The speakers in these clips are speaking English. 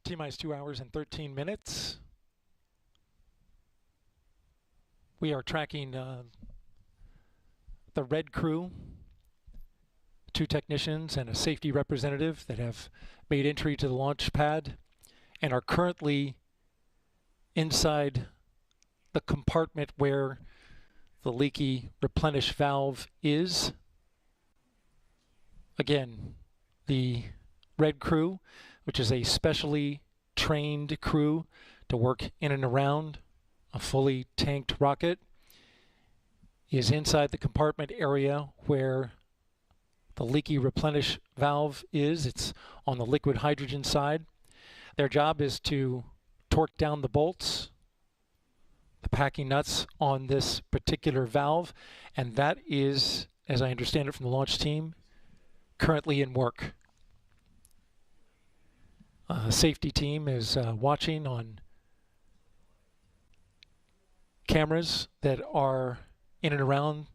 T-minus 2 hours and 13 minutes. We are tracking the red crew, 2 technicians and a safety representative that have made entry to the launch pad and are currently inside the compartment where the leaky replenish valve is. Again, the red crew, which is a specially trained crew to work in and around a fully tanked rocket, is inside the compartment area where the leaky replenish valve is. It's on the liquid hydrogen side. Their job is to torque down the bolts, the packing nuts on this particular valve, and that is, as I understand it from the launch team, currently in work. Safety team is watching on cameras that are in and around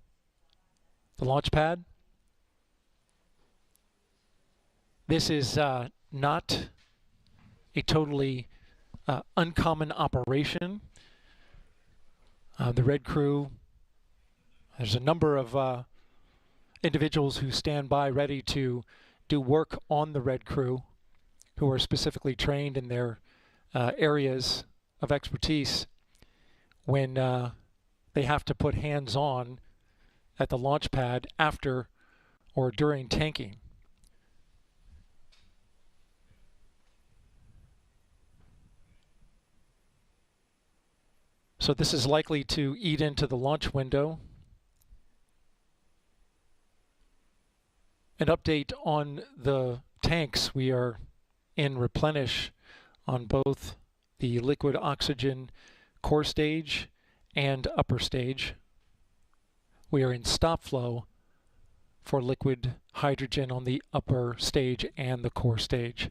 the launch pad. This is not a totally uncommon operation. The red crew, there's a number of individuals who stand by ready to do work on the red crew, who are specifically trained in their areas of expertise when they have to put hands on at the launch pad after or during tanking. So this is likely to eat into the launch window. An update on the tanks. We are in replenish on both the liquid oxygen core stage and upper stage. We are in stop flow for liquid hydrogen on the upper stage and the core stage.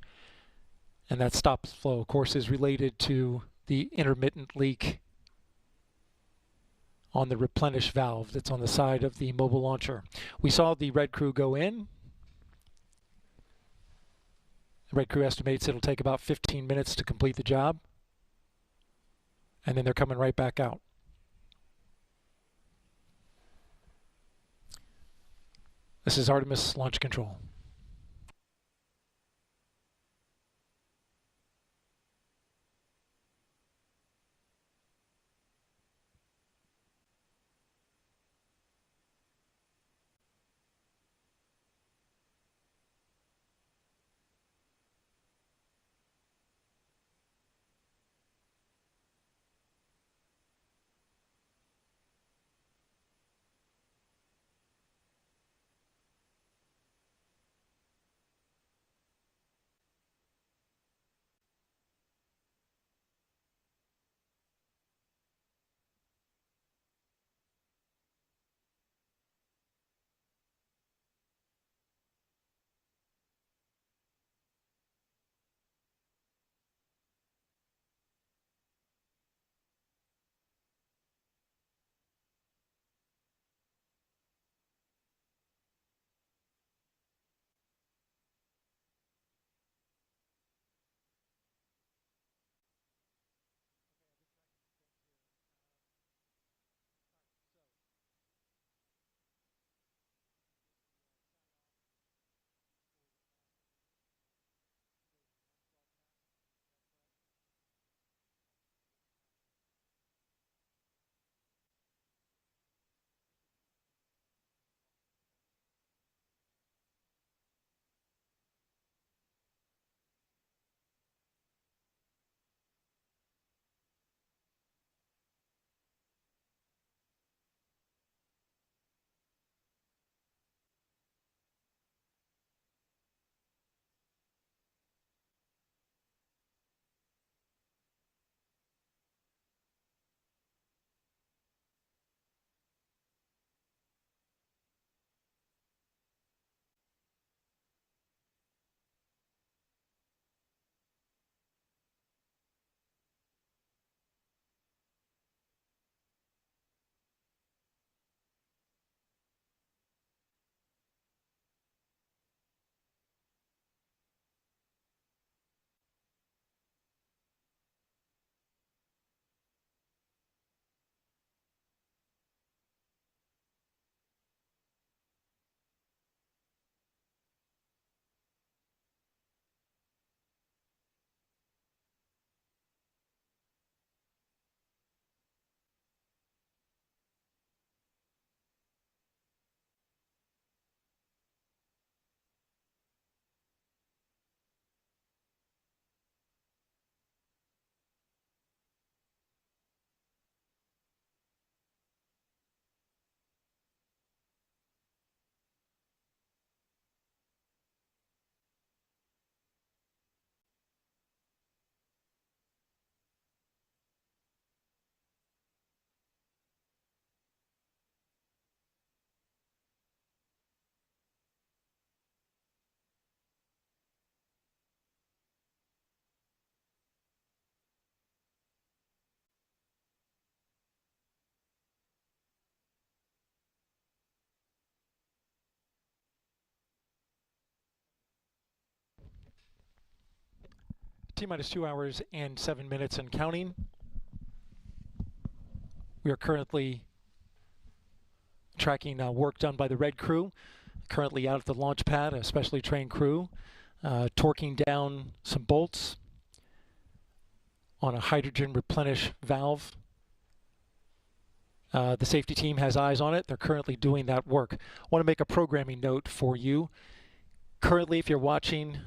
And that stop flow, of course, is related to the intermittent leak on the replenish valve that's on the side of the mobile launcher. We saw the red crew go in. The red crew estimates it'll take about 15 minutes to complete the job. And then they're coming right back out. This is Artemis Launch Control. T-minus 2 hours and 7 minutes and counting. We are currently tracking work done by the red crew, currently out at the launch pad, a specially trained crew, torquing down some bolts on a hydrogen replenish valve. The safety team has eyes on it. They're currently doing that work. I want to make a programming note for you. Currently, if you're watching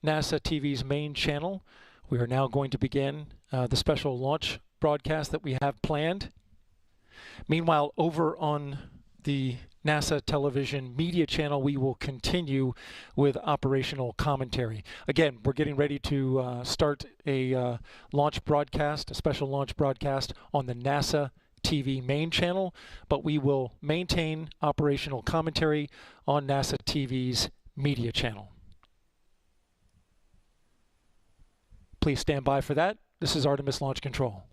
NASA TV's main channel, we are now going to begin the special launch broadcast that we have planned. Meanwhile, over on the NASA television media channel, we will continue with operational commentary. Again, we're getting ready to start a launch broadcast, a special launch broadcast on the NASA TV main channel, but we will maintain operational commentary on NASA TV's media channel. Please stand by for that. This is Artemis Launch Control.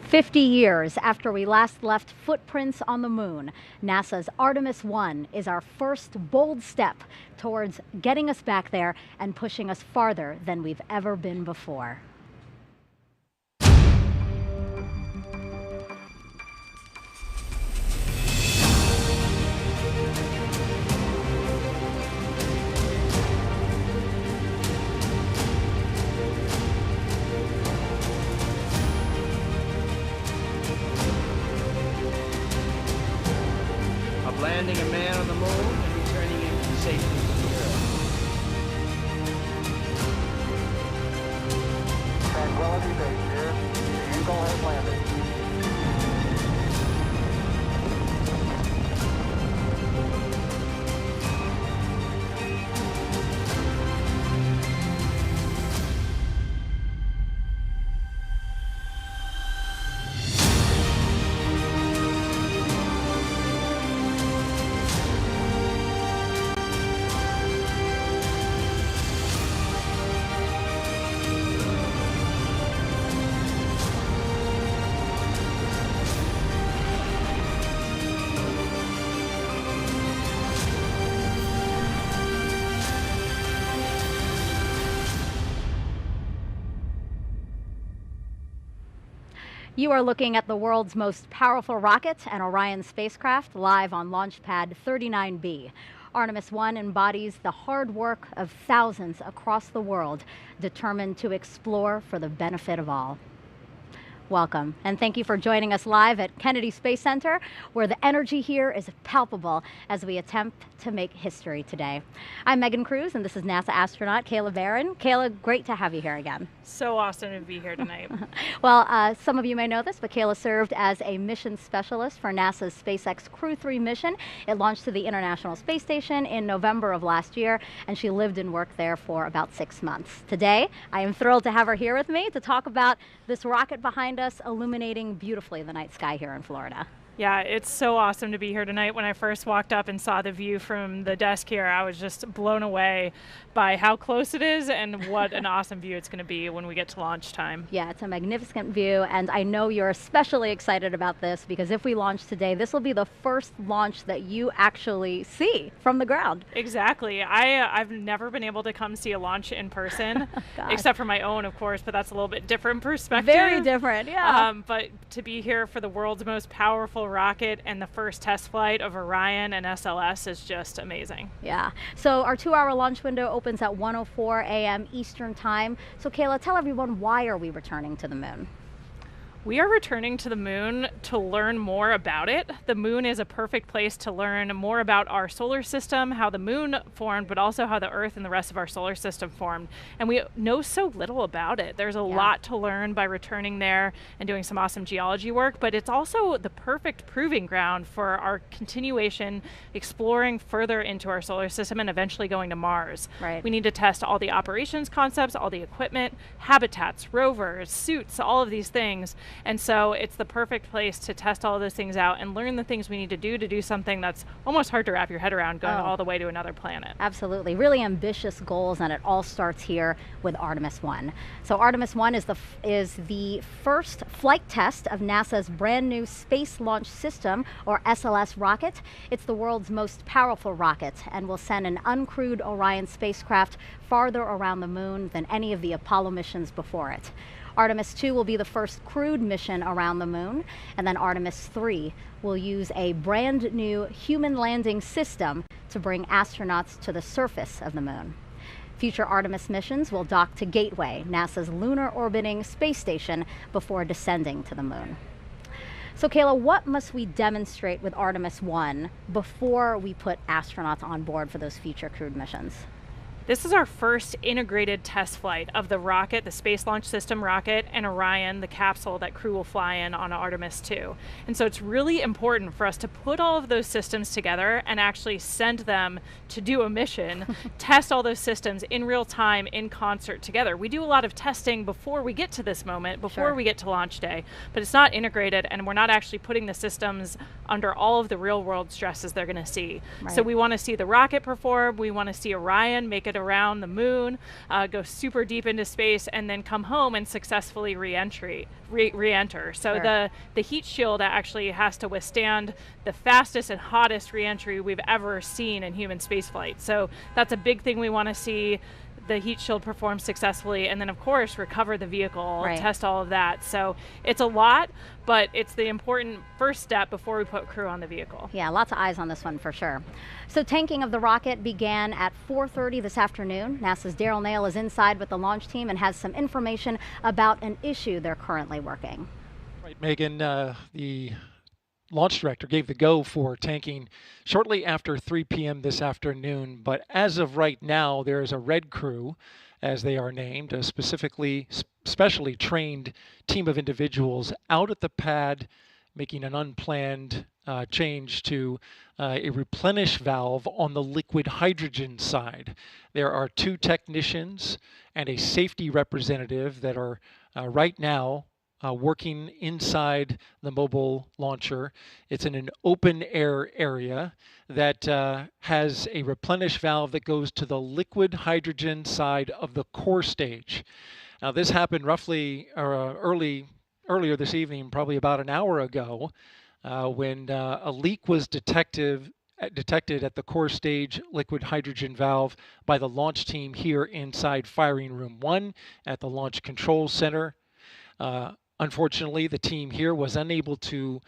"50 years after we last left footprints on the moon, NASA's Artemis I is our first bold step towards getting us back there and pushing us farther than we've ever been before." Landing a man on the moon and returning him to safety to the Earth. Tranquility Base here. The Eagle has landed. You are looking at the world's most powerful rocket and Orion spacecraft live on Launch Pad 39B. Artemis I embodies the hard work of thousands across the world, determined to explore for the benefit of all. Welcome, and thank you for joining us live at Kennedy Space Center, where the energy here is palpable as we attempt to make history today. I'm Megan Cruz, and this is NASA astronaut Kayla Barron. Kayla, great to have you here again. So awesome to be here tonight. Well, some of you may know this, but Kayla served as a mission specialist for NASA's SpaceX Crew 3 mission. It launched to the International Space Station in November of last year, and she lived and worked there for about 6 months. Today, I am thrilled to have her here with me to talk about this rocket behind us illuminating beautifully the night sky here in Florida. Yeah, it's so awesome to be here tonight. When I first walked up and saw the view from the desk here, I was just blown away by how close it is and what an awesome view it's going to be when we get to launch time. Yeah, it's a magnificent view, and I know you're especially excited about this because if we launch today, this will be the first launch that you actually see from the ground. Exactly. I've never been able to come see a launch in person, except for my own, of course, but that's a little bit different perspective. Very different, yeah. But to be here for the world's most powerful rocket and the first test flight of Orion and SLS is just amazing. Yeah. So our 2-hour launch window opens at 1:04 a.m. Eastern Time. So Kayla, tell everyone, why are we returning to the moon? We are returning to the moon to learn more about it. The moon is a perfect place to learn more about our solar system, how the moon formed, but also how the Earth and the rest of our solar system formed. And we know so little about it. There's a lot to learn by returning there and doing some awesome geology work, but it's also the perfect proving ground for our continuation, exploring further into our solar system and eventually going to Mars. Right. We need to test all the operations concepts, all the equipment, habitats, rovers, suits, all of these things. And so it's the perfect place to test all of those things out and learn the things we need to do something that's almost hard to wrap your head around, going all the way to another planet. Absolutely. Really ambitious goals, and it all starts here with Artemis I. So Artemis I is the first flight test of NASA's brand new Space Launch System, or SLS rocket. It's the world's most powerful rocket and will send an uncrewed Orion spacecraft farther around the moon than any of the Apollo missions before it. Artemis II will be the first crewed mission around the moon, and then Artemis III will use a brand new human landing system to bring astronauts to the surface of the moon. Future Artemis missions will dock to Gateway, NASA's lunar orbiting space station, before descending to the moon. So Kayla, what must we demonstrate with Artemis I before we put astronauts on board for those future crewed missions? This is our first integrated test flight of the rocket, the Space Launch System rocket, and Orion, the capsule that crew will fly in on Artemis II. And so it's really important for us to put all of those systems together and actually send them to do a mission, test all those systems in real time in concert together. We do a lot of testing before we get to this moment, before we get to launch day, but it's not integrated and we're not actually putting the systems under all of the real world stresses they're going to see. So we want to see the rocket perform, we want to see Orion make it around the moon, go super deep into space, and then come home and successfully re-enter. So the heat shield actually has to withstand the fastest and hottest re-entry we've ever seen in human spaceflight. So that's a big thing we want to see. The heat shield perform successfully, and then of course recover the vehicle, test all of that. So it's a lot, but it's the important first step before we put crew on the vehicle. Yeah, lots of eyes on this one for sure. So tanking of the rocket began at 4:30 this afternoon. NASA's Daryl Nail is inside with the launch team and has some information about an issue they're currently working. Right, Megan, the launch director gave the go for tanking shortly after 3 p.m. this afternoon, but as of right now, there is a red crew, as they are named, a specially trained team of individuals out at the pad making an unplanned change to a replenish valve on the liquid hydrogen side. There are 2 technicians and a safety representative that are right now working inside the mobile launcher. It's in an open air area that has a replenish valve that goes to the liquid hydrogen side of the core stage. Now this happened roughly earlier this evening, probably about an hour ago, when a leak was detected at the core stage liquid hydrogen valve by the launch team here inside Firing Room 1 at the Launch Control Center. Unfortunately, the team here was unable to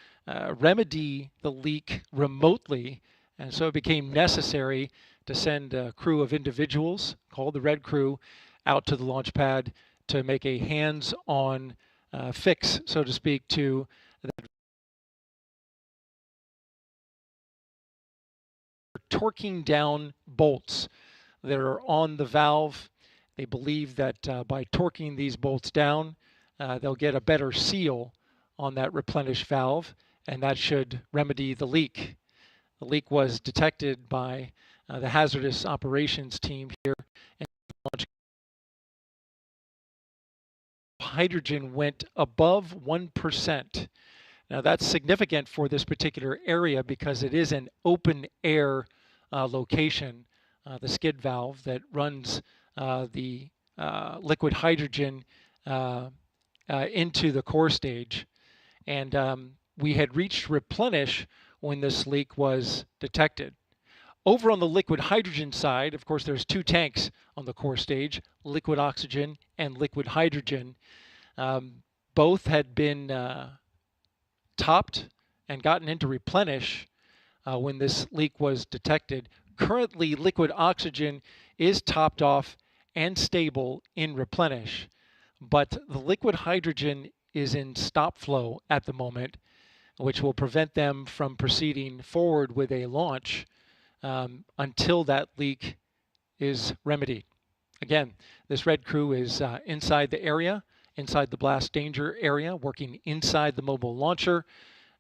remedy the leak remotely, and so it became necessary to send a crew of individuals called the Red Crew out to the launch pad to make a hands-on fix, so to speak, to that. Torquing down bolts that are on the valve. They believe that by torquing these bolts down, they'll get a better seal on that replenish valve, and that should remedy the leak. The leak was detected by the hazardous operations team here, and hydrogen went above 1%. Now that's significant for this particular area because it is an open air location, the skid valve that runs the liquid hydrogen into the core stage. And we had reached replenish when this leak was detected. Over on the liquid hydrogen side, of course, there's two tanks on the core stage, liquid oxygen and liquid hydrogen. Both had been topped and gotten into replenish when this leak was detected. Currently, liquid oxygen is topped off and stable in replenish, but the liquid hydrogen is in stop flow at the moment, which will prevent them from proceeding forward with a launch until that leak is remedied. Again, this red crew is inside the area, inside the blast danger area, working inside the mobile launcher,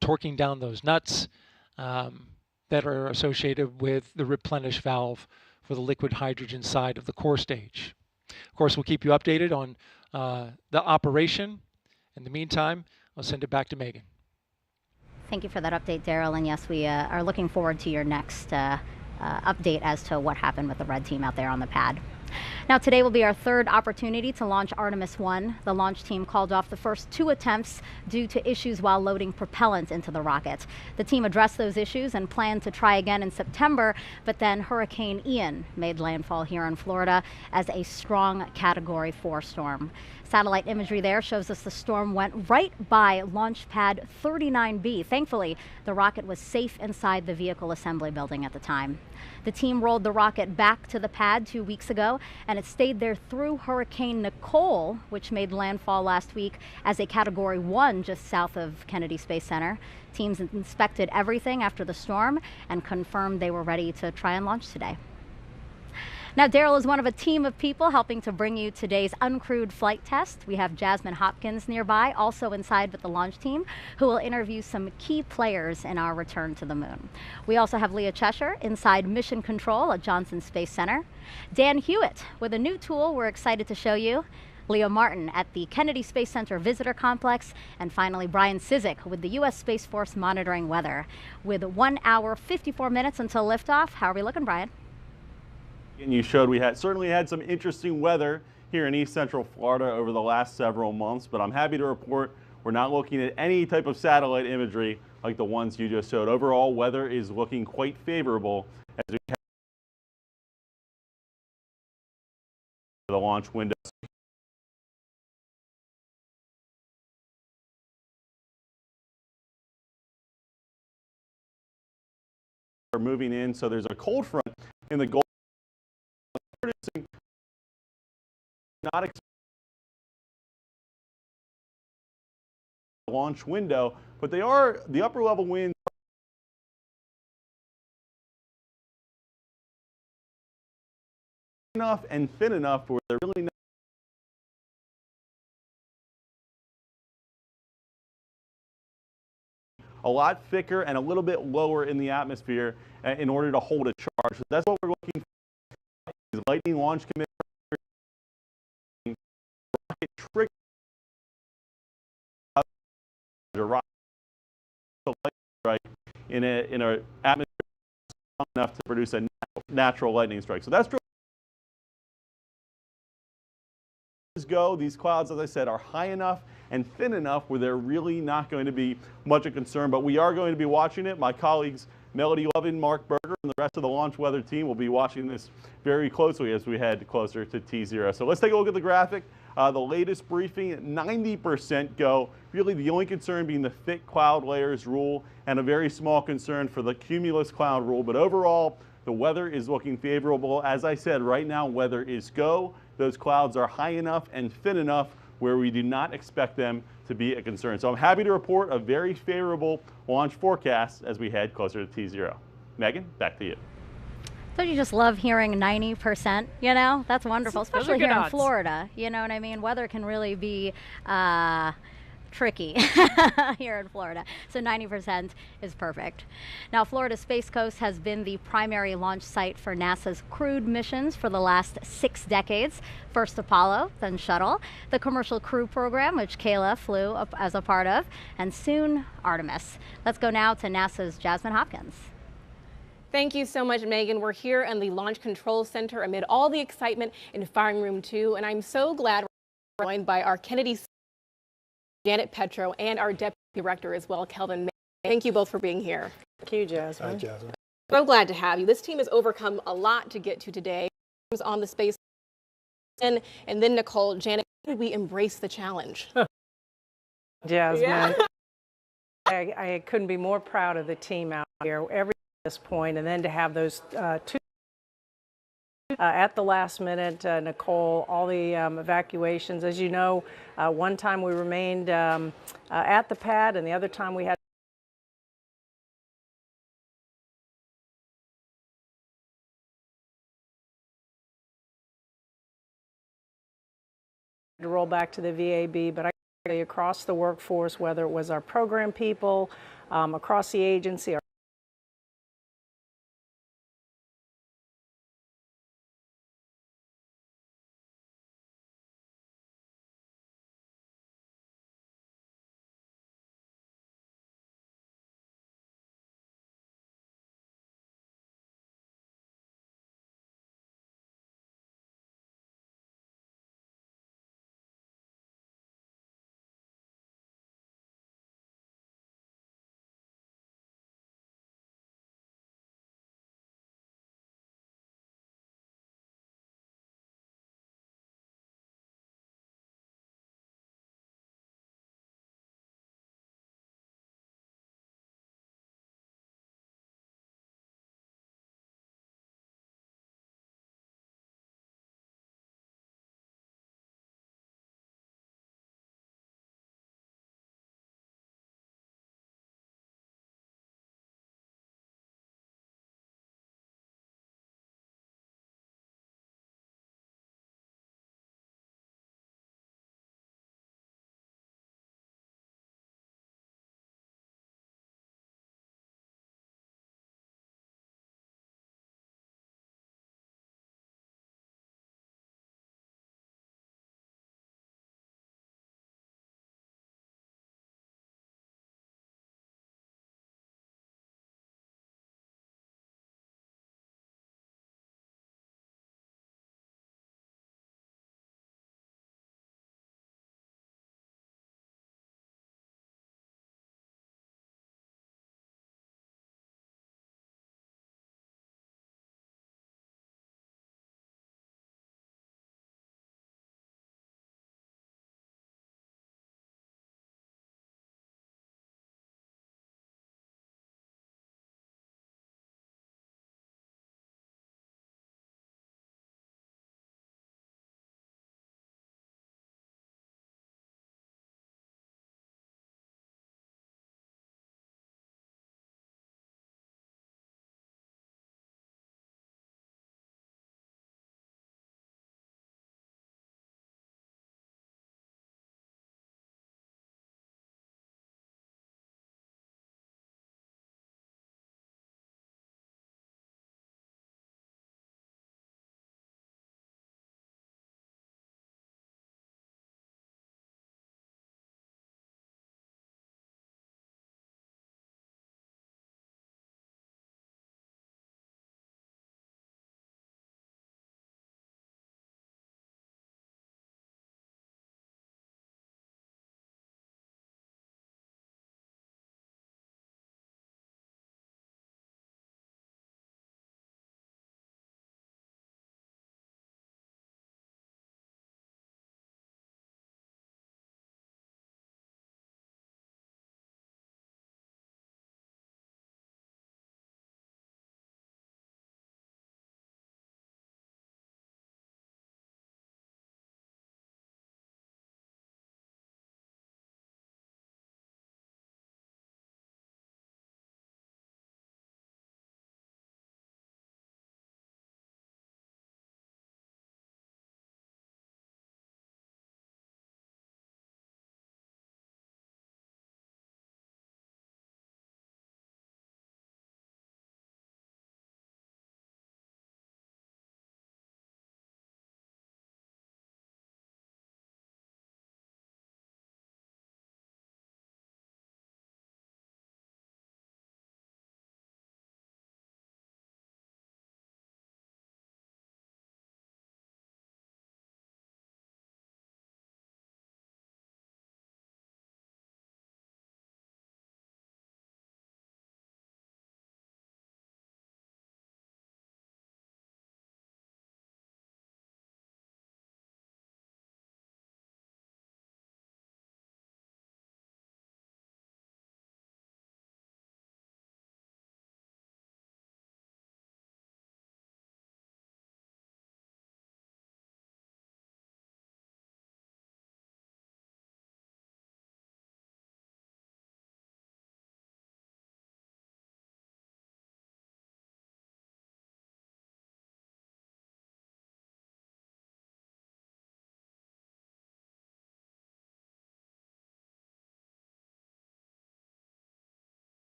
torquing down those nuts that are associated with the replenish valve for the liquid hydrogen side of the core stage. Of course, we'll keep you updated on the operation. In the meantime, I'll send it back to Megan. Thank you for that update, Daryl. And yes, we are looking forward to your next update as to what happened with the red team out there on the pad. Now, today will be our third opportunity to launch Artemis I. The launch team called off the first 2 attempts due to issues while loading propellant into the rocket. The team addressed those issues and planned to try again in September, but then Hurricane Ian made landfall here in Florida as a strong Category 4 storm. Satellite imagery there shows us the storm went right by launch pad 39B. Thankfully, the rocket was safe inside the vehicle assembly building at the time. The team rolled the rocket back to the pad 2 weeks ago, and it stayed there through Hurricane Nicole, which made landfall last week as a Category 1 just south of Kennedy Space Center. Teams inspected everything after the storm and confirmed they were ready to try and launch today. Now, Daryl is one of a team of people helping to bring you today's uncrewed flight test. We have Jasmine Hopkins nearby, also inside with the launch team, who will interview some key players in our return to the moon. We also have Leah Cheshire inside Mission Control at Johnson Space Center. Dan Hewitt with a new tool we're excited to show you. Leo Martin at the Kennedy Space Center Visitor Complex, and finally Brian Cizik with the U.S. Space Force monitoring weather. With 1 hour, 54 minutes until liftoff, how are we looking, Brian? And you showed we certainly had some interesting weather here in East Central Florida over the last several months, but I'm happy to report we're not looking at any type of satellite imagery like the ones you just showed. Overall, weather is looking quite favorable as we head to the launch window. Are moving in, so there's a cold front in the Gulf. Not expect the launch window, but they are the upper level winds enough and thin enough where they're really not a lot thicker and a little bit lower in the atmosphere in order to hold a charge. So that's what we're looking for. These lightning launch commit trigger right in an atmosphere strong enough to produce a natural lightning strike. So that's go. These clouds, as I said, are high enough and thin enough where they're really not going to be much of a concern, but we are going to be watching it. My colleagues Melody Lovin, Mark Berger, and the rest of the launch weather team will be watching this very closely as we head closer to T0. So let's take a look at the graphic. The latest briefing, 90% go. Really the only concern being the thick cloud layers rule and a very small concern for the cumulus cloud rule. But overall, the weather is looking favorable. As I said, right now weather is go. Those clouds are high enough and thin enough where we do not expect them to be a concern. So I'm happy to report a very favorable launch forecast as we head closer to T0. Megan, back to you. Don't you just love hearing 90%? You know, that's wonderful, Those are especially good here in odds. Florida. You know what I mean? Weather can really be tricky here in Florida. So 90% is perfect. Now, Florida's Space Coast has been the primary launch site for NASA's crewed missions for the last 6 decades. First Apollo, then Shuttle, the Commercial Crew Program, which Kayla flew up as a part of, and soon Artemis. Let's go now to NASA's Jasmine Hopkins. Thank you so much, Megan. We're here in the Launch Control Center amid all the excitement in Firing Room 2, and I'm so glad we're joined by our Kennedy Janet Petro and our Deputy Director as well, Kelvin May. Thank you both for being here. Thank you, Jasmine. Hi, Jasmine. So glad to have you. This team has overcome a lot to get to today. On the space, and then Nicole, Janet, how did we embrace the challenge? Jasmine, I couldn't be more proud of the team out here. Every this point, and then to have those two at the last minute, Nicole, all the evacuations. As you know, one time we remained at the pad, and the other time we had to roll back to the VAB. But I across the workforce, whether it was our program people, across the agency,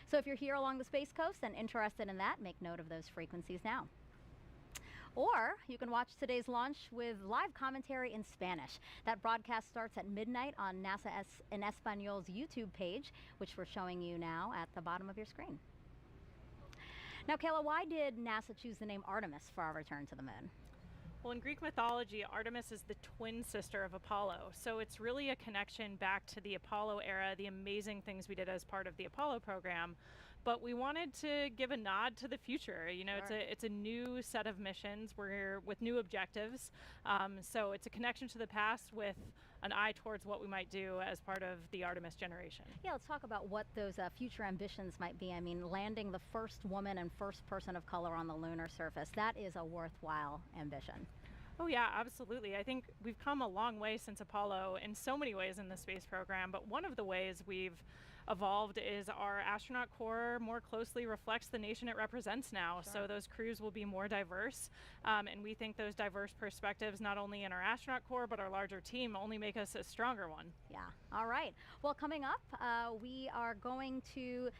So if you're here along the Space Coast and interested in that, make note of those frequencies now. Or you can watch today's launch with live commentary in Spanish. That broadcast starts at midnight on NASA en Español's YouTube page, which we're showing you now at the bottom of your screen. Now, Kayla, why did NASA choose the name Artemis for our return to the moon? Well, in Greek mythology, Artemis is the twin sister of Apollo. So it's really a connection back to the Apollo era, the amazing things we did as part of the Apollo program. But we wanted to give a nod to the future. You know, Sure. it's a new set of missions. We're with new objectives. So it's a connection to the past with an eye towards what we might do as part of the Artemis generation. Yeah, let's talk about what those future ambitions might be. I mean, landing the first woman and first person of color on the lunar surface, that is a worthwhile ambition. Oh yeah, absolutely. I think we've come a long way since Apollo in so many ways in the space program, but one of the ways we've evolved is our astronaut corps more closely reflects the nation it represents now. Sure. So those crews will be more diverse, and we think those diverse perspectives, not only in our astronaut corps, but our larger team, only make us a stronger one. Yeah, all right. Well, coming up, we are going to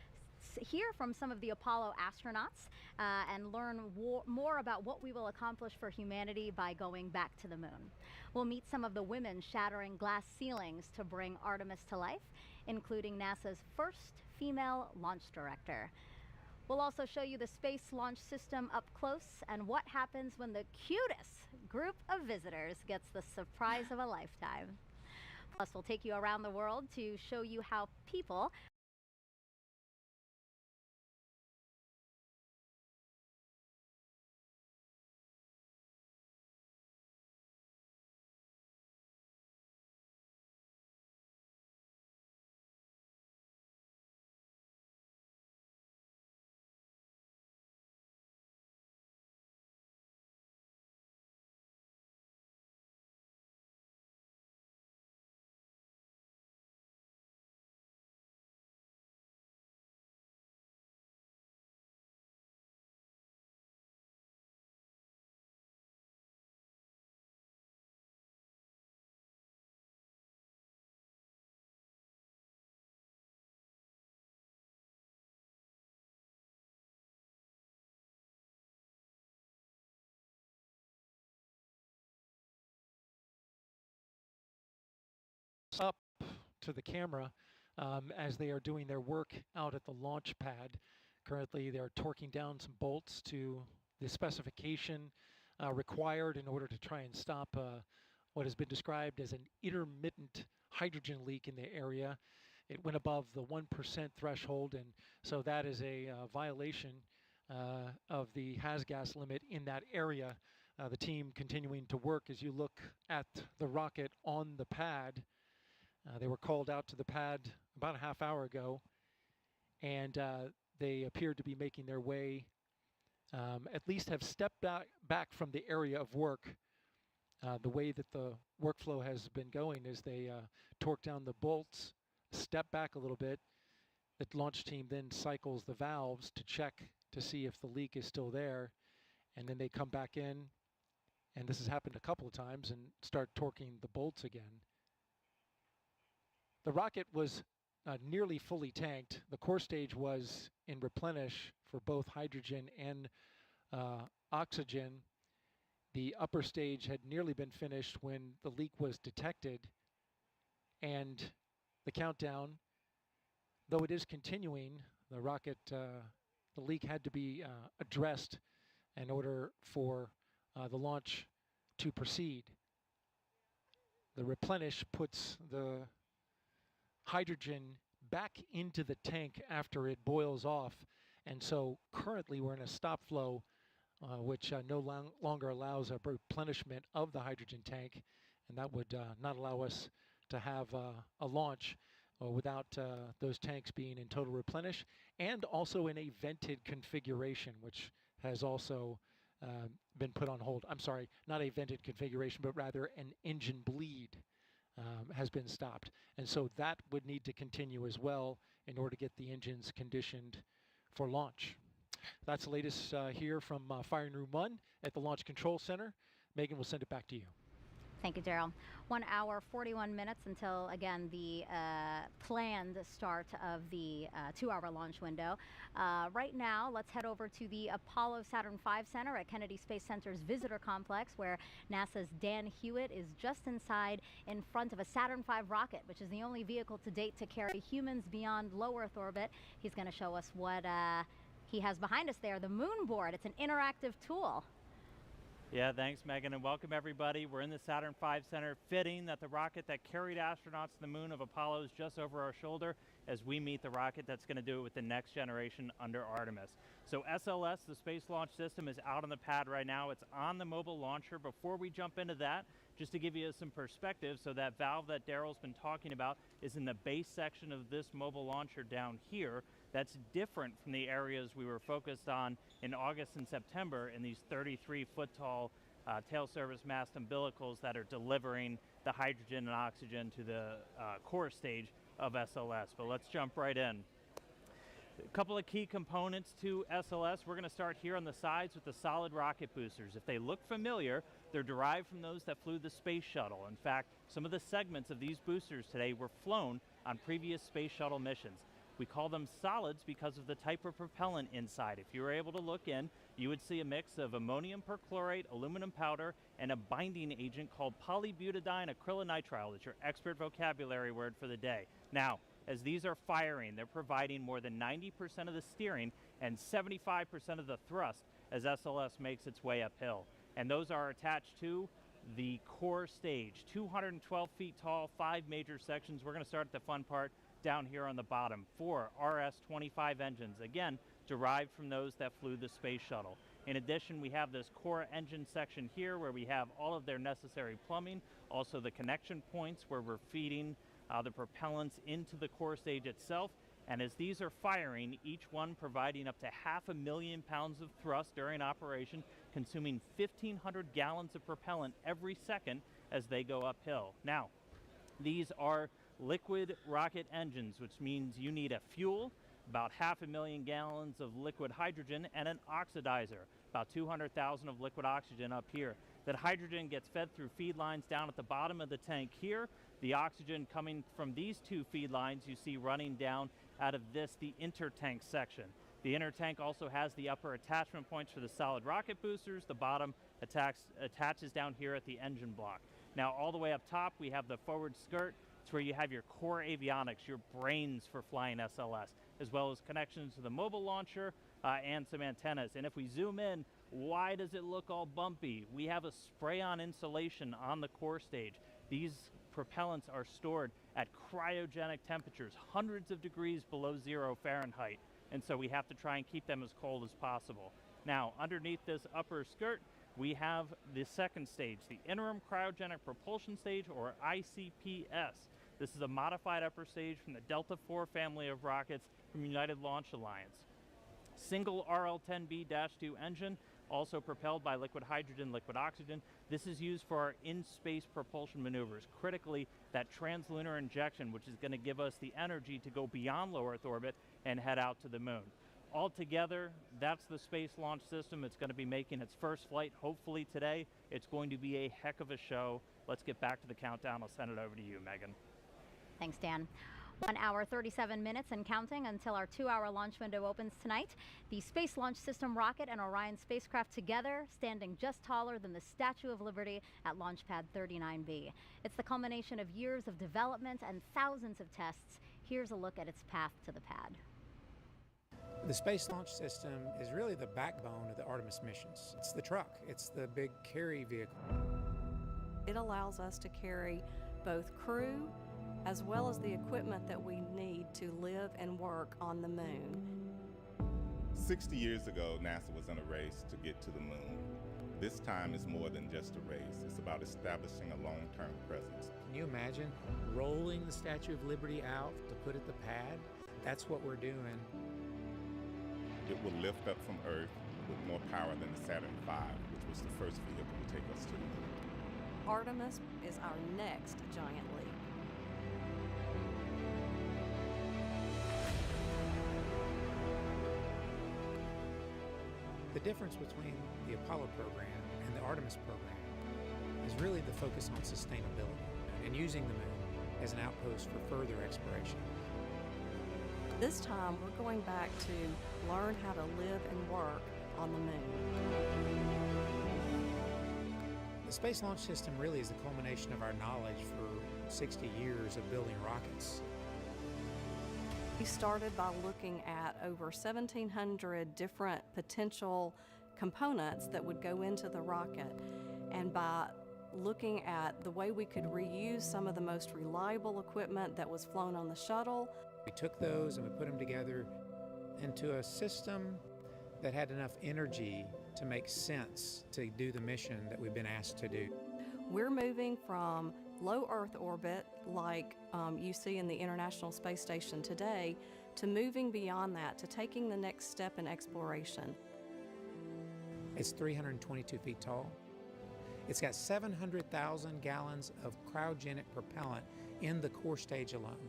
hear from some of the Apollo astronauts and learn more about what we will accomplish for humanity by going back to the moon. We'll meet some of the women shattering glass ceilings to bring Artemis to life, including NASA's first female launch director. We'll also show you the Space Launch System up close and what happens when the cutest group of visitors gets the surprise of a lifetime. Plus, we'll take you around the world to show you how people up to the camera as they are doing their work out at the launch pad. Currently, they're torquing down some bolts to the specification required in order to try and stop what has been described as an intermittent hydrogen leak in the area. It went above the 1% threshold, and so that is a violation of the has-gas limit in that area. The team continuing to work as you look at the rocket on the pad. They were called out to the pad about a half hour ago, and they appeared to be making their way, at least have stepped back from the area of work. The way that the workflow has been going is they torque down the bolts, step back a little bit. The launch team then cycles the valves to check to see if the leak is still there, and then they come back in, and this has happened a couple of times, and start torquing the bolts again. The rocket was nearly fully tanked. The core stage was in replenish for both hydrogen and oxygen. The upper stage had nearly been finished when the leak was detected. And the countdown, though it is continuing, the rocket, the leak had to be addressed in order for the launch to proceed. The replenish puts the hydrogen back into the tank after it boils off, and so currently we're in a stop flow which no longer allows a replenishment of the hydrogen tank, and that would not allow us to have a launch without those tanks being in total replenish, and also in a vented configuration, which has also been put on hold. I'm sorry, not a vented configuration, but rather an engine bleed has been stopped. And so that would need to continue as well in order to get the engines conditioned for launch. That's the latest here from Firing Room 1 at the Launch Control Center. Megan will send it back to you. Thank you, Daryl. 1 hour, 41 minutes until, again, the planned start of the 2-hour launch window. Right now, let's head over to the Apollo Saturn V Center at Kennedy Space Center's Visitor Complex, where NASA's Dan Hewitt is just inside in front of a Saturn V rocket, which is the only vehicle to date to carry humans beyond low Earth orbit. He's going to show us what he has behind us there, the moon board. It's an interactive tool. Yeah, thanks, Megan, and welcome everybody. We're in the Saturn V Center, fitting that the rocket that carried astronauts to the moon of Apollo is just over our shoulder as we meet the rocket that's going to do it with the next generation under Artemis. So SLS, the Space Launch System, is out on the pad right now. It's on the mobile launcher. Before we jump into that, just to give you some perspective, so that valve that Daryl's been talking about is in the base section of this mobile launcher down here. That's different from the areas we were focused on in August and September in these 33-foot tall tail service mast umbilicals that are delivering the hydrogen and oxygen to the core stage of SLS. But let's jump right in. A couple of key components to SLS. We're going to start here on the sides with the solid rocket boosters. If they look familiar, they're derived from those that flew the space shuttle. In fact, some of the segments of these boosters today were flown on previous space shuttle missions. We call them solids because of the type of propellant inside. If you were able to look in, you would see a mix of ammonium perchlorate, aluminum powder, and a binding agent called polybutadiene acrylonitrile. That's your expert vocabulary word for the day. Now, as these are firing, they're providing more than 90% of the steering and 75% of the thrust as SLS makes its way uphill. And those are attached to the core stage, 212 feet tall, 5 major sections. We're going to start at the fun part down here on the bottom. 4 RS-25 engines, again, derived from those that flew the space shuttle. In addition, we have this core engine section here where we have all of their necessary plumbing, also the connection points where we're feeding the propellants into the core stage itself. And as these are firing, each one providing up to 500,000 pounds of thrust during operation, consuming 1,500 gallons of propellant every second as they go uphill. Now, these are liquid rocket engines, which means you need a fuel, about 500,000 gallons of liquid hydrogen, and an oxidizer, about 200,000 of liquid oxygen up here. That hydrogen gets fed through feed lines down at the bottom of the tank here. The oxygen coming from these 2 feed lines you see running down out of this, the intertank section. The inner tank also has the upper attachment points for the solid rocket boosters. The bottom attaches down here at the engine block. Now, all the way up top, we have the forward skirt. It's where you have your core avionics, your brains for flying SLS, as well as connections to the mobile launcher and some antennas. And if we zoom in, why does it look all bumpy? We have a spray-on insulation on the core stage. These propellants are stored at cryogenic temperatures, hundreds of degrees below 0 Fahrenheit. And so we have to try and keep them as cold as possible. Now, underneath this upper skirt, we have the second stage, the Interim Cryogenic Propulsion Stage, or ICPS. This is a modified upper stage from the Delta IV family of rockets from United Launch Alliance. Single RL-10B-2 engine, also propelled by liquid hydrogen, liquid oxygen. This is used for our in-space propulsion maneuvers, critically that translunar injection, which is going to give us the energy to go beyond low Earth orbit and head out to the moon. Altogether, that's the Space Launch System. It's going to be making its first flight, hopefully today. It's going to be a heck of a show. Let's get back to the countdown. I'll send it over to you, Megan. Thanks, Dan. 1 hour, 37 minutes and counting until our 2-hour launch window opens tonight. The Space Launch System rocket and Orion spacecraft together, standing just taller than the Statue of Liberty at Launch Pad 39B. It's the culmination of years of development and thousands of tests. Here's a look at its path to the pad. The Space Launch System is really the backbone of the Artemis missions. It's the truck. It's the big carry vehicle. It allows us to carry both crew as well as the equipment that we need to live and work on the moon. 60 years ago, NASA was in a race to get to the moon. This time is more than just a race. It's about establishing a long-term presence. Can you imagine rolling the Statue of Liberty out to put at the pad? That's what we're doing. It will lift up from Earth with more power than the Saturn V, which was the first vehicle to take us to the moon. Artemis is our next giant leap. The difference between the Apollo program and the Artemis program is really the focus on sustainability and using the moon as an outpost for further exploration. This time, we're going back to learn how to live and work on the moon. The Space Launch System really is the culmination of our knowledge for 60 years of building rockets. We started by looking at over 1,700 different potential components that would go into the rocket, and by looking at the way we could reuse some of the most reliable equipment that was flown on the shuttle. We took those and we put them together into a system that had enough energy to make sense to do the mission that we've been asked to do. We're moving from low Earth orbit, like you see in the International Space Station today, to moving beyond that, to taking the next step in exploration. It's 322 feet tall. It's got 700,000 gallons of cryogenic propellant in the core stage alone.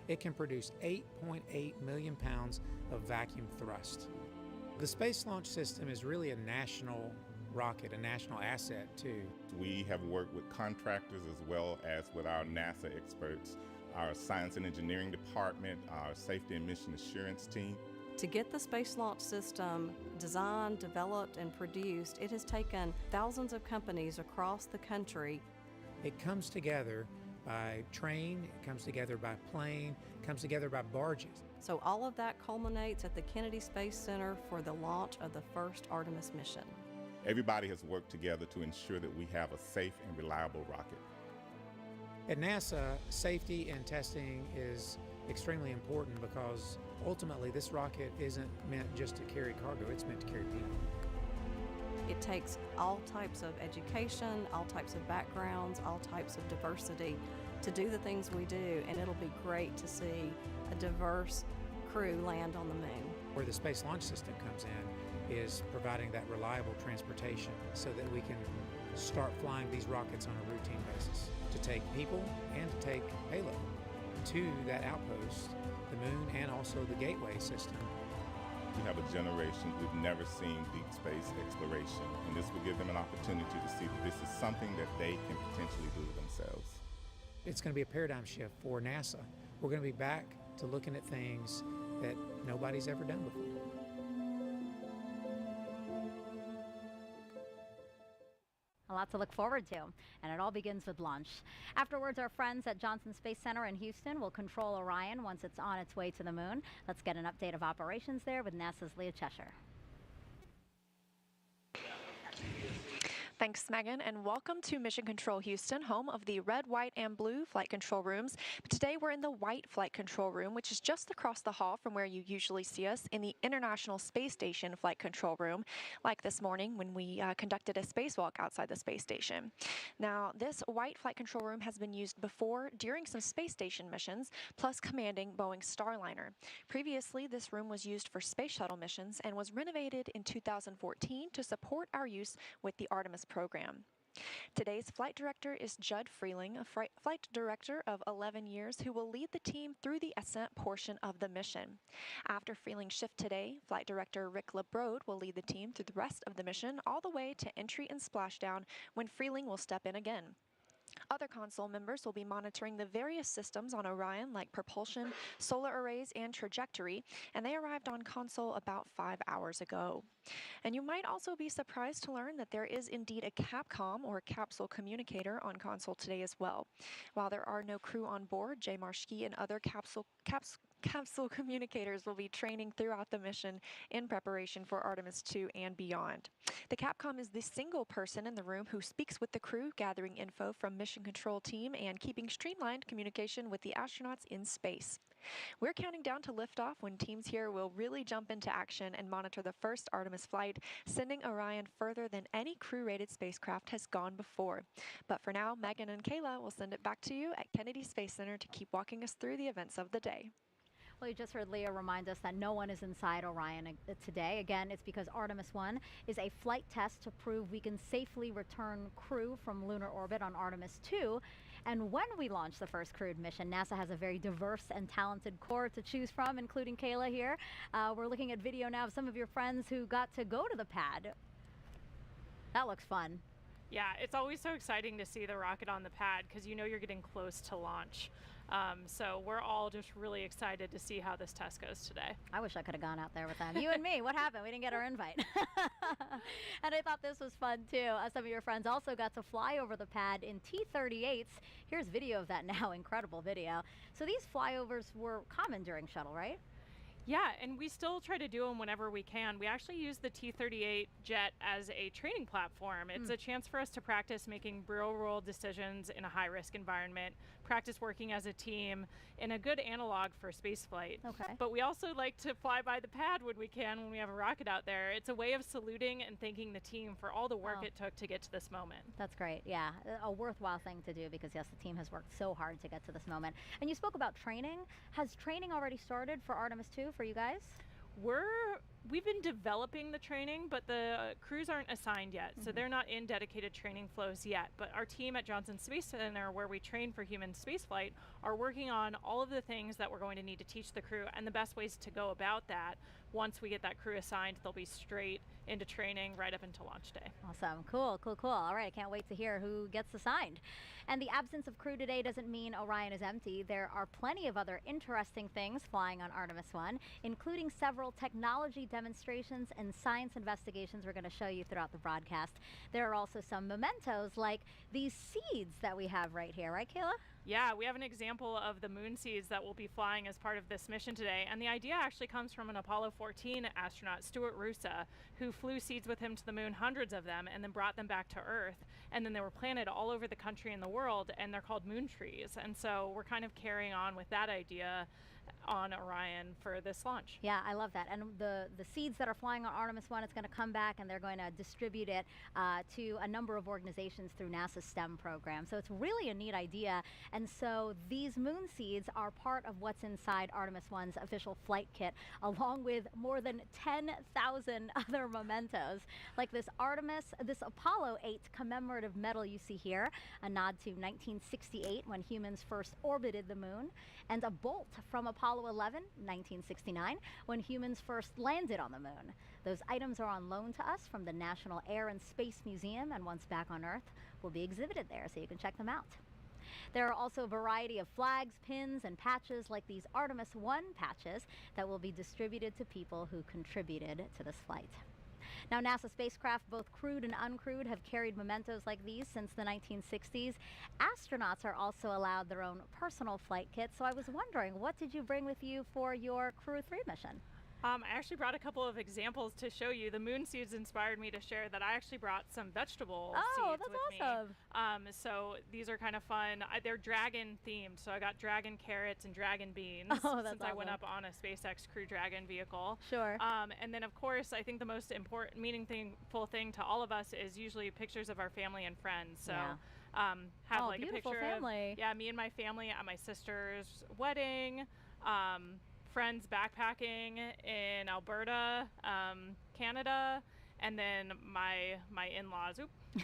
It can produce 8.8 million pounds of vacuum thrust. The Space Launch System is really a national rocket, a national asset too. We have worked with contractors as well as with our NASA experts, our science and engineering department, our safety and mission assurance team. To get the Space Launch System designed, developed, and produced, it has taken thousands of companies across the country. It comes together by train, it comes together by plane, it comes together by barges. So all of that culminates at the Kennedy Space Center for the launch of the first Artemis mission. Everybody has worked together to ensure that we have a safe and reliable rocket. At NASA, safety and testing is extremely important because ultimately this rocket isn't meant just to carry cargo, it's meant to carry people. It takes all types of education, all types of backgrounds, all types of diversity to do the things we do, and it'll be great to see a diverse crew land on the moon. Where the Space Launch System comes in is providing that reliable transportation so that we can start flying these rockets on a routine basis to take people and to take payload to that outpost, the moon, and also the gateway system. We have a generation who've never seen deep space exploration, and this will give them an opportunity to see that this is something that they can potentially do themselves. It's going to be a paradigm shift for NASA. We're going to be back to looking at things that nobody's ever done before. A lot to look forward to, and it all begins with launch. Afterwards, our friends at Johnson Space Center in Houston will control Orion once it's on its way to the moon. Let's get an update of operations there with NASA's Leah Cheshire. Thanks, Megan, and welcome to Mission Control Houston, home of the red, white, and blue flight control rooms. But today we're in the white flight control room, which is just across the hall from where you usually see us in the International Space Station flight control room, like this morning when we conducted a spacewalk outside the space station. Now, this white flight control room has been used before during some space station missions, plus commanding Boeing's Starliner. Previously, this room was used for space shuttle missions and was renovated in 2014 to support our use with the Artemis program. Today's flight director is Judd Freeling, a flight director of 11 years who will lead the team through the ascent portion of the mission. After Freeling's shift today, flight director Rick LeBrode will lead the team through the rest of the mission all the way to entry and splashdown when Freeling will step in again. Other console members will be monitoring the various systems on Orion like propulsion, solar arrays, and trajectory, and they arrived on console about 5 hours ago. And you might also be surprised to learn that there is indeed a Capcom or capsule communicator on console today as well. While there are no crew on board, Jay Marshke and other capsule communicators will be training throughout the mission in preparation for Artemis II and beyond. The Capcom is the single person in the room who speaks with the crew, gathering info from mission control team and keeping streamlined communication with the astronauts in space. We're counting down to liftoff when teams here will really jump into action and monitor the first Artemis flight, sending Orion further than any crew-rated spacecraft has gone before. But for now, Megan and Kayla will send it back to you at Kennedy Space Center to keep walking us through the events of the day. Well, you just heard Leah remind us that no one is inside Orion today. Again, it's because Artemis I is a flight test to prove we can safely return crew from lunar orbit on Artemis II. And when we launch the first crewed mission, NASA has a very diverse and talented core to choose from, including Kayla here. We're looking at video now of some of your friends who got to go to the pad. That looks fun. Yeah, it's always so exciting to see the rocket on the pad because you know you're getting close to launch. So we're all just really excited to see how this test goes today. I wish I could have gone out there with them. You and me, what happened? We didn't get our invite. And I thought this was fun too. Some of your friends also got to fly over the pad in T-38s. Here's video of that now, incredible video. So these flyovers were common during shuttle, right? Yeah, and we still try to do them whenever we can. We actually use the T-38 jet as a training platform. It's a chance for us to practice making real-world decisions in a high-risk environment, practice working as a team, and a good analog for spaceflight. Okay. But we also like to fly by the pad when we can, when we have a rocket out there. It's a way of saluting and thanking the team for all the work it took to get to this moment. That's great, yeah. A worthwhile thing to do because, yes, the team has worked so hard to get to this moment. And you spoke about training. Has training already started for Artemis II for you guys? We've been developing the training, but the crews aren't assigned yet, so they're not in dedicated training flows yet. But our team at Johnson Space Center, where we train for human spaceflight, are working on all of the things that we're going to need to teach the crew and the best ways to go about that. Once we get that crew assigned, they'll be straight into training right up until launch day. Awesome. Cool, cool, cool. All right, I can't wait to hear who gets assigned. And the absence of crew today doesn't mean Orion is empty. There are plenty of other interesting things flying on Artemis I, including several technology demonstrations and science investigations we're going to show you throughout the broadcast. There are also some mementos like these seeds that we have right here, right, Kayla? Yeah, we have an example of the moon seeds that will be flying as part of this mission today. And the idea actually comes from an Apollo 14 astronaut, Stuart Roosa, who flew seeds with him to the moon, hundreds of them, and then brought them back to Earth. And then they were planted all over the country and the world, and they're called moon trees. And so we're kind of carrying on with that idea on Orion for this launch. Yeah, I love that. And the seeds that are flying on Artemis I, it's going to come back and they're going to distribute it to a number of organizations through NASA's STEM program. So it's really a neat idea. And so these moon seeds are part of what's inside Artemis I's official flight kit, along with more than 10,000 other mementos, like this Apollo 8 commemorative medal you see here, a nod to 1968 when humans first orbited the moon, and a bolt from Apollo 11, 1969, when humans first landed on the moon. Those items are on loan to us from the National Air and Space Museum, and once back on Earth, will be exhibited there, so you can check them out. There are also a variety of flags, pins, and patches like these Artemis I patches that will be distributed to people who contributed to this flight. Now, NASA spacecraft, both crewed and uncrewed, have carried mementos like these since the 1960s. Astronauts are also allowed their own personal flight kits. So I was wondering, what did you bring with you for your Crew 3 mission? I actually brought a couple of examples to show you. The moon seeds inspired me to share that I actually brought some vegetable seeds that's with awesome. me. So these are kind of fun. They're dragon themed, so I got dragon carrots and dragon beans since I went up on a SpaceX Crew Dragon vehicle. Sure. And then of course, I think the most important, meaningful thing to all of us is usually pictures of our family and friends. So have like a picture family. of me and my family at my sister's wedding. Friends backpacking in Alberta, Canada, and then my in-laws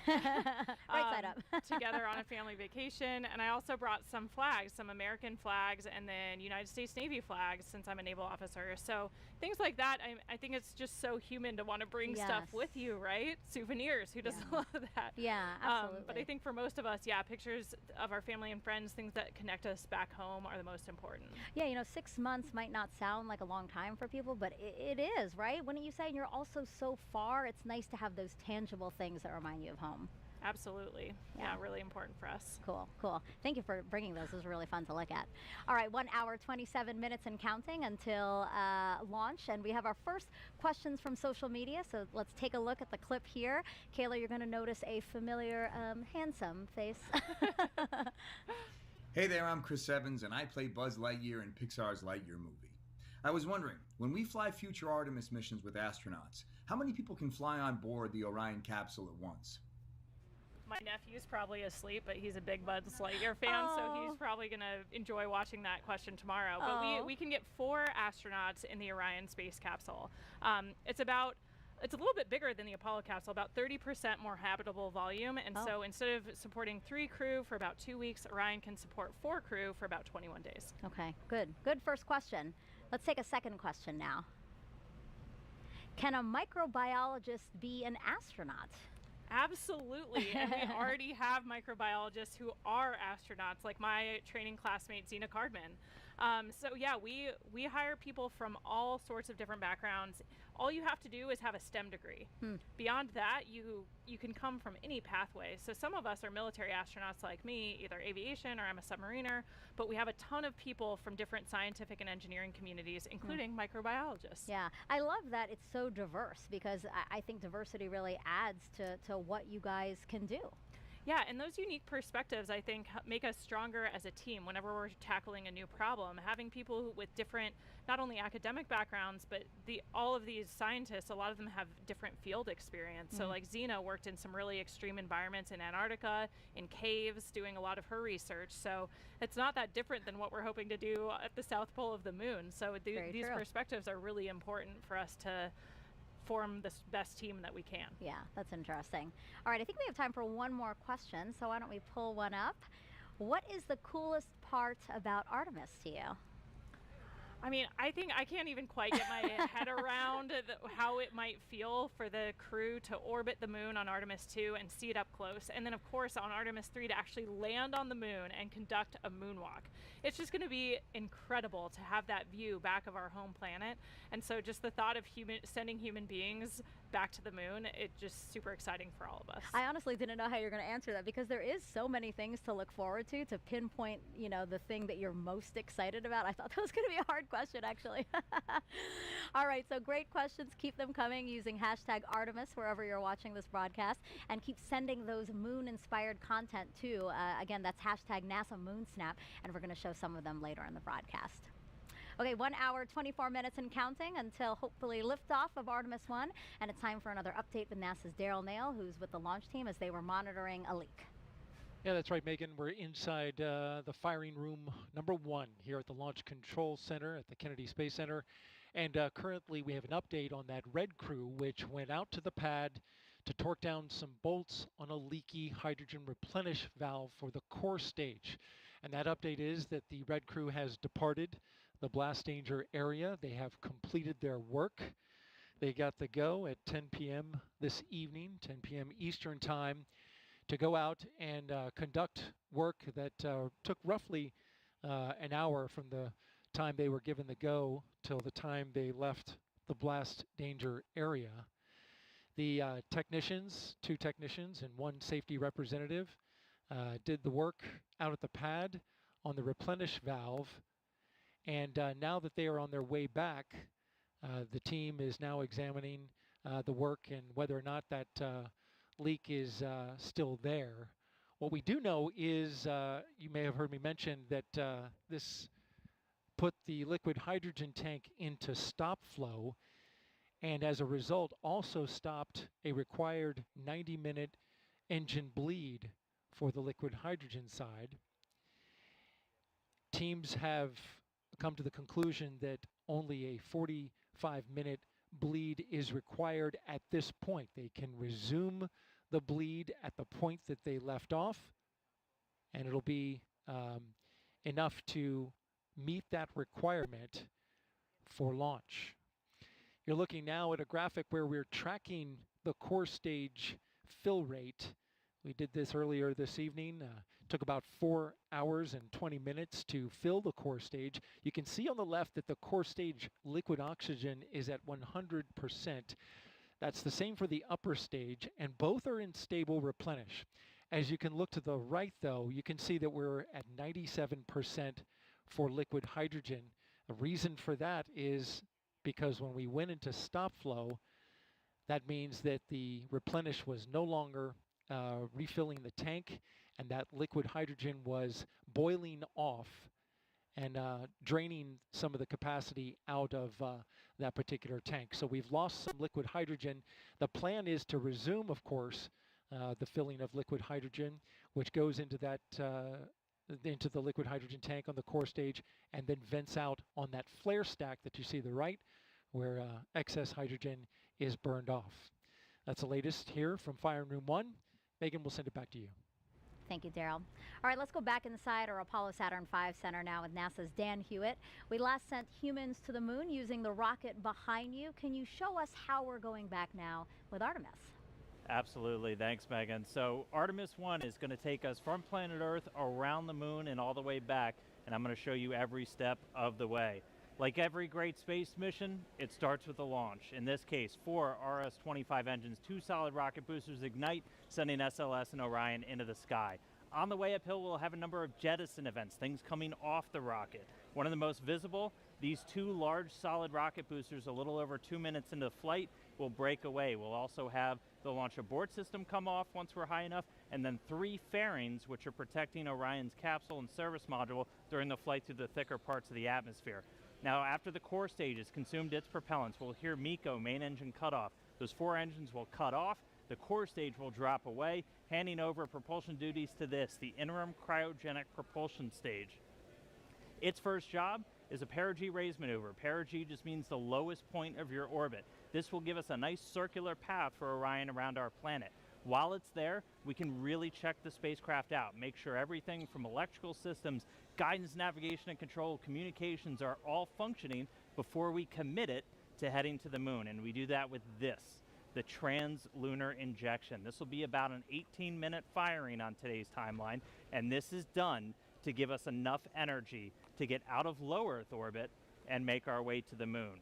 right side up together on a family vacation. And I also brought some flags, some American flags, and then United States Navy flags, since I'm a naval officer. So things like that, I think it's just so human to want to bring stuff with you, right? Souvenirs, who doesn't love that? Yeah, absolutely. But I think for most of us, pictures of our family and friends, things that connect us back home, are the most important. Yeah, you know, 6 months might not sound like a long time for people, but it is, right? Wouldn't you say? And you're also so far, it's nice to have those tangible things that remind you of home. Absolutely. Yeah, really important for us. Cool, cool. Thank you for bringing those. It was really fun to look at. All right, 1 hour, 27 minutes and counting until launch. And we have our first questions from social media. So let's take a look at the clip here. Kayla, you're going to notice a familiar, handsome face. Hey there, I'm Chris Evans, and I play Buzz Lightyear in Pixar's Lightyear movie. I was wondering, when we fly future Artemis missions with astronauts, how many people can fly on board the Orion capsule at once? My nephew's probably asleep, but he's a big Buzz Lightyear fan, so he's probably going to enjoy watching that question tomorrow. But we can get 4 astronauts in the Orion space capsule. It's a little bit bigger than the Apollo capsule, about 30% more habitable volume. And so instead of supporting 3 crew for about 2 weeks, Orion can support 4 crew for about 21 days. Okay, good. Good first question. Let's take a second question now. Can a microbiologist be an astronaut? Absolutely, and we already have microbiologists who are astronauts, like my training classmate Zena Cardman. So yeah, we hire people from all sorts of different backgrounds. All you have to do is have a STEM degree. Beyond that, you can come from any pathway. So some of us are military astronauts like me, either aviation or I'm a submariner, but we have a ton of people from different scientific and engineering communities, including microbiologists. Yeah, I love that it's so diverse, because I think diversity really adds to what you guys can do. Yeah, and those unique perspectives, I think, make us stronger as a team whenever we're tackling a new problem. Having people with different, not only academic backgrounds, but all of these scientists, a lot of them have different field experience. So like Zena worked in some really extreme environments in Antarctica, in caves, doing a lot of her research. So it's not that different than what we're hoping to do at the South Pole of the Moon. So these perspectives are really important for us to form the best team that we can. Yeah, that's interesting. All right, I think we have time for one more question, so why don't we pull one up? What is the coolest part about Artemis to you? I mean, I think I can't even quite get my head around how it might feel for the crew to orbit the moon on Artemis II and see it up close. And then, of course, on Artemis III to actually land on the moon and conduct a moonwalk. It's just going to be incredible to have that view back of our home planet. And so just the thought of sending human beings back to the moon, it's just super exciting for all of us. I honestly didn't know how you're going to answer that, because there is so many things to look forward to pinpoint, you know, the thing that you're most excited about. I thought that was going to be a hard question, actually. All right, so great questions. Keep them coming using hashtag Artemis wherever you're watching this broadcast, and keep sending those moon-inspired content too. Again, that's hashtag NASA MoonSnap, and we're going to show some of them later in the broadcast. Okay, 1 hour, 24 minutes and counting until hopefully liftoff of Artemis 1, and it's time for another update with NASA's Daryl Nail, who's with the launch team as they were monitoring a leak. Yeah, that's right, Megan. We're inside the firing room number 1 here at the Launch Control Center at the Kennedy Space Center. And currently we have an update on that red crew, which went out to the pad to torque down some bolts on a leaky hydrogen replenish valve for the core stage. And that update is that the red crew has departed the blast danger area. They have completed their work. They got the go at 10 p.m. this evening, 10 p.m. Eastern Time, to go out and conduct work that took roughly an hour from the time they were given the go till the time they left the blast danger area. The technicians, 2 technicians and 1 safety representative, did the work out at the pad on the replenish valve. And now that they are on their way back, the team is now examining the work and whether or not that leak is still there. What we do know is, you may have heard me mention that this put the liquid hydrogen tank into stop flow, and as a result also stopped a required 90-minute engine bleed for the liquid hydrogen side. Teams have come to the conclusion that only a 45-minute bleed is required at this point. They can resume the bleed at the point that they left off, and it'll be enough to meet that requirement for launch. You're looking now at a graphic where we're tracking the core stage fill rate. We did this earlier this evening. Took about 4 hours and 20 minutes to fill the core stage. You can see on the left that the core stage liquid oxygen is at 100%. That's the same for the upper stage, and both are in stable replenish. As you can look to the right, though, you can see that we're at 97% for liquid hydrogen. The reason for that is because when we went into stop flow, that means that the replenish was no longer refilling the tank, and that liquid hydrogen was boiling off and draining some of the capacity out of that particular tank. So we've lost some liquid hydrogen. The plan is to resume, of course, the filling of liquid hydrogen, which goes into that into the liquid hydrogen tank on the core stage and then vents out on that flare stack that you see to the right, where excess hydrogen is burned off. That's the latest here from Firing Room 1. Megan, we'll send it back to you. Thank you, Daryl. All right, let's go back inside our Apollo Saturn V Center now with NASA's Dan Hewitt. We last sent humans to the moon using the rocket behind you. Can you show us how we're going back now with Artemis? Absolutely, thanks Megan. So Artemis I is going to take us from planet Earth around the moon and all the way back, and I'm going to show you every step of the way. Like every great space mission, it starts with a launch. In this case, 4 RS-25 engines, 2 solid rocket boosters ignite, sending SLS and Orion into the sky. On the way uphill, we'll have a number of jettison events, things coming off the rocket. One of the most visible, these 2 large solid rocket boosters a little over 2 minutes into flight will break away. We'll also have the launch abort system come off once we're high enough, and then 3 fairings which are protecting Orion's capsule and service module during the flight through the thicker parts of the atmosphere. Now, after the core stage has consumed its propellants, we'll hear MECO, main engine cutoff. Those 4 engines will cut off, the core stage will drop away, handing over propulsion duties to this, the interim cryogenic propulsion stage. Its first job is a Perigee raise maneuver. Perigee just means the lowest point of your orbit. This will give us a nice circular path for Orion around our planet. While it's there, we can really check the spacecraft out, make sure everything from electrical systems, guidance, navigation and control, communications are all functioning before we commit it to heading to the moon. And we do that with this, the trans-lunar injection. This will be about an 18-minute firing on today's timeline, and this is done to give us enough energy to get out of low Earth orbit and make our way to the moon.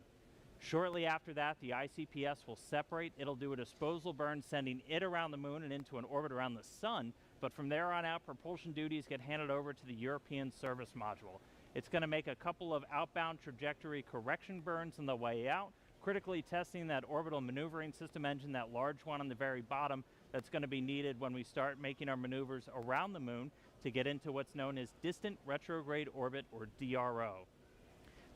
Shortly after that, the ICPS will separate. It'll do a disposal burn, sending it around the moon and into an orbit around the sun. But from there on out, propulsion duties get handed over to the European service module. It's going to make a couple of outbound trajectory correction burns on the way out, critically testing that orbital maneuvering system engine, that large one on the very bottom that's going to be needed when we start making our maneuvers around the moon to get into what's known as distant retrograde orbit, or DRO.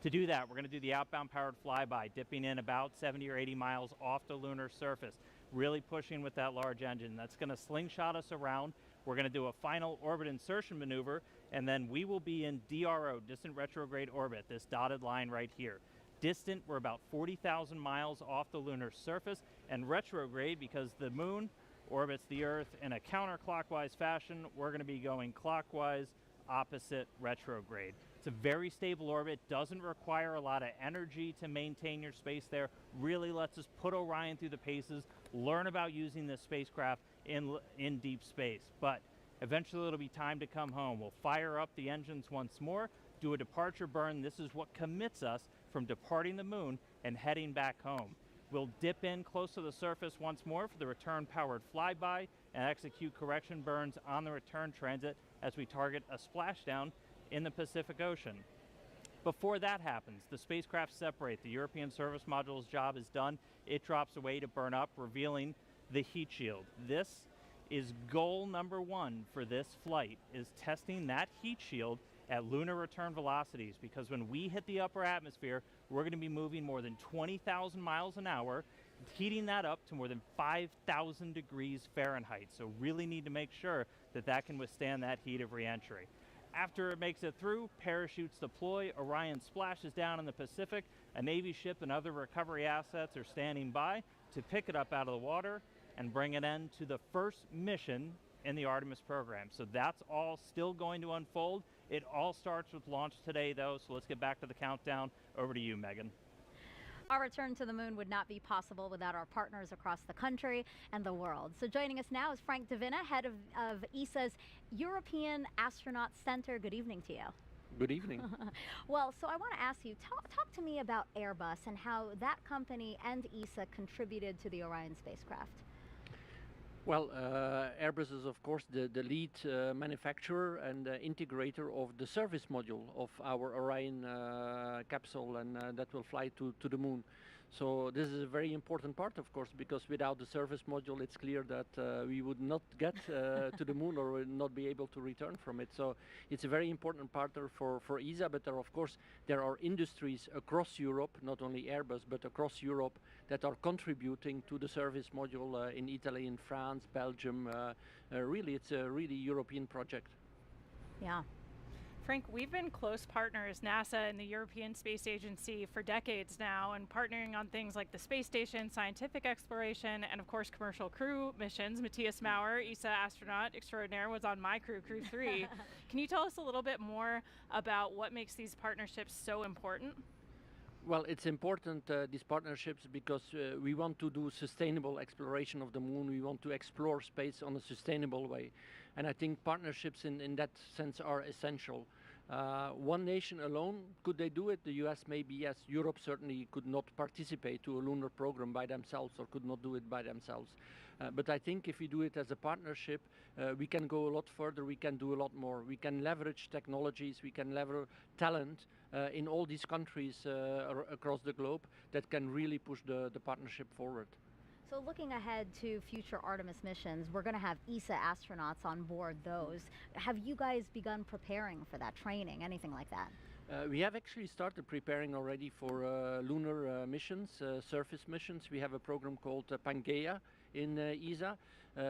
To do that, we're going to do the outbound powered flyby, dipping in about 70 or 80 miles off the lunar surface, really pushing with that large engine. That's going to slingshot us around. We're going to do a final orbit insertion maneuver, and then we will be in DRO, distant retrograde orbit, this dotted line right here. Distant, we're about 40,000 miles off the lunar surface, and retrograde, because the moon orbits the Earth in a counterclockwise fashion, we're going to be going clockwise, opposite retrograde. It's a very stable orbit, doesn't require a lot of energy to maintain your space there, really lets us put Orion through the paces, learn about using this spacecraft in deep space. But eventually it'll be time to come home. We'll fire up the engines once more, do a departure burn. This is what commits us from departing the moon and heading back home. We'll dip in close to the surface once more for the return powered flyby and execute correction burns on the return transit as we target a splashdown in the Pacific Ocean. Before that happens, the spacecraft separate. The European service module's job is done. It drops away to burn up, revealing the heat shield. This is goal number 1 for this flight, is testing that heat shield at lunar return velocities, because when we hit the upper atmosphere, we're going to be moving more than 20,000 miles an hour, heating that up to more than 5,000 degrees Fahrenheit. So really need to make sure that that can withstand that heat of re-entry. After it makes it through, parachutes deploy, Orion splashes down in the Pacific, a Navy ship and other recovery assets are standing by to pick it up out of the water and bring it in to the first mission in the Artemis program. So that's all still going to unfold. It all starts with launch today though, so let's get back to the countdown. Over to you, Megan. Our return to the moon would not be possible without our partners across the country and the world. So joining us now is Frank Davina, head of ESA's European Astronaut Center. Good evening to you. Good evening. Well, so I want to ask you, talk to me about Airbus and how that company and ESA contributed to the Orion spacecraft. Well, Airbus is of course the lead manufacturer and integrator of the service module of our Orion capsule, and that will fly to the moon. So this is a very important part, of course, because without the service module, it's clear that we would not get to the moon or would not be able to return from it. So it's a very important partner for ESA, but there are industries across Europe, not only Airbus, but across Europe, that are contributing to the service module in Italy, in France, Belgium. Really, it's a really European project. Yeah. Frank, we've been close partners, NASA and the European Space Agency, for decades now, and partnering on things like the space station, scientific exploration, and of course commercial crew missions. Matthias Maurer, ESA astronaut extraordinaire, was on my crew, Crew 3. Can you tell us a little bit more about what makes these partnerships so important? Well, it's important, these partnerships, because we want to do sustainable exploration of the moon. We want to explore space on a sustainable way. And I think partnerships in that sense are essential. One nation alone, could they do it? The US maybe, yes. Europe certainly could not participate to a lunar program by themselves, or could not do it by themselves. But I think if we do it as a partnership, we can go a lot further, we can do a lot more. We can leverage technologies, we can leverage talent in all these countries across the globe that can really push the partnership forward. So looking ahead to future Artemis missions, we're going to have ESA astronauts on board those. Have you guys begun preparing for that training, anything like that? We have actually started preparing already for lunar missions, surface missions. We have a program called Pangea in ESA,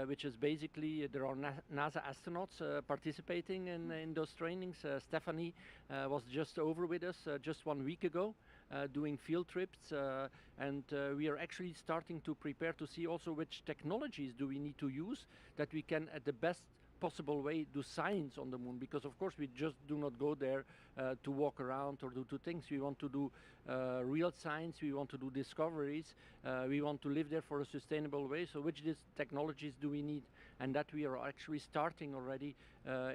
which is basically, there are NASA astronauts participating in those trainings. Stephanie was just over with us just 1 week ago, doing field trips, and we are actually starting to prepare to see also which technologies do we need to use that we can at the best possible way do science on the moon, because of course we just do not go there to walk around or do two things. We want to do real science, we want to do discoveries, we want to live there for a sustainable way. So which technologies do we need? And that we are actually starting already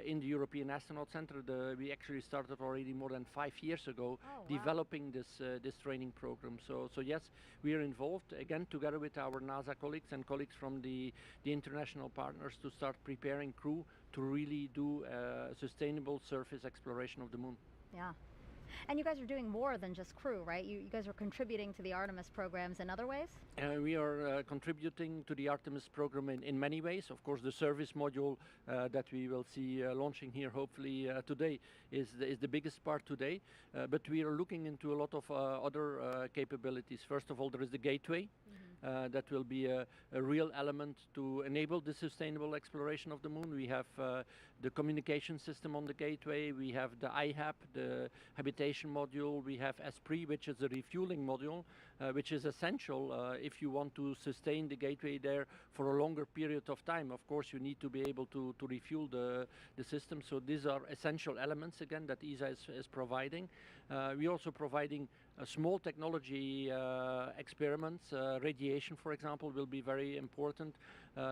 in the European Astronaut Center. We actually started already more than 5 years ago developing this training program. So yes, we are involved again together with our NASA colleagues and colleagues from the international partners to start preparing crew to really do sustainable surface exploration of the moon. Yeah. And you guys are doing more than just crew, right? You guys are contributing to the Artemis programs in other ways? We are contributing to the Artemis program in many ways. Of course, the service module that we will see launching here hopefully today is the biggest part today. But we are looking into a lot of other capabilities. First of all, there is the gateway. That will be a real element to enable the sustainable exploration of the moon. We have the communication system on the gateway, we have the IHAP, the habitation module, we have Esprit, which is a refueling module, which is essential if you want to sustain the gateway there for a longer period of time. Of course, you need to be able to refuel the system. So these are essential elements, again, that ESA is providing. We're also providing small technology experiments. Radiation, for example, will be very important.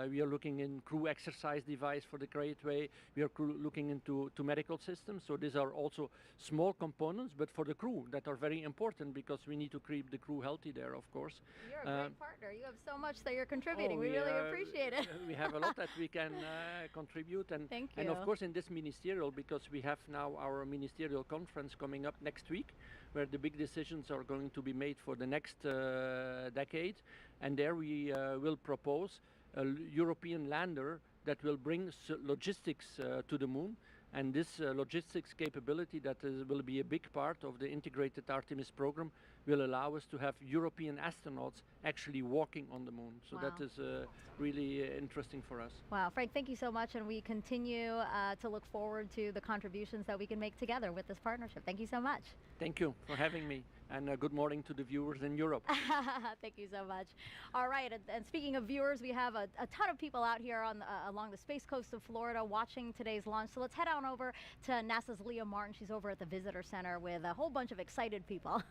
We are looking in crew exercise device for the gateway. We are looking into medical systems. So these are also small components, but for the crew that are very important, because we need to keep the crew healthy there, of course. You're a great partner. You have so much that you're contributing. We really appreciate it. We have a lot that we can contribute. And, Thank you. And of course in this ministerial, because we have now our ministerial conference coming up next week, where the big decisions are going to be made for the next decade. And there we will propose a European lander that will bring logistics to the moon. And this logistics capability that will be a big part of the integrated Artemis program will allow us to have European astronauts actually walking on the moon. So that is really interesting for us. Wow, Frank, thank you so much. And we continue to look forward to the contributions that we can make together with this partnership. Thank you so much. Thank you for having me. And good morning to the viewers in Europe. Thank you so much. All right, and speaking of viewers, we have a ton of people out here on along the space coast of Florida watching today's launch. So let's head on over to NASA's Leah Martin. She's over at the Visitor Center with a whole bunch of excited people.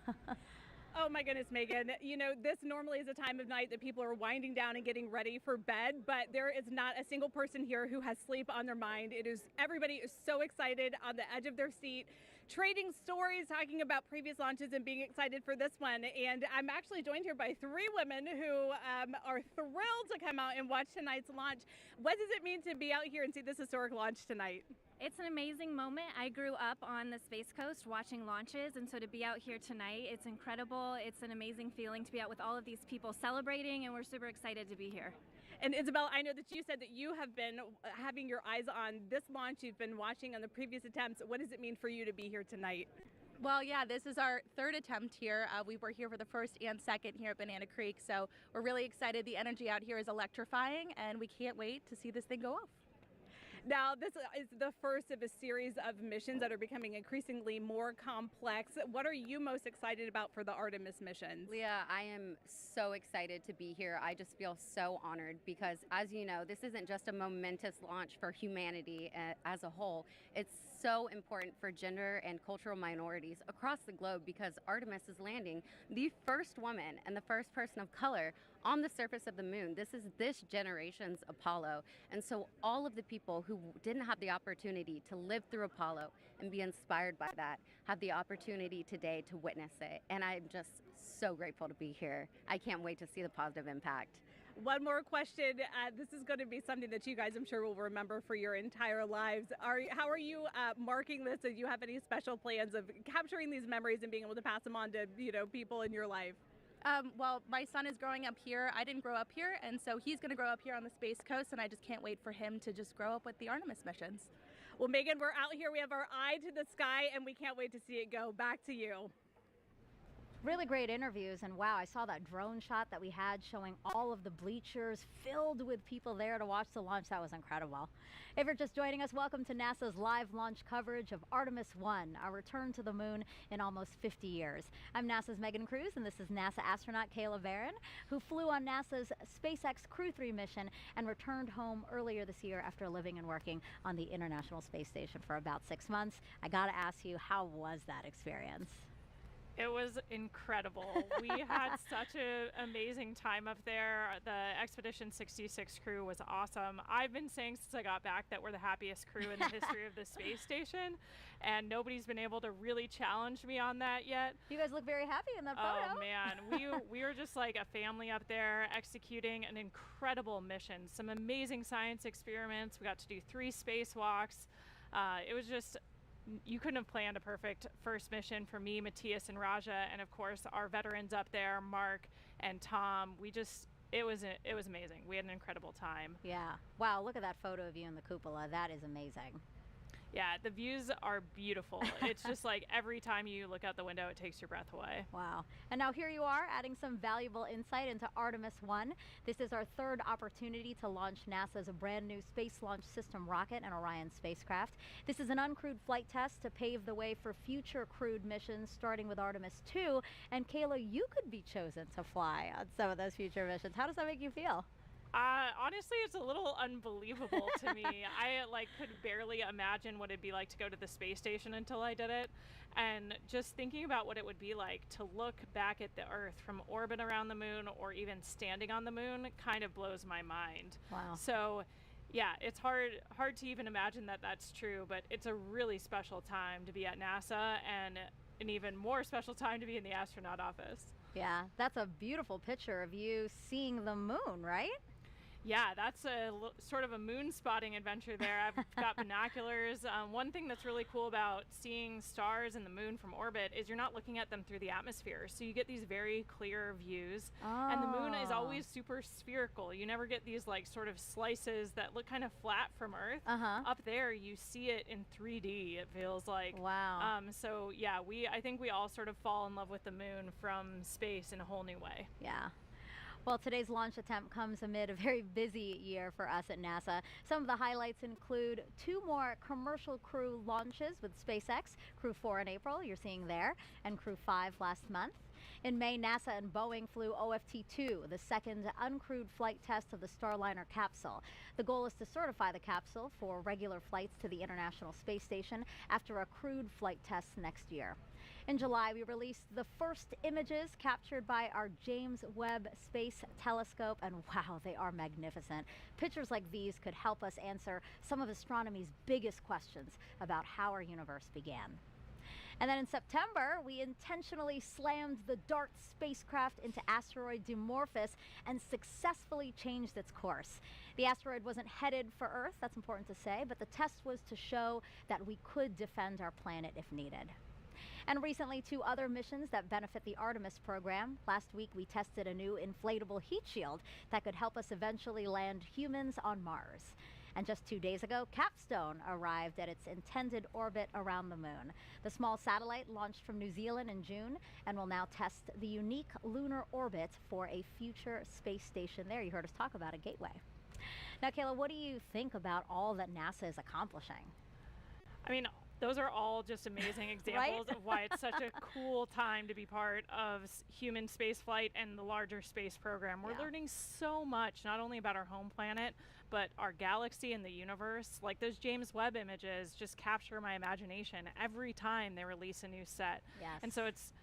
Oh my goodness, Megan. You know, this normally is a time of night that people are winding down and getting ready for bed, but there is not a single person here who has sleep on their mind. Everybody is so excited, on the edge of their seat, trading stories, talking about previous launches and being excited for this one. And I'm actually joined here by 3 women who are thrilled to come out and watch tonight's launch. What does it mean to be out here and see this historic launch tonight? It's an amazing moment. I grew up on the Space Coast watching launches, and so to be out here tonight, it's incredible. It's an amazing feeling to be out with all of these people celebrating, and we're super excited to be here. And Isabel, I know that you said that you have been having your eyes on this launch. You've been watching on the previous attempts. What does it mean for you to be here tonight? Well, yeah, this is our 3rd attempt here. We were here for the 1st and 2nd here at Banana Creek, so we're really excited. The energy out here is electrifying, and we can't wait to see this thing go off. Now, this is the first of a series of missions that are becoming increasingly more complex. What are you most excited about for the Artemis missions? Leah, I am so excited to be here. I just feel so honored because, as you know, this isn't just a momentous launch for humanity as a whole. It's so important for gender and cultural minorities across the globe because Artemis is landing the first woman and the first person of color on the surface of the moon. This is this generation's Apollo. And so all of the people who didn't have the opportunity to live through Apollo and be inspired by that have the opportunity today to witness it. And I'm just so grateful to be here. I can't wait to see the positive impact. One more question. This is going to be something that you guys, I'm sure, will remember for your entire lives. How are you marking this? Do you have any special plans of capturing these memories and being able to pass them on to people in your life? Well, my son is growing up here. I didn't grow up here, and so he's going to grow up here on the Space Coast, and I just can't wait for him to just grow up with the Artemis missions. Well, Megan, we're out here. We have our eye to the sky, and we can't wait to see it go. Back to you. Really great interviews, and wow, I saw that drone shot that we had showing all of the bleachers filled with people there to watch the launch. That was incredible. If you're just joining us, welcome to NASA's live launch coverage of Artemis I, our return to the moon in almost 50 years. I'm NASA's Megan Cruz, and this is NASA astronaut Kayla Barron, who flew on NASA's SpaceX Crew 3 mission and returned home earlier this year after living and working on the International Space Station for about 6 months. I gotta ask you, how was that experience? It was incredible. We had such an amazing time up there. The Expedition 66 crew was awesome. I've been saying since I got back that we're the happiest crew in the history of the space station, and nobody's been able to really challenge me on that yet. You guys look very happy in that photo. Oh man, we were just like a family up there executing an incredible mission. Some amazing science experiments. We got to do 3 spacewalks. It was just, you couldn't have planned a perfect first mission for me, Matthias, and Raja, and of course our veterans up there, Mark and Tom. It was amazing. We had an incredible time. Yeah. Wow, look at that photo of you in the cupola. That is amazing. Yeah, the views are beautiful. It's just like every time you look out the window, it takes your breath away. Wow. And now here you are adding some valuable insight into Artemis I. This is our 3rd opportunity to launch NASA's brand new Space Launch System rocket and Orion spacecraft. This is an uncrewed flight test to pave the way for future crewed missions, starting with Artemis II. And Kayla, you could be chosen to fly on some of those future missions. How does that make you feel? Honestly, it's a little unbelievable to me. I could barely imagine what it'd be like to go to the space station until I did it. And just thinking about what it would be like to look back at the Earth from orbit around the moon or even standing on the moon kind of blows my mind. Wow. So yeah, it's hard to even imagine that that's true, but it's a really special time to be at NASA and an even more special time to be in the astronaut office. Yeah, that's a beautiful picture of you seeing the moon, right? Yeah, that's a sort of a moon spotting adventure there. I've got binoculars. One thing that's really cool about seeing stars and the moon from orbit is you're not looking at them through the atmosphere. So you get these very clear views. Oh. And the moon is always super spherical. You never get these sort of slices that look kind of flat from Earth. Up there, you see it in 3D, it feels like. Wow. So yeah, I think we all sort of fall in love with the moon from space in a whole new way. Yeah. Well, today's launch attempt comes amid a very busy year for us at NASA. Some of the highlights include 2 more commercial crew launches with SpaceX, Crew 4 in April, you're seeing there, and Crew 5 last month. In May, NASA and Boeing flew OFT-2, the 2nd uncrewed flight test of the Starliner capsule. The goal is to certify the capsule for regular flights to the International Space Station after a crewed flight test next year. In July, we released the first images captured by our James Webb Space Telescope, and wow, they are magnificent. Pictures like these could help us answer some of astronomy's biggest questions about how our universe began. And then in September, we intentionally slammed the DART spacecraft into asteroid Dimorphos and successfully changed its course. The asteroid wasn't headed for Earth, that's important to say, but the test was to show that we could defend our planet if needed. And recently, 2 other missions that benefit the Artemis program. Last week, we tested a new inflatable heat shield that could help us eventually land humans on Mars. And just 2 days ago, Capstone arrived at its intended orbit around the moon. The small satellite launched from New Zealand in June and will now test the unique lunar orbit for a future space station there. You heard us talk about a gateway. Now, Kayla, what do you think about all that NASA is accomplishing? I mean, those are all just amazing examples of why it's such a cool time to be part of human spaceflight and the larger space program. We're learning so much, not only about our home planet, but our galaxy and the universe. Like those James Webb images just capture my imagination every time they release a new set. Yes. And so it's,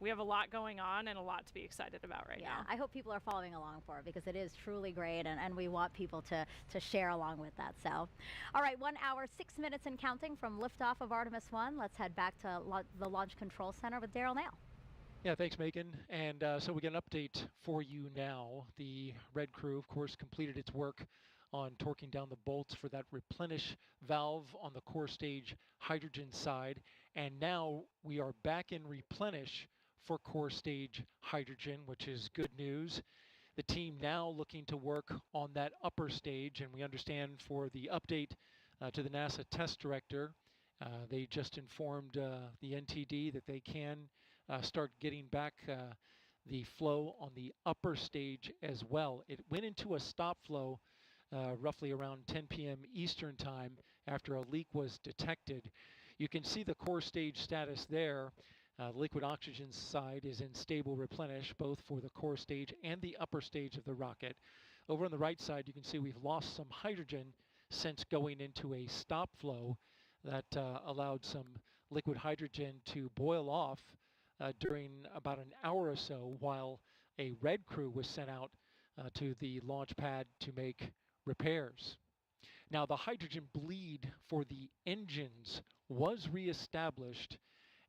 we have a lot going on and a lot to be excited about right now. I hope people are following along for it because it is truly great, and we want people to share along with that. So, all right, 1 hour, 6 minutes and counting from liftoff of Artemis I. Let's head back to the Launch Control Center with Daryl Nail. Yeah, thanks, Megan. And so we get an update for you now. The Red Crew, of course, completed its work on torquing down the bolts for that replenish valve on the core stage hydrogen side. And now we are back in replenish for core stage hydrogen, which is good news. The team now looking to work on that upper stage, and we understand for the update to the NASA test director, they just informed the NTD that they can start getting back the flow on the upper stage as well. It went into a stop flow roughly around 10 p.m. Eastern time after a leak was detected. You can see the core stage status there. Liquid oxygen side is in stable replenish, both for the core stage and the upper stage of the rocket. Over on the right side, you can see we've lost some hydrogen since going into a stop flow that allowed some liquid hydrogen to boil off during about an hour or so while a Red Crew was sent out to the launch pad to make repairs. Now, the hydrogen bleed for the engines was reestablished,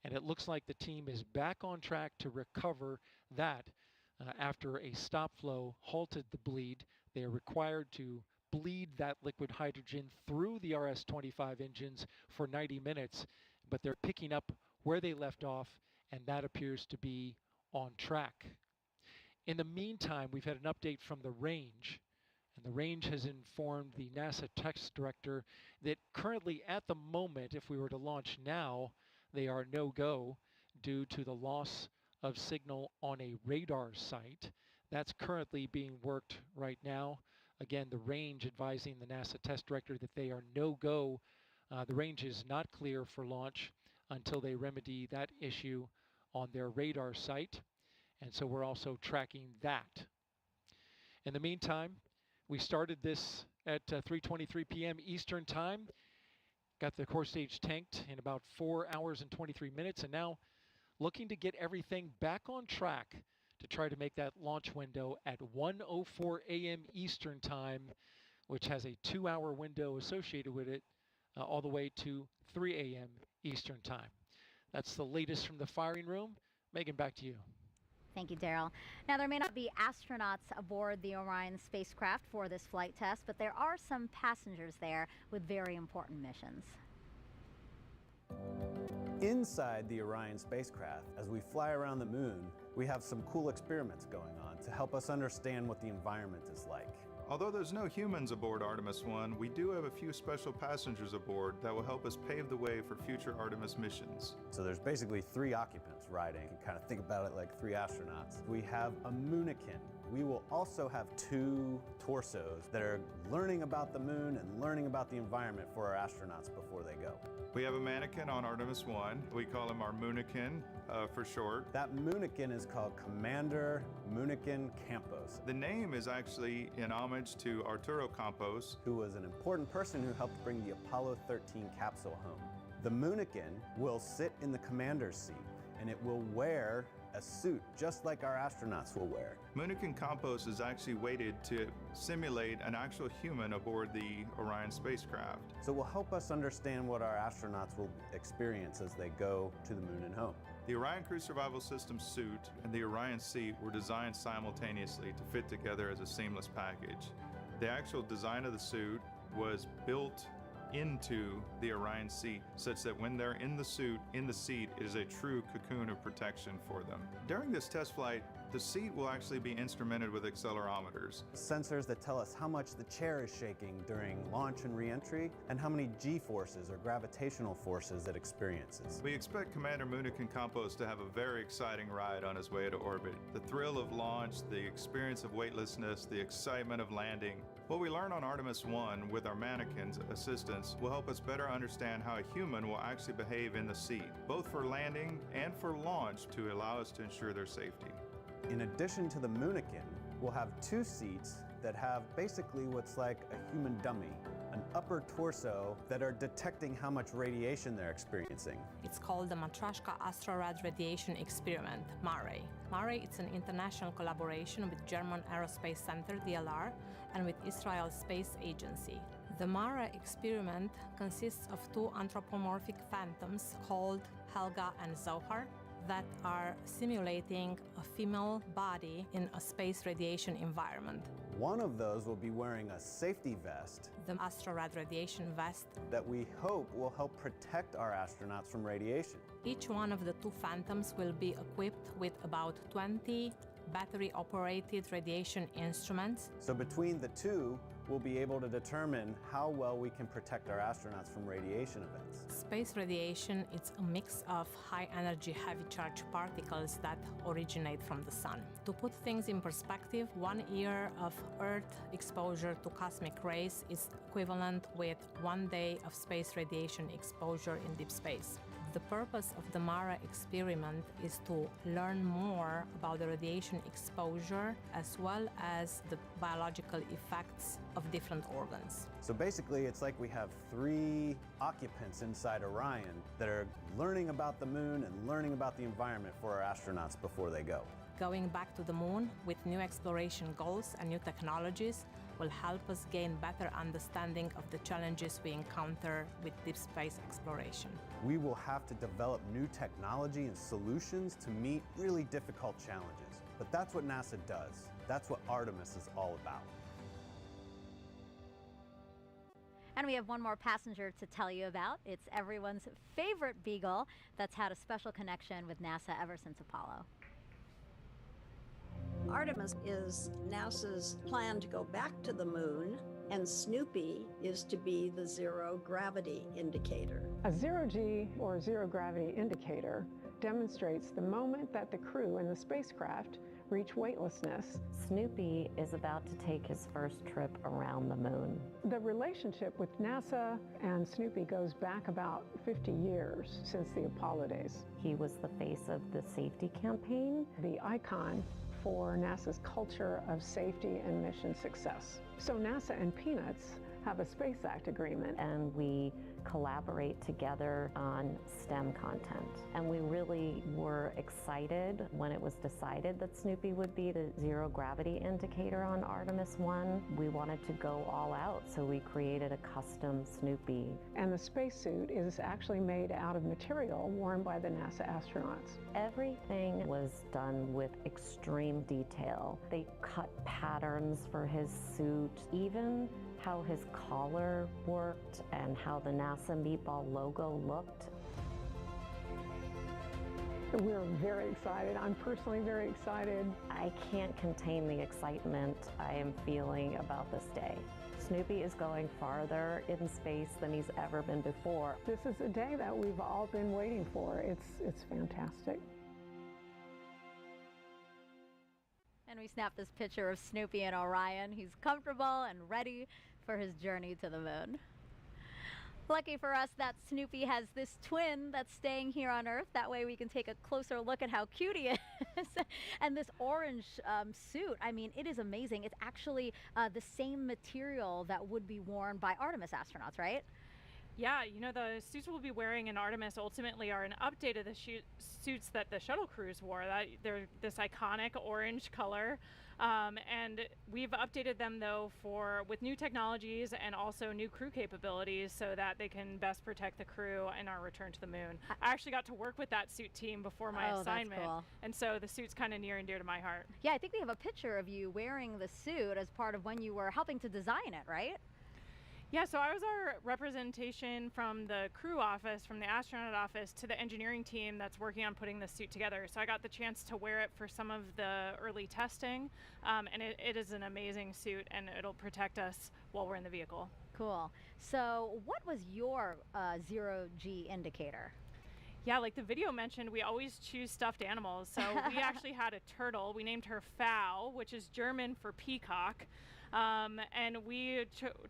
and it looks like the team is back on track to recover that after a stop flow halted the bleed. They are required to bleed that liquid hydrogen through the RS-25 engines for 90 minutes, but they're picking up where they left off, and that appears to be on track. In the meantime, we've had an update from the range, and the range has informed the NASA test director that currently at the moment, if we were to launch now, they are no-go due to the loss of signal on a radar site. That's currently being worked right now. Again, the range advising the NASA test director that they are no-go. The range is not clear for launch until they remedy that issue on their radar site. And so we're also tracking that. In the meantime, we started this at 3:23 p.m. Eastern Time. Got the core stage tanked in about 4 hours and 23 minutes, and now looking to get everything back on track to try to make that launch window at 1:04 a.m. Eastern Time, which has a 2-hour window associated with it, all the way to 3 a.m. Eastern Time. That's the latest from the firing room. Megan, back to you. Thank you, Daryl. Now, there may not be astronauts aboard the Orion spacecraft for this flight test, but there are some passengers there with very important missions. Inside the Orion spacecraft, as we fly around the moon, we have some cool experiments going on to help us understand what the environment is like. Although there's no humans aboard Artemis I, we do have a few special passengers aboard that will help us pave the way for future Artemis missions. So there's basically 3 occupants riding. You can kind of think about it like 3 astronauts. We have a moonikin. We will also have 2 torsos that are learning about the moon and learning about the environment for our astronauts before they go. We have a mannequin on Artemis I. We call him our moonikin for short. That moonikin is called Commander Moonikin Campos. The name is actually in homage to Arturo Campos, who was an important person who helped bring the Apollo 13 capsule home. The moonikin will sit in the commander's seat, and it will wear a suit just like our astronauts will wear. Moonikin Campos is actually weighted to simulate an actual human aboard the Orion spacecraft. So it will help us understand what our astronauts will experience as they go to the moon and home. The Orion Crew Survival System suit and the Orion seat were designed simultaneously to fit together as a seamless package. The actual design of the suit was built into the Orion seat, such that when they're in the suit, in the seat, it is a true cocoon of protection for them. During this test flight, The seat will actually be instrumented with accelerometers. Sensors that tell us how much the chair is shaking during launch and re-entry, and how many G-forces or gravitational forces it experiences. We expect Commander Moonikin Campos to have a very exciting ride on his way to orbit. The thrill of launch, the experience of weightlessness, the excitement of landing. What we learn on Artemis I with our mannequins assistants will help us better understand how a human will actually behave in the seat, both for landing and for launch, to allow us to ensure their safety. In addition to the Moonikin, we'll have two seats that have basically what's like a human dummy, an upper torso that are detecting how much radiation they're experiencing. It's called the Matryoshka Astrorad Radiation Experiment, MARE. MARE is an international collaboration with German Aerospace Center, DLR, and with Israel Space Agency. The MARE experiment consists of two anthropomorphic phantoms called Helga and Zohar that are simulating a female body in a space radiation environment. One of those will be wearing a safety vest, the Astrorad radiation vest, that we hope will help protect our astronauts from radiation. Each one of the two phantoms will be equipped with about 20 battery-operated radiation instruments. So between the two, we'll be able to determine how well we can protect our astronauts from radiation events. Space radiation is a mix of high-energy, heavy-charged particles that originate from the sun. To put things in perspective, 1 year of Earth exposure to cosmic rays is equivalent with 1 day of space radiation exposure in deep space. The purpose of the MARE experiment is to learn more about the radiation exposure as well as the biological effects of different organs. So basically, it's like we have 3 occupants inside Orion that are learning about the moon and learning about the environment for our astronauts before they go. Going back to the moon with new exploration goals and new technologies will help us gain better understanding of the challenges we encounter with deep space exploration. We will have to develop new technology and solutions to meet really difficult challenges. But that's what NASA does. That's what Artemis is all about. And we have one more passenger to tell you about. It's everyone's favorite beagle that's had a special connection with NASA ever since Apollo. Artemis is NASA's plan to go back to the moon, and Snoopy is to be the zero gravity indicator. A zero-G or zero gravity indicator demonstrates the moment that the crew in the spacecraft reach weightlessness. Snoopy is about to take his first trip around the moon. The relationship with NASA and Snoopy goes back about 50 years since the Apollo days. He was the face of the safety campaign, the icon for NASA's culture of safety and mission success. So NASA and Peanuts have a Space Act agreement. And we collaborate together on STEM content. And we really were excited when it was decided that Snoopy would be the zero gravity indicator on Artemis I. We wanted to go all out, so we created a custom Snoopy. And the spacesuit is actually made out of material worn by the NASA astronauts. Everything was done with extreme detail. They cut patterns for his suit, even how his collar worked and how the NASA Meatball logo looked. We're very excited. I'm personally very excited. I can't contain the excitement I am feeling about this day. Snoopy is going farther in space than he's ever been before. This is a day that we've all been waiting for. It's fantastic. And we snapped this picture of Snoopy and Orion. He's comfortable and ready for his journey to the moon. Lucky for us that Snoopy has this twin that's staying here on Earth. That way we can take a closer look at how cute he is. And this orange suit, I mean, it is amazing. It's actually the same material that would be worn by Artemis astronauts, right? Yeah, you know, the suits we'll be wearing in Artemis ultimately are an update of the suits that the shuttle crews wore. They're this iconic orange color. And we've updated them, though, with new technologies and also new crew capabilities so that they can best protect the crew in our return to the moon. I actually got to work with that suit team before my assignment. That's cool. And so the suit's kind of near and dear to my heart. Yeah, I think we have a picture of you wearing the suit as part of when you were helping to design it, right? Yeah, so I was our representation from the crew office, from the astronaut office, to the engineering team that's working on putting this suit together. So I got the chance to wear it for some of the early testing, and it is an amazing suit, and it'll protect us while we're in the vehicle. Cool. So what was your zero-G indicator? Yeah, like the video mentioned, we always choose stuffed animals. So we actually had a turtle. We named her Fowl, which is German for peacock. And we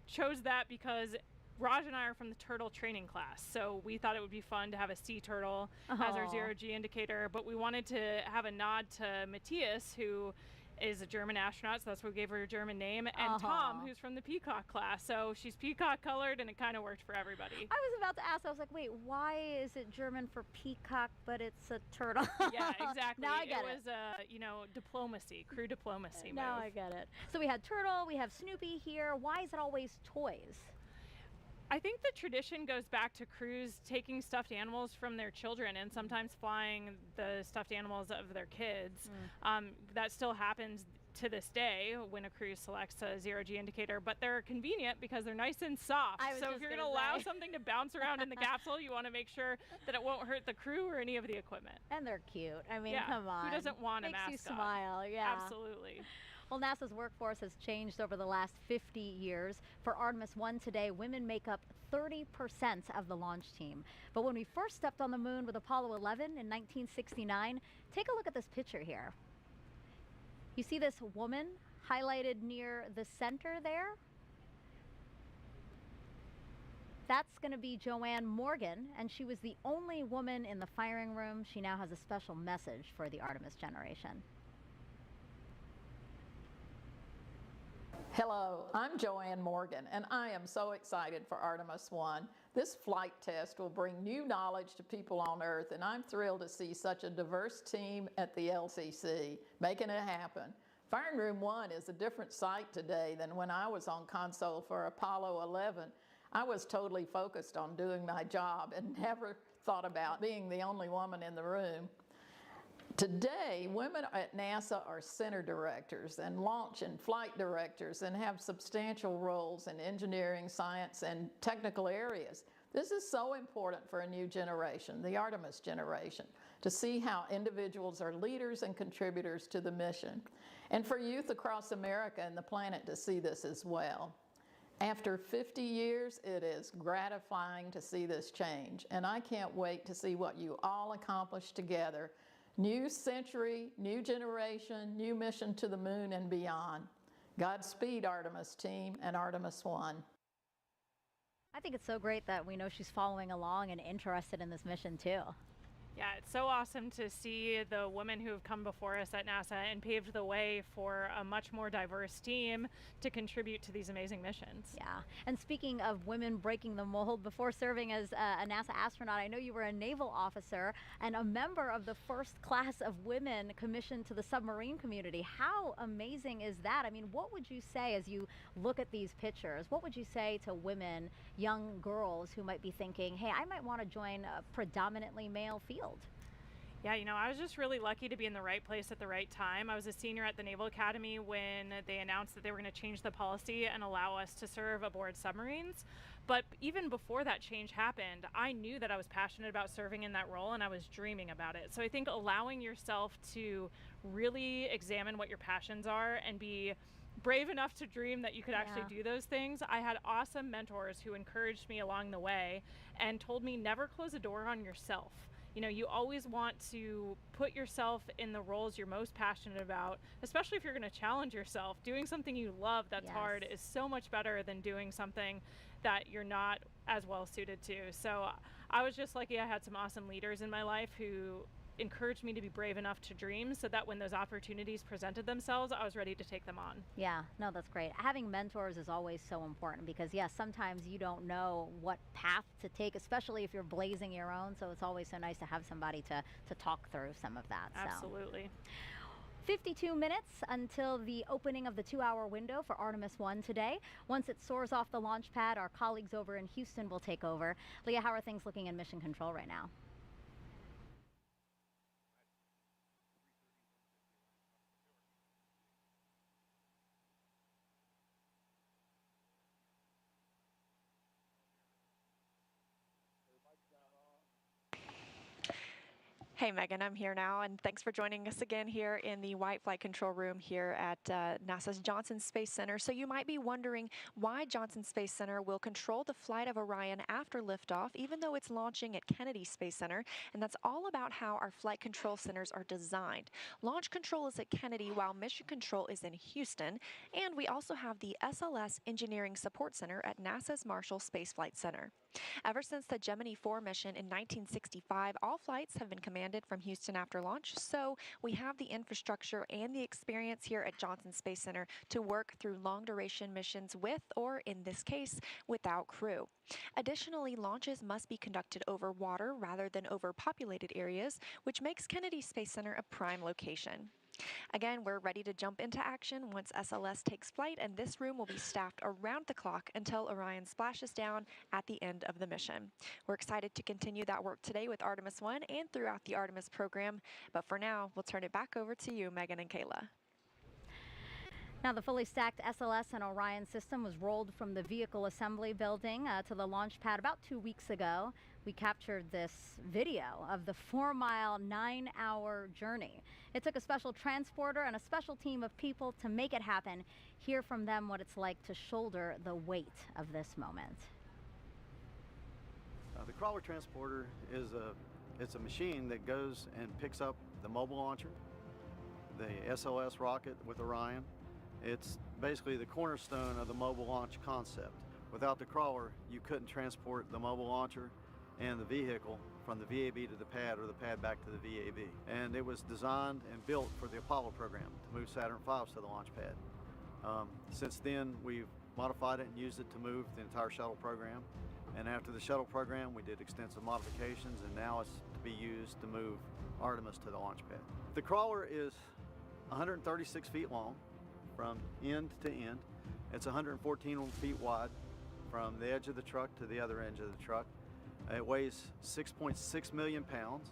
chose that because Raj and I are from the turtle training class. So we thought it would be fun to have a sea turtle as our zero-G indicator. But we wanted to have a nod to Matthias, who is a German astronaut, so that's what we gave her a German name, and Tom, who's from the peacock class. So she's peacock colored, and it kind of worked for everybody. I was about to ask, I was like, wait, why is it German for peacock, but it's a turtle? Yeah, exactly. Now I get it. It was, you know, diplomacy, crew diplomacy Now move. I get it. So we had turtle, we have Snoopy here. Why is it always toys? I think the tradition goes back to crews taking stuffed animals from their children and sometimes flying the stuffed animals of their kids. That still happens to this day when a crew selects a zero-G indicator, but they're convenient because they're nice and soft. So if you're going to allow something to bounce around in the capsule, you want to make sure that it won't hurt the crew or any of the equipment. And they're cute. I mean, yeah. come on. Who doesn't want a mascot? Makes you smile, yeah. Absolutely. Well, NASA's workforce has changed over the last 50 years. For Artemis I today, women make up 30% of the launch team. But when we first stepped on the moon with Apollo 11 in 1969, take a look at this picture here. You see this woman highlighted near the center there? That's going to be Joanne Morgan, and she was the only woman in the firing room. She now has a special message for the Artemis generation. Hello, I'm Joanne Morgan, and I am so excited for Artemis I. This flight test will bring new knowledge to people on Earth, and I'm thrilled to see such a diverse team at the LCC making it happen. Firing Room 1 is a different sight today than when I was on console for Apollo 11. I was totally focused on doing my job and never thought about being the only woman in the room. Today, women at NASA are center directors and launch and flight directors and have substantial roles in engineering, science, and technical areas. This is so important for a new generation, the Artemis generation, to see how individuals are leaders and contributors to the mission, and for youth across America and the planet to see this as well. After 50 years, it is gratifying to see this change, and I can't wait to see what you all accomplish together. New century, new generation, new mission to the moon and beyond. Godspeed, Artemis team and Artemis I. I think it's so great that we know she's following along and interested in this mission too. Yeah, it's so awesome to see the women who have come before us at NASA and paved the way for a much more diverse team to contribute to these amazing missions. Yeah, and speaking of women breaking the mold, before serving as a NASA astronaut, I know you were a naval officer and a member of the first class of women commissioned to the submarine community. How amazing is that? I mean, what would you say as you look at these pictures? What would you say to women, young girls who might be thinking, hey, I might want to join a predominantly male field? Yeah, you know, I was just really lucky to be in the right place at the right time. I was a senior at the Naval Academy when they announced that they were going to change the policy and allow us to serve aboard submarines. But even before that change happened, I knew that I was passionate about serving in that role and I was dreaming about it. So I think allowing yourself to really examine what your passions are and be brave enough to dream that you could actually do those things. I had awesome mentors who encouraged me along the way and told me never close a door on yourself. You know, you always want to put yourself in the roles you're most passionate about, especially if you're going to challenge yourself. Doing something you love that's hard is so much better than doing something that you're not as well suited to. So I was just lucky I had some awesome leaders in my life who encouraged me to be brave enough to dream so that when those opportunities presented themselves, I was ready to take them on. Yeah, no, that's great. Having mentors is always so important because, yes, sometimes you don't know what path to take, especially if you're blazing your own. So it's always so nice to have somebody to talk through some of that. Absolutely. 52 minutes until the opening of the 2-hour window for Artemis I today. Once it soars off the launch pad, our colleagues over in Houston will take over. Leah, how are things looking in mission control right now? Hey Megan, I'm here now, and thanks for joining us again here in the White Flight Control Room here at NASA's Johnson Space Center. So you might be wondering why Johnson Space Center will control the flight of Orion after liftoff, even though it's launching at Kennedy Space Center, and that's all about how our flight control centers are designed. Launch control is at Kennedy, while mission control is in Houston, and we also have the SLS Engineering Support Center at NASA's Marshall Space Flight Center. Ever since the Gemini 4 mission in 1965, all flights have been commanded from Houston after launch, so we have the infrastructure and the experience here at Johnson Space Center to work through long-duration missions with, or in this case, without crew. Additionally, launches must be conducted over water rather than over populated areas, which makes Kennedy Space Center a prime location. Again, we're ready to jump into action once SLS takes flight, and this room will be staffed around the clock until Orion splashes down at the end of the mission. We're excited to continue that work today with Artemis I and throughout the Artemis program, but for now, we'll turn it back over to you, Megan and Kayla. Now, the fully stacked SLS and Orion system was rolled from the vehicle assembly building to the launch pad about 2 weeks ago. We captured this video of the 4-mile, 9-hour journey. It took a special transporter and a special team of people to make it happen. Hear from them what it's like to shoulder the weight of this moment. The crawler transporter is it's a machine that goes and picks up the mobile launcher, the SLS rocket with Orion. It's basically the cornerstone of the mobile launch concept. Without the crawler, you couldn't transport the mobile launcher and the vehicle from the VAB to the pad or the pad back to the VAB. And it was designed and built for the Apollo program to move Saturn V's to the launch pad. Since then, we've modified it and used it to move the entire shuttle program. And after the shuttle program, we did extensive modifications, and now it's to be used to move Artemis to the launch pad. The crawler is 136 feet long from end to end. It's 114 feet wide from the edge of the truck to the other edge of the truck. It weighs 6.6 million pounds.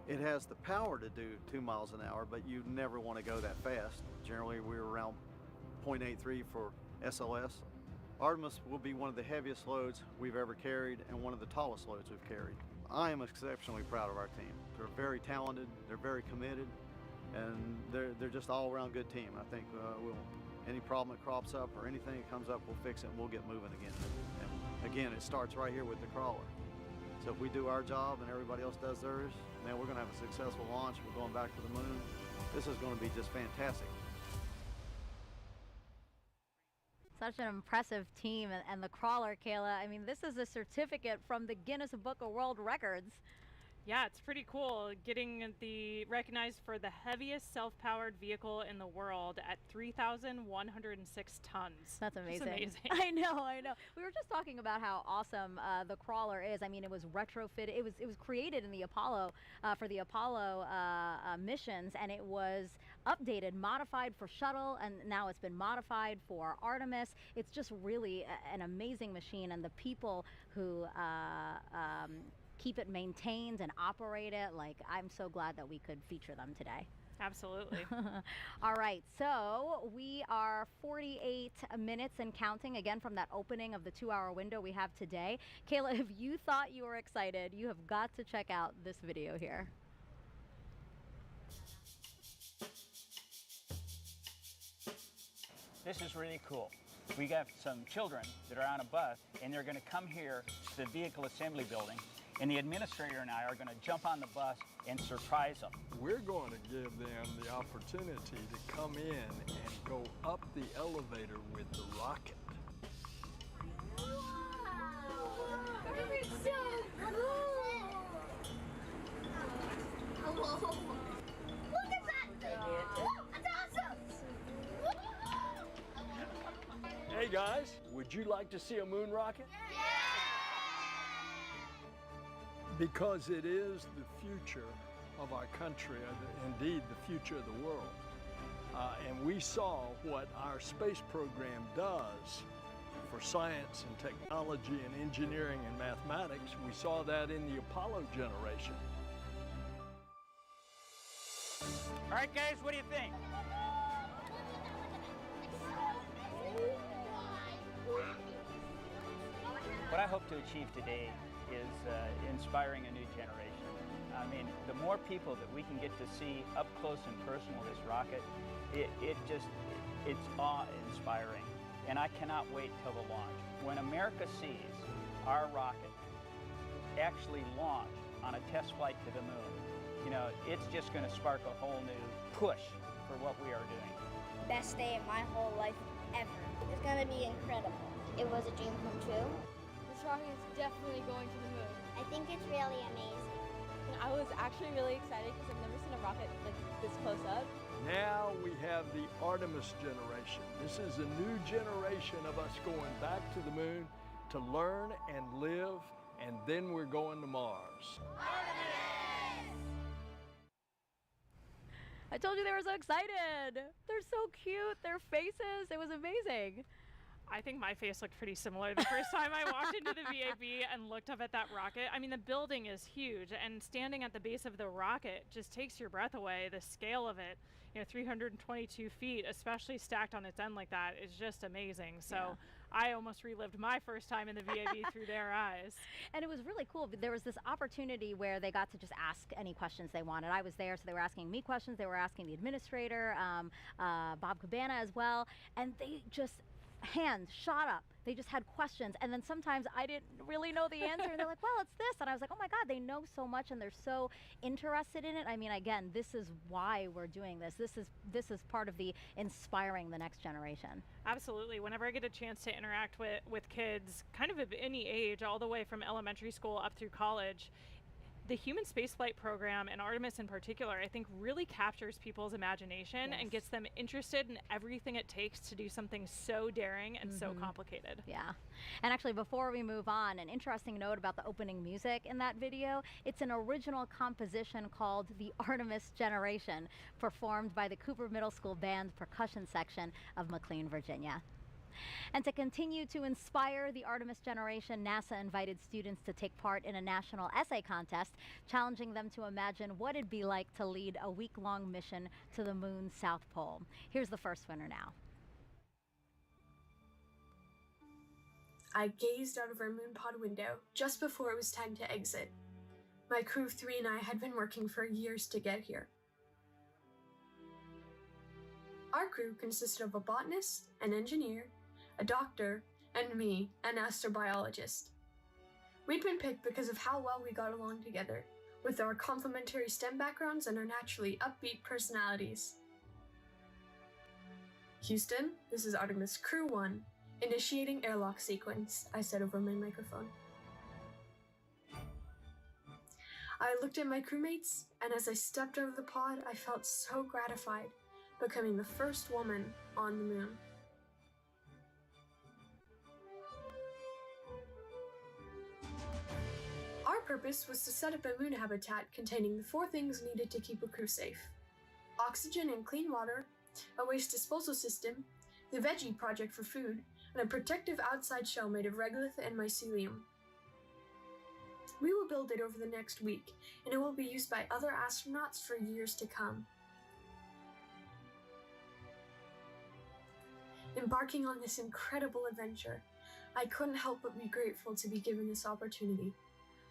It has the power to do 2 miles an hour, but you never want to go that fast. Generally, we're around 0.83 for SLS. Artemis will be one of the heaviest loads we've ever carried and one of the tallest loads we've carried. I am exceptionally proud of our team. They're very talented, they're very committed, and they're just all around good team. I think any problem that crops up or anything that comes up, we'll fix it and we'll get moving again. And again, it starts right here with the crawler. So if we do our job and everybody else does theirs, man, we're gonna have a successful launch. We're going back to the moon. This is gonna be just fantastic. Such an impressive team, and the crawler, Kayla. I mean, this is a certificate from the Guinness Book of World Records. Yeah, it's pretty cool getting recognized for the heaviest self-powered vehicle in the world at 3,106 tons. That's amazing. That's amazing. I know. We were just talking about how awesome the crawler is. I mean, it was retrofitted. It was created in the Apollo for the Apollo missions, and it was updated, modified for shuttle, and now it's been modified for Artemis. It's just really an amazing machine, and the people who keep it maintained and operate it, like, I'm so glad that we could feature them today. Absolutely. All right, so we are 48 minutes and counting, again, from that opening of the 2-hour window we have today. Kayla, if you thought you were excited, you have got to check out this video here. This is really cool. We got some children that are on a bus, and they're going to come here to the vehicle assembly building, and the administrator and I are going to jump on the bus and surprise them. We're going to give them the opportunity to come in and go up the elevator with the rocket. It's so cool! Hello! Look at that thing! Whoa, that's awesome! Hey guys, would you like to see a moon rocket? Yeah! Because it is the future of our country, indeed the future of the world. And we saw what our space program does for science and technology and engineering and mathematics. We saw that in the Apollo generation. All right, guys, what do you think? What I hope to achieve today is inspiring a new generation. I mean, the more people that we can get to see up close and personal this rocket, it's awe-inspiring. And I cannot wait till the launch. When America sees our rocket actually launch on a test flight to the moon, you know, it's just going to spark a whole new push for what we are doing. Best day of my whole life ever. It's gonna be incredible. It was a dream come true. This rocket is definitely going to the moon. I think it's really amazing. And I was actually really excited because I've never seen a rocket like this close up. Now we have the Artemis generation. This is a new generation of us going back to the moon to learn and live, and then we're going to Mars. I told you they were so excited. They're so cute. Their faces, it was amazing. I think my face looked pretty similar the first time I walked into the VAB and looked up at that rocket. I mean, the building is huge, and standing at the base of the rocket just takes your breath away. The scale of it, you know, 322 feet, especially stacked on its end like that, is just amazing. So Yeah. I almost relived my first time in the VAB through their eyes. And it was really cool. There was this opportunity where they got to just ask any questions they wanted. I was there, so they were asking me questions. They were asking the administrator, Bob Cabana as well. And they just, hands shot up. They just had questions. And then sometimes I didn't really know the answer. And they're like, well, it's this. And I was like, oh my God, they know so much and they're so interested in it. I mean, again, this is why we're doing this. This is part of the inspiring the next generation. Absolutely. Whenever I get a chance to interact with kids, kind of any age, all the way from elementary school up through college, the human spaceflight program, and Artemis in particular, I think really captures people's imagination and gets them interested in everything it takes to do something so daring and so complicated. Yeah. And actually, before we move on, an interesting note about the opening music in that video. It's an original composition called The Artemis Generation, performed by the Cooper Middle School Band percussion section of McLean, Virginia. And to continue to inspire the Artemis generation, NASA invited students to take part in a national essay contest, challenging them to imagine what it'd be like to lead a week-long mission to the moon's South Pole. Here's the first winner now. I gazed out of our moon pod window just before it was time to exit. My crew of 3 and I had been working for years to get here. Our crew consisted of a botanist, an engineer, a doctor, and me, an astrobiologist. We'd been picked because of how well we got along together, with our complementary STEM backgrounds and our naturally upbeat personalities. Houston, this is Artemis Crew 1, initiating airlock sequence, I said over my microphone. I looked at my crewmates, and as I stepped out of the pod, I felt so gratified, becoming the first woman on the moon. Our purpose was to set up a moon habitat containing the 4 things needed to keep a crew safe: oxygen and clean water, a waste disposal system, the Veggie project for food, and a protective outside shell made of regolith and mycelium. We will build it over the next week, and it will be used by other astronauts for years to come. Embarking on this incredible adventure, I couldn't help but be grateful to be given this opportunity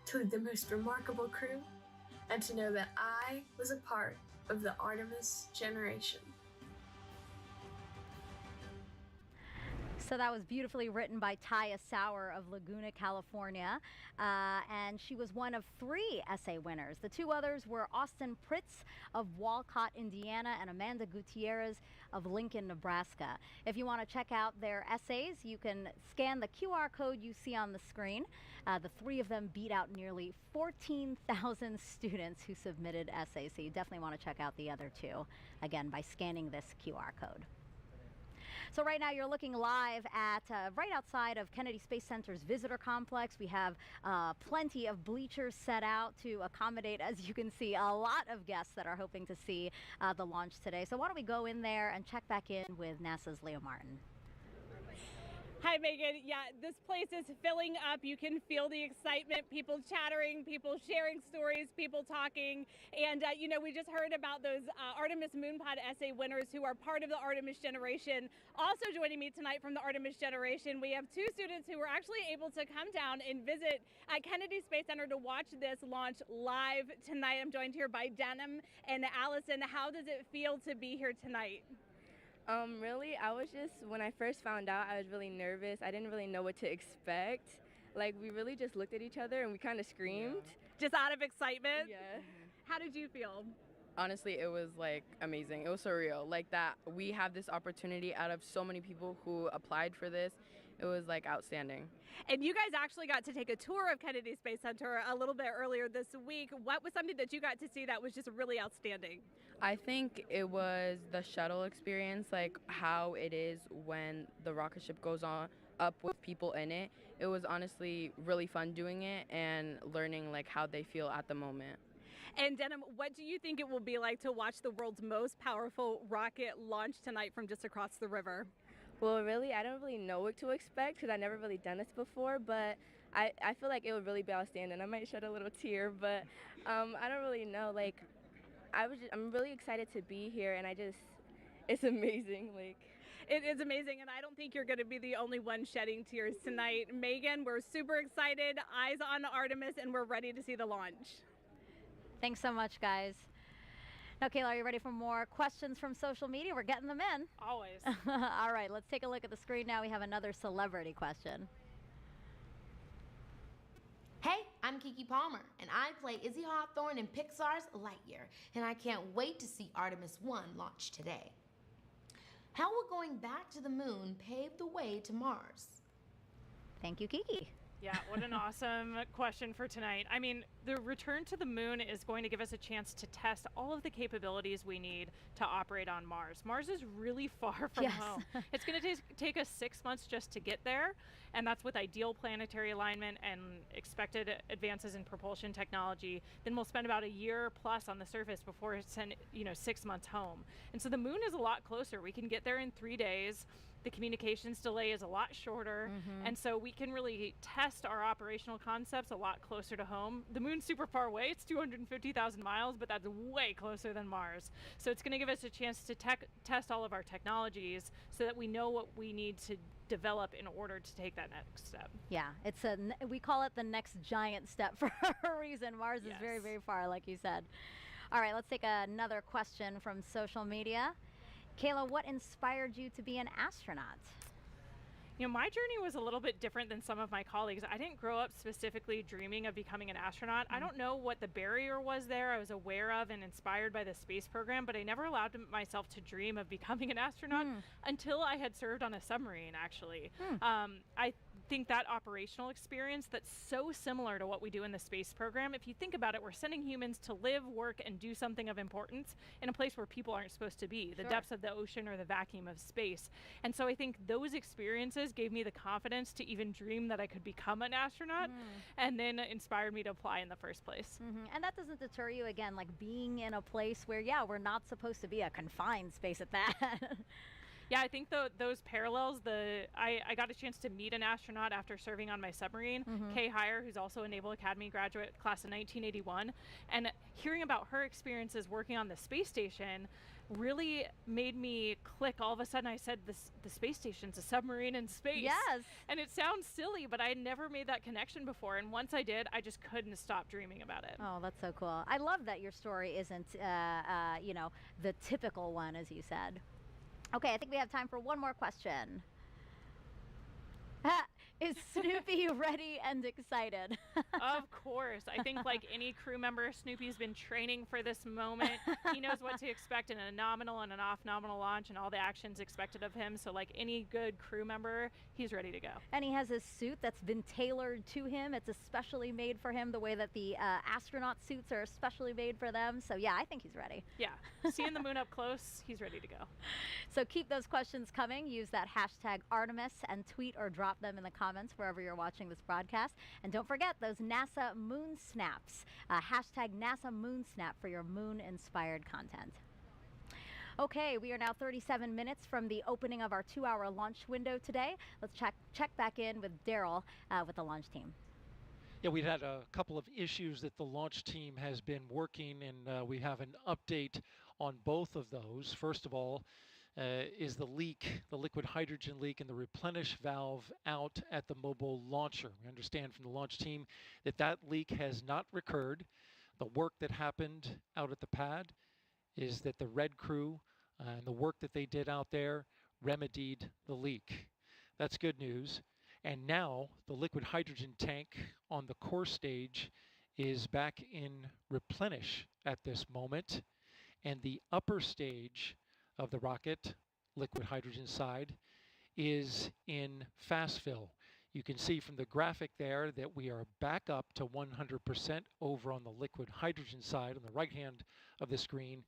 to lead the most remarkable crew, and to know that I was a part of the Artemis generation. So that was beautifully written by Taya Sauer of Laguna, California, and she was one of 3 essay winners. The 2 others were Austin Pritz of Walcott, Indiana, and Amanda Gutierrez of Lincoln, Nebraska. If you want to check out their essays, you can scan the QR code you see on the screen. The 3 of them beat out nearly 14,000 students who submitted essays, so you definitely want to check out the other 2, again, by scanning this QR code. So right now you're looking live at right outside of Kennedy Space Center's visitor complex. We have plenty of bleachers set out to accommodate, as you can see, a lot of guests that are hoping to see the launch today. So why don't we go in there and check back in with NASA's Leo Martin. Hi, Megan. Yeah, this place is filling up. You can feel the excitement, people chattering, people sharing stories, people talking. And, you know, we just heard about those Artemis Moonpod essay winners who are part of the Artemis generation. Also joining me tonight from the Artemis generation, we have two students who were actually able to come down and visit at Kennedy Space Center to watch this launch live tonight. I'm joined here by Denham and Allison. How does it feel to be here tonight? Really, when I first found out, I was really nervous. I didn't really know what to expect. Like, we really just looked at each other and we kind of screamed. Yeah. Just out of excitement? Yeah. How did you feel? Honestly, it was like amazing. It was surreal. Like that we have this opportunity out of so many people who applied for this. It was like outstanding. And you guys actually got to take a tour of Kennedy Space Center a little bit earlier this week. What was something that you got to see that was just really outstanding? I think it was the shuttle experience, like how it is when the rocket ship goes on up with people in it. It was honestly really fun doing it and learning like how they feel at the moment. And Denham, what do you think it will be like to watch the world's most powerful rocket launch tonight from just across the river? Well, really, I don't really know what to expect because I've never really done this before, but I feel like it would really be outstanding. I might shed a little tear, but I don't really know. Like, I'm really excited to be here, and it's amazing. Like, it is amazing, and I don't think you're going to be the only one shedding tears tonight. Megan, we're super excited, eyes on Artemis, and we're ready to see the launch. Thanks so much, guys. Now, Kayla, are you ready for more questions from social media? We're getting them in. Always. All right, let's take a look at the screen now. We have another celebrity question. Hey, I'm Kiki Palmer, and I play Izzy Hawthorne in Pixar's Lightyear, and I can't wait to see Artemis I launch today. How will going back to the moon pave the way to Mars? Thank you, Kiki. Yeah, what an awesome question for tonight. I mean, the return to the moon is going to give us a chance to test all of the capabilities we need to operate on Mars. Mars is really far from home. It's going to take us 6 months just to get there, and that's with ideal planetary alignment and expected advances in propulsion technology. Then we'll spend about a year plus on the surface before it's 6 months home. And so the moon is a lot closer. We can get there in 3 days. The communications delay is a lot shorter, and so we can really test our operational concepts a lot closer to home. The moon's super far away. It's 250,000 miles, but that's way closer than Mars. So it's going to give us a chance to test all of our technologies so that we know what we need to develop in order to take that next step. Yeah, we call it the next giant step for a reason. Mars is very, very far, like you said. All right, let's take another question from social media. Kayla, what inspired you to be an astronaut? You know, my journey was a little bit different than some of my colleagues. I didn't grow up specifically dreaming of becoming an astronaut. I don't know what the barrier was there. I was aware of and inspired by the space program, but I never allowed myself to dream of becoming an astronaut until I had served on a submarine, actually. I think that operational experience that's so similar to what we do in the space program, if you think about it, we're sending humans to live, work, and do something of importance in a place where people aren't supposed to be, the depths of the ocean or the vacuum of space. And so I think those experiences gave me the confidence to even dream that I could become an astronaut, and then inspired me to apply in the first place. And that doesn't deter you, again, like being in a place where, we're not supposed to be, a confined space at that. Yeah, I think those parallels, I got a chance to meet an astronaut after serving on my submarine, Kay Heyer, who's also a Naval Academy graduate, class of 1981, and hearing about her experiences working on the space station really made me click. All of a sudden I said, the space station's a submarine in space. Yes. And it sounds silly, but I had never made that connection before, and once I did, I just couldn't stop dreaming about it. Oh, that's so cool. I love that your story isn't, the typical one, as you said. Okay, I think we have time for one more question. Is Snoopy ready and excited? Of course. I think like any crew member, Snoopy's been training for this moment. He knows what to expect in a nominal and an off-nominal launch and all the actions expected of him. So like any good crew member, he's ready to go. And he has his suit that's been tailored to him. It's especially made for him, the way that the astronaut suits are especially made for them. So yeah, I think he's ready. Yeah, seeing the moon up close, he's ready to go. So keep those questions coming. Use that hashtag Artemis and tweet or drop them in the comments wherever you're watching this broadcast. And don't forget those NASA Moon Snaps. Hashtag NASA Moon Snap for your moon-inspired content. Okay, we are now 37 minutes from the opening of our 2-hour launch window today. Let's check back in with Daryl with the launch team. Yeah, we've had a couple of issues that the launch team has been working, and we have an update on both of those. First of all, is the leak, the liquid hydrogen leak in the replenish valve out at the mobile launcher. We understand from the launch team that that leak has not recurred. The work that happened out at the pad is that the red crew and the work that they did out there remedied the leak. That's good news. And now the liquid hydrogen tank on the core stage is back in replenish at this moment. And the upper stage of the rocket, liquid hydrogen side, is in fast fill. You can see from the graphic there that we are back up to 100% over on the liquid hydrogen side on the right hand of the screen.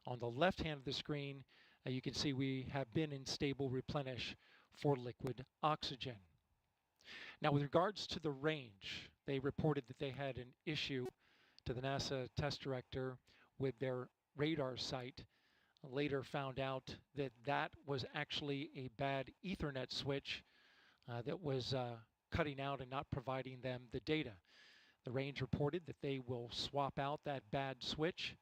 On the left hand of the screen, you can see we have been in stable replenish for liquid oxygen. Now, with regards to the range, they reported that they had an issue to the NASA test director with their radar sight. Later found out that that was actually a bad Ethernet switch that was cutting out and not providing them the data. The range reported that they will swap out that bad switch,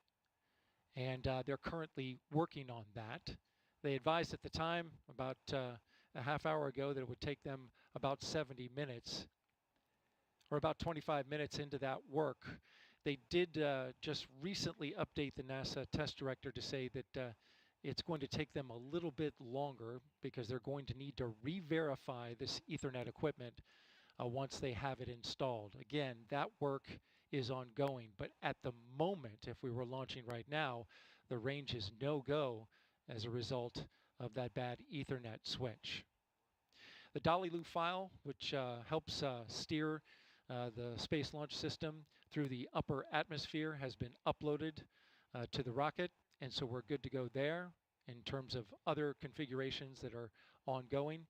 and they're currently working on that. They advised at the time, about a half hour ago, that it would take them about 70 minutes, or about 25 minutes into that work. They did just recently update the NASA test director to say that it's going to take them a little bit longer because they're going to need to re-verify this Ethernet equipment once they have it installed. Again, that work is ongoing, but at the moment, if we were launching right now, the range is no-go as a result of that bad Ethernet switch. The Dolly Lou file, which helps steer the Space Launch System through the upper atmosphere, has been uploaded to the rocket, and so we're good to go there in terms of other configurations that are ongoing.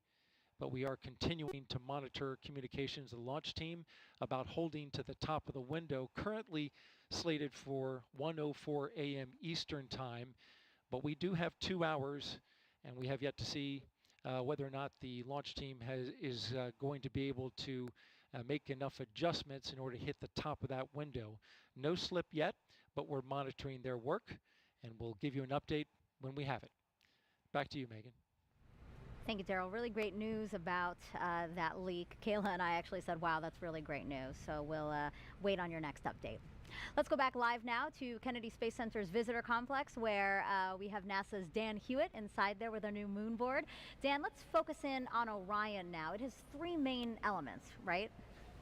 But we are continuing to monitor communications of the launch team about holding to the top of the window, currently slated for 1:04 a.m. Eastern Time. But we do have 2 hours, and we have yet to see whether or not the launch team is going to be able to make enough adjustments in order to hit the top of that window. No slip yet, but we're monitoring their work, and we'll give you an update when we have it. Back to you, Megan. Thank you, Daryl. Really great news about that leak. Kayla and I actually said, wow, that's really great news. So we'll wait on your next update. Let's go back live now to Kennedy Space Center's visitor complex, where we have NASA's Dan Hewitt inside there with our new moon board. Dan, let's focus in on Orion now. It has 3 main elements, right?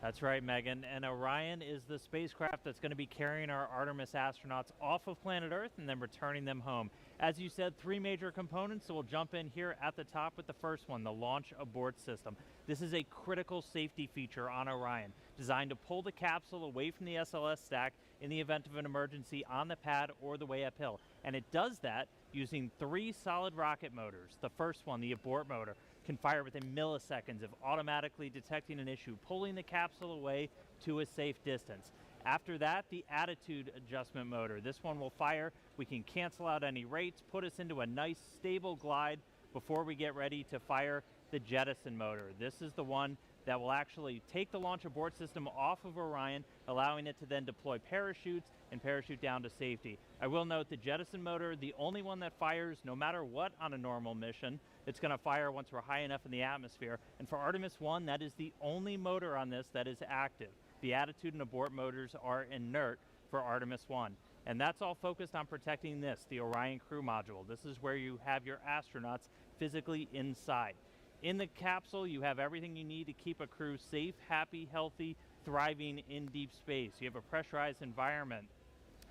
That's right, Megan. And Orion is the spacecraft that's going to be carrying our Artemis astronauts off of planet Earth and then returning them home. As you said, 3 major components, so we'll jump in here at the top with the first one, the launch abort system. This is a critical safety feature on Orion, designed to pull the capsule away from the SLS stack in the event of an emergency on the pad or the way uphill. And it does that using 3 solid rocket motors. The first one, the abort motor, can fire within milliseconds of automatically detecting an issue, pulling the capsule away to a safe distance. After that, the attitude adjustment motor. This one will fire. We can cancel out any rates, put us into a nice stable glide before we get ready to fire the jettison motor. This is the one that will actually take the launch abort system off of Orion, allowing it to then deploy parachutes and parachute down to safety. I will note the jettison motor, the only one that fires no matter what on a normal mission. It's going to fire once we're high enough in the atmosphere. And for Artemis I, that is the only motor on this that is active. The attitude and abort motors are inert for Artemis I. And that's all focused on protecting this, the Orion crew module. This is where you have your astronauts physically inside. In the capsule, you have everything you need to keep a crew safe, happy, healthy, thriving in deep space. You have a pressurized environment,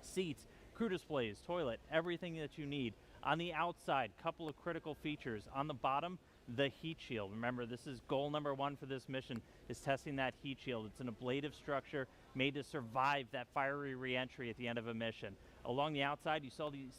seats, crew displays, toilet, everything that you need. On the outside, couple of critical features. On the bottom, the heat shield. Remember, this is goal number 1 for this mission, is testing that heat shield. It's an ablative structure made to survive that fiery re-entry at the end of a mission. Along the outside, you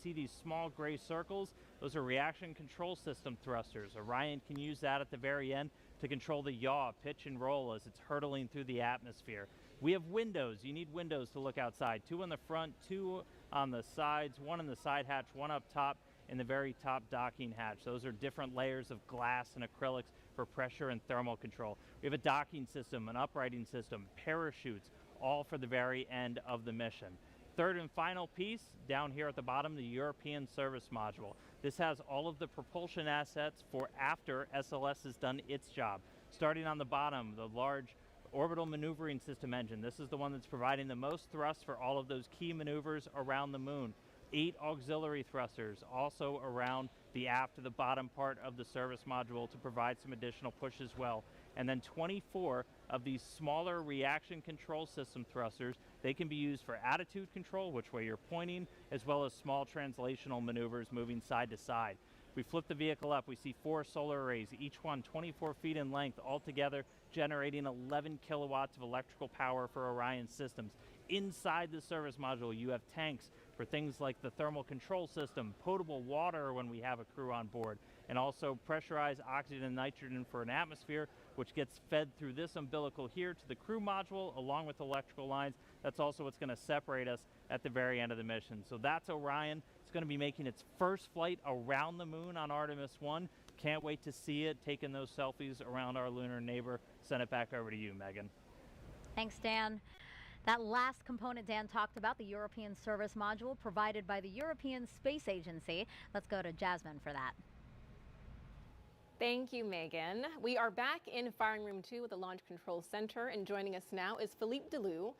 see these small gray circles. Those are reaction control system thrusters. Orion can use that at the very end to control the yaw, pitch, and roll as it's hurtling through the atmosphere. We have windows. You need windows to look outside. 2 on the front, 2 on the sides, 1 on the side hatch, 1 up top, in the very top docking hatch. Those are different layers of glass and acrylics for pressure and thermal control. We have a docking system, an uprighting system, parachutes, all for the very end of the mission. Third and final piece, down here at the bottom, the European Service Module. This has all of the propulsion assets for after SLS has done its job. Starting on the bottom, the large orbital maneuvering system engine. This is the one that's providing the most thrust for all of those key maneuvers around the moon. 8 auxiliary thrusters also around the aft to the bottom part of the service module to provide some additional push as well. And then 24 of these smaller reaction control system thrusters. They can be used for attitude control, which way you're pointing, as well as small translational maneuvers moving side to side. We flip the vehicle up, we see 4 solar arrays, each one 24 feet in length, altogether generating 11 kilowatts of electrical power for Orion systems. Inside the service module, you have tanks for things like the thermal control system, potable water when we have a crew on board, and also pressurized oxygen and nitrogen for an atmosphere, which gets fed through this umbilical here to the crew module, along with electrical lines. That's also what's going to separate us at the very end of the mission. So that's Orion. It's going to be making its first flight around the moon on Artemis I. Can't wait to see it, taking those selfies around our lunar neighbor. Send it back over to you, Megan. Thanks, Dan. That last component Dan talked about, the European Service Module provided by the European Space Agency. Let's go to Jasmine for that. Thank you, Megan. We are back in Firing Room 2 with the Launch Control Center, and joining us now is Philippe Delou,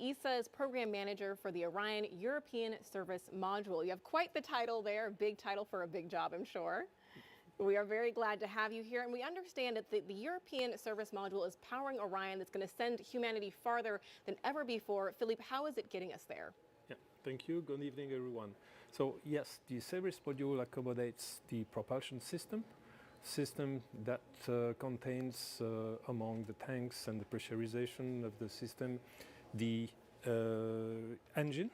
ESA's Program Manager for the Orion European Service Module. You have quite the title there, a big title for a big job, I'm sure. We are very glad to have you here, and we understand that the European Service Module is powering Orion that's going to send humanity farther than ever before. Philippe, how is it getting us there? Yeah, thank you. Good evening, everyone. So yes, the service module accommodates the propulsion system that contains among the tanks and the pressurization of the system the engine,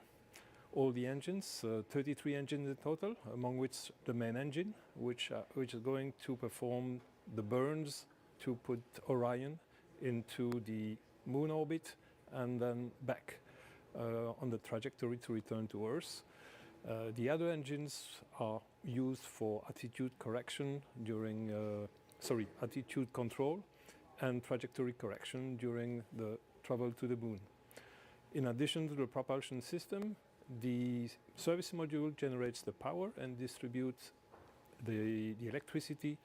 all the engines, 33 engines in total, among which the main engine, which is going to perform the burns to put Orion into the moon orbit and then back on the trajectory to return to Earth. The other engines are used for attitude correction during, attitude control and trajectory correction during the travel to the moon. In addition to the propulsion system, the service module generates the power and distributes the electricity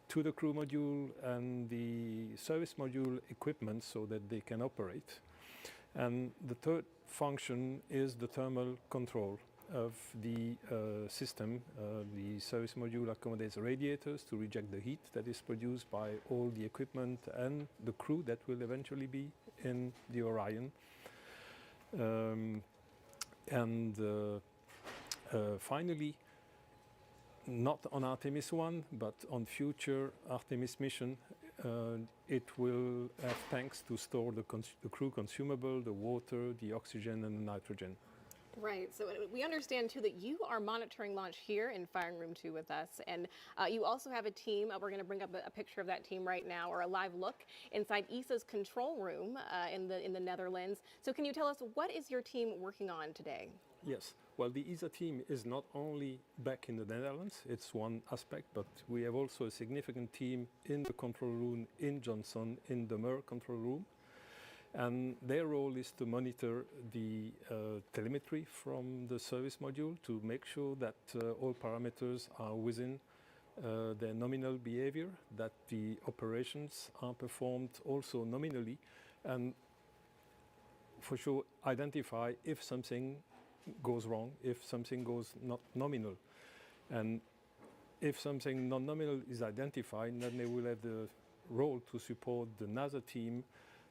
to the crew module and the service module equipment so that they can operate. And the third function is the thermal control of the system. The service module accommodates radiators to reject the heat that is produced by all the equipment and the crew that will eventually be in the Orion. Finally, not on Artemis I, but on future Artemis mission, it will have tanks to store the crew consumable, the water, the oxygen, and the nitrogen. Right, so we understand too that you are monitoring launch here in Firing Room 2 with us, and you also have a team. We're going to bring up a picture of that team right now, or a live look inside ESA's control room in the Netherlands. So can you tell us, what is your team working on today? Yes, well, the ESA team is not only back in the Netherlands, it's one aspect, but we have also a significant team in the control room in Johnson, in the Mer control room. And their role is to monitor the telemetry from the service module to make sure that all parameters are within their nominal behavior, that the operations are performed also nominally, and for sure identify if something goes wrong, if something goes not nominal. And if something non-nominal is identified, then they will have the role to support the NASA team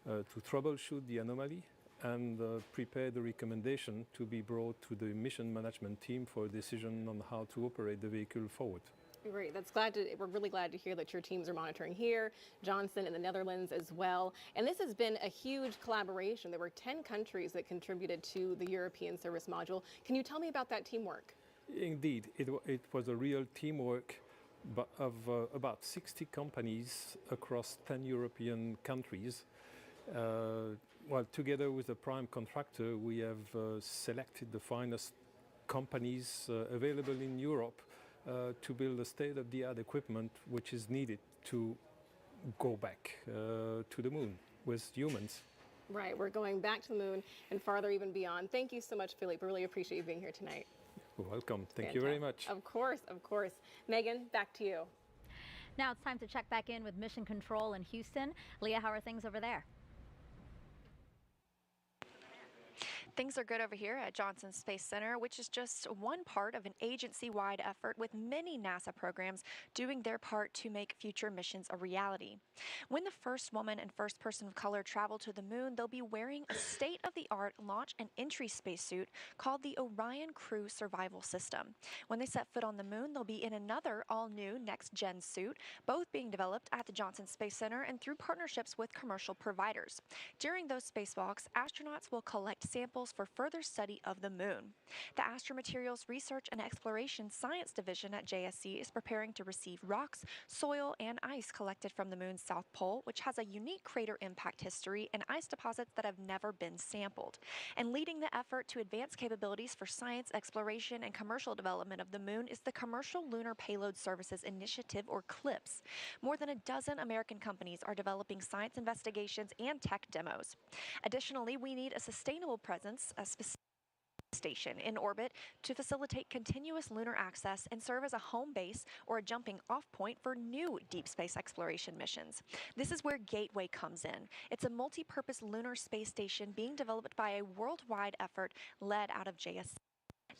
to troubleshoot the anomaly and prepare the recommendation to be brought to the mission management team for a decision on how to operate the vehicle forward. Great, we're really glad to hear that your teams are monitoring here, Johnson in the Netherlands as well. And this has been a huge collaboration. There were 10 countries that contributed to the European Service Module. Can you tell me about that teamwork? Indeed, it was a real teamwork of about 60 companies across 10 European countries. Well, together with the prime contractor, we have selected the finest companies available in Europe to build a state-of-the-art equipment which is needed to go back to the moon with humans. Right, we're going back to the moon and farther even beyond. Thank you so much, Philippe. I really appreciate you being here tonight. You're welcome. Thank you very much. Of course, of course. Megan, back to you. Now it's time to check back in with Mission Control in Houston. Leah, how are things over there? Things are good over here at Johnson Space Center, which is just one part of an agency-wide effort with many NASA programs doing their part to make future missions a reality. When the first woman and first person of color travel to the moon, they'll be wearing a state-of-the-art launch and entry spacesuit called the Orion Crew Survival System. When they set foot on the moon, they'll be in another all-new next-gen suit, both being developed at the Johnson Space Center and through partnerships with commercial providers. During those spacewalks, astronauts will collect samples for further study of the moon. The Astromaterials Research and Exploration Science Division at JSC is preparing to receive rocks, soil, and ice collected from the moon's south pole, which has a unique crater impact history and ice deposits that have never been sampled. And leading the effort to advance capabilities for science, exploration, and commercial development of the moon is the Commercial Lunar Payload Services Initiative, or CLPS. More than a dozen American companies are developing science investigations and tech demos. Additionally, we need a sustainable presence, a specific station in orbit to facilitate continuous lunar access and serve as a home base or a jumping off point for new deep space exploration missions. This is where Gateway comes in. It's a multi-purpose lunar space station being developed by a worldwide effort led out of JSC.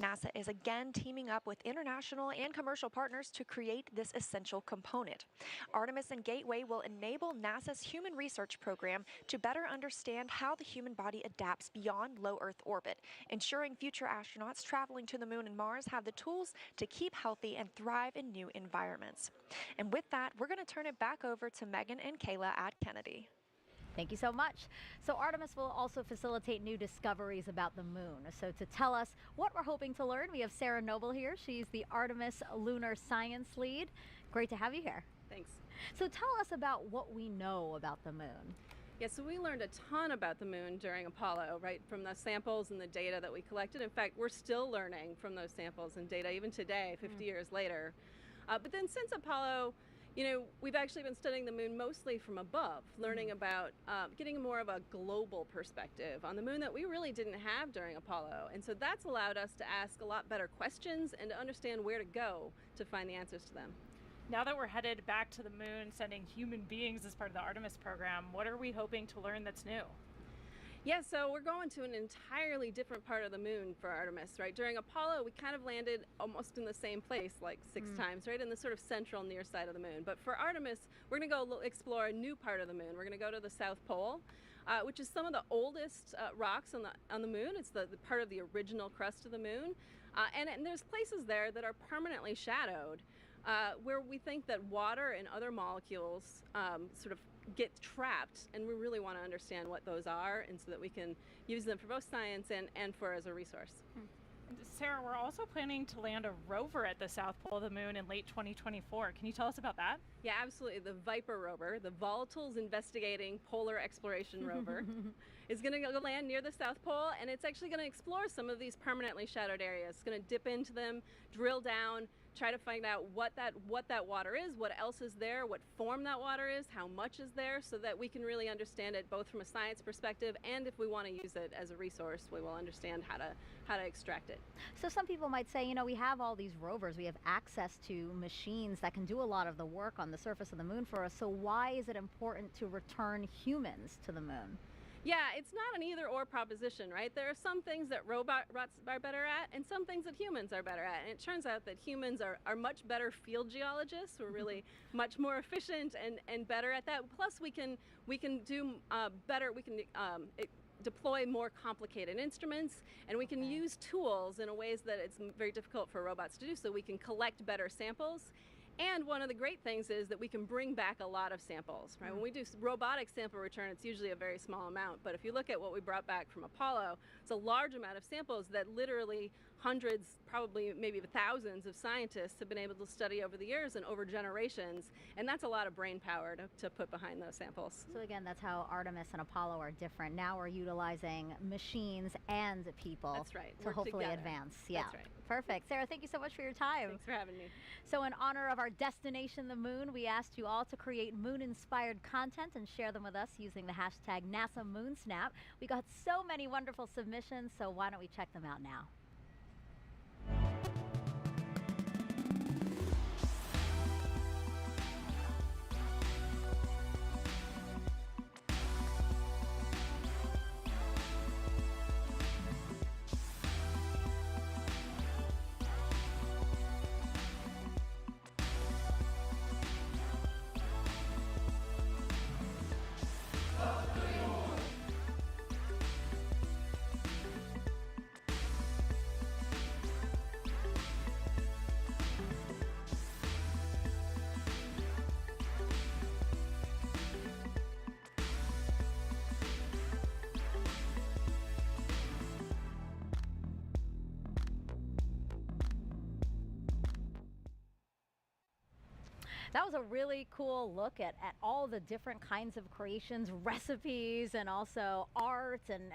NASA is again teaming up with international and commercial partners to create this essential component. Artemis and Gateway will enable NASA's Human Research Program to better understand how the human body adapts beyond low Earth orbit, ensuring future astronauts traveling to the moon and Mars have the tools to keep healthy and thrive in new environments. And with that, we're going to turn it back over to Megan and Kayla at Kennedy. Thank you so much. So Artemis will also facilitate new discoveries about the moon. So to tell us what we're hoping to learn, we have Sarah Noble here. She's the Artemis Lunar Science Lead. Great to have you here. Thanks. So tell us about what we know about the moon. Yeah, so we learned a ton about the moon during Apollo, right, from the samples and the data that we collected. In fact, we're still learning from those samples and data even today, 50 years later. But then since Apollo, you know, we've actually been studying the moon mostly from above, learning about getting more of a global perspective on the moon that we really didn't have during Apollo. And so that's allowed us to ask a lot better questions and to understand where to go to find the answers to them. Now that we're headed back to the moon, sending human beings as part of the Artemis program, what are we hoping to learn that's new? Yeah, so we're going to an entirely different part of the moon for Artemis, right? During Apollo, we kind of landed almost in the same place, like 6 times, right? In the sort of central near side of the moon. But for Artemis, we're going to go explore a new part of the moon. We're going to go to the South Pole, which is some of the oldest rocks on the moon. It's the part of the original crust of the moon. And there's places there that are permanently shadowed, where we think that water and other molecules sort of get trapped, and we really want to understand what those are, and so that we can use them for both science and for as a resource. Sarah, we're also planning to land a rover at the South Pole of the moon in late 2024. Can you tell us about that? Yeah, absolutely. The Viper rover, the Volatiles Investigating Polar Exploration Rover, is going to go land near the South Pole, and it's actually going to explore some of these permanently shadowed areas. It's going to dip into them, drill down, try to find out what that water is, what else is there, what form that water is, how much is there, so that we can really understand it both from a science perspective, and if we want to use it as a resource, we will understand how to extract it. So some people might say, you know, we have all these rovers, we have access to machines that can do a lot of the work on the surface of the moon for us, so why is it important to return humans to the moon? Yeah, it's not an either-or proposition, right? There are some things that robots are better at and some things that humans are better at. And it turns out that humans are much better field geologists. We're really much more efficient and better at that. Plus, we can do better. We can deploy more complicated instruments, and we can use tools in ways that it's very difficult for robots to do. So we can collect better samples. And one of the great things is that we can bring back a lot of samples, right? When we do robotic sample return, it's usually a very small amount. But if you look at what we brought back from Apollo, it's a large amount of samples that literally hundreds, probably maybe thousands of scientists have been able to study over the years and over generations. And that's a lot of brain power to put behind those samples. So again, that's how Artemis and Apollo are different. Now we're utilizing machines and people. That's right. To Work hopefully together. advance. Yeah. That's right. Perfect. Sarah, thank you so much for your time. Thanks for having me. So in honor of our destination, the moon, we asked you all to create moon-inspired content and share them with us using the hashtag NASA MoonSnap. We got so many wonderful submissions, so why don't we check them out now? That was a really cool look at all the different kinds of creations, recipes, and also art, and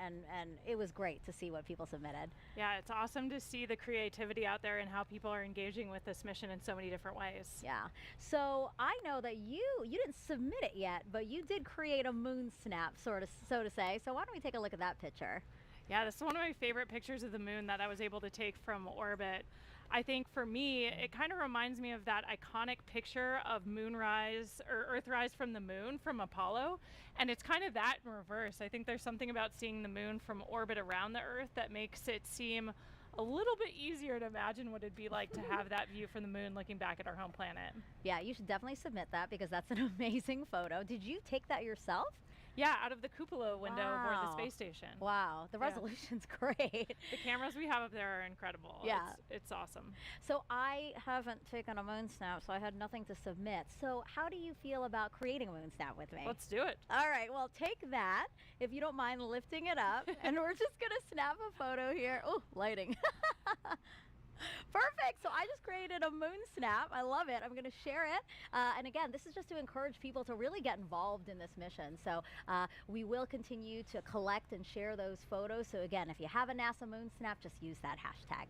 it was great to see what people submitted. Yeah, it's awesome to see the creativity out there and how people are engaging with this mission in so many different ways. Yeah. So I know that you didn't submit it yet, but you did create a moon snap, so to say. So why don't we take a look at that picture? Yeah, this is one of my favorite pictures of the moon that I was able to take from orbit. I think for me, it kind of reminds me of that iconic picture of moonrise or Earthrise from the moon from Apollo. And it's kind of that in reverse. I think there's something about seeing the moon from orbit around the Earth that makes it seem a little bit easier to imagine what it'd be like to have that view from the moon looking back at our home planet. Yeah, you should definitely submit that because that's an amazing photo. Did you take that yourself? Yeah, out of the cupola window aboard the space station. Wow, the resolution's great. The cameras we have up there are incredible. Yeah. It's awesome. So I haven't taken a moon snap, so I had nothing to submit. So how do you feel about creating a moon snap with me? Let's do it. All right, well, take that, if you don't mind lifting it up, and we're just gonna snap a photo here. Oh, lighting. Perfect. So I just created a moon snap. I love it. I'm going to share it. And again, this is just to encourage people to really get involved in this mission. So we will continue to collect and share those photos. So again, if you have a NASA moon snap, just use that hashtag.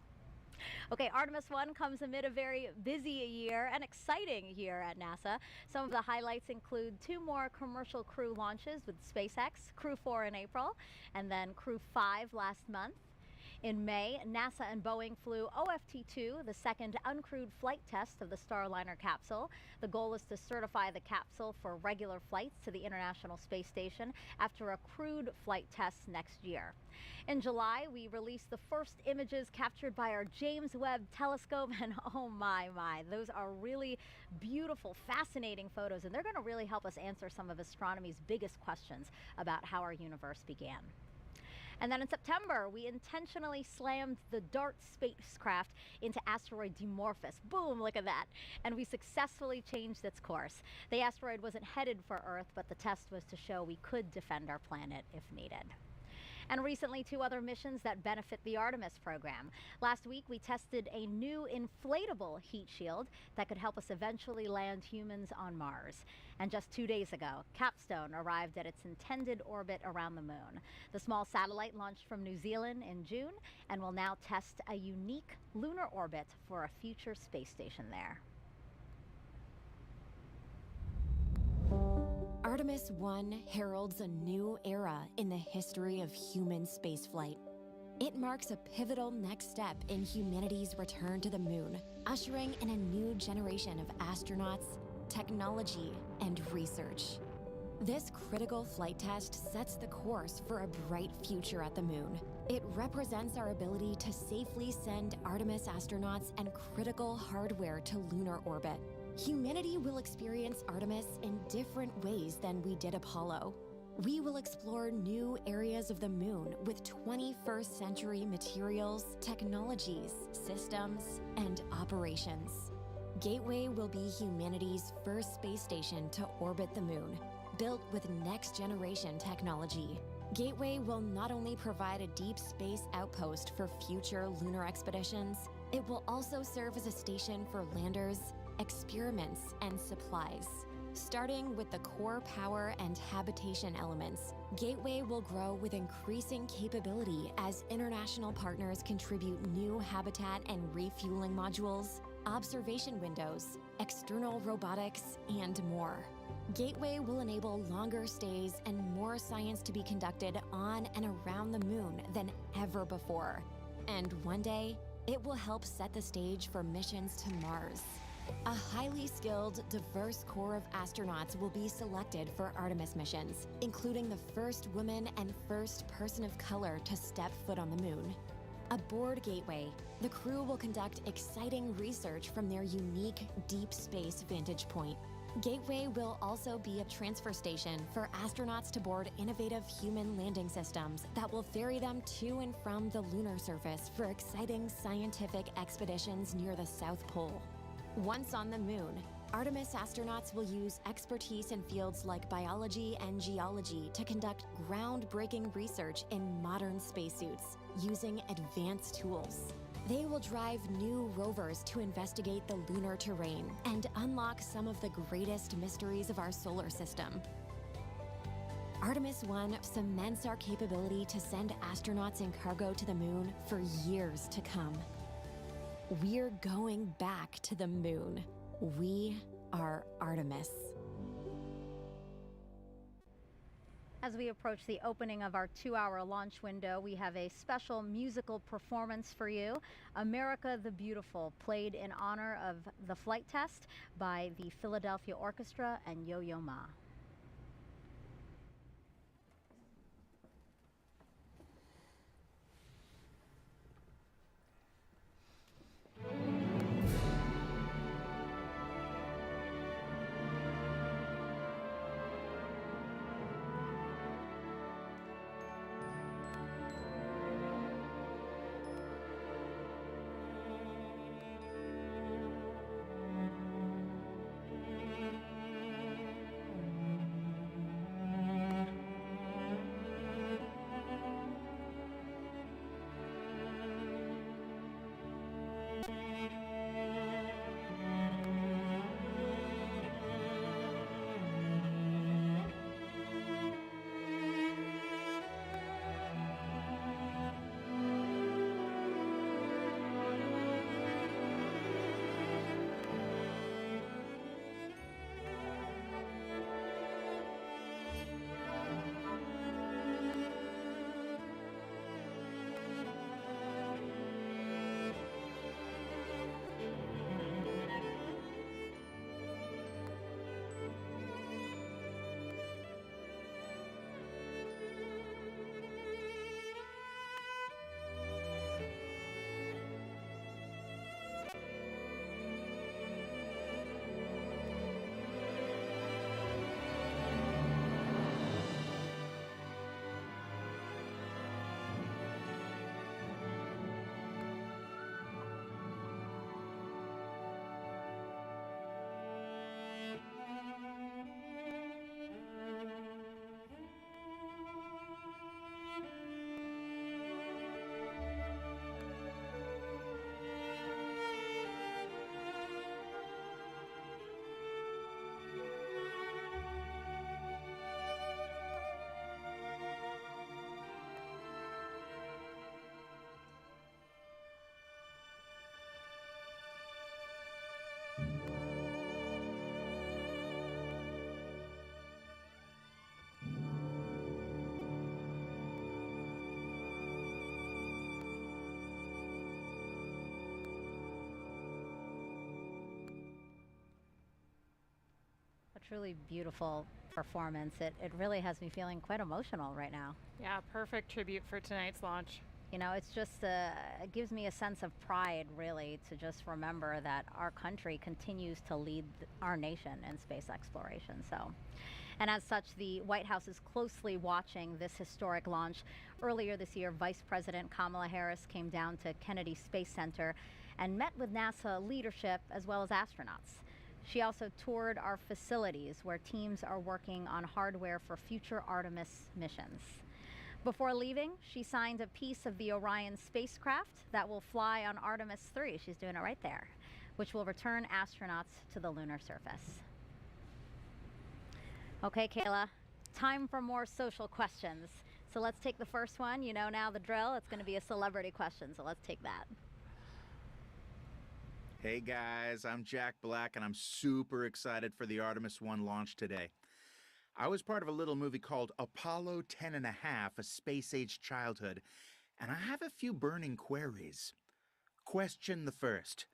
Okay, Artemis I comes amid a very busy year and exciting year at NASA. Some of the highlights include 2 more commercial crew launches with SpaceX, Crew 4 in April, and then Crew 5 last month. In May, NASA and Boeing flew OFT-2, the second uncrewed flight test of the Starliner capsule. The goal is to certify the capsule for regular flights to the International Space Station after a crewed flight test next year. In July, we released the first images captured by our James Webb Telescope, and oh my, those are really beautiful, fascinating photos, and they're going to really help us answer some of astronomy's biggest questions about how our universe began. And then in September, we intentionally slammed the DART spacecraft into asteroid Dimorphos. Boom, look at that. And we successfully changed its course. The asteroid wasn't headed for Earth, but the test was to show we could defend our planet if needed. And recently, 2 other missions that benefit the Artemis program. Last week, we tested a new inflatable heat shield that could help us eventually land humans on Mars. And just 2 days ago, Capstone arrived at its intended orbit around the moon. The small satellite launched from New Zealand in June and will now test a unique lunar orbit for a future space station there. Artemis I heralds a new era in the history of human spaceflight. It marks a pivotal next step in humanity's return to the moon, ushering in a new generation of astronauts, technology, and research. This critical flight test sets the course for a bright future at the moon. It represents our ability to safely send Artemis astronauts and critical hardware to lunar orbit. Humanity will experience Artemis in different ways than we did Apollo. We will explore new areas of the moon with 21st century materials, technologies, systems, and operations. Gateway will be humanity's first space station to orbit the moon, built with next-generation technology. Gateway will not only provide a deep space outpost for future lunar expeditions, it will also serve as a station for landers, experiments, and supplies. Starting with the core power and habitation elements, Gateway will grow with increasing capability as international partners contribute new habitat and refueling modules, observation windows, external robotics, and more. Gateway will enable longer stays and more science to be conducted on and around the moon than ever before. And one day, it will help set the stage for missions to Mars. A highly skilled, diverse core of astronauts will be selected for Artemis missions, including the first woman and first person of color to step foot on the moon. Aboard Gateway, the crew will conduct exciting research from their unique deep space vantage point. Gateway will also be a transfer station for astronauts to board innovative human landing systems that will ferry them to and from the lunar surface for exciting scientific expeditions near the South Pole. Once on the moon, Artemis astronauts will use expertise in fields like biology and geology to conduct groundbreaking research in modern spacesuits using advanced tools. They will drive new rovers to investigate the lunar terrain and unlock some of the greatest mysteries of our solar system. Artemis I cements our capability to send astronauts and cargo to the moon for years to come. We're going back to the moon. We are Artemis. As we approach the opening of our 2-hour launch window, we have a special musical performance for you. America the Beautiful, played in honor of the flight test by the Philadelphia Orchestra and Yo-Yo Ma. Truly beautiful performance. It really has me feeling quite emotional right now. Yeah, perfect tribute for tonight's launch. You know, it's just, it gives me a sense of pride, really, to just remember that our country continues to lead our nation in space exploration. So, and as such, the White House is closely watching this historic launch. Earlier this year, Vice President Kamala Harris came down to Kennedy Space Center and met with NASA leadership as well as astronauts. She also toured our facilities where teams are working on hardware for future Artemis missions. Before leaving, she signed a piece of the Orion spacecraft that will fly on Artemis III. She's doing it right there, which will return astronauts to the lunar surface. Okay, Kayla, time for more social questions. So let's take the first one. You know now the drill. It's going to be a celebrity question, so let's take that. Hey guys, I'm Jack Black and I'm super excited for the Artemis I launch today. I was part of a little movie called Apollo 10.5, A Space-Age Childhood, and I have a few burning queries. Question the first.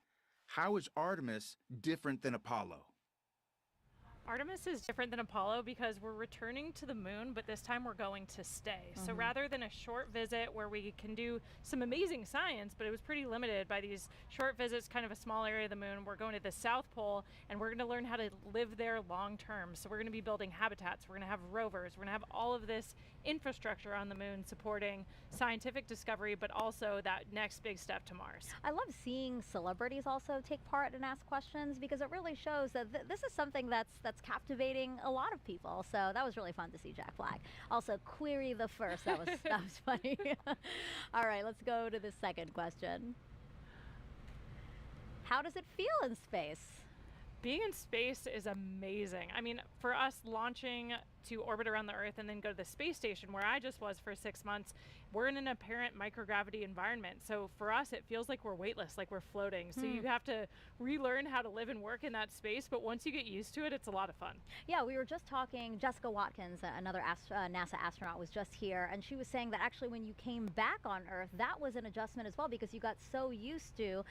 How is Artemis different than Apollo? Artemis is different than Apollo because we're returning to the moon, but this time we're going to stay. So rather than a short visit where we can do some amazing science, but it was pretty limited by these short visits, kind of a small area of the moon, we're going to the South Pole and we're going to learn how to live there long term. So we're going to be building habitats, we're going to have rovers, we're going to have all of this infrastructure on the moon supporting scientific discovery, but also that next big step to Mars. I love seeing celebrities also take part and ask questions because it really shows that this is something that's captivating a lot of people. So that was really fun to see Jack Black. Also, query the first. That was funny. All right, let's go to the second question. How does it feel in space? Being in space is amazing. I mean, for us launching to orbit around the Earth and then go to the space station where I just was for 6 months, we're in an apparent microgravity environment. So for us, it feels like we're weightless, like we're floating. So you have to relearn how to live and work in that space. But once you get used to it, it's a lot of fun. Yeah, we were just talking, Jessica Watkins, another NASA astronaut, was just here, and she was saying that actually when you came back on Earth, that was an adjustment as well because you got so used to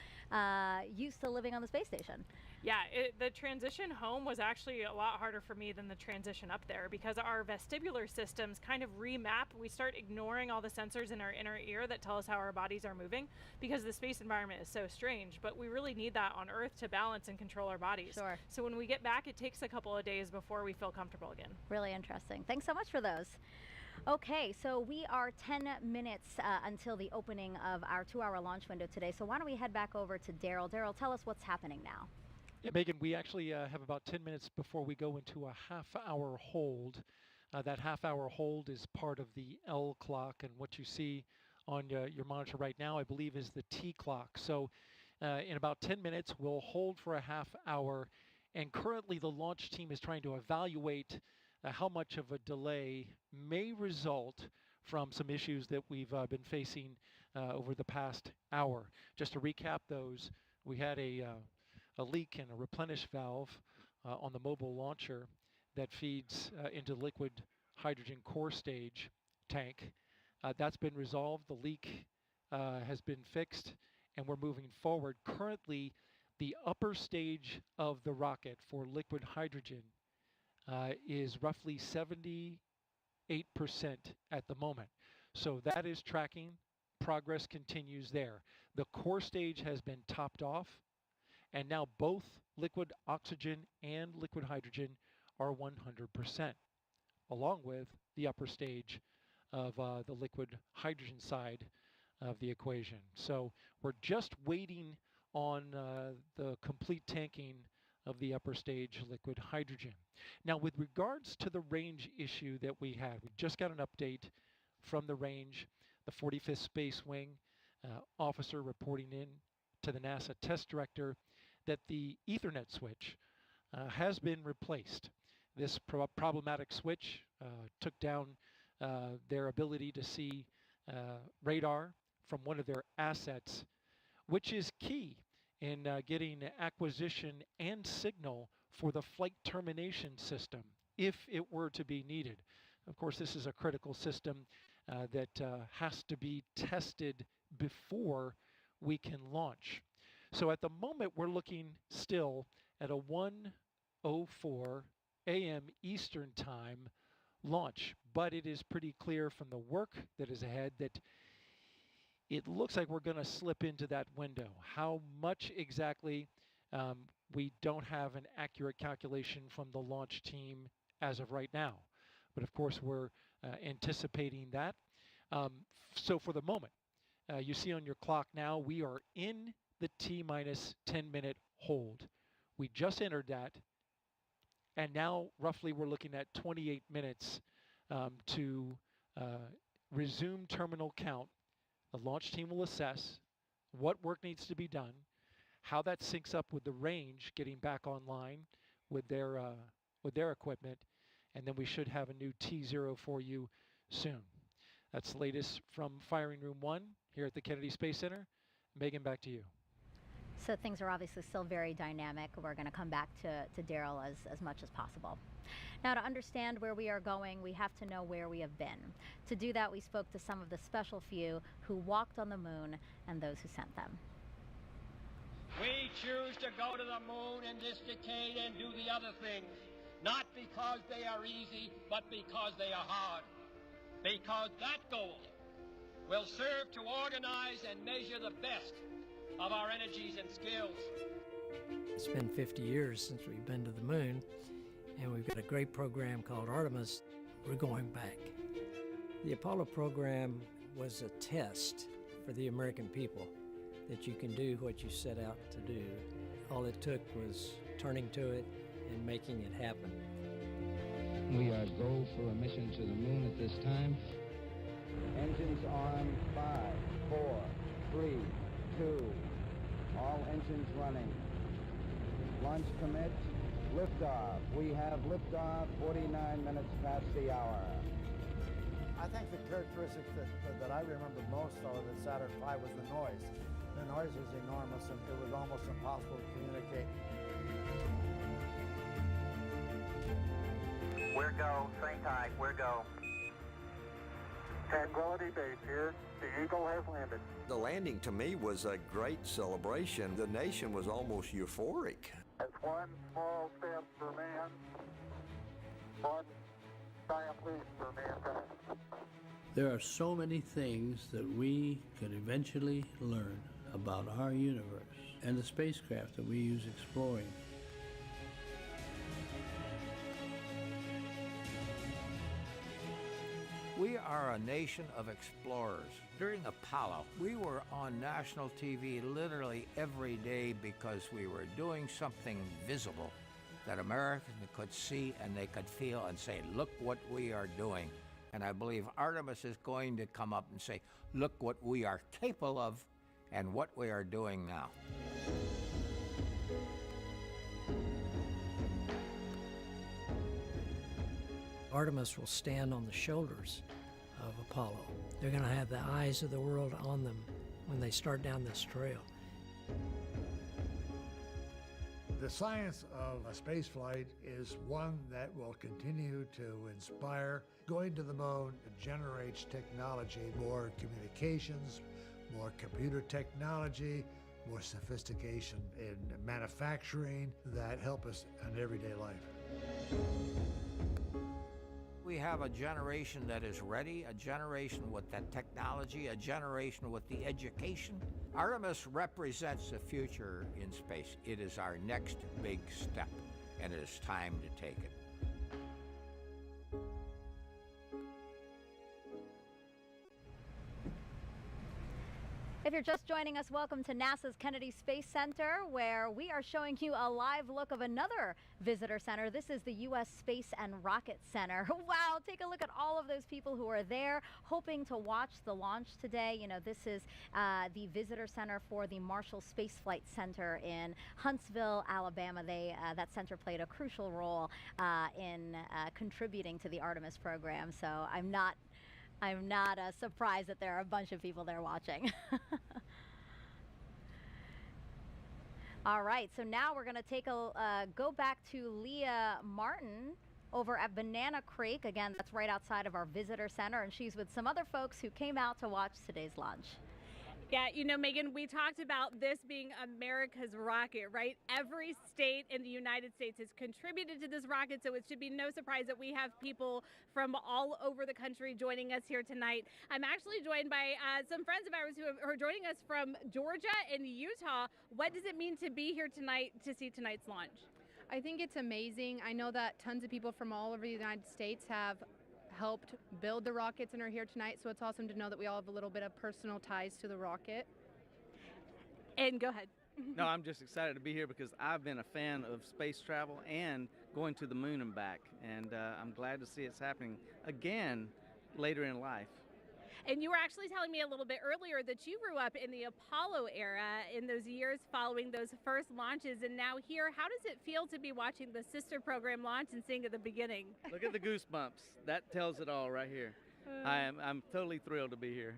living on the space station. Yeah, the transition home was actually a lot harder for me than the transition up there because our vestibular systems kind of remap. We start ignoring all the sensors in our inner ear that tell us how our bodies are moving because the space environment is so strange, but we really need that on Earth to balance and control our bodies. Sure. So when we get back, it takes a couple of days before we feel comfortable again. Really interesting. Thanks so much for those. Okay, so we are 10 minutes until the opening of our 2-hour launch window today. So why don't we head back over to Daryl. Daryl, tell us what's happening now. Yeah, Megan, we actually have about 10 minutes before we go into a half-hour hold. That half-hour hold is part of the L clock, and what you see on your monitor right now, I believe, is the T clock. So in about 10 minutes, we'll hold for a half hour, and currently the launch team is trying to evaluate how much of a delay may result from some issues that we've been facing over the past hour. Just to recap those, we had a leak in a replenish valve on the mobile launcher that feeds into liquid hydrogen core stage tank. That's been resolved. The leak has been fixed, and we're moving forward. Currently, the upper stage of the rocket for liquid hydrogen is roughly 78% at the moment. So that is tracking. Progress continues there. The core stage has been topped off, and now both liquid oxygen and liquid hydrogen are 100%, along with the upper stage of the liquid hydrogen side of the equation. So we're just waiting on the complete tanking of the upper stage liquid hydrogen. Now, with regards to the range issue that we had, we just got an update from the range, the 45th Space Wing officer reporting in to the NASA test director that the Ethernet switch has been replaced. This problematic switch took down their ability to see radar from one of their assets, which is key in getting acquisition and signal for the flight termination system if it were to be needed. Of course, this is a critical system that has to be tested before we can launch. So at the moment, we're looking still at a 1:04 a.m. Eastern Time launch, but it is pretty clear from the work that is ahead that it looks like we're going to slip into that window. How much exactly, we don't have an accurate calculation from the launch team as of right now. But of course, we're anticipating that. So for the moment, you see on your clock now, we are in the T-minus 10-minute hold. We just entered that, and now roughly we're looking at 28 minutes to resume terminal count. The launch team will assess what work needs to be done, how that syncs up with the range getting back online with their equipment, and then we should have a new T0 for you soon. That's the latest from Firing Room 1 here at the Kennedy Space Center. Megan, back to you. So things are obviously still very dynamic. We're going to come back to Daryl as much as possible. Now, to understand where we are going, we have to know where we have been. To do that, we spoke to some of the special few who walked on the moon and those who sent them. We choose to go to the moon in this decade and do the other things, not because they are easy, but because they are hard. Because that goal will serve to organize and measure the best of our energies and skills. It's been 50 years since we've been to the moon, and we've got a great program called Artemis. We're going back. The Apollo program was a test for the American people that you can do what you set out to do. All it took was turning to it and making it happen. We are go for a mission to the moon at this time. Engines on 5, 4, 3, 2, all engines running. Launch commit, liftoff. We have liftoff 49 minutes past the hour. I think the characteristic that I remember most of at Saturn V was the noise. The noise was enormous and it was almost impossible to communicate. We're go, swing tight, we're go. Tranquility Base here. The Eagle has landed. The landing to me was a great celebration. The nation was almost euphoric. That's one small step for man, one giant leap for mankind. There are so many things that we could eventually learn about our universe and the spacecraft that we use exploring. We are a nation of explorers. During Apollo, we were on national TV literally every day because we were doing something visible that Americans could see and they could feel and say, look what we are doing. And I believe Artemis is going to come up and say, look what we are capable of and what we are doing now. Artemis will stand on the shoulders of Apollo. They're going to have the eyes of the world on them when they start down this trail. The science of a space flight is one that will continue to inspire. Going to the moon generates technology, more communications, more computer technology, more sophistication in manufacturing that help us in everyday life. We have a generation that is ready, a generation with that technology, a generation with the education. Artemis represents the future in space. It is our next big step, and it is time to take it. If you're just joining us, welcome to NASA's Kennedy Space Center, where we are showing you a live look of another visitor center. This is the U.S. Space and Rocket Center. Wow, take a look at all of those people who are there hoping to watch the launch today. You know, this is the visitor center for the Marshall Space Flight Center in Huntsville, Alabama. That center played a crucial role in contributing to the Artemis program, so I'm not surprised that there are a bunch of people there watching. All right, so now we're going to take go back to Leah Martin over at Banana Creek. Again, that's right outside of our visitor center, and she's with some other folks who came out to watch today's launch. Yeah, you know, Megan, we talked about this being America's rocket, right? Every state in the United States has contributed to this rocket, so it should be no surprise that we have people from all over the country joining us here tonight. I'm actually joined by some friends of ours who are joining us from Georgia and Utah. What does it mean to be here tonight to see tonight's launch? I think it's amazing. I know that tons of people from all over the United States have helped build the rockets and are here tonight, so it's awesome to know that we all have a little bit of personal ties to the rocket. And go ahead. No, I'm just excited to be here because I've been a fan of space travel and going to the moon and back, and I'm glad to see it's happening again later in life. And you were actually telling me a little bit earlier that you grew up in the Apollo era in those years following those first launches, and now here, how does it feel to be watching the sister program launch and seeing at the beginning? Look at the goosebumps. That tells it all right here. I'm totally thrilled to be here.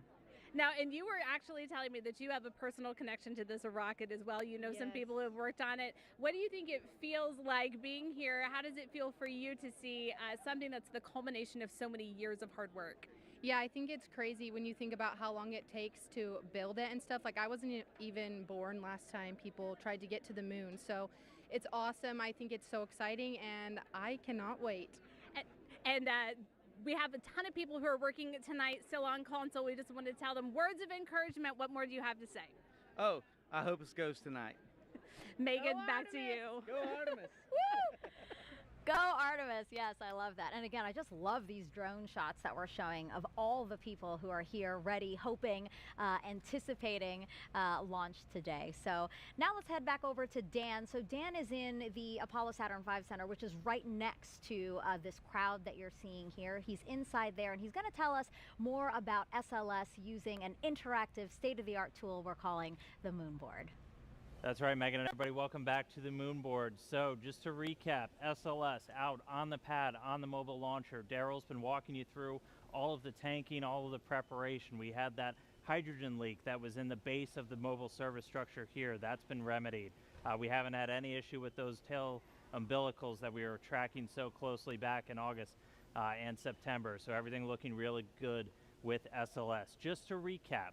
Now, and you were actually telling me that you have a personal connection to this rocket as well. You know some people who have worked on it. What do you think it feels like being here? How does it feel for you to see something that's the culmination of so many years of hard work? Yeah, I think it's crazy when you think about how long it takes to build it and stuff. Like, I wasn't even born last time people tried to get to the moon. So it's awesome. I think it's so exciting, and I cannot wait. And we have a ton of people who are working tonight still on console. We just want to tell them words of encouragement. What more do you have to say? Oh, I hope it goes tonight. Megan, back to you. Go Artemis. Woo! Go Artemis. Yes, I love that. And again, I just love these drone shots that we're showing of all the people who are here ready, hoping, anticipating launch today. So now let's head back over to Dan. So Dan is in the Apollo Saturn V Center, which is right next to this crowd that you're seeing here. He's inside there, and he's going to tell us more about SLS using an interactive state-of-the-art tool we're calling the Moonboard. That's right, Megan and everybody. Welcome back to the Moonboard. So just to recap, SLS out on the pad, on the mobile launcher. Daryl's been walking you through all of the tanking, all of the preparation. We had that hydrogen leak that was in the base of the mobile service structure here. That's been remedied. We haven't had any issue with those tail umbilicals that we were tracking so closely back in August and September. So everything looking really good with SLS. Just to recap,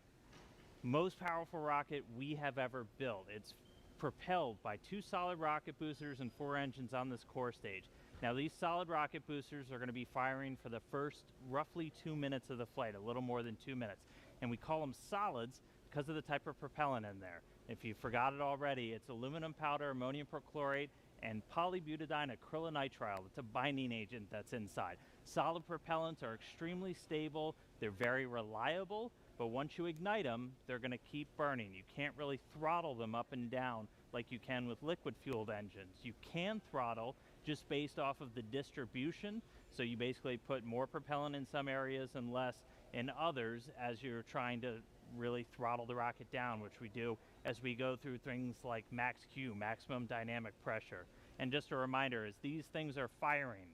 most powerful rocket we have ever built. It's propelled by 2 solid rocket boosters and 4 engines on this core stage. Now these solid rocket boosters are going to be firing for the first roughly 2 minutes of the flight, a little more than 2 minutes. And we call them solids because of the type of propellant in there. If you forgot it already, it's aluminum powder, ammonium perchlorate, and polybutadiene acrylonitrile. It's a binding agent that's inside. Solid propellants are extremely stable. They're very reliable. But once you ignite them, they're going to keep burning. You can't really throttle them up and down like you can with liquid-fueled engines. You can throttle just based off of the distribution. So you basically put more propellant in some areas and less in others as you're trying to really throttle the rocket down, which we do as we go through things like max Q, maximum dynamic pressure. And just a reminder, as these things are firing,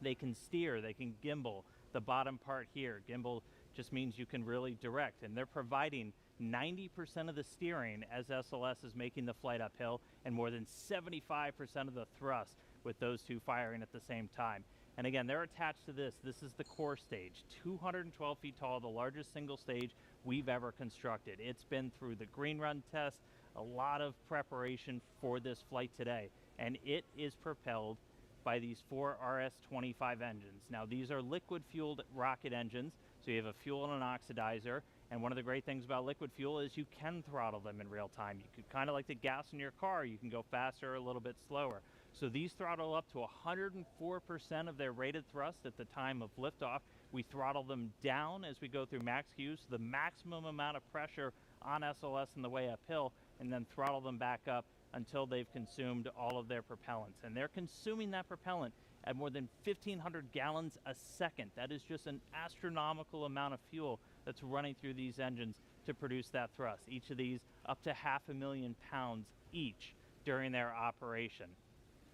they can steer, they can gimbal. The bottom part here, gimbal just means you can really direct, and they're providing 90% of the steering as SLS is making the flight uphill, and more than 75% of the thrust with those 2 firing at the same time. And again, they're attached to this. This is the core stage, 212 feet tall, the largest single stage we've ever constructed. It's been through the green run test, a lot of preparation for this flight today, and it is propelled by these 4 RS-25 engines. Now these are liquid fueled rocket engines, so you have a fuel and an oxidizer, and one of the great things about liquid fuel is you can throttle them in real time. You could kind of like the gas in your car, you can go faster or a little bit slower. So these throttle up to 104% of their rated thrust at the time of liftoff. We throttle them down as we go through max Q, so the maximum amount of pressure on SLS in the way uphill, and then throttle them back up until they've consumed all of their propellants. And they're consuming that propellant at more than 1,500 gallons a second. That is just an astronomical amount of fuel that's running through these engines to produce that thrust. Each of these up to 500,000 pounds each during their operation.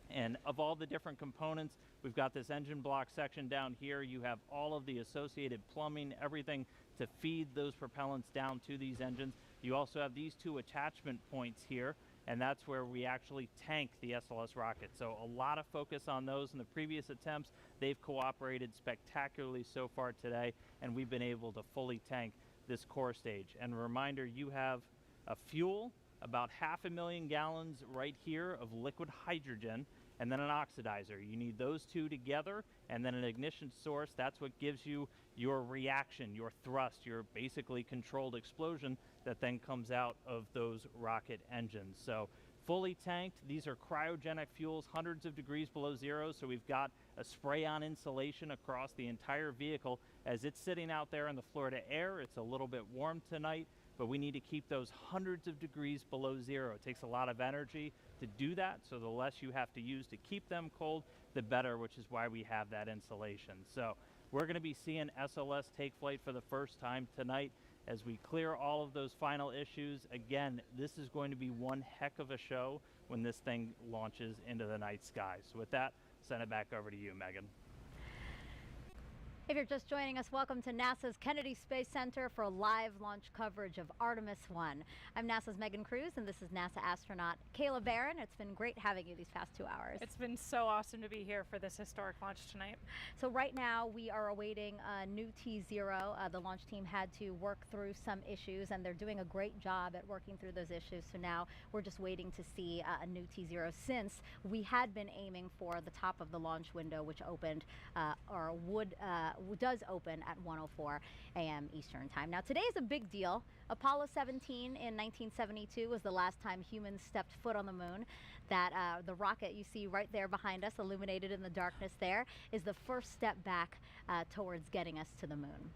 And of all the different components, we've got this engine block section down here. You have all of the associated plumbing, everything to feed those propellants down to these engines. You also have these 2 attachment points here, and that's where we actually tank the SLS rocket. So a lot of focus on those in the previous attempts. They've cooperated spectacularly so far today, and we've been able to fully tank this core stage. And a reminder, you have a fuel, about 500,000 gallons right here of liquid hydrogen, and then an oxidizer. You need those 2 together, and then an ignition source. That's what gives you your reaction, your thrust, your basically controlled explosion that then comes out of those rocket engines. So fully tanked. These are cryogenic fuels, hundreds of degrees below zero, so we've got a spray-on insulation across the entire vehicle. As it's sitting out there in the Florida air, it's a little bit warm tonight, but we need to keep those hundreds of degrees below zero. It takes a lot of energy to do that, so the less you have to use to keep them cold, the better, which is why we have that insulation. So we're going to be seeing SLS take flight for the first time tonight as we clear all of those final issues. Again, this is going to be one heck of a show when this thing launches into the night sky. So with that, send it back over to you, Megan. If you're just joining us, welcome to NASA's Kennedy Space Center for live launch coverage of Artemis I. I'm NASA's Megan Cruz, and this is NASA astronaut Kayla Barron. It's been great having you these past 2 hours. It's been so awesome to be here for this historic launch tonight. So right now we are awaiting a new T0. The launch team had to work through some issues, and they're doing a great job at working through those issues. So now we're just waiting to see a new T0, since we had been aiming for the top of the launch window, which opened does open at 1:04 a.m. Eastern Time. Now, today is a big deal. Apollo 17 in 1972 was the last time humans stepped foot on the moon. That the rocket you see right there behind us, illuminated in the darkness there, is the first step back towards getting us to the moon.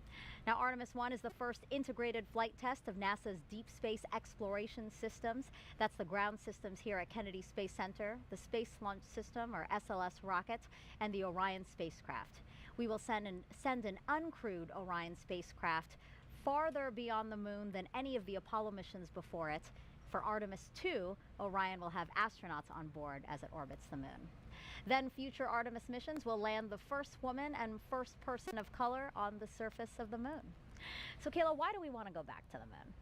Now, Artemis I is the first integrated flight test of NASA's deep space exploration systems. That's the ground systems here at Kennedy Space Center, the Space Launch System, or SLS rocket, and the Orion spacecraft. We will send an uncrewed Orion spacecraft farther beyond the moon than any of the Apollo missions before it. For Artemis II, Orion will have astronauts on board as it orbits the moon. Then future Artemis missions will land the first woman and first person of color on the surface of the moon. So Kayla, why do we want to go back to the moon?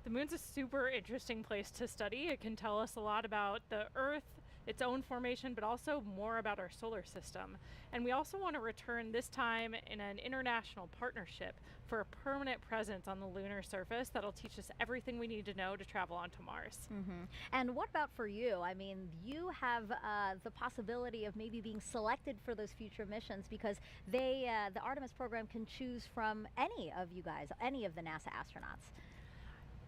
The moon's a super interesting place to study. It can tell us a lot about the Earth, its own formation, but also more about our solar system. And we also want to return this time in an international partnership for a permanent presence on the lunar surface that'll teach us everything we need to know to travel onto Mars. Mm-hmm. And what about for you? I mean, you have the possibility of maybe being selected for those future missions, because the Artemis program can choose from any of you guys, any of the NASA astronauts.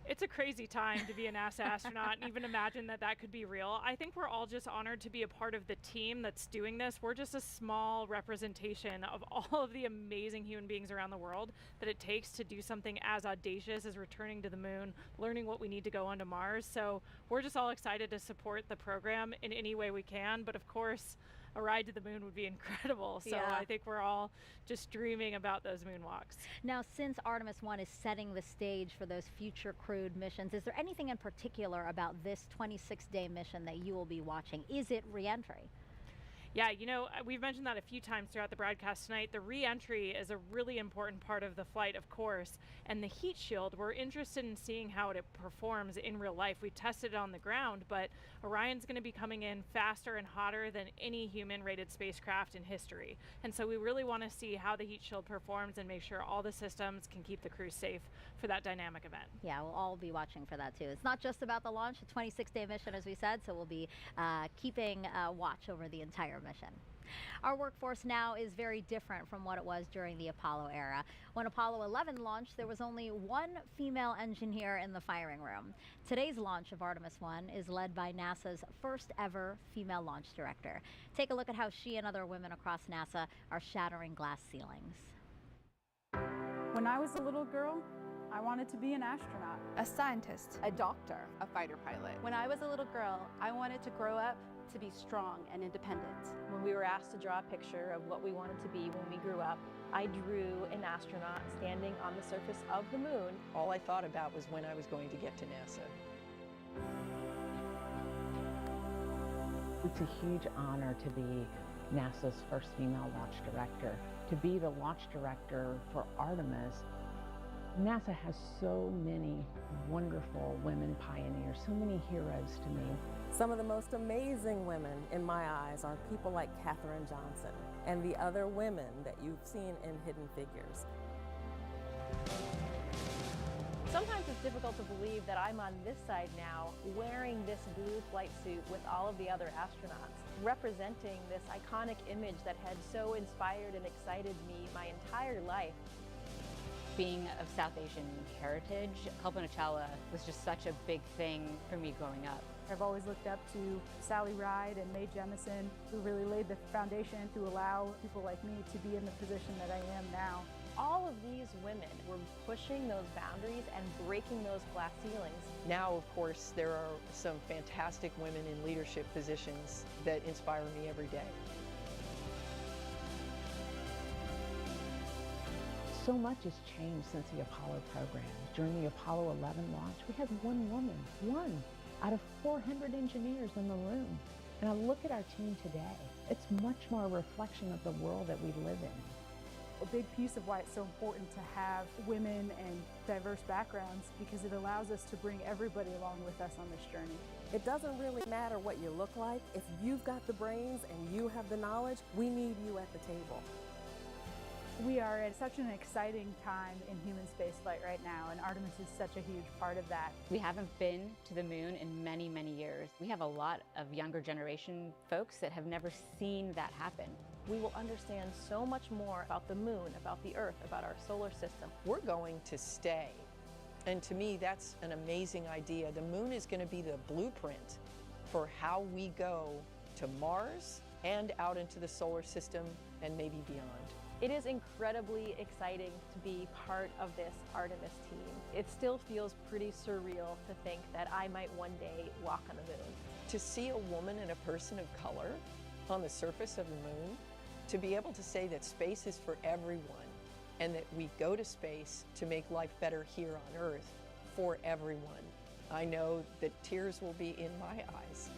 It's a crazy time to be a NASA astronaut and even imagine that that could be real. I think we're all just honored to be a part of the team that's doing this. We're just a small representation of all of the amazing human beings around the world that it takes to do something as audacious as returning to the moon, learning what we need to go onto Mars. So we're just all excited to support the program in any way we can. But of course, a ride to the moon would be incredible. So yeah. I think we're all just dreaming about those moonwalks. Now, since Artemis I is setting the stage for those future crewed missions, is there anything in particular about this 26-day mission that you will be watching? Is it re-entry? Yeah, you know, we've mentioned that a few times throughout the broadcast tonight. The re-entry is a really important part of the flight, of course, and the heat shield, we're interested in seeing how it performs in real life. We tested it on the ground, but Orion's going to be coming in faster and hotter than any human-rated spacecraft in history. And so we really want to see how the heat shield performs and make sure all the systems can keep the crew safe for that dynamic event. Yeah, we'll all be watching for that too. It's not just about the launch, a 26-day mission, as we said, so we'll be keeping watch over the entire mission. Our workforce now is very different from what it was during the Apollo era. When Apollo 11 launched, there was only one female engineer in the firing room. Today's launch of Artemis I is led by NASA's first ever female launch director. Take a look at how she and other women across NASA are shattering glass ceilings. When I was a little girl, I wanted to be an astronaut, a scientist, a doctor, a fighter pilot. When I was a little girl, I wanted to grow up to be strong and independent. When we were asked to draw a picture of what we wanted to be when we grew up, I drew an astronaut standing on the surface of the moon. All I thought about was when I was going to get to NASA. It's a huge honor to be NASA's first female launch director. To be the launch director for Artemis, NASA has so many wonderful women pioneers, so many heroes to me. Some of the most amazing women in my eyes are people like Katherine Johnson and the other women that you've seen in Hidden Figures. Sometimes it's difficult to believe that I'm on this side now wearing this blue flight suit with all of the other astronauts, representing this iconic image that had so inspired and excited me my entire life. Being of South Asian heritage, Kalpana Chawla was just such a big thing for me growing up. I've always looked up to Sally Ride and Mae Jemison, who really laid the foundation to allow people like me to be in the position that I am now. All of these women were pushing those boundaries and breaking those glass ceilings. Now, of course, there are some fantastic women in leadership positions that inspire me every day. So much has changed since the Apollo program. During the Apollo 11 launch, we had one woman, one out of 400 engineers in the room. And I look at our team today, it's much more a reflection of the world that we live in. A big piece of why it's so important to have women and diverse backgrounds, because it allows us to bring everybody along with us on this journey. It doesn't really matter what you look like. If you've got the brains and you have the knowledge, we need you at the table. We are at such an exciting time in human spaceflight right now, and Artemis is such a huge part of that. We haven't been to the moon in many, many years. We have a lot of younger generation folks that have never seen that happen. We will understand so much more about the moon, about the Earth, about our solar system. We're going to stay. And to me, that's an amazing idea. The moon is going to be the blueprint for how we go to Mars and out into the solar system and maybe beyond. It is incredibly exciting to be part of this Artemis team. It still feels pretty surreal to think that I might one day walk on the moon. To see a woman and a person of color on the surface of the moon, to be able to say that space is for everyone and that we go to space to make life better here on Earth for everyone. I know that tears will be in my eyes.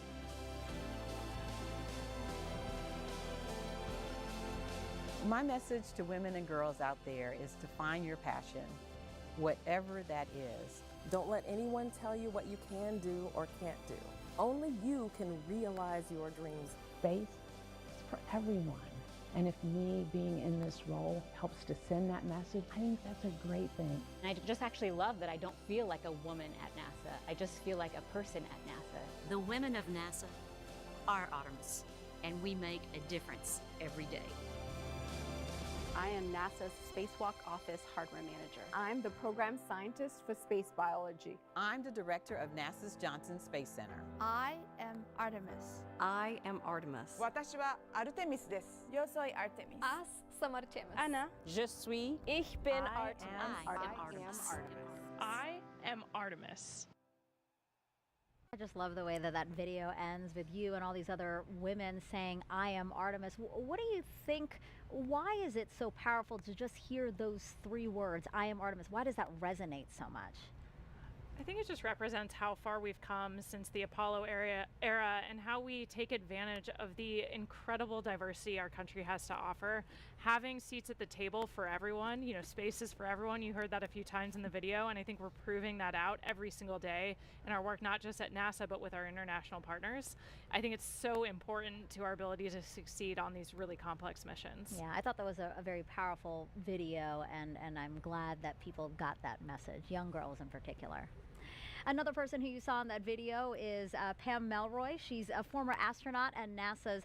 My message to women and girls out there is to find your passion, whatever that is. Don't let anyone tell you what you can do or can't do. Only you can realize your dreams. Space is for everyone. And if me being in this role helps to send that message, I think that's a great thing. And I just actually love that I don't feel like a woman at NASA. I just feel like a person at NASA. The women of NASA are Artemis, and we make a difference every day. I am NASA's Spacewalk Office Hardware Manager. I'm the Program Scientist for Space Biology. I'm the Director of NASA's Johnson Space Center. I am Artemis. I am Artemis. 私はアルテミスです。Yo soy Artemis. As som Artemis. Ana. Je suis. Ich bin I Artemis. am Artemis. I am Artemis. I just love the way that that video ends with you and all these other women saying, I am Artemis. What do you think? Why is it so powerful to just hear those three words, I am Artemis? Why does that resonate so much? I think it just represents how far we've come since the Apollo era and how we take advantage of the incredible diversity our country has to offer. Having seats at the table for everyone, you know, spaces for everyone. You heard that a few times in the video, and I think we're proving that out every single day in our work, not just at NASA, but with our international partners. I think it's so important to our ability to succeed on these really complex missions. Yeah, I thought that was a very powerful video, and I'm glad that people got that message, young girls in particular. Another person who you saw in that video is Pam Melroy. She's a former astronaut and NASA's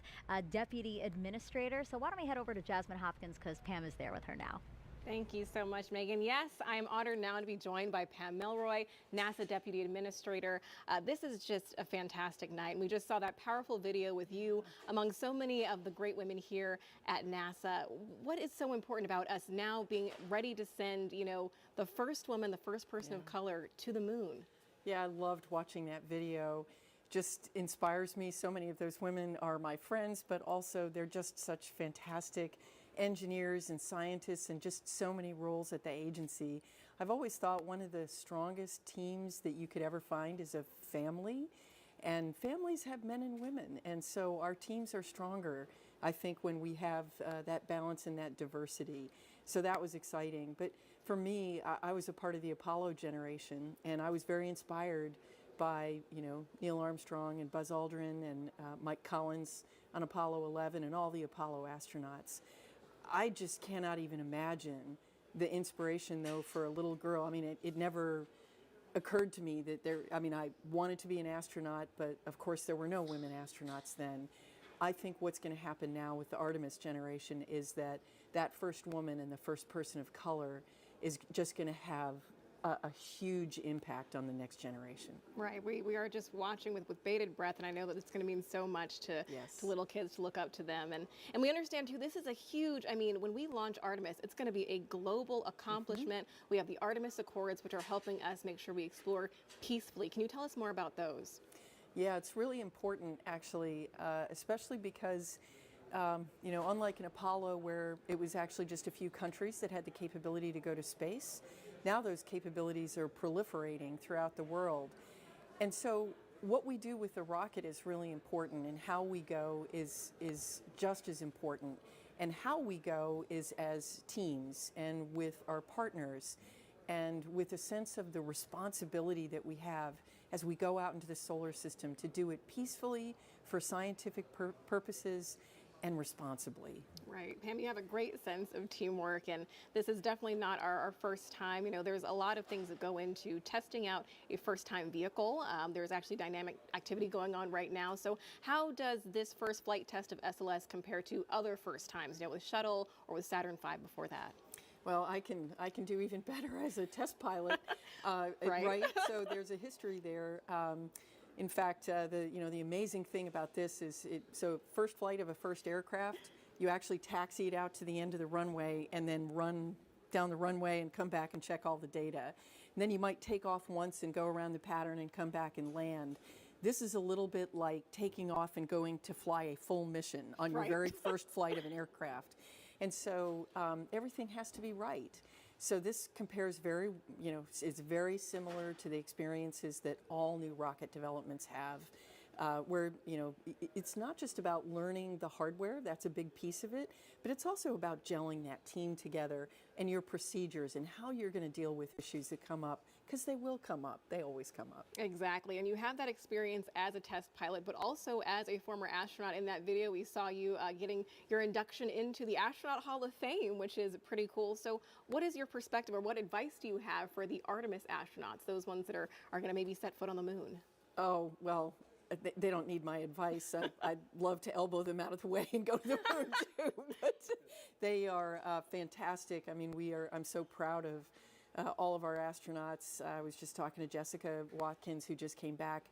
deputy administrator. So why don't we head over to Jasmine Hopkins, because Pam is there with her now. Thank you so much, Megan. Yes, I am honored now to be joined by Pam Melroy, NASA Deputy Administrator. This is just a fantastic night. We just saw that powerful video with you among so many of the great women here at NASA. What is so important about us now being ready to send, you know, the first woman, the first person of color to the moon? Yeah, I loved watching that video. Just inspires me. So many of those women are my friends, but also they're just such fantastic engineers and scientists and just so many roles at the agency. I've always thought one of the strongest teams that you could ever find is a family, and families have men and women, and so our teams are stronger, I think, when we have that balance and that diversity. So that was exciting. But for me, I was a part of the Apollo generation, and I was very inspired by, you know, Neil Armstrong and Buzz Aldrin and Mike Collins on Apollo 11 and all the Apollo astronauts. I just cannot even imagine the inspiration, though, for a little girl. I mean, it never occurred to me that I wanted to be an astronaut, but of course there were no women astronauts then. I think what's going to happen now with the Artemis generation is that that first woman and the first person of color is just going to have a huge impact on the next generation. Right, we are just watching with bated breath, and I know that it's going to mean so much to little kids to look up to them. And we understand too, this is a huge, I mean, when we launch Artemis, it's going to be a global accomplishment. We have the Artemis Accords, which are helping us make sure we explore peacefully. Can you tell us more about those? Yeah, it's really important actually, especially because you know, unlike in Apollo where it was actually just a few countries that had the capability to go to space, now those capabilities are proliferating throughout the world. And so what we do with the rocket is really important, and how we go is just as important. And how we go is as teams and with our partners and with a sense of the responsibility that we have as we go out into the solar system to do it peacefully for scientific purposes and responsibly. Right. Pam, you have a great sense of teamwork, and this is definitely not our first time. You know, there's a lot of things that go into testing out a first-time vehicle. There's actually dynamic activity going on right now. So how does this first flight test of SLS compare to other first times, you know, with Shuttle or with Saturn V before that? Well, I can do even better as a test pilot, right? So there's a history there. In fact, the amazing thing about this is so first flight of a first aircraft, you actually taxi it out to the end of the runway and then run down the runway and come back and check all the data. And then you might take off once and go around the pattern and come back and land. This is a little bit like taking off and going to fly a full mission on your very first flight of an aircraft. And so everything has to be right. So this compares very, you know, it's very similar to the experiences that all new rocket developments have, where, you know, it's not just about learning the hardware, that's a big piece of it, but it's also about gelling that team together and your procedures and how you're going to deal with issues that come up, because they will come up. They always come up. Exactly. And you have that experience as a test pilot, but also as a former astronaut. In that video, we saw you getting your induction into the Astronaut Hall of Fame, which is pretty cool. So what is your perspective, or what advice do you have for the Artemis astronauts, those ones that are going to maybe set foot on the moon? Oh, well, they don't need my advice. I'd love to elbow them out of the way and go to the moon too. But they are fantastic. I mean, I'm so proud of all of our astronauts. I was just talking to Jessica Watkins, who just came back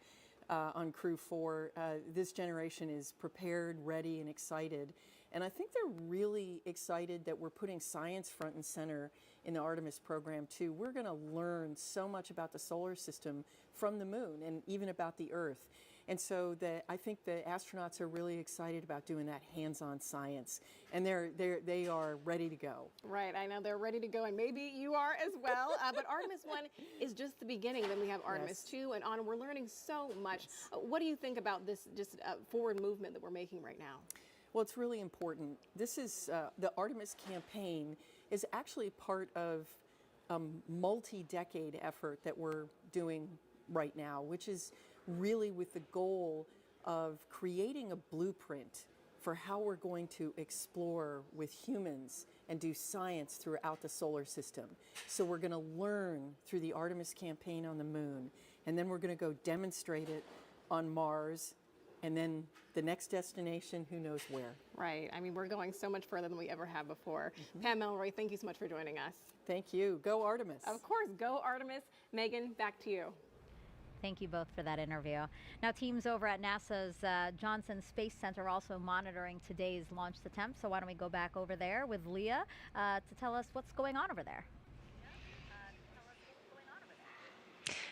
on Crew 4. This generation is prepared, ready, and excited. And I think they're really excited that we're putting science front and center in the Artemis program too. We're going to learn so much about the solar system from the moon and even about the Earth. And so I think the astronauts are really excited about doing that hands-on science, and they are ready to go. Right, I know they're ready to go, and maybe you are as well. But Artemis 1 is just the beginning. Then we have Artemis 2 and on. We're learning so much. What do you think about this just forward movement that we're making right now? Well, it's really important. This is the Artemis campaign is actually part of a multi-decade effort that we're doing right now, which is really with the goal of creating a blueprint for how we're going to explore with humans and do science throughout the solar system. So we're going to learn through the Artemis campaign on the moon, and then we're going to go demonstrate it on Mars, and then the next destination, who knows where. Right. I mean, we're going so much further than we ever have before. Pam Melroy, thank you so much for joining us. Thank you. Go Artemis. Of course, go Artemis. Megan, back to you. Thank you both for that interview. Now, teams over at NASA's Johnson Space Center are also monitoring today's launch attempt. So why don't we go back over there with Leah to tell us what's going on over there.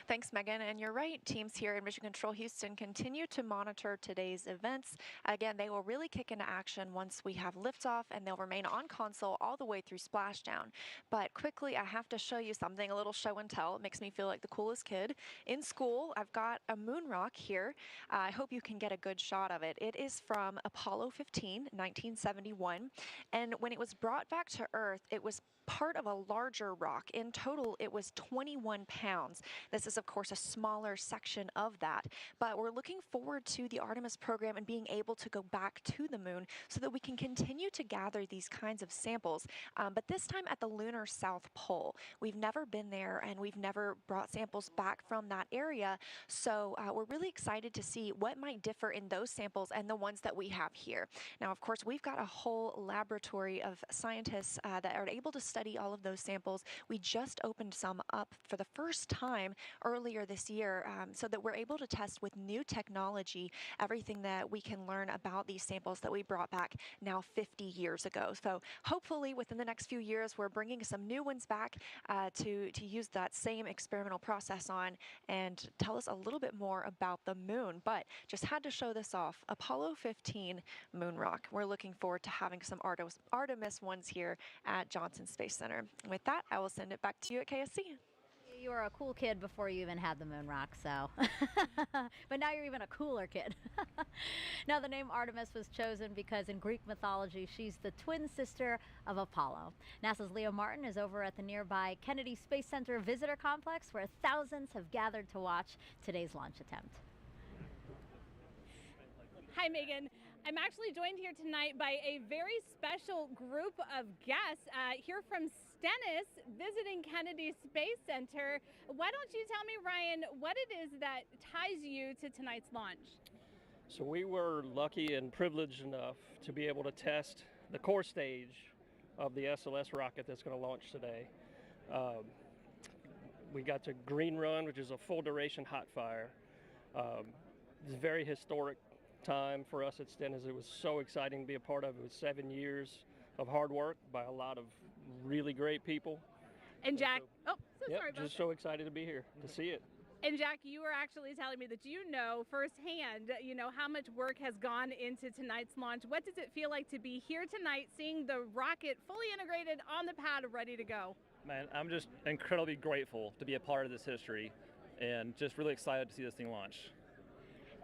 Thanks, Megan. And you're right, teams here in Mission Control Houston continue to monitor today's events. Again, they will really kick into action once we have liftoff, and they'll remain on console all the way through splashdown. But quickly, I have to show you something, a little show and tell. It makes me feel like the coolest kid in school. I've got a moon rock here. I hope you can get a good shot of it. It is from Apollo 15, 1971. And when it was brought back to Earth, it was part of a larger rock. In total, it was 21 pounds. This is, of course, a smaller section of that. But we're looking forward to the Artemis program and being able to go back to the moon so that we can continue to gather these kinds of samples, but this time at the lunar South Pole. We've never been there, and we've never brought samples back from that area, so we're really excited to see what might differ in those samples and the ones that we have here. Now, of course, we've got a whole laboratory of scientists that are able to study study all of those samples. We just opened some up for the first time earlier this year so that we're able to test with new technology everything that we can learn about these samples that we brought back now 50 years ago. So hopefully within the next few years, we're bringing some new ones back to use that same experimental process on and tell us a little bit more about the moon. But just had to show this off. Apollo 15 moon rock. We're looking forward to having some Artemis ones here at Johnson Space Center. With that, I will send it back to you at KSC. You were a cool kid before you even had the moon rock, so. But now you're even a cooler kid. Now, the name Artemis was chosen because in Greek mythology, she's the twin sister of Apollo. NASA's Leo Martin is over at the nearby Kennedy Space Center Visitor Complex, where thousands have gathered to watch today's launch attempt. Hi, Megan. I'm actually joined here tonight by a very special group of guests here from Stennis visiting Kennedy Space Center. Why don't you tell me, Ryan, what it is that ties you to tonight's launch? So we were lucky and privileged enough to be able to test the core stage of the SLS rocket that's going to launch today. We got to green run, which is a full duration hot fire. It's a very historic time for us at Stennis. It was so exciting to be a part of. It was 7 years of hard work by a lot of really great people. And Jack, sorry about just that. so excited to be here to see it. And Jack, you were actually telling me that you know firsthand, how much work has gone into tonight's launch. What does it feel like to be here tonight, seeing the rocket fully integrated on the pad, ready to go? Man, I'm just incredibly grateful to be a part of this history and just really excited to see this thing launch.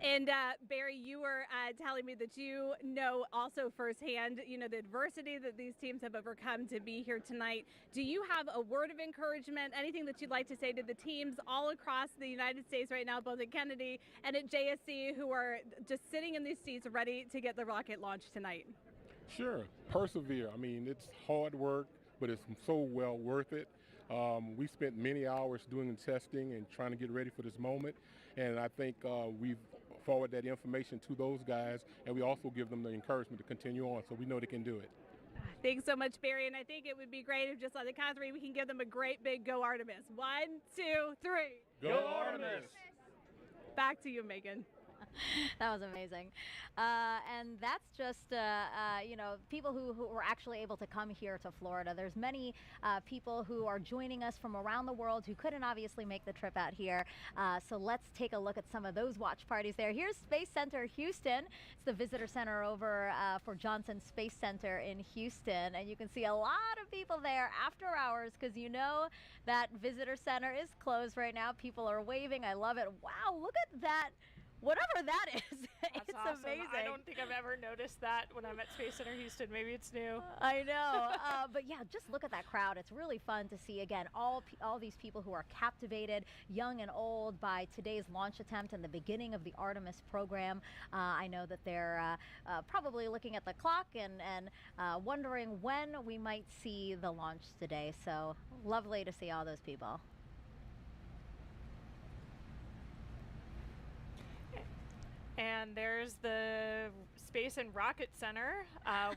And Barry, you were telling me that you know also firsthand, the adversity that these teams have overcome to be here tonight. Do you have a word of encouragement, anything that you'd like to say to the teams all across the United States right now, both at Kennedy and at JSC, who are just sitting in these seats ready to get the rocket launched tonight? Sure, persevere. I mean, it's hard work, but it's so well worth it. We spent many hours doing the testing and trying to get ready for this moment, and I think we've forward that information to those guys, and we also give them the encouragement to continue on so we know they can do it. Thanks so much, Barry, and I think it would be great if just on the count of three we can give them a great big go Artemis. 1, 2, 3. Go Artemis! Back to you, Megan. That was amazing. And that's just, people who were actually able to come here to Florida. There's many people who are joining us from around the world who couldn't obviously make the trip out here. So let's take a look at some of those watch parties there. Here's Space Center Houston. It's the visitor center over for Johnson Space Center in Houston. And you can see a lot of people there after hours because you know that visitor center is closed right now. People are waving. I love it. Wow, look at that. Whatever that is, it's awesome. amazing. I don't think I've ever noticed that when I'm at Space Center Houston. Maybe it's new. I know, but yeah, just look at that crowd. It's really fun to see, again, all these people who are captivated, young and old, by today's launch attempt and the beginning of the Artemis program. I know that they're probably looking at the clock and wondering when we might see the launch today. So lovely to see all those people. And there's the Space and Rocket Center,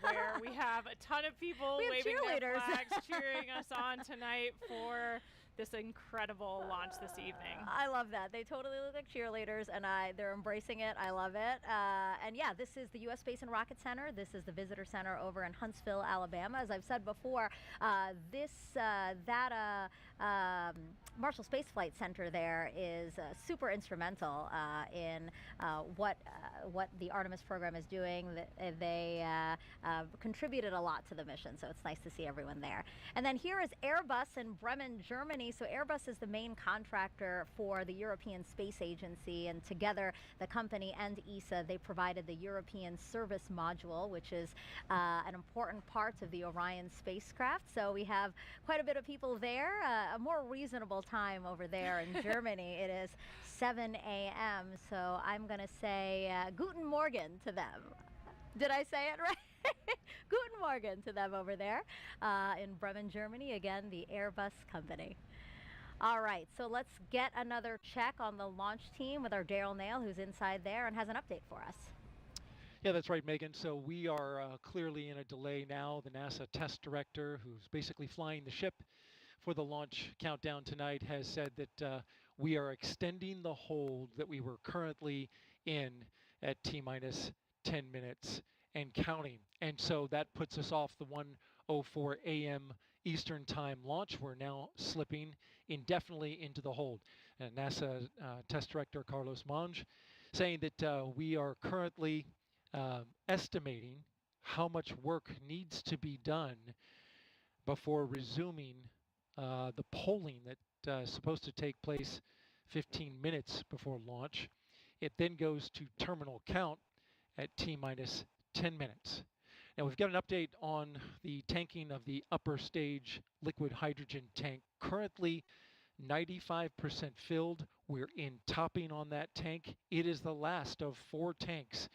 where we have a ton of people waving their flags, cheering us on tonight for this incredible launch this evening. I love that. They totally look like cheerleaders, and they're embracing it. I love it. And yeah, this is the U.S. Space and Rocket Center. This is the visitor center over in Huntsville, Alabama. As I've said before, Marshall Space Flight Center there is super instrumental in what the Artemis program is doing. They contributed a lot to the mission, so it's nice to see everyone there. And then here is Airbus in Bremen, Germany. So Airbus is the main contractor for the European Space Agency, and together the company and ESA, they provided the European Service Module, which is an important part of the Orion spacecraft. So we have quite a bit of people there. A more reasonable time over there in Germany. It is 7 a.m. So I'm going to say Guten Morgen to them. Did I say it right? Guten Morgen to them over there in Bremen, Germany. Again, the Airbus company. All right, so let's get another check on the launch team with our Daryl Nail, who's inside there and has an update for us. Yeah, that's right, Megan. So we are clearly in a delay now. The NASA test director, who's basically flying the ship for the launch countdown tonight, has said that we are extending the hold that we were currently in at T-minus 10 minutes and counting. And so that puts us off the 1:04 a.m. Eastern Time launch. We're now slipping indefinitely into the hold. And NASA test director Carlos Monge saying that we are currently estimating how much work needs to be done before resuming the polling that is supposed to take place 15 minutes before launch. It then goes to terminal count at T-minus 10 minutes. Now we've got an update on the tanking of the upper stage liquid hydrogen tank. Currently 95% filled. We're in topping on that tank. It is the last of 4 tanks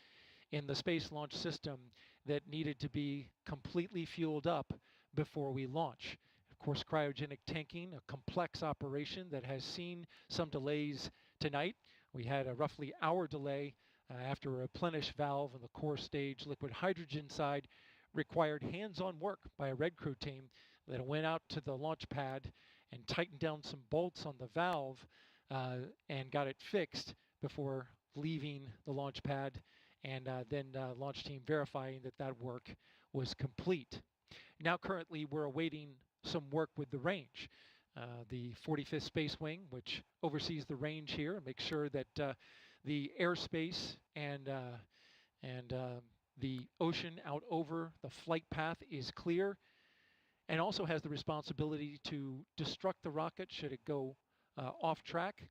in the Space Launch System that needed to be completely fueled up before we launch. Of course, cryogenic tanking, a complex operation that has seen some delays tonight. We had a roughly hour delay after a replenish valve on the core stage liquid hydrogen side required hands-on work by a Red Crew team that went out to the launch pad and tightened down some bolts on the valve and got it fixed before leaving the launch pad, and then launch team verifying that that work was complete. Now currently we're awaiting some work with the range. The 45th Space Wing, which oversees the range here and makes sure that the airspace and the ocean out over the flight path is clear, and also has the responsibility to destruct the rocket should it go off track.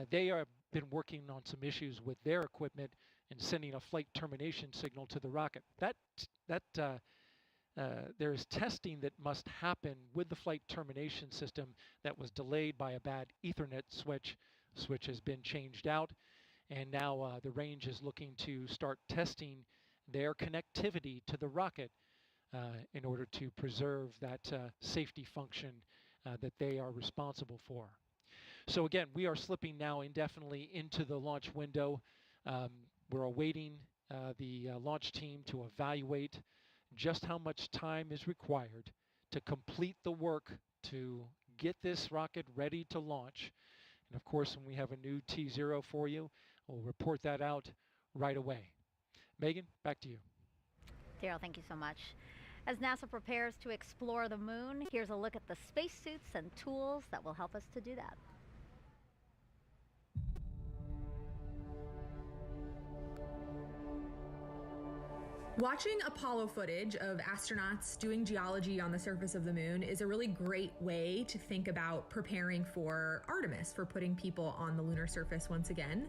They have been working on some issues with their equipment and sending a flight termination signal to the rocket. There is testing that must happen with the flight termination system that was delayed by a bad Ethernet switch. Switch has been changed out, and now the range is looking to start testing their connectivity to the rocket in order to preserve that safety function that they are responsible for. So again, we are slipping now indefinitely into the launch window. We're awaiting the launch team to evaluate just how much time is required to complete the work to get this rocket ready to launch. And of course, when we have a new T0 for you, we'll report that out right away. Megan, back to you. Daryl, thank you so much. As NASA prepares to explore the moon, here's a look at the spacesuits and tools that will help us to do that. Watching Apollo footage of astronauts doing geology on the surface of the moon is a really great way to think about preparing for Artemis, for putting people on the lunar surface once again.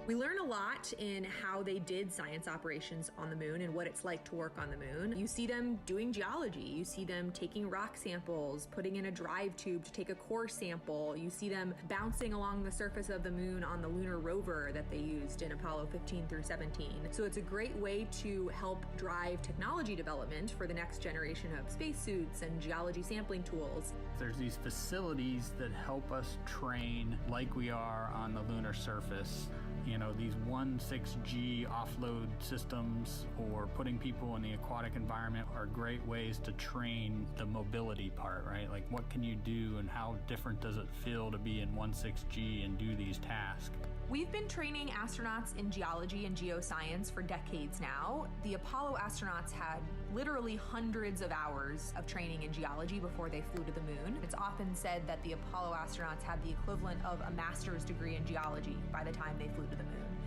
We learn a lot in how they did science operations on the moon and what it's like to work on the moon. You see them doing geology. You see them taking rock samples, putting in a drive tube to take a core sample. You see them bouncing along the surface of the moon on the lunar rover that they used in Apollo 15 through 17. So it's a great way to help drive technology development for the next generation of spacesuits and geology sampling tools. There's these facilities that help us train like we are on the lunar surface. You know, these 1/6G offload systems or putting people in the aquatic environment are great ways to train the mobility part, right? Like, what can you do and how different does it feel to be in 1/6G and do these tasks? We've been training astronauts in geology and geoscience for decades now. The Apollo astronauts had literally hundreds of hours of training in geology before they flew to the moon. It's often said that the Apollo astronauts had the equivalent of a master's degree in geology by the time they flew to the moon.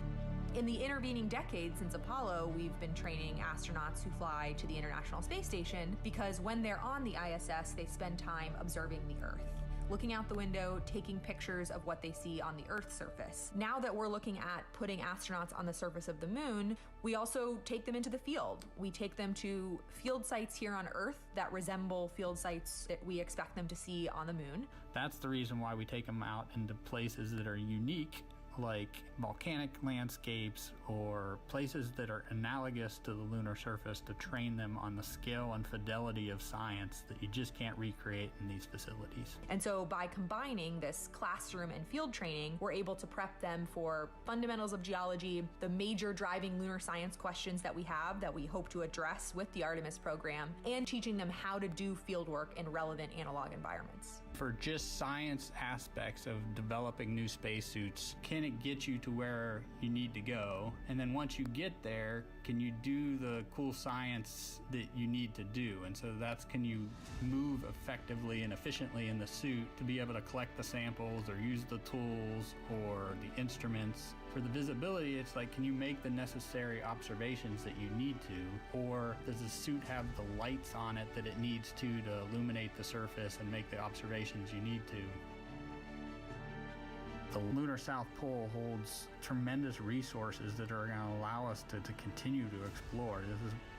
In the intervening decades since Apollo, we've been training astronauts who fly to the International Space Station because when they're on the ISS, they spend time observing the Earth, looking out the window, taking pictures of what they see on the Earth's surface. Now that we're looking at putting astronauts on the surface of the moon, we also take them into the field. We take them to field sites here on Earth that resemble field sites that we expect them to see on the moon. That's the reason why we take them out into places that are unique like volcanic landscapes or places that are analogous to the lunar surface to train them on the scale and fidelity of science that you just can't recreate in these facilities. And so by combining this classroom and field training, we're able to prep them for fundamentals of geology, the major driving lunar science questions that we have that we hope to address with the Artemis program, and teaching them how to do field work in relevant analog environments. For just science aspects of developing new spacesuits, can it get you to where you need to go? And then once you get there, can you do the cool science that you need to do? And so that's, can you move effectively and efficiently in the suit to be able to collect the samples or use the tools or the instruments? For the visibility, it's like, can you make the necessary observations that you need to? Or does the suit have the lights on it that it needs to illuminate the surface and make the observations you need to? The lunar South Pole holds tremendous resources that are going to allow us to continue to explore.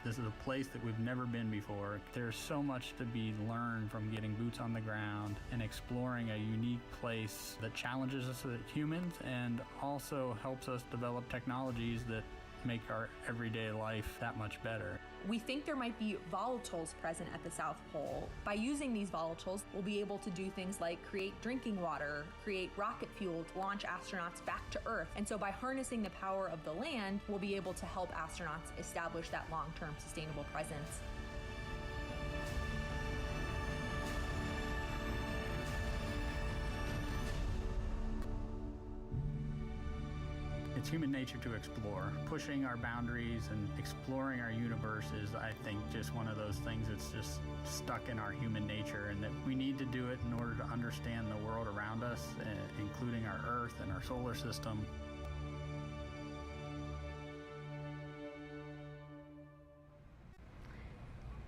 This is a place that we've never been before. There's so much to be learned from getting boots on the ground and exploring a unique place that challenges us as humans and also helps us develop technologies that make our everyday life that much better. We think there might be volatiles present at the South Pole. By using these volatiles, we'll be able to do things like create drinking water, create rocket fuel to launch astronauts back to Earth. And so by harnessing the power of the land, we'll be able to help astronauts establish that long-term sustainable presence. It's human nature to explore. Pushing our boundaries and exploring our universe is, I think, just one of those things that's just stuck in our human nature, and that we need to do it in order to understand the world around us, including our Earth and our solar system.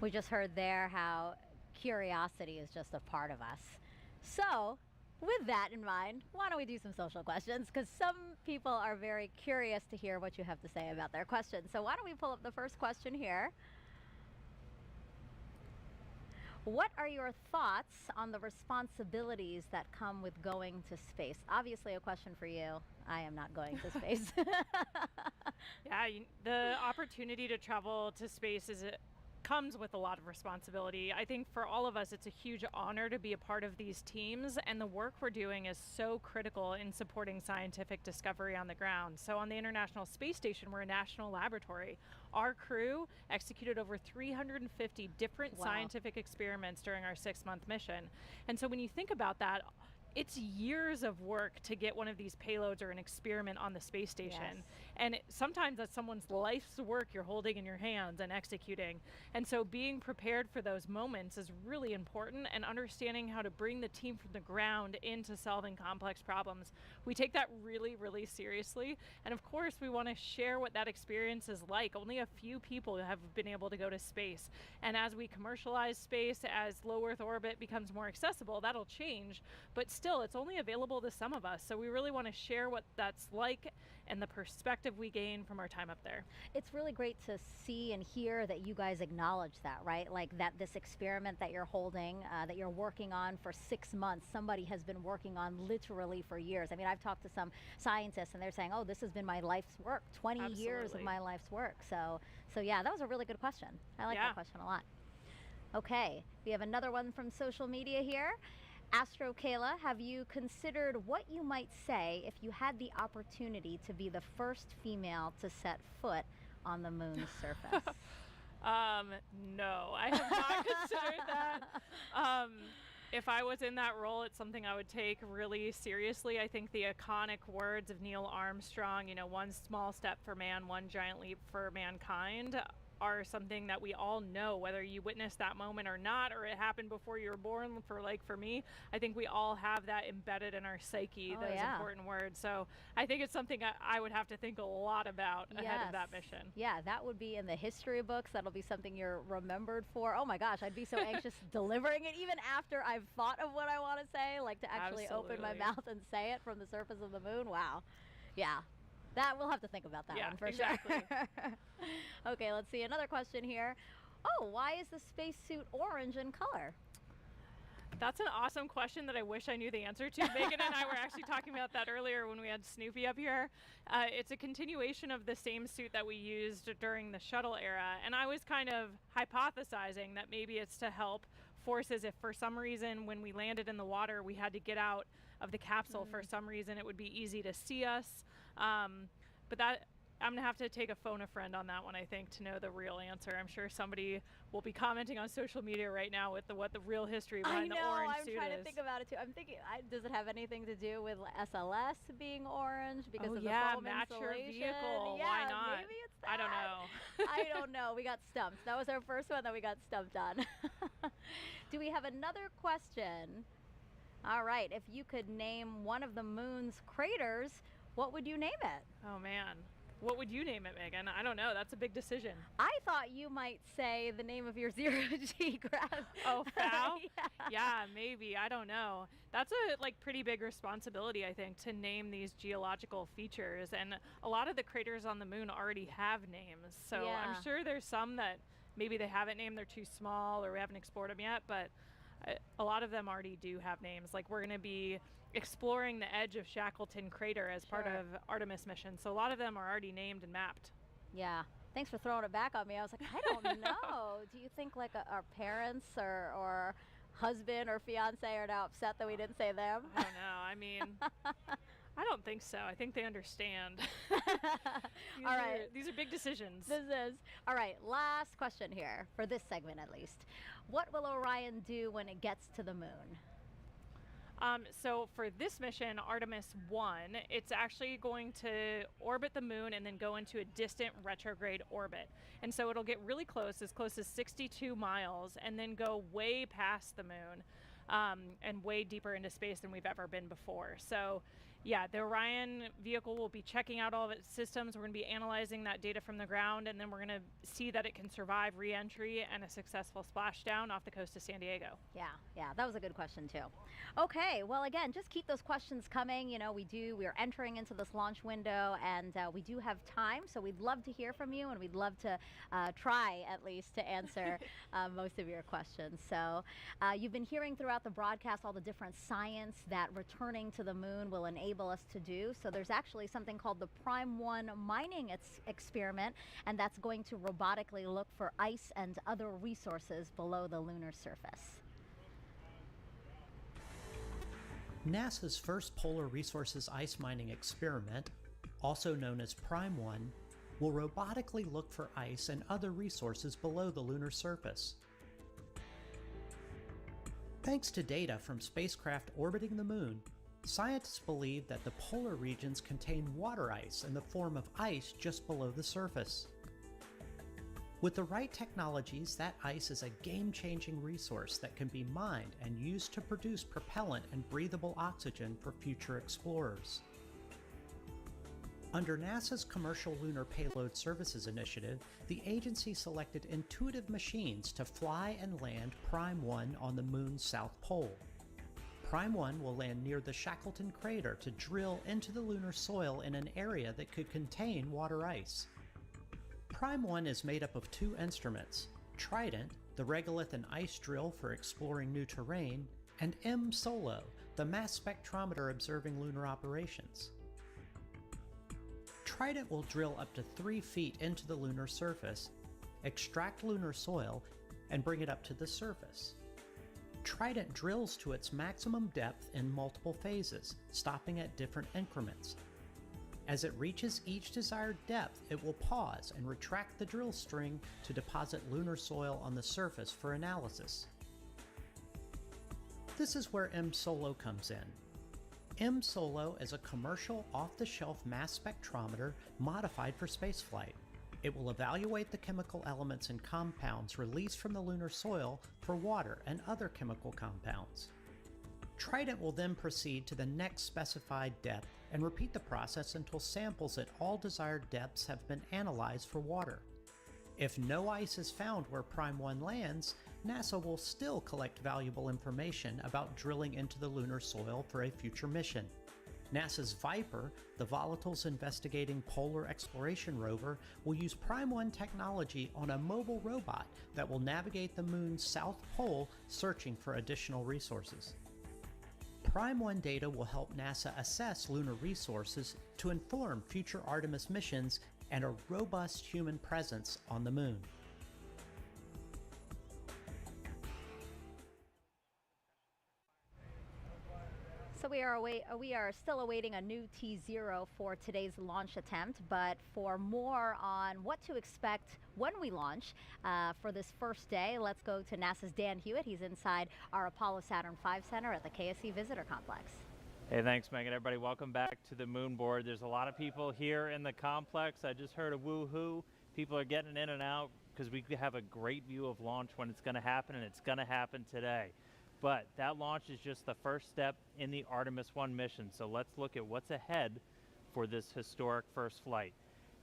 We just heard there how curiosity is just a part of us. So, with that in mind, why don't we do some social questions? Because some people are very curious to hear what you have to say about their questions. So why don't we pull up the first question here? What are your thoughts on the responsibilities that come with going to space? Obviously a question for you. I am not going to space. Yeah, the opportunity to travel to space comes with a lot of responsibility. I think for all of us, it's a huge honor to be a part of these teams, and the work we're doing is so critical in supporting scientific discovery on the ground. So on the International Space Station, we're a national laboratory. Our crew executed over 350 different scientific experiments during our 6-month mission. And so when you think about that, it's years of work to get one of these payloads or an experiment on the space station. Yes. And sometimes that's someone's life's work you're holding in your hands and executing. And so being prepared for those moments is really important, and understanding how to bring the team from the ground into solving complex problems. We take that really, really seriously. And of course, we want to share what that experience is like. Only a few people have been able to go to space. And as we commercialize space, as low Earth orbit becomes more accessible, that'll change. But still, it's only available to some of us. So we really want to share what that's like and the perspective we gain from our time up there. It's really great to see and hear that you guys acknowledge that, right? Like that this experiment that you're holding, that you're working on for 6 months, somebody has been working on literally for years. I mean, I've talked to some scientists and they're saying, oh, this has been my life's work, 20 years of my life's work. So yeah, that was a really good question. I like that question a lot. Okay, we have another one from social media here. Astro Kayla, have you considered what you might say if you had the opportunity to be the first female to set foot on the moon's surface? No, I have not considered that. If I was in that role, it's something I would take really seriously. I think the iconic words of Neil Armstrong, one small step for man, one giant leap for mankind, are something that we all know, whether you witnessed that moment or not, or it happened before you were born. For me, I think we all have that embedded in our psyche, those important words. So I think it's something I would have to think a lot about ahead of that mission. Yeah, that would be in the history books. That'll be something you're remembered for. Oh my gosh, I'd be so anxious delivering it, even after I've thought of what I want to say, like to actually open my mouth and say it from the surface of the moon. Wow. Yeah. That we'll have to think about that one for sure. Okay, let's see another question here. Oh, why is the spacesuit orange in color? That's an awesome question that I wish I knew the answer to. Megan and I were actually talking about that earlier when we had Snoopy up here. It's a continuation of the same suit that we used during the shuttle era, and I was kind of hypothesizing that maybe it's to help forces if for some reason when we landed in the water we had to get out of the capsule for some reason, it would be easy to see us. But that I'm gonna have to take a phone a friend on that one, I think, to know the real answer. I'm sure somebody will be commenting on social media right now with what the real history behind the orange suit is. I'm trying to think about it too. I'm thinking, does it have anything to do with SLS being orange because of the foam match insulation? your vehicle. Yeah, Why not? maybe it's that. I don't know. I don't know. We got stumped. That was our first one that we got stumped on. Do we have another question? All right. If you could name one of the moon's craters, what would you name it? Oh man. What would you name it, Megan? I don't know. That's a big decision. I thought you might say the name of your zero-G graph. Oh, FOW? Yeah, maybe. I don't know. That's a pretty big responsibility, I think, to name these geological features. And a lot of the craters on the moon already have names. So I'm sure there's some that maybe they haven't named, they're too small, or we haven't explored them yet. But a lot of them already do have names. Like, we're going to be exploring the edge of Shackleton Crater as part of Artemis mission. So a lot of them are already named and mapped. Yeah. Thanks for throwing it back on me. I was like, I don't know. Do you think our parents or husband or fiance are now upset that we didn't say them? I don't know. I mean, I don't think so. I think they understand. All right. These are big decisions. This is. All right. Last question here, for this segment at least. What will Orion do when it gets to the moon? So for this mission, Artemis I, it's actually going to orbit the moon and then go into a distant retrograde orbit. And so it'll get really close as 62 miles, and then go way past the moon and way deeper into space than we've ever been before. So yeah, the Orion vehicle will be checking out all of its systems. We're going to be analyzing that data from the ground, and then we're going to see that it can survive re-entry and a successful splashdown off the coast of San Diego. Yeah, that was a good question too. Okay, well, again, just keep those questions coming. You know, we're entering into this launch window, and we do have time, so we'd love to hear from you, and we'd love to try at least to answer most of your questions. So you've been hearing throughout the broadcast all the different science that returning to the moon will enable us to do. So there's actually something called the Prime 1 mining experiment, and that's going to robotically look for ice and other resources below the lunar surface. NASA's first Polar Resources Ice Mining Experiment, also known as Prime 1, will robotically look for ice and other resources below the lunar surface. Thanks to data from spacecraft orbiting the moon, scientists believe that the polar regions contain water ice in the form of ice just below the surface. With the right technologies, that ice is a game-changing resource that can be mined and used to produce propellant and breathable oxygen for future explorers. Under NASA's Commercial Lunar Payload Services Initiative, the agency selected intuitive machines to fly and land Prime 1 on the moon's south pole. Prime 1 will land near the Shackleton Crater to drill into the lunar soil in an area that could contain water ice. Prime 1 is made up of two instruments, Trident, the regolith and ice drill for exploring new terrain, and M-SOLO, the mass spectrometer observing lunar operations. Trident will drill up to 3 feet into the lunar surface, extract lunar soil, and bring it up to the surface. Trident drills to its maximum depth in multiple phases, stopping at different increments. As it reaches each desired depth, it will pause and retract the drill string to deposit lunar soil on the surface for analysis. This is where M-SOLO comes in. M-SOLO is a commercial off-the-shelf mass spectrometer modified for spaceflight. It will evaluate the chemical elements and compounds released from the lunar soil for water and other chemical compounds. Trident will then proceed to the next specified depth and repeat the process until samples at all desired depths have been analyzed for water. If no ice is found where Prime 1 lands, NASA will still collect valuable information about drilling into the lunar soil for a future mission. NASA's Viper, the volatiles investigating polar exploration rover, will use Prime 1 technology on a mobile robot that will navigate the moon's south pole searching for additional resources. Prime 1 data will help NASA assess lunar resources to inform future Artemis missions and a robust human presence on the moon. So we are still awaiting a new T0 for today's launch attempt, but for more on what to expect when we launch for this first day, let's go to NASA's Dan Hewitt. He's inside our Apollo Saturn V Center at the KSC Visitor Complex. Hey, thanks, Megan. Everybody, welcome back to the moon board. There's a lot of people here in the complex. I just heard a woo-hoo. People are getting in and out because we have a great view of launch when it's going to happen, and it's going to happen today. But that launch is just the first step in the Artemis I mission. So let's look at what's ahead for this historic first flight.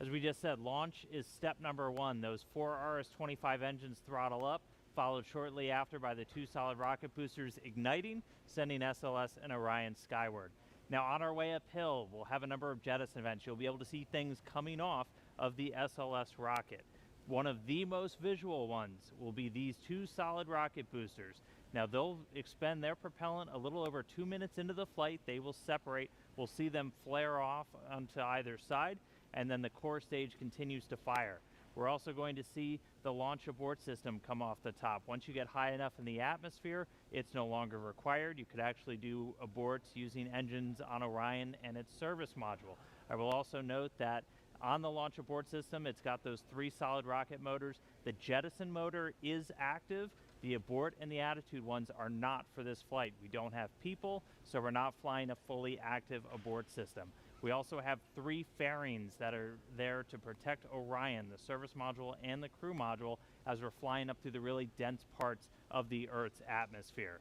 As we just said, launch is step number one. Those 4 RS-25 engines throttle up, followed shortly after by the 2 solid rocket boosters igniting, sending SLS and Orion skyward. Now on our way uphill, we'll have a number of jettison events. You'll be able to see things coming off of the SLS rocket. One of the most visual ones will be these 2 solid rocket boosters. Now they'll expend their propellant a little over 2 minutes into the flight. They will separate. We'll see them flare off onto either side, and then the core stage continues to fire. We're also going to see the launch abort system come off the top. Once you get high enough in the atmosphere, it's no longer required. You could actually do aborts using engines on Orion and its service module. I will also note that on the launch abort system, it's got those 3 solid rocket motors. The jettison motor is active. The abort and the attitude ones are not for this flight. We don't have people, so we're not flying a fully active abort system. We also have 3 fairings that are there to protect Orion, the service module and the crew module, as we're flying up through the really dense parts of the Earth's atmosphere.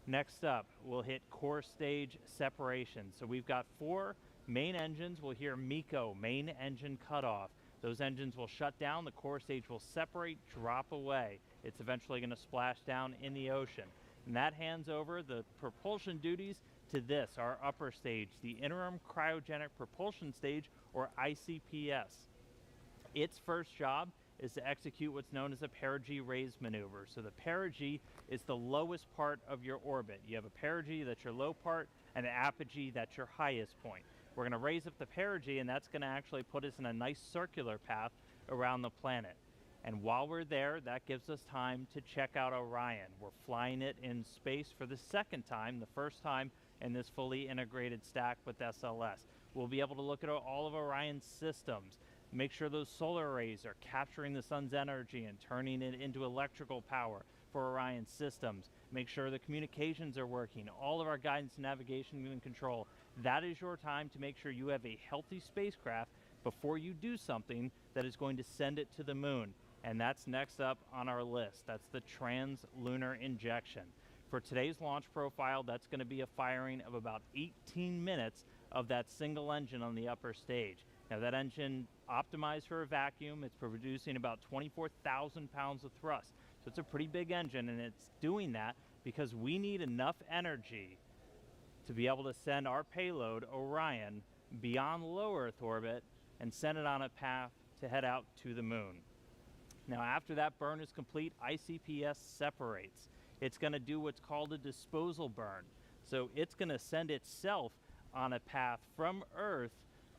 Next up, we'll hit core stage separation. So we've got 4 main engines. We'll hear MECO, main engine cutoff. Those engines will shut down, the core stage will separate, drop away. It's eventually going to splash down in the ocean. And that hands over the propulsion duties to this, our upper stage, the Interim Cryogenic Propulsion Stage, or ICPS. Its first job is to execute what's known as a Perigee raise maneuver. So the Perigee is the lowest part of your orbit. You have a Perigee, that's your low part, and an apogee, that's your highest point. We're going to raise up the Perigee, and that's going to actually put us in a nice circular path around the planet. And while we're there, that gives us time to check out Orion. We're flying it in space for the second time, the first time in this fully integrated stack with SLS. We'll be able to look at all of Orion's systems, make sure those solar arrays are capturing the sun's energy and turning it into electrical power for Orion's systems, make sure the communications are working, all of our guidance, navigation, and control. That is your time to make sure you have a healthy spacecraft before you do something that is going to send it to the moon. And that's next up on our list. That's the trans-lunar injection. For today's launch profile, that's going to be a firing of about 18 minutes of that single engine on the upper stage. Now that engine optimized for a vacuum, it's producing about 24,000 pounds of thrust. So it's a pretty big engine, and it's doing that because we need enough energy to be able to send our payload, Orion, beyond low Earth orbit and send it on a path to head out to the moon. Now after that burn is complete, ICPS separates. It's going to do what's called a disposal burn. So it's going to send itself on a path from Earth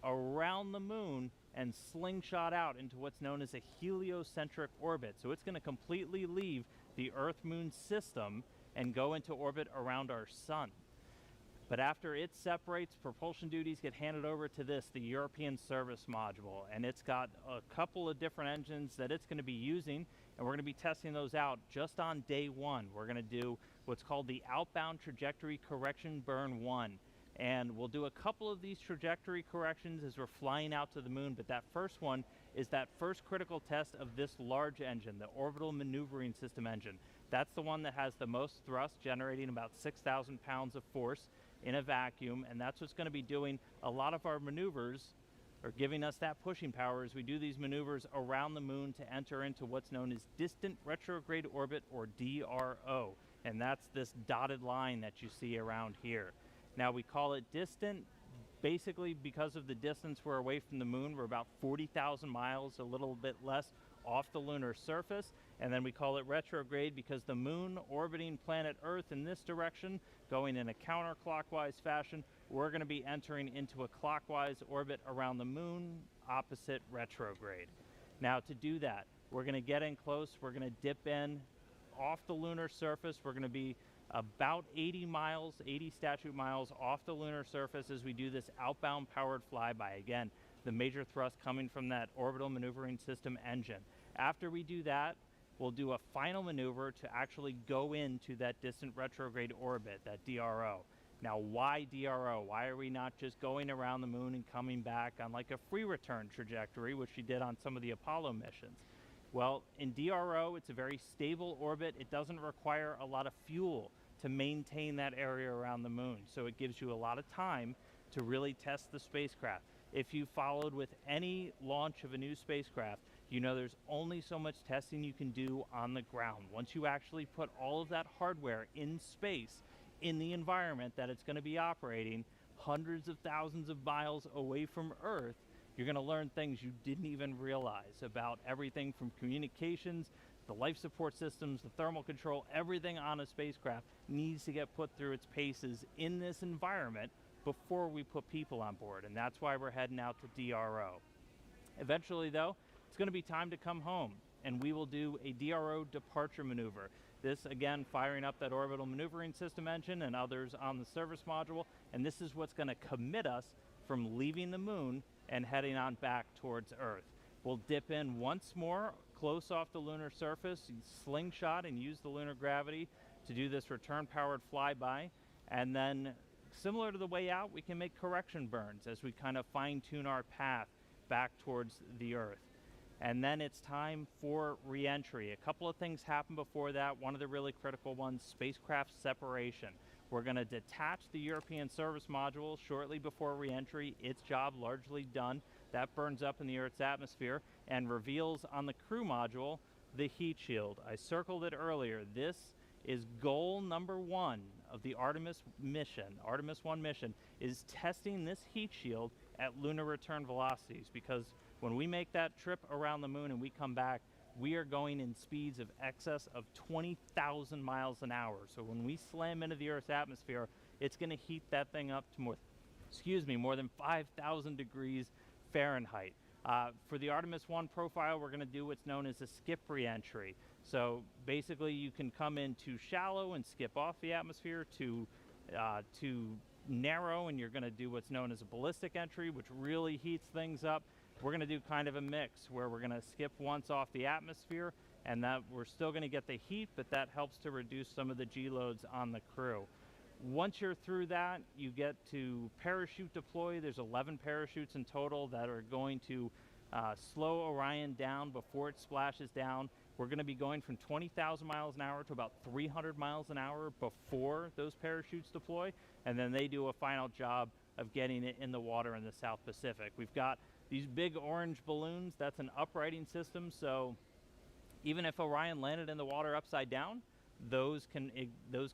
around the moon and slingshot out into what's known as a heliocentric orbit. So it's going to completely leave the Earth-Moon system and go into orbit around our sun. But after it separates, propulsion duties get handed over to this, the European Service Module, and it's got a couple of different engines that it's going to be using, and we're going to be testing those out just on day 1. We're going to do what's called the Outbound Trajectory Correction Burn 1, and we'll do a couple of these trajectory corrections as we're flying out to the moon, but that first one is that first critical test of this large engine, the Orbital Maneuvering System engine. That's the one that has the most thrust, generating about 6,000 pounds of force in a vacuum, and that's what's going to be doing a lot of our maneuvers, or giving us that pushing power as we do these maneuvers around the moon to enter into what's known as distant retrograde orbit, or DRO, and that's this dotted line that you see around here. Now we call it distant Basically, because of the distance we're away from the moon, we're about 40,000 miles, a little bit less, off the lunar surface. And then we call it retrograde because the moon orbiting planet Earth in this direction, going in a counterclockwise fashion, we're going to be entering into a clockwise orbit around the moon, opposite retrograde. Now, to do that, we're going to get in close, we're going to dip in off the lunar surface. We're going to be about 80 miles, 80 statute miles off the lunar surface as we do this outbound powered flyby. Again, the major thrust coming from that orbital maneuvering system engine. After we do that, we'll do a final maneuver to actually go into that distant retrograde orbit, that DRO. Now, why DRO? Why are we not just going around the moon and coming back on like a free return trajectory, which we did on some of the Apollo missions? Well, in DRO, it's a very stable orbit. It doesn't require a lot of fuel to maintain that area around the moon. So it gives you a lot of time to really test the spacecraft. If you followed with any launch of a new spacecraft, you know there's only so much testing you can do on the ground. Once you actually put all of that hardware in space, in the environment that it's going to be operating, hundreds of thousands of miles away from Earth, you're going to learn things you didn't even realize about everything from communications, the life support systems, the thermal control. Everything on a spacecraft needs to get put through its paces in this environment before we put people on board, and that's why we're heading out to DRO. Eventually, though, it's going to be time to come home, and we will do a DRO departure maneuver. This, again, firing up that orbital maneuvering system engine and others on the service module, and this is what's going to commit us from leaving the moon and heading on back towards Earth. We'll dip in once more, close off the lunar surface, slingshot and use the lunar gravity to do this return-powered flyby, and then similar to the way out, we can make correction burns as we kind of fine-tune our path back towards the Earth. And then it's time for re-entry. A couple of things happen before that. One of the really critical ones, spacecraft separation. We're going to detach the European service module shortly before re-entry. Its job largely done. That burns up in the Earth's atmosphere and reveals on the crew module the heat shield. I circled it earlier. This is goal number 1 of the Artemis mission. Artemis I mission is testing this heat shield at lunar return velocities, because when we make that trip around the moon and we come back, we are going in speeds of excess of 20,000 miles an hour. So when we slam into the Earth's atmosphere, it's going to heat that thing up to more than 5,000 degrees Fahrenheit. For the Artemis I profile, we're going to do what's known as a skip re-entry. So basically, you can come in too shallow and skip off the atmosphere, too narrow, and you're going to do what's known as a ballistic entry, which really heats things up. We're going to do kind of a mix where we're going to skip once off the atmosphere, and that we're still going to get the heat, but that helps to reduce some of the G loads on the crew. Once you're through that, you get to parachute deploy. There's 11 parachutes in total that are going to slow Orion down before it splashes down. We're going to be going from 20,000 miles an hour to about 300 miles an hour before those parachutes deploy, and then they do a final job of getting it in the water in the South Pacific. We've got these big orange balloons. That's an uprighting system, so even if Orion landed in the water upside down, those can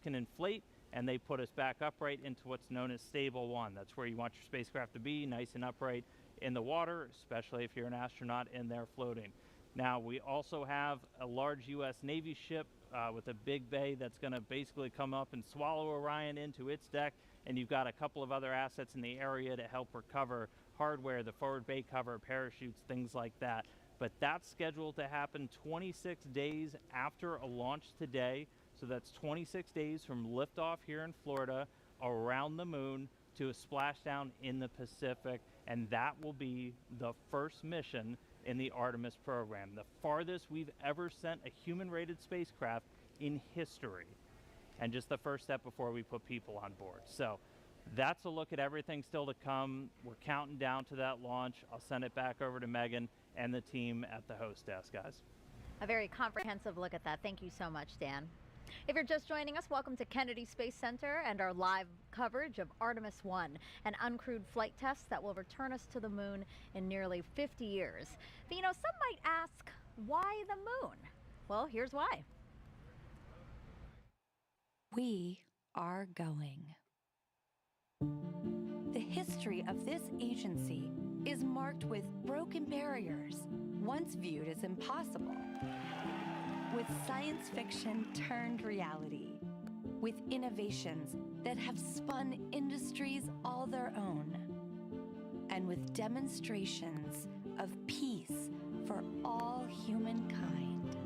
inflate, and they put us back upright into what's known as stable 1. That's where you want your spacecraft to be, nice and upright in the water, especially if you're an astronaut in there floating. Now, we also have a large U.S. Navy ship with a big bay that's going to basically come up and swallow Orion into its deck, and you've got a couple of other assets in the area to help recover hardware, the forward bay cover, parachutes, things like that. But that's scheduled to happen 26 days after a launch today. So that's 26 days from liftoff here in Florida around the moon to a splashdown in the Pacific, and that will be the first mission in the Artemis program, the farthest we've ever sent a human-rated spacecraft in history, and just the first step before we put people on board. So that's a look at everything still to come. We're counting down to that launch. I'll send it back over to Megan and the team at the host desk, guys. A very comprehensive look at that. Thank you so much, Dan. If you're just joining us, welcome to Kennedy Space Center and our live coverage of Artemis I, an uncrewed flight test that will return us to the moon in nearly 50 years. But you know, some might ask, why the moon? Well, here's why. We are going. The history history of this agency is marked with broken barriers, once viewed as impossible, with science fiction turned reality, with innovations that have spun industries all their own, and with demonstrations of peace for all humankind.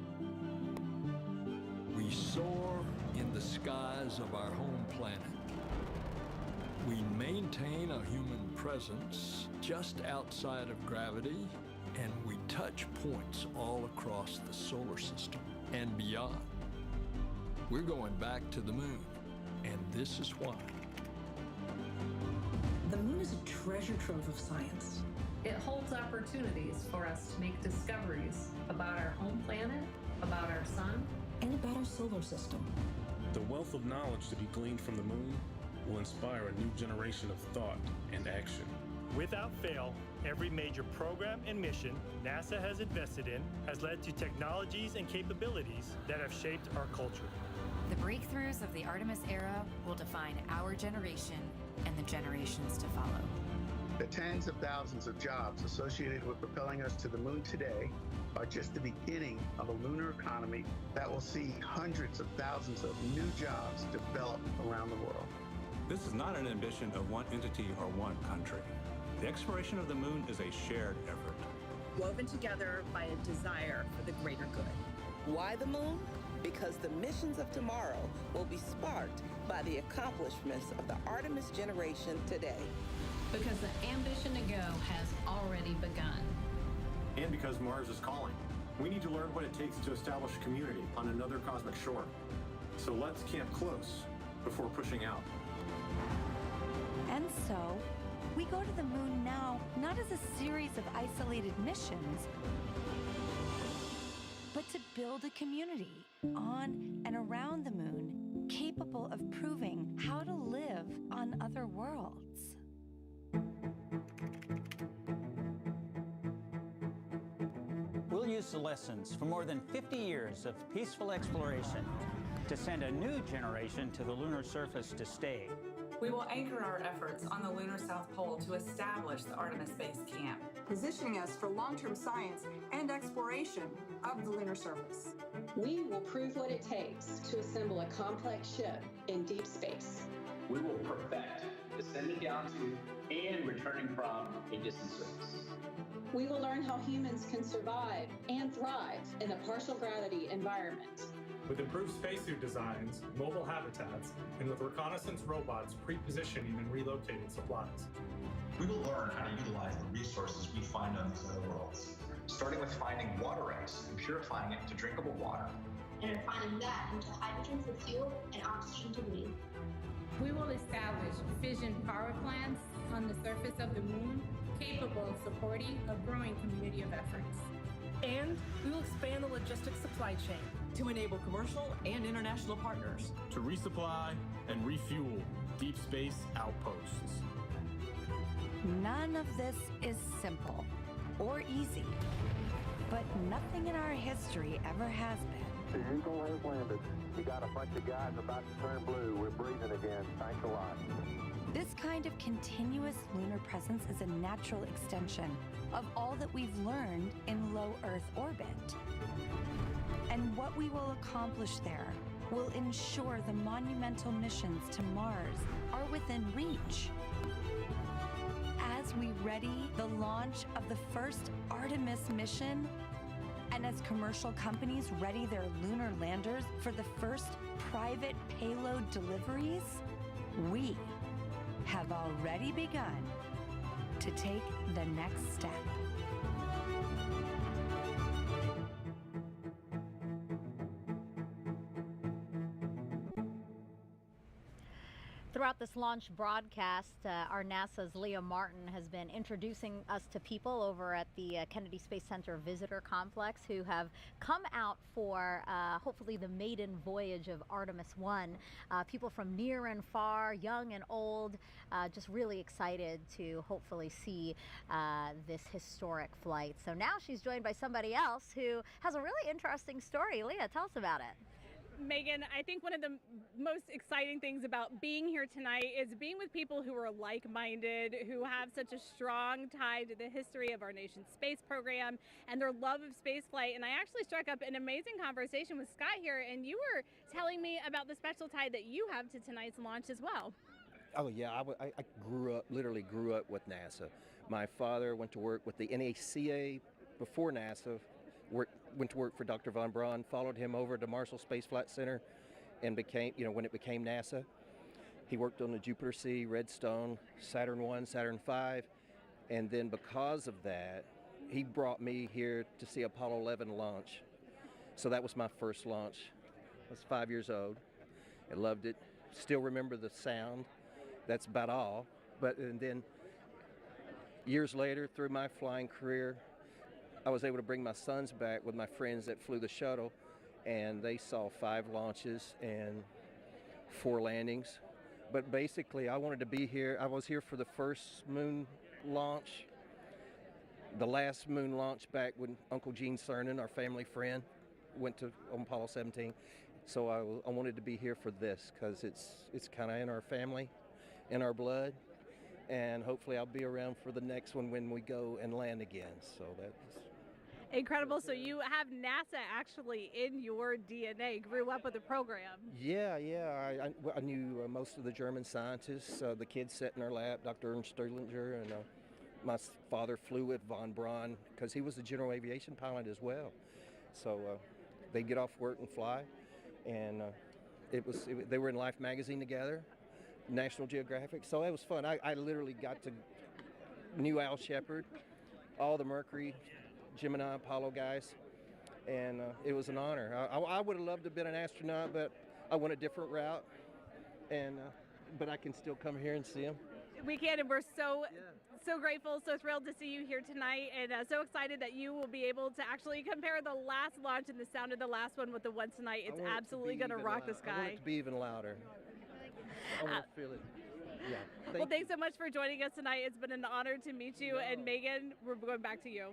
We soar in the skies of our home planet. We maintain a human presence just outside of gravity, and we touch points all across the solar system and beyond. We're going back to the moon, and this is why. The moon is a treasure trove of science. It holds opportunities for us to make discoveries about our home planet, about our sun, and about our solar system. The wealth of knowledge to be gleaned from the moon will inspire a new generation of thought and action. Without fail, every major program and mission NASA has invested in has led to technologies and capabilities that have shaped our culture. The breakthroughs of the Artemis era will define our generation and the generations to follow. The tens of thousands of jobs associated with propelling us to the moon today are just the beginning of a lunar economy that will see hundreds of thousands of new jobs develop around the world. This is not an ambition of one entity or one country. The exploration of the moon is a shared effort, woven together by a desire for the greater good. Why the moon? Because the missions of tomorrow will be sparked by the accomplishments of the Artemis generation today. Because the ambition to go has already begun. And because Mars is calling. We need to learn what it takes to establish a community on another cosmic shore. So let's camp close before pushing out. And so, we go to the moon now, not as a series of isolated missions, but to build a community on and around the moon capable of proving how to live on other worlds. We'll use the lessons from more than 50 years of peaceful exploration to send a new generation to the lunar surface to stay. We will anchor our efforts on the lunar South Pole to establish the Artemis Base Camp, positioning us for long-term science and exploration of the lunar surface. We will prove what it takes to assemble a complex ship in deep space. We will perfect descending down to and returning from a distant surface. We will learn how humans can survive and thrive in a partial gravity environment. With improved spacesuit designs, mobile habitats, and with reconnaissance robots pre-positioning and relocating supplies. We will learn how to utilize the resources we find on these other worlds, starting with finding water ice and purifying it into drinkable water. And refining that into hydrogen for fuel and oxygen to breathe. We will establish fission power plants on the surface of the moon capable of supporting a growing community of efforts. And we will expand the logistics supply chain to enable commercial and international partners to resupply and refuel deep space outposts. None of this is simple or easy, but nothing in our history ever has been. The Eagle has landed. You got a bunch of guys about to turn blue. We're breathing again. Thanks a lot. This kind of continuous lunar presence is a natural extension of all that we've learned in low Earth orbit. And what we will accomplish there will ensure the monumental missions to Mars are within reach. As we ready the launch of the first Artemis mission, and as commercial companies ready their lunar landers for the first private payload deliveries, we have already begun to take the next step. Throughout this launch broadcast, our NASA's Leah Martin has been introducing us to people over at the Kennedy Space Center Visitor Complex who have come out for hopefully the maiden voyage of Artemis I. People from near and far, young and old, just really excited to hopefully see this historic flight. So now she's joined by somebody else who has a really interesting story. Leah, tell us about it. Megan, I think one of the most exciting things about being here tonight is being with people who are like-minded, who have such a strong tie to the history of our nation's space program and their love of spaceflight. And I actually struck up an amazing conversation with Scott here, and you were telling me about the special tie that you have to tonight's launch as well. Oh yeah, I literally grew up with NASA. My father went to work with the NACA before NASA, went to work for Dr. von Braun, followed him over to Marshall Space Flight Center, and became, when it became NASA. He worked on the Jupiter C, Redstone, Saturn I, Saturn V, and then because of that, he brought me here to see Apollo 11 launch. So that was my first launch. I was 5 years old. I loved it. Still remember the sound. That's about all. And then years later, through my flying career, I was able to bring my sons back with my friends that flew the shuttle, and they saw 5 launches and 4 landings. But basically, I wanted to be here. I was here for the first moon launch, the last moon launch back when Uncle Gene Cernan, our family friend, went to Apollo 17. So I wanted to be here for this because it's kind of in our family, in our blood, and hopefully I'll be around for the next one when we go and land again. So that's incredible. So you have NASA actually in your DNA, grew up with the program. Yeah. I knew most of the German scientists. The kids sat in our lap, Dr. Ernst Stirlinger, and my father flew with von Braun because he was a general aviation pilot as well. So they'd get off work and fly, and they were in Life magazine together, National Geographic. So it was fun. I literally got to knew Al Shepard, all the Mercury, Gemini, Apollo guys, and it was an honor. I would have loved to have been an astronaut, but I went a different route, but I can still come here and see them. We can, and we're so grateful, so thrilled to see you here tonight, and so excited that you will be able to actually compare the last launch and the sound of the last one with the one tonight. It's absolutely going to rock the sky. I want it to be even louder. I want to feel it. Yeah. Thanks so much for joining us tonight. It's been an honor to meet you, and Megan, we're going back to you.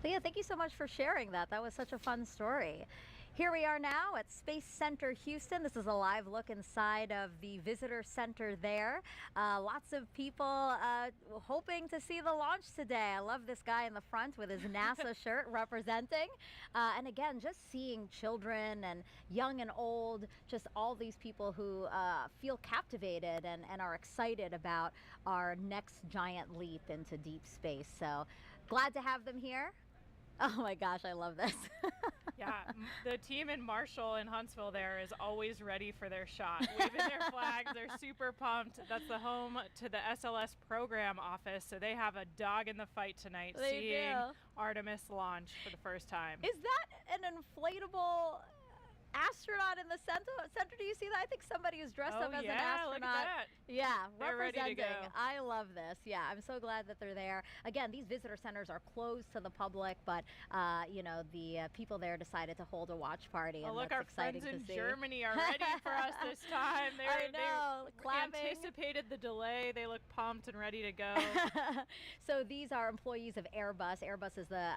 Leah, thank you so much for sharing that. That was such a fun story. Here we are now at Space Center Houston. This is a live look inside of the visitor center there. Lots of people hoping to see the launch today. I love this guy in the front with his NASA shirt representing. And again, just seeing children and young and old, just all these people who feel captivated and are excited about our next giant leap into deep space. So glad to have them here. Oh my gosh, I love this. Yeah, the team in Marshall and Huntsville there is always ready for their shot, waving their flags. They're super pumped. That's the home to the SLS program office, so they have a dog in the fight tonight, seeing Artemis launch for the first time. Is that an inflatable astronaut in the center? Do you see that? I think somebody is dressed up as an astronaut. Look at that. Yeah, they're representing. Ready to go. I love this. Yeah, I'm so glad that they're there. Again, these visitor centers are closed to the public, but the people there decided to hold a watch party. Oh, and look, that's our exciting friends in to see. Germany are ready for us this time. I know, they clapping. anticipated the delay. They look pumped and ready to go. So these are employees of Airbus. Airbus is the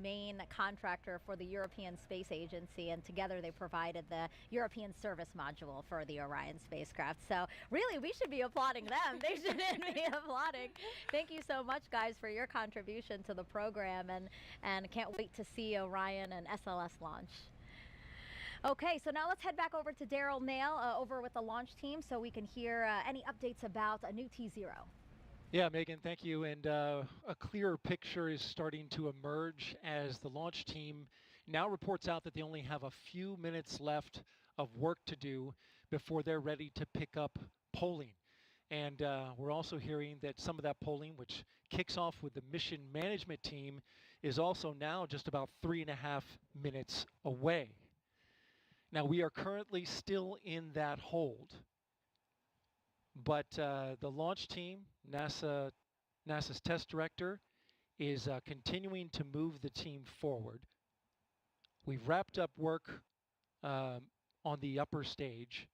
main contractor for the European Space Agency, and together they provided the European service module for the Orion spacecraft. So really, we should be applauding them. They shouldn't be applauding. Thank you so much, guys, for your contribution to the program, and can't wait to see Orion and SLS launch. Okay, so now let's head back over to Daryl Nail over with the launch team so we can hear any updates about a new T0. Yeah, Megan, thank you. And a clearer picture is starting to emerge as the launch team now reports out that they only have a few minutes left of work to do before they're ready to pick up polling. And we're also hearing that some of that polling, which kicks off with the mission management team, is also now just about 3.5 minutes away. Now, we are currently still in that hold. But the launch team, NASA's test director, is continuing to move the team forward. We've wrapped up work on the upper stage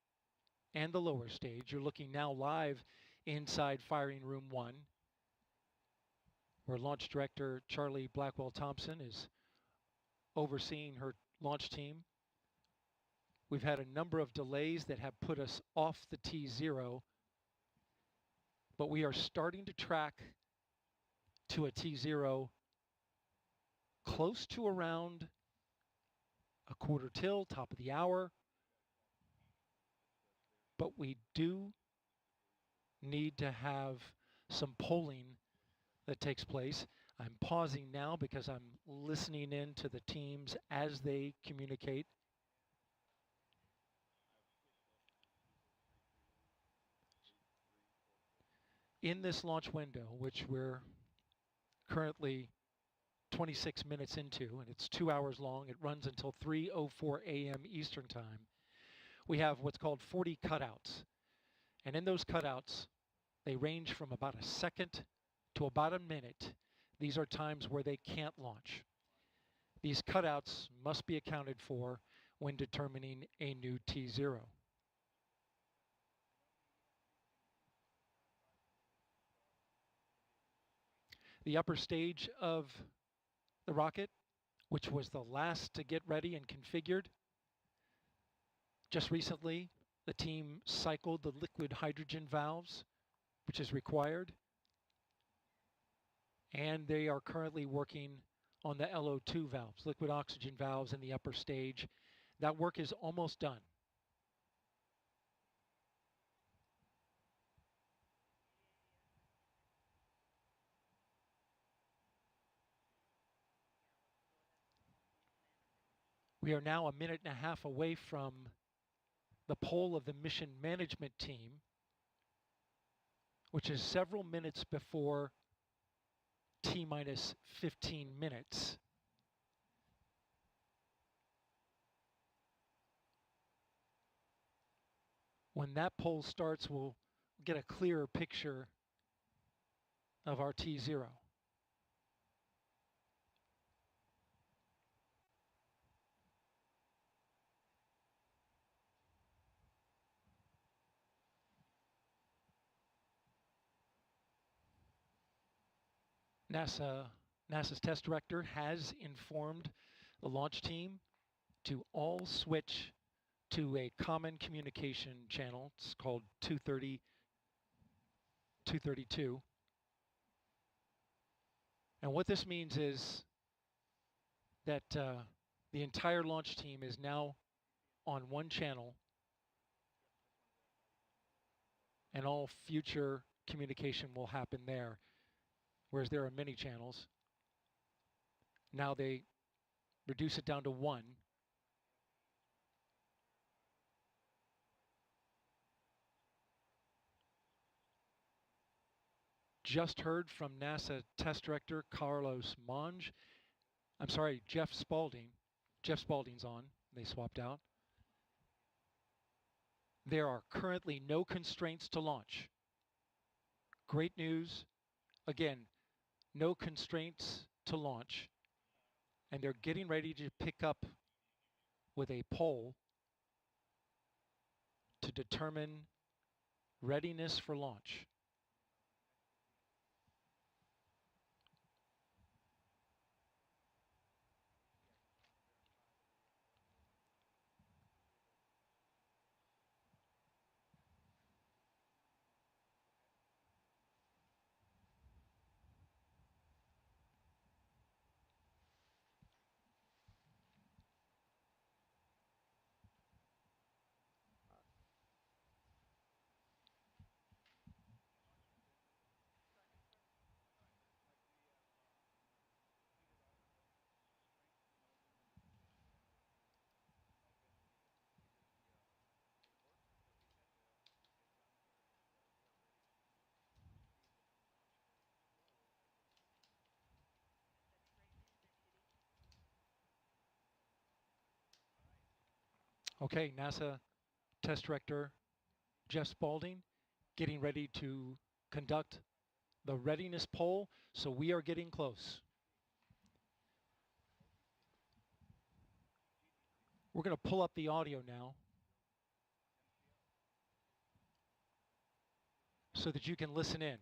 and the lower stage. You're looking now live inside Firing Room 1, where Launch Director Charlie Blackwell Thompson is overseeing her launch team. We've had a number of delays that have put us off the T0, but we are starting to track to a T0 close to around a quarter till, top of the hour. But we do need to have some polling that takes place. I'm pausing now because I'm listening in to the teams as they communicate. In this launch window, which we're currently 26 minutes into, and it's 2 hours long, it runs until 3:04 a.m. Eastern Time, we have what's called 40 cutouts. And in those cutouts, they range from about a second to about a minute. These are times where they can't launch. These cutouts must be accounted for when determining a new T0. The upper stage of the rocket, which was the last to get ready and configured, just recently the team cycled the liquid hydrogen valves, which is required, and they are currently working on the LO2 valves, liquid oxygen valves in the upper stage. That work is almost done. We are now a minute and a half away from the poll of the mission management team, which is several minutes before T-minus 15 minutes. When that poll starts, we'll get a clearer picture of our T0. NASA's test director has informed the launch team to all switch to a common communication channel. It's called 232. And what this means is that the entire launch team is now on one channel, and all future communication will happen there, whereas there are many channels. Now they reduce it down to one. Just heard from NASA test director Jeff Spalding. Jeff Spalding's on. They swapped out. There are currently no constraints to launch. Great news. Again, no constraints to launch. And they're getting ready to pick up with a poll to determine readiness for launch. Okay, NASA test director Jeff Spalding getting ready to conduct the readiness poll, so we are getting close. We're going to pull up the audio now so that you can listen in.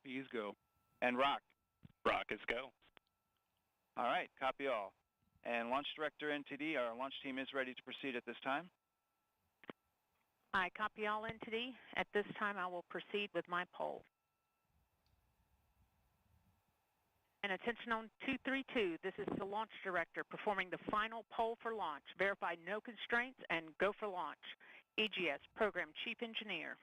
LPs go. And rock. Rockets go. All right, copy all. And Launch Director NTD, our launch team is ready to proceed at this time. I copy all NTD. At this time, I will proceed with my poll. And attention on 232, this is the Launch Director performing the final poll for launch. Verify no constraints and go for launch. EGS Program Chief Engineer.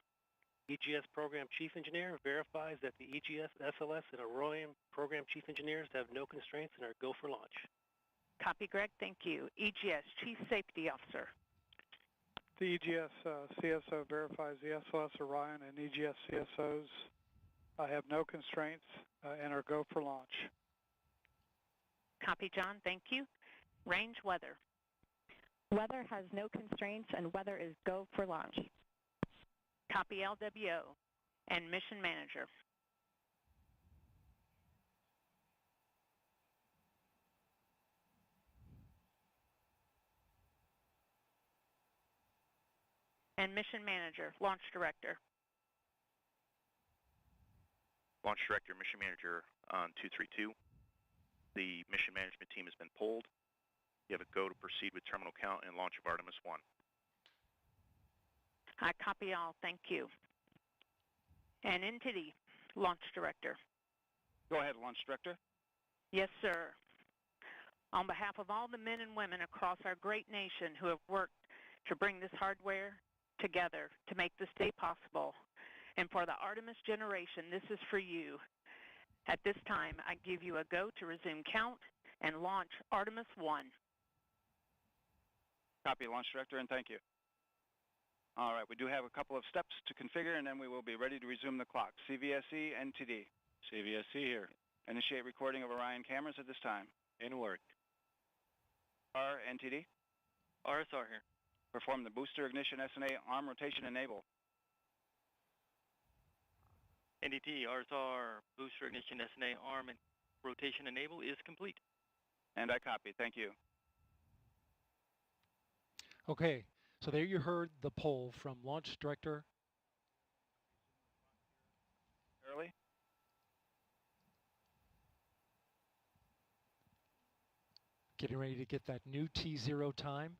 EGS Program Chief Engineer verifies that the EGS, SLS, and Orion Program Chief Engineers have no constraints and are go for launch. Copy, Greg. Thank you. EGS Chief Safety Officer. The EGS CSO verifies the SLS, Orion, and EGS CSOs have no constraints and are go for launch. Copy, John. Thank you. Range weather. Weather has no constraints and weather is go for launch. Copy, LWO. And Mission Manager. And Mission Manager, Launch Director. Launch Director, Mission Manager on 232. The mission management team has been polled. You have a go to proceed with terminal count and launch of Artemis I. I copy all. Thank you. And NTD, Launch Director. Go ahead, Launch Director. Yes, sir. On behalf of all the men and women across our great nation who have worked to bring this hardware together to make this day possible, and for the Artemis generation, this is for you. At this time, I give you a go to resume count and launch Artemis I. Copy, Launch Director, and thank you. All right, we do have a couple of steps to configure, and then we will be ready to resume the clock. CVSE, NTD. CVSE here. Initiate recording of Orion cameras at this time. In work. NTD. RSR here. Perform the booster ignition SNA arm rotation enable. NDT, RSR, booster ignition SNA arm and rotation enable is complete. And I copy. Thank you. Okay, so there you heard the poll from Launch Director. Early. Getting ready to get that new T0 time.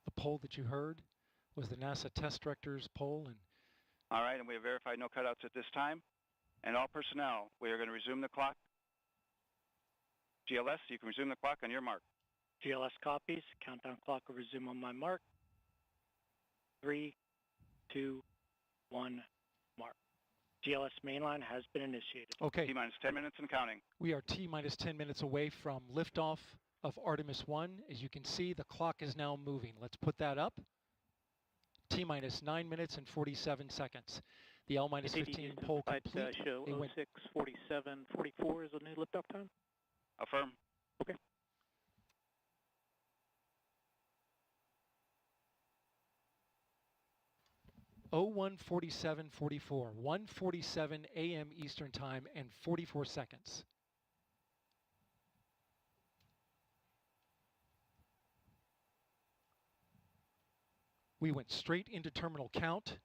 The poll that you heard was the NASA Test Director's poll. And all right, and we have verified no cutouts at this time. And all personnel, we are going to resume the clock. GLS, you can resume the clock on your mark. GLS copies. Countdown clock will resume on my mark. 3, 2, 1, mark. GLS mainline has been initiated. Okay. T-minus 10 minutes and counting. We are T-minus 10 minutes away from liftoff of Artemis I. As you can see, the clock is now moving. Let's put that up. T-minus 9 minutes and 47 seconds. The L-minus 15 poll complete. Show 06:47:44 is the new liftoff time. Affirm. Okay. Oh, 1:47:44. 1:47 a.m. Eastern Time and 44 seconds. We went straight into terminal count.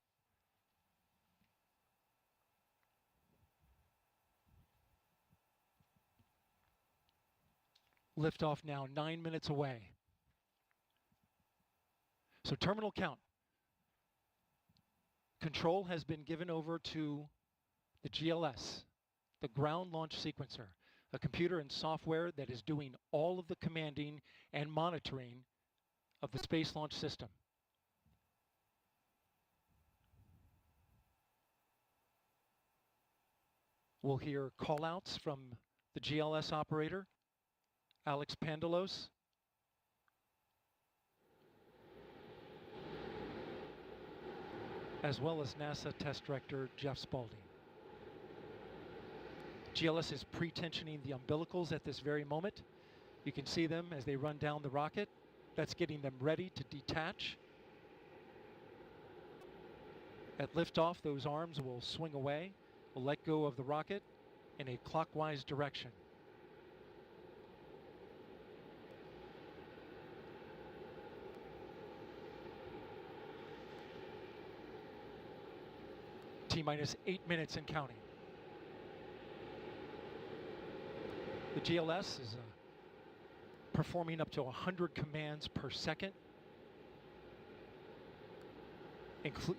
Liftoff now 9 minutes away. So terminal count. Control has been given over to the GLS, the ground launch sequencer, a computer and software that is doing all of the commanding and monitoring of the Space Launch System. We'll hear call-outs from the GLS operator, Alex Pandalos. As well as NASA Test Director Jeff Spaulding. GLS is pre-tensioning the umbilicals at this very moment. You can see them as they run down the rocket. That's getting them ready to detach. At liftoff, those arms will swing away. We'll let go of the rocket in a clockwise direction. T-minus 8 minutes and counting. The GLS is performing up to 100 commands per second,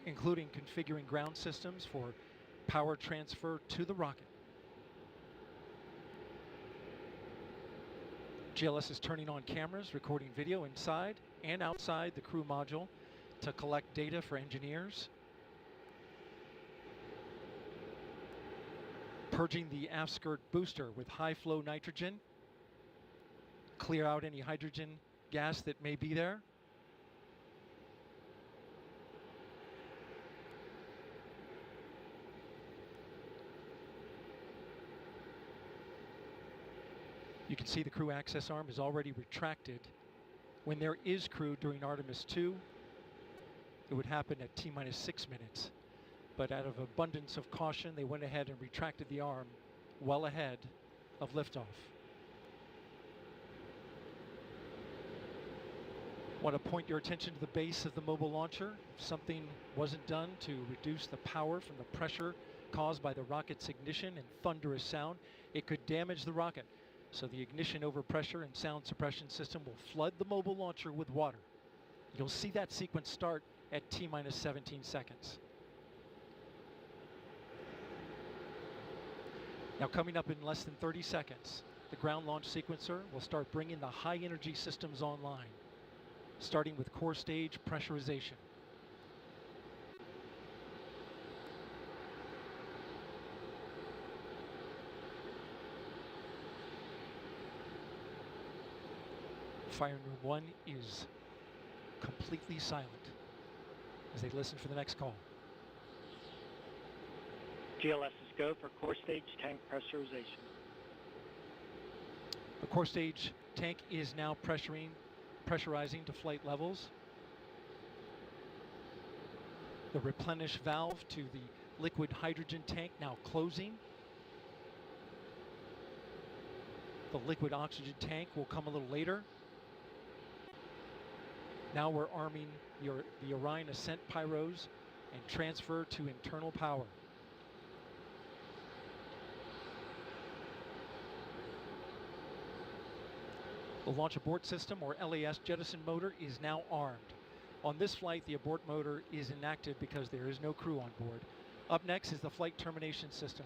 including configuring ground systems for power transfer to the rocket. GLS is turning on cameras, recording video inside and outside the crew module to collect data for engineers. Purging the aft skirt booster with high flow nitrogen. Clear out any hydrogen gas that may be there. You can see the crew access arm is already retracted. When there is crew during Artemis II, it would happen at T-minus 6 minutes. But out of abundance of caution, they went ahead and retracted the arm well ahead of liftoff. Want to point your attention to the base of the mobile launcher. If something wasn't done to reduce the power from the pressure caused by the rocket's ignition and thunderous sound, it could damage the rocket. So the ignition overpressure and sound suppression system will flood the mobile launcher with water. You'll see that sequence start at T-minus 17 seconds. Now coming up in less than 30 seconds, the ground launch sequencer will start bringing the high energy systems online, starting with core stage pressurization. Firing room 1 is completely silent as they listen for the next call. GLS is go for core stage tank pressurization. The core stage tank is now pressurizing to flight levels. The replenish valve to the liquid hydrogen tank now closing. The liquid oxygen tank will come a little later. Now we're arming the Orion Ascent pyros and transfer to internal power. The launch abort system, or LAS jettison motor, is now armed. On this flight, the abort motor is inactive because there is no crew on board. Up next is the flight termination system,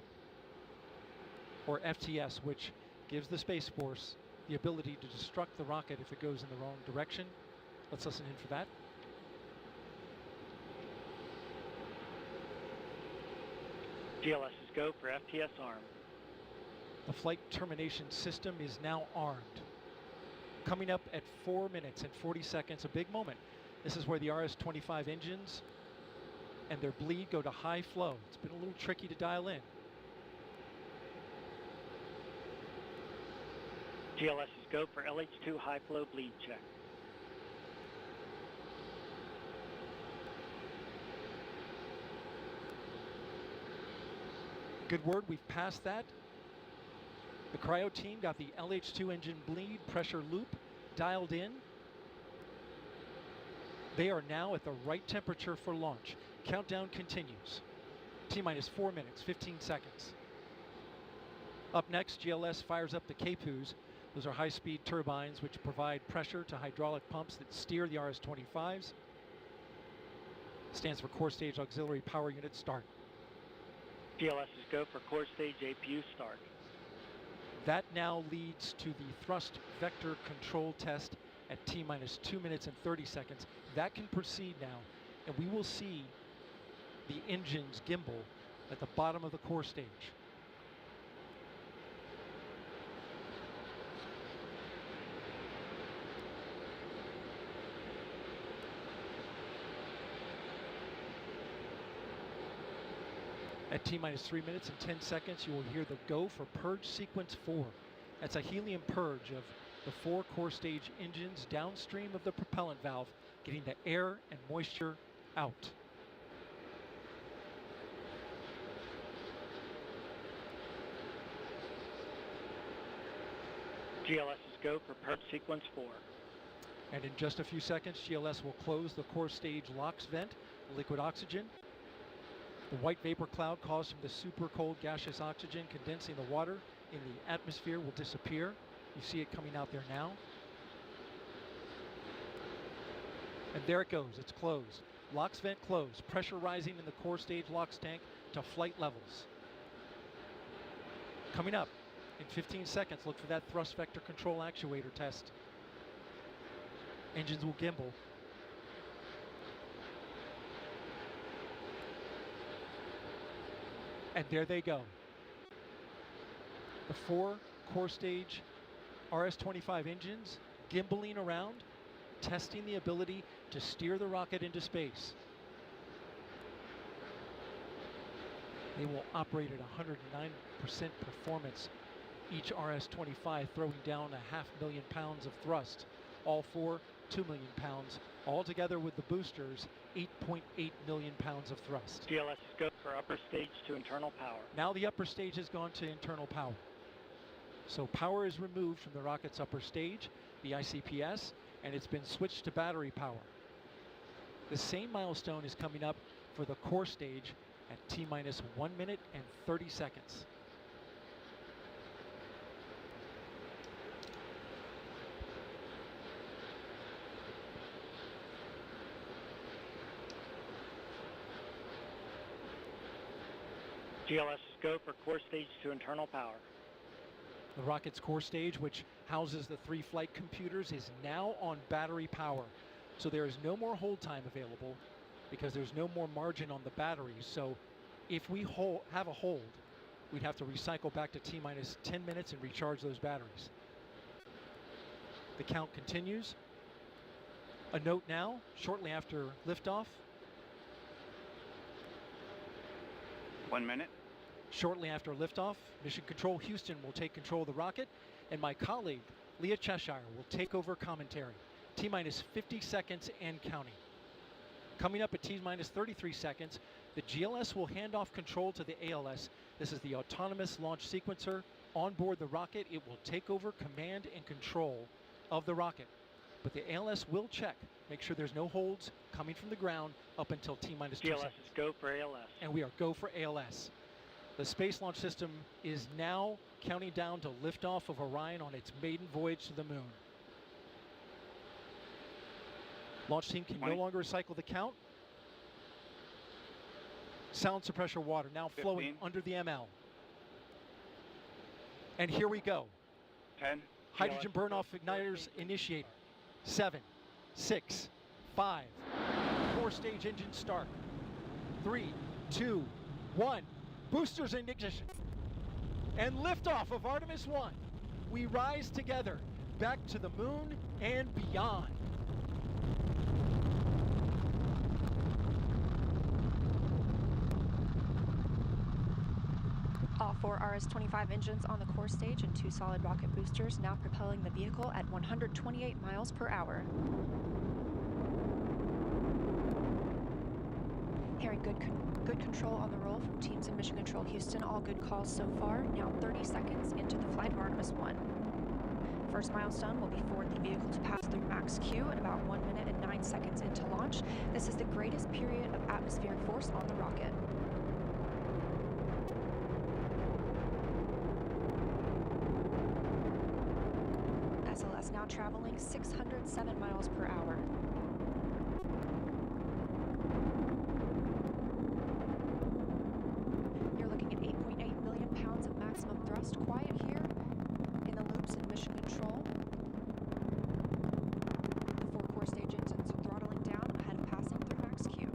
or FTS, which gives the Space Force the ability to destruct the rocket if it goes in the wrong direction. Let's listen in for that. GLS is go for FTS arm. The flight termination system is now armed. Coming up at 4 minutes and 40 seconds, a big moment. This is where the RS-25 engines and their bleed go to high flow. It's been a little tricky to dial in. GLS is go for LH2 high flow bleed check. Good word, we've passed that. The cryo team got the LH2 engine bleed pressure loop dialed in. They are now at the right temperature for launch. Countdown continues. T-minus 4 minutes, 15 seconds. Up next, GLS fires up the KPUs. Those are high-speed turbines which provide pressure to hydraulic pumps that steer the RS-25s. Stands for Core Stage Auxiliary Power Unit Start. GLS is go for core stage APU start. That now leads to the thrust vector control test at T-minus 2 minutes and 30 seconds. That can proceed now, and we will see the engines gimbal at the bottom of the core stage. At T-minus 3 minutes and 10 seconds, you will hear the go for purge sequence 4. That's a helium purge of the 4 core stage engines downstream of the propellant valve, getting the air and moisture out. GLS is go for purge sequence 4. And in just a few seconds, GLS will close the core stage LOX vent, liquid oxygen. The white vapor cloud caused from the super cold gaseous oxygen condensing the water in the atmosphere will disappear. You see it coming out there now. And there it goes, it's closed. LOX vent closed, pressure rising in the core stage LOX tank to flight levels. Coming up in 15 seconds, look for that thrust vector control actuator test. Engines will gimbal. And there they go. The 4 core stage RS-25 engines gimbaling around, testing the ability to steer the rocket into space. They will operate at 109% performance. Each RS-25 throwing down 500,000 pounds of thrust. All 4, 2 million pounds. All together with the boosters, 8.8 million pounds of thrust. GLS go for upper stage to internal power. Now the upper stage has gone to internal power. So power is removed from the rocket's upper stage, the ICPS, and it's been switched to battery power. The same milestone is coming up for the core stage at T-minus 1 minute and 30 seconds. GLS go for core stage to internal power. The rocket's core stage, which houses the 3 flight computers, is now on battery power. So there is no more hold time available because there's no more margin on the batteries. So if we have a hold, we'd have to recycle back to T-minus 10 minutes and recharge those batteries. The count continues. A note now, shortly after liftoff. 1 minute. Shortly after liftoff, Mission Control Houston will take control of the rocket, and my colleague, Leah Cheshire, will take over commentary. T-minus 50 seconds and counting. Coming up at T-minus 33 seconds, the GLS will hand off control to the ALS. This is the autonomous launch sequencer. On board the rocket, it will take over command and control of the rocket. But the ALS will check, make sure there's no holds coming from the ground up until T-minus 2 seconds. GLS is go for ALS. And we are go for ALS. The Space Launch System is now counting down to liftoff of Orion on its maiden voyage to the moon. Launch team can no longer recycle the count. Sound suppressor water now 15. Flowing under the ML. And here we go. 10. Hydrogen burn-off igniters initiated. 7, 6, 5. Core stage engine start. 3, 2, 1. Boosters in ignition. And liftoff of Artemis I. We rise together back to the moon and beyond. All 4 RS-25 engines on the core stage and 2 solid rocket boosters now propelling the vehicle at 128 miles per hour. Hearing good control on the roll from teams in Mission Control Houston. All good calls so far. Now 30 seconds into the flight of Artemis I. First milestone will be for the vehicle to pass through max Q at about 1 minute and 9 seconds into launch. This is the greatest period of atmospheric force on the rocket. SLS now traveling 607 miles per hour. You're looking at 8.8 million pounds of maximum thrust. Quiet here in the loops in Mission Control. The 4 core stage engines are throttling down ahead of passing through max Q.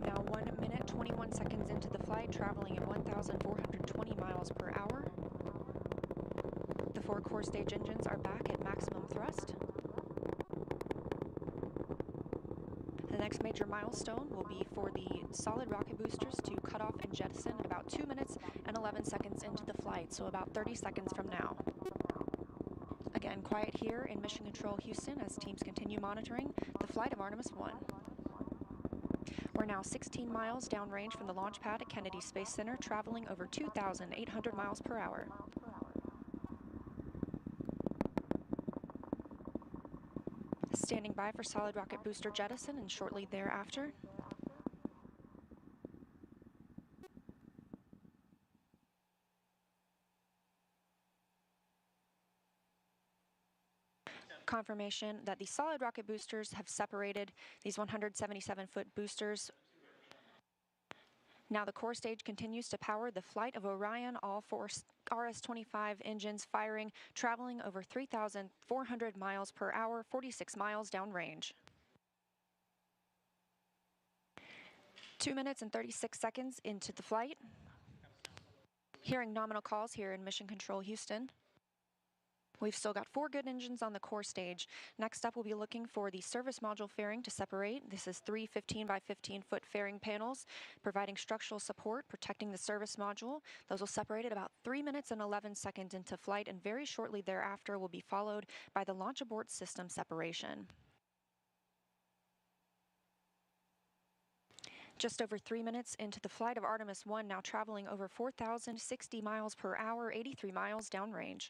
Now 1 minute, 21 seconds into the flight, traveling at 1,420 miles per hour. The 4 core stage engines are back at maximum thrust. The next major milestone will be for the solid rocket boosters to cut off and jettison at about 2 minutes and 11 seconds into the flight, so about 30 seconds from now. Again, quiet here in Mission Control Houston as teams continue monitoring the flight of Artemis I. We're now 16 miles downrange from the launch pad at Kennedy Space Center, traveling over 2,800 miles per hour. standing by for solid rocket booster jettison and shortly thereafter. Confirmation that the solid rocket boosters have separated, these 177-foot boosters. Now the core stage continues to power the flight of Orion, all four RS-25 engines firing, traveling over 3,400 miles per hour, 46 miles downrange. 2 minutes and 36 seconds into the flight. Hearing nominal calls here in Mission Control Houston. We've still got 4 good engines on the core stage. Next up, we'll be looking for the service module fairing to separate. This is 3 15 by 15-foot fairing panels, providing structural support, protecting the service module. Those will separate at about 3 minutes and 11 seconds into flight, and very shortly thereafter will be followed by the launch abort system separation. Just over 3 minutes into the flight of Artemis I, now traveling over 4,060 miles per hour, 83 miles downrange.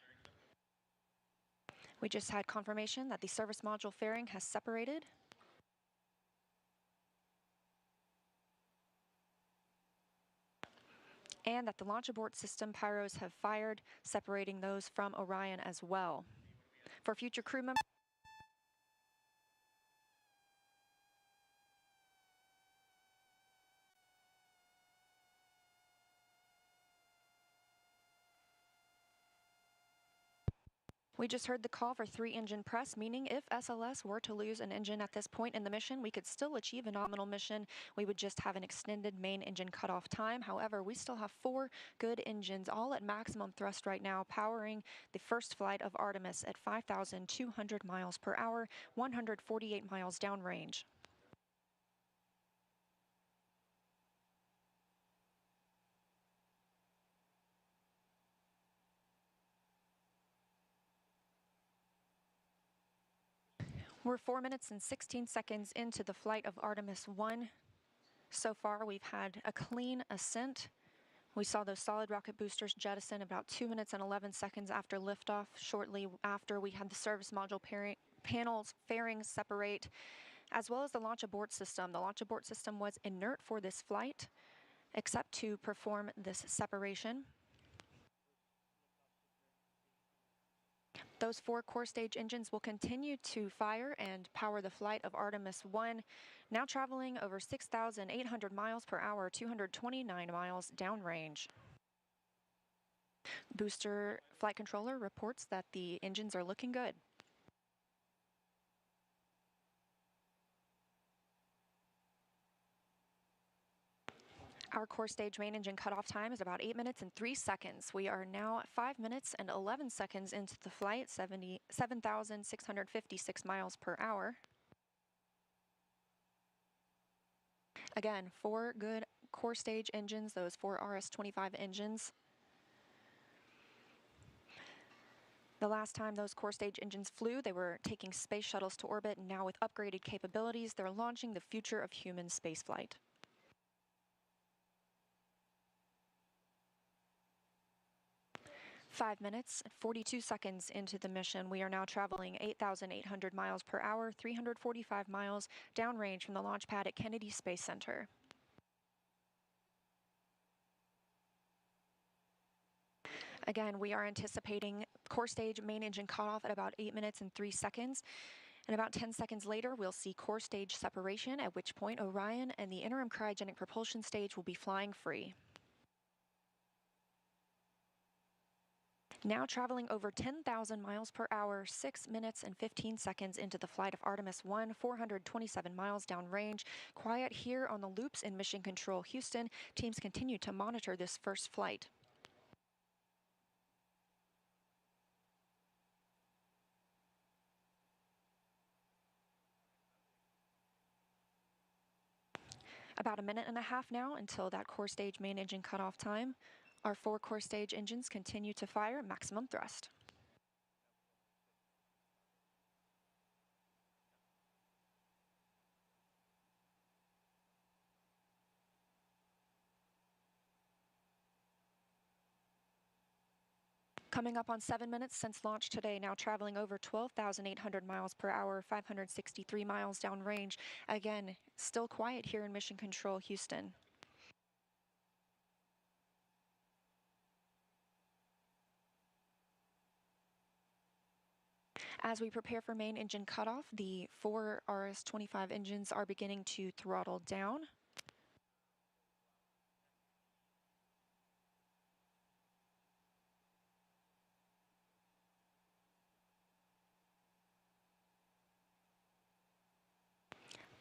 We just had confirmation that the service module fairing has separated. And that the launch abort system pyros have fired, separating those from Orion as well. For future crew members, we just heard the call for 3-engine press, meaning if SLS were to lose an engine at this point in the mission, we could still achieve a nominal mission. We would just have an extended main engine cutoff time. However, we still have 4 good engines, all at maximum thrust right now, powering the first flight of Artemis at 5,200 miles per hour, 148 miles downrange. We're 4 minutes and 16 seconds into the flight of Artemis I. So far, we've had a clean ascent. We saw those solid rocket boosters jettison about 2 minutes and 11 seconds after liftoff. Shortly after, we had the service module panels fairings separate, as well as the launch abort system. The launch abort system was inert for this flight, except to perform this separation. Those 4 core stage engines will continue to fire and power the flight of Artemis I, now traveling over 6,800 miles per hour, 229 miles downrange. Booster flight controller reports that the engines are looking good. Our core stage main engine cutoff time is about 8 minutes and 3 seconds. We are now 5 minutes and 11 seconds into the flight, 7,656 miles per hour. Again, 4 good core stage engines, those 4 RS-25 engines. The last time those core stage engines flew, they were taking space shuttles to orbit, and now with upgraded capabilities, they're launching the future of human spaceflight. Five minutes, 42 seconds into the mission, we are now traveling 8,800 miles per hour, 345 miles downrange from the launch pad at Kennedy Space Center. Again, we are anticipating core stage main engine cutoff at about 8 minutes and 3 seconds. And about 10 seconds later, we'll see core stage separation, at which point Orion and the interim cryogenic propulsion stage will be flying free. Now traveling over 10,000 miles per hour, 6 minutes and 15 seconds into the flight of Artemis I, 427 miles downrange. Quiet here on the loops in Mission Control Houston. Teams continue to monitor this first flight. About a minute and a half now until that core stage main engine cutoff time. Our 4 core stage engines continue to fire at maximum thrust. Coming up on 7 minutes since launch today, now traveling over 12,800 miles per hour, 563 miles downrange. Again, still quiet here in Mission Control, Houston. As we prepare for main engine cutoff, the 4 RS-25 engines are beginning to throttle down.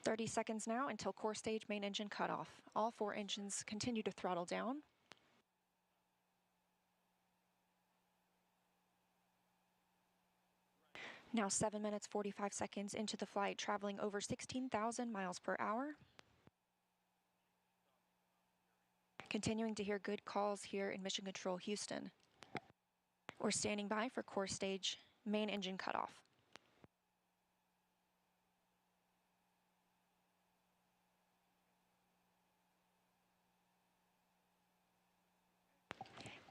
"30 seconds now until core stage main engine cutoff. All 4 engines continue to throttle down. Now 7 minutes 45 seconds into the flight, traveling over 16,000 miles per hour. Continuing to hear good calls here in Mission Control, Houston. We're standing by for core stage main engine cutoff.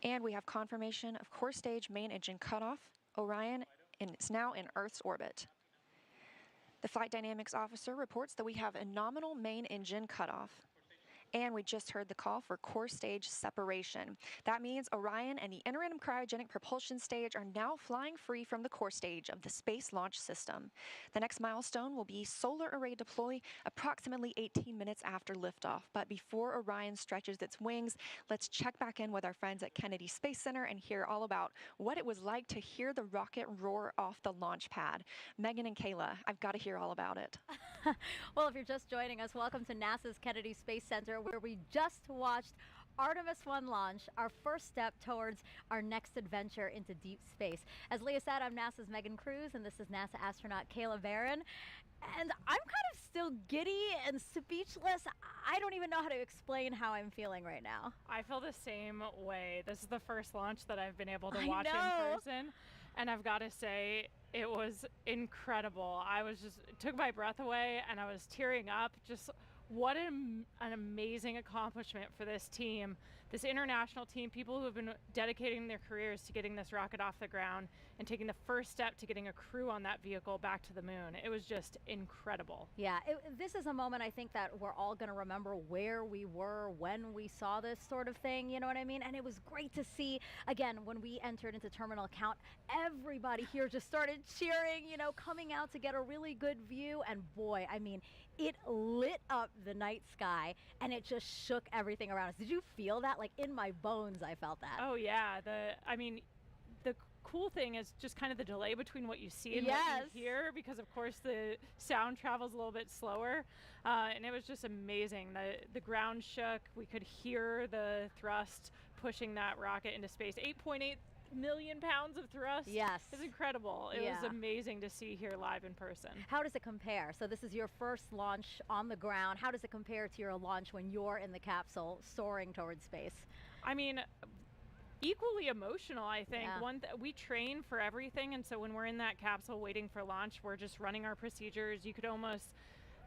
And we have confirmation of core stage main engine cutoff. Orion is now in Earth's orbit. The flight dynamics officer reports that we have a nominal main engine cutoff. And we just heard the call for core stage separation. That means Orion and the interim cryogenic propulsion stage are now flying free from the core stage of the Space Launch System. The next milestone will be solar array deploy approximately 18 minutes after liftoff. But before Orion stretches its wings, let's check back in with our friends at Kennedy Space Center and hear all about what it was like to hear the rocket roar off the launch pad. Megan and Kayla, I've got to hear all about it. Well, if you're just joining us, welcome to NASA's Kennedy Space Center, where we just watched Artemis I launch, our first step towards our next adventure into deep space. As Leah said, I'm NASA's Megan Cruz, and this is NASA astronaut Kayla Barron. And I'm kind of still giddy and speechless. I don't even know how to explain how I'm feeling right now. I feel the same way. This is the first launch that I've been able to watch in person. And I've got to say, it was incredible. It took my breath away and I was tearing up. Just what an amazing accomplishment for this team, this international team, people who have been dedicating their careers to getting this rocket off the ground and taking the first step to getting a crew on that vehicle back to the moon. It was just incredible. Yeah, this is a moment I think that we're all going to remember where we were when we saw this sort of thing, you know what I mean? And it was great to see, again, when we entered into terminal count, everybody here just started cheering, you know, coming out to get a really good view. And boy, I mean, it lit up the night sky and it just shook everything around us. Did you feel that? Like in my bones, I felt that. Oh yeah, the cool thing is just kind of the delay between what you see and what you hear, because of course the sound travels a little bit slower, and it was just amazing. The ground shook. We could hear the thrust pushing that rocket into space. 8.8 million pounds of thrust. Yes. It's incredible. It was amazing to see here live in person. How does it compare? So this is your first launch on the ground. How does it compare to your launch when you're in the capsule soaring towards space? I mean, equally emotional, I think. We train for everything, and so when we're in that capsule waiting for launch, we're just running our procedures. You could almost,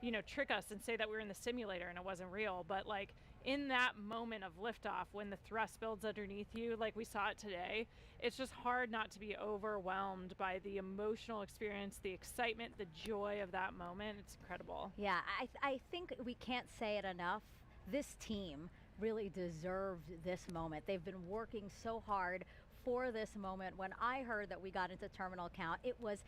you know, trick us and say that we were in the simulator and it wasn't real, but like in that moment of liftoff, when the thrust builds underneath you, like we saw it today, it's just hard not to be overwhelmed by the emotional experience, the excitement, the joy of that moment. It's incredible. Yeah, I think we can't say it enough. This team really deserved this moment. They've been working so hard for this moment. When I heard that we got into terminal count, it was,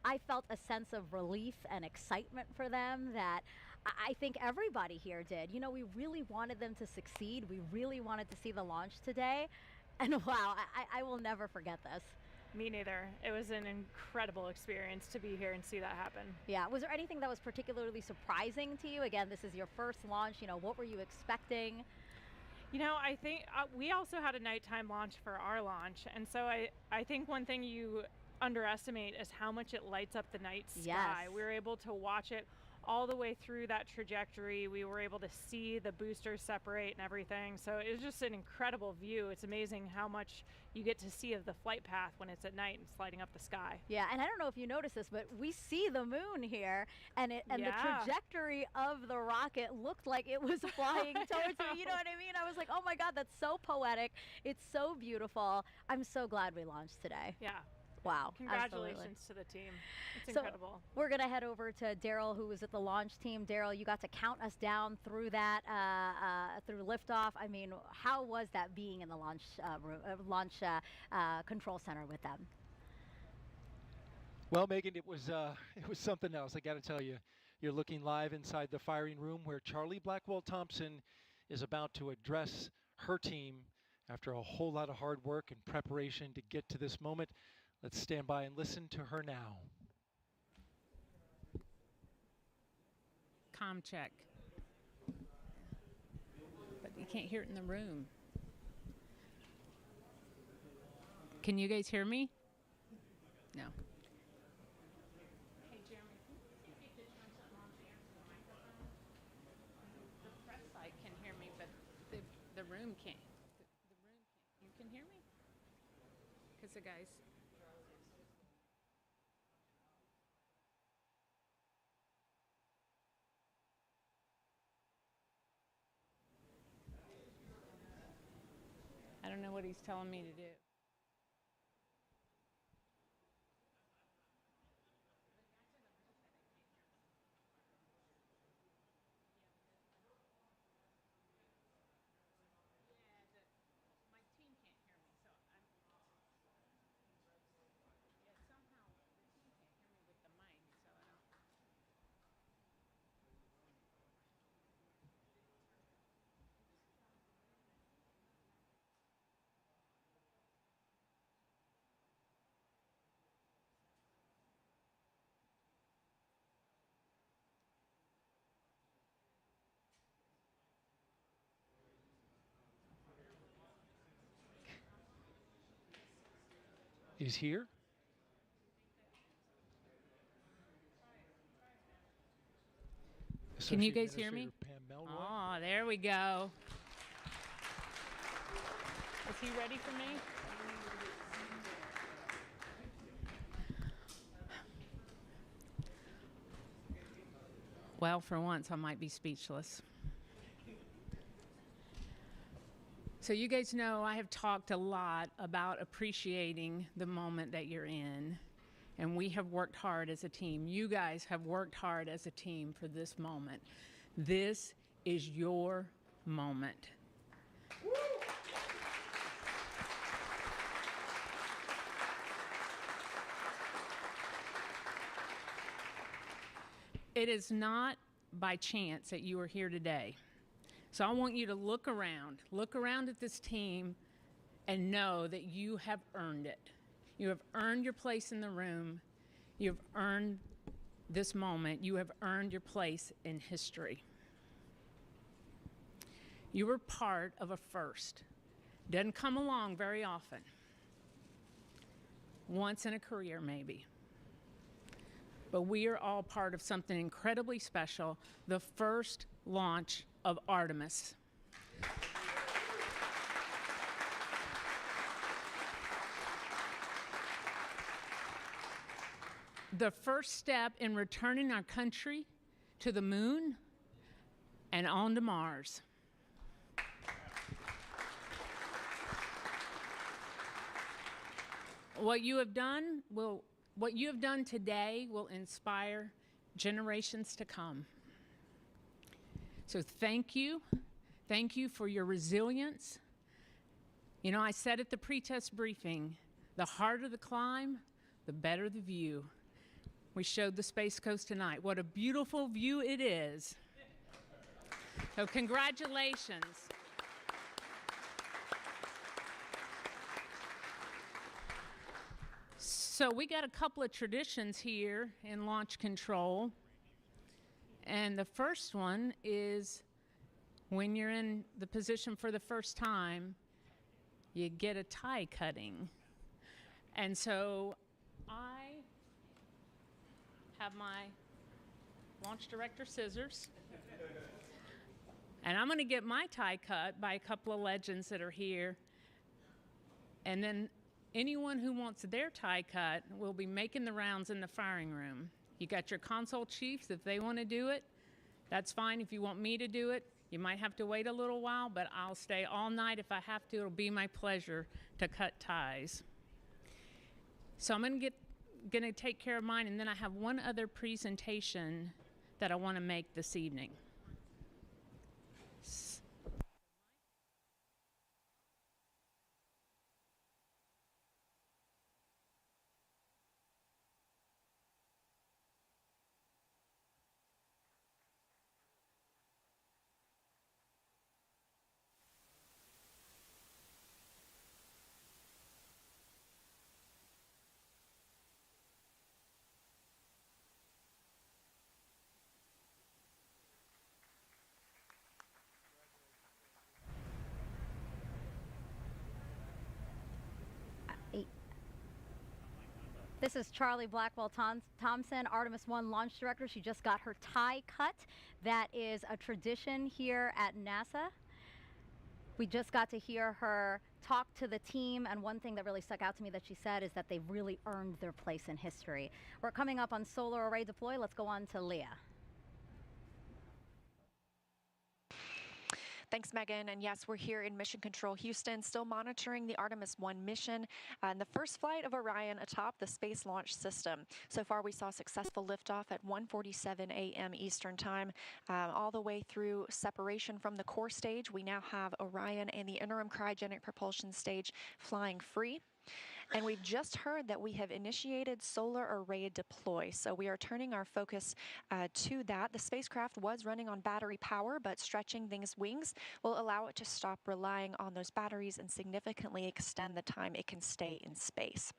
I felt a sense of relief and excitement for them that I think everybody here did. You know, we really wanted them to succeed. We really wanted to see the launch today. And wow, I will never forget this. Me neither. It was an incredible experience to be here and see that happen. Yeah. Was there anything that was particularly surprising to you? Again, this is your first launch. You know, what were you expecting? You know, I think we also had a nighttime launch for our launch. And so I think one thing you underestimate is how much it lights up the night sky. We were able to watch it all the way through that trajectory. We were able to see the boosters separate and everything. So it was just an incredible view. It's amazing how much you get to see of the flight path when it's at night and sliding up the sky. Yeah, and I don't know if you noticed this, but we see the moon here, and the trajectory of the rocket looked like it was flying towards me. You know what I mean? I was like, oh my God, that's so poetic. It's so beautiful. I'm so glad we launched today. Yeah. Wow. Congratulations to the team. It's incredible. We're going to head over to Daryl, who was at the launch team. Daryl, you got to count us down through that, through liftoff. I mean, how was that being in the launch control center with them? Well, Megan, it was something else. I got to tell you, you're looking live inside the firing room where Charlie Blackwell-Thompson is about to address her team after a whole lot of hard work and preparation to get to this moment. Let's stand by and listen to her now. Comm check. But you can't hear it in the room. Can you guys hear me? No. Hey, Jeremy, can you see if you could turn something on the microphone? The press site can hear me, but the room can't. The room can't. You can hear me? Because the guys... I don't know what he's telling me to do. Is here. Can you guys hear me? Oh, there we go. Is he ready for me? Well, for once, I might be speechless. So you guys know I have talked a lot about appreciating the moment that you're in, and we have worked hard as a team. You guys have worked hard as a team for this moment. This is your moment. It is not by chance that you are here today. So I want you to look around at this team and know that you have earned it. You have earned your place in the room. You have earned this moment. You have earned your place in history. You were part of a first. Doesn't come along very often. Once in a career, maybe. But we are all part of something incredibly special, the first launch of Artemis. The first step in returning our country to the moon and on to Mars. What you have done today will inspire generations to come. So thank you. Thank you for your resilience. You know, I said at the pre-test briefing, the harder the climb, the better the view. We showed the Space Coast tonight. What a beautiful view it is. So congratulations. So we got a couple of traditions here in launch control. And the first one is when you're in the position for the first time, you get a tie cutting. And so I have my launch director scissors. And I'm going to get my tie cut by a couple of legends that are here. And then anyone who wants their tie cut will be making the rounds in the firing room. You got your console chiefs. If they want to do it, that's fine. If you want me to do it, you might have to wait a little while, but I'll stay all night if I have to. It'll be my pleasure to cut ties. So I'm going to take care of mine, and then I have one other presentation that I want to make this evening. This is Charlie Blackwell-Thompson, Artemis I launch director. She just got her tie cut. That is a tradition here at NASA. We just got to hear her talk to the team, and one thing that really stuck out to me that she said is that they've really earned their place in history. We're coming up on solar array deploy. Let's go on to Leah. Thanks, Megan. And yes, we're here in Mission Control Houston, still monitoring the Artemis I mission and the first flight of Orion atop the Space Launch System. So far, we saw successful liftoff at 1:47 a.m. Eastern Time, all the way through separation from the core stage. We now have Orion and the interim cryogenic propulsion stage flying free. And we've just heard that we have initiated solar array deploy. So we are turning our focus to that. The spacecraft was running on battery power, but stretching these wings will allow it to stop relying on those batteries and significantly extend the time it can stay in space.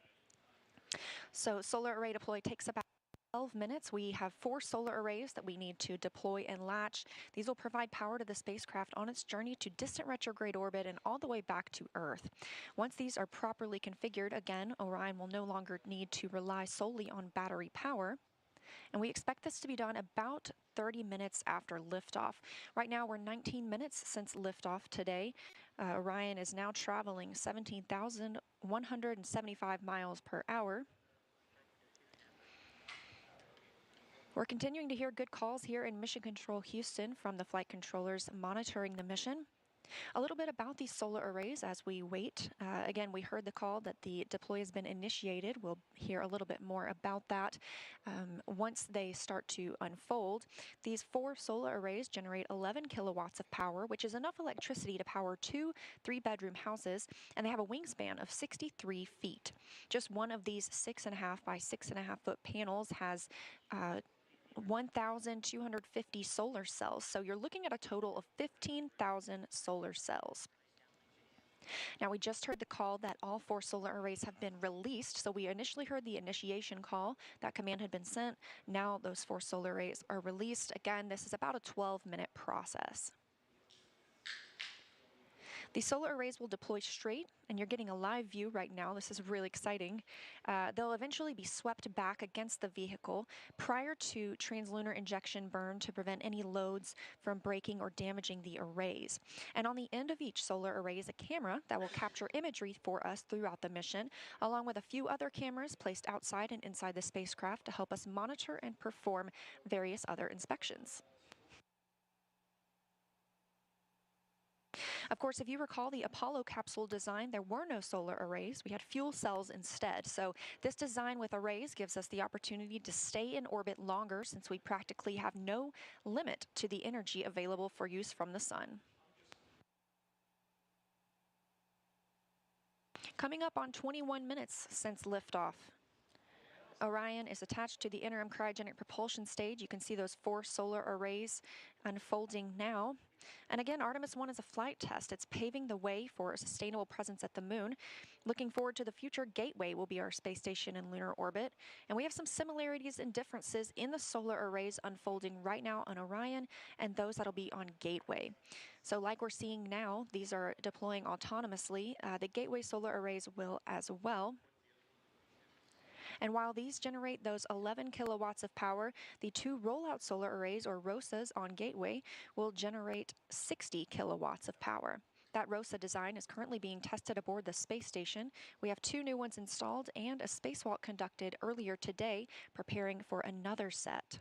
So solar array deploy takes about 12 minutes. We have 4 solar arrays that we need to deploy and latch. These will provide power to the spacecraft on its journey to distant retrograde orbit and all the way back to Earth. Once these are properly configured, again, Orion will no longer need to rely solely on battery power. And we expect this to be done about 30 minutes after liftoff. Right now, we're 19 minutes since liftoff today. Orion is now traveling 17,175 miles per hour. We're continuing to hear good calls here in Mission Control Houston from the flight controllers monitoring the mission. A little bit about these solar arrays as we wait. Again, we heard the call that the deploy has been initiated. We'll hear a little bit more about that once they start to unfold. These 4 solar arrays generate 11 kilowatts of power, which is enough electricity to power 2 3-bedroom houses, and they have a wingspan of 63 feet. Just one of these 6.5 by 6.5 foot panels has 1,250 solar cells. So you're looking at a total of 15,000 solar cells. Now, we just heard the call that all 4 solar arrays have been released. So we initially heard the initiation call. That command had been sent. Now those 4 solar arrays are released. Again, this is about a 12-minute process. These solar arrays will deploy straight, and you're getting a live view right now. This is really exciting. They'll eventually be swept back against the vehicle prior to translunar injection burn to prevent any loads from breaking or damaging the arrays. And on the end of each solar array is a camera that will capture imagery for us throughout the mission, along with a few other cameras placed outside and inside the spacecraft to help us monitor and perform various other inspections. Of course, if you recall the Apollo capsule design, there were no solar arrays. We had fuel cells instead. So this design with arrays gives us the opportunity to stay in orbit longer since we practically have no limit to the energy available for use from the sun. Coming up on 21 minutes since liftoff. Orion is attached to the interim cryogenic propulsion stage. You can see those 4 solar arrays unfolding now. And again, Artemis I is a flight test. It's paving the way for a sustainable presence at the moon. Looking forward to the future, Gateway will be our space station in lunar orbit. And we have some similarities and differences in the solar arrays unfolding right now on Orion and those that'll be on Gateway. So like we're seeing now, these are deploying autonomously. The Gateway solar arrays will as well. And while these generate those 11 kilowatts of power, the 2 rollout solar arrays, or ROSAs, on Gateway will generate 60 kilowatts of power. That ROSA design is currently being tested aboard the space station. We have 2 new ones installed and a spacewalk conducted earlier today, preparing for another set.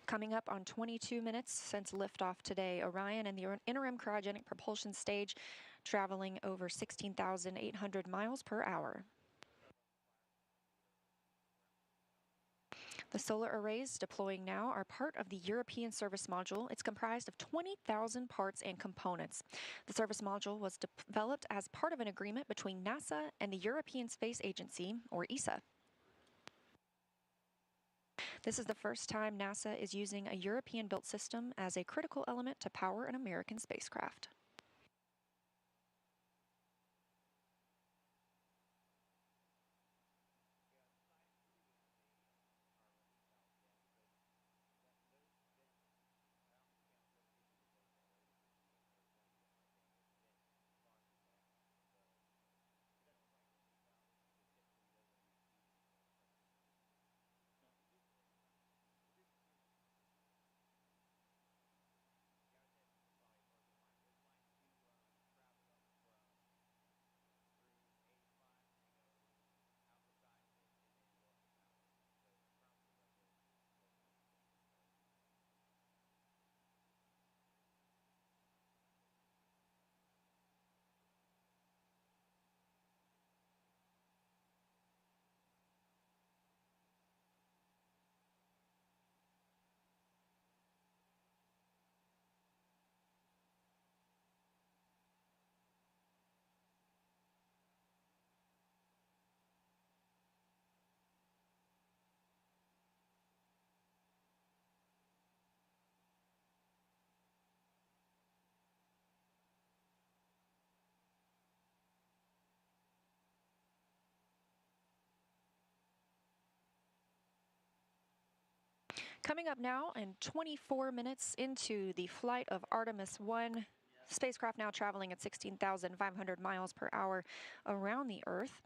Coming up on 22 minutes since liftoff today, Orion and the interim cryogenic propulsion stage traveling over 16,800 miles per hour. The solar arrays deploying now are part of the European service module. It's comprised of 20,000 parts and components. The service module was developed as part of an agreement between NASA and the European Space Agency, or ESA. This is the first time NASA is using a European-built system as a critical element to power an American spacecraft. Coming up now, in 24 minutes into the flight of Artemis I, spacecraft now traveling at 16,500 miles per hour around the Earth.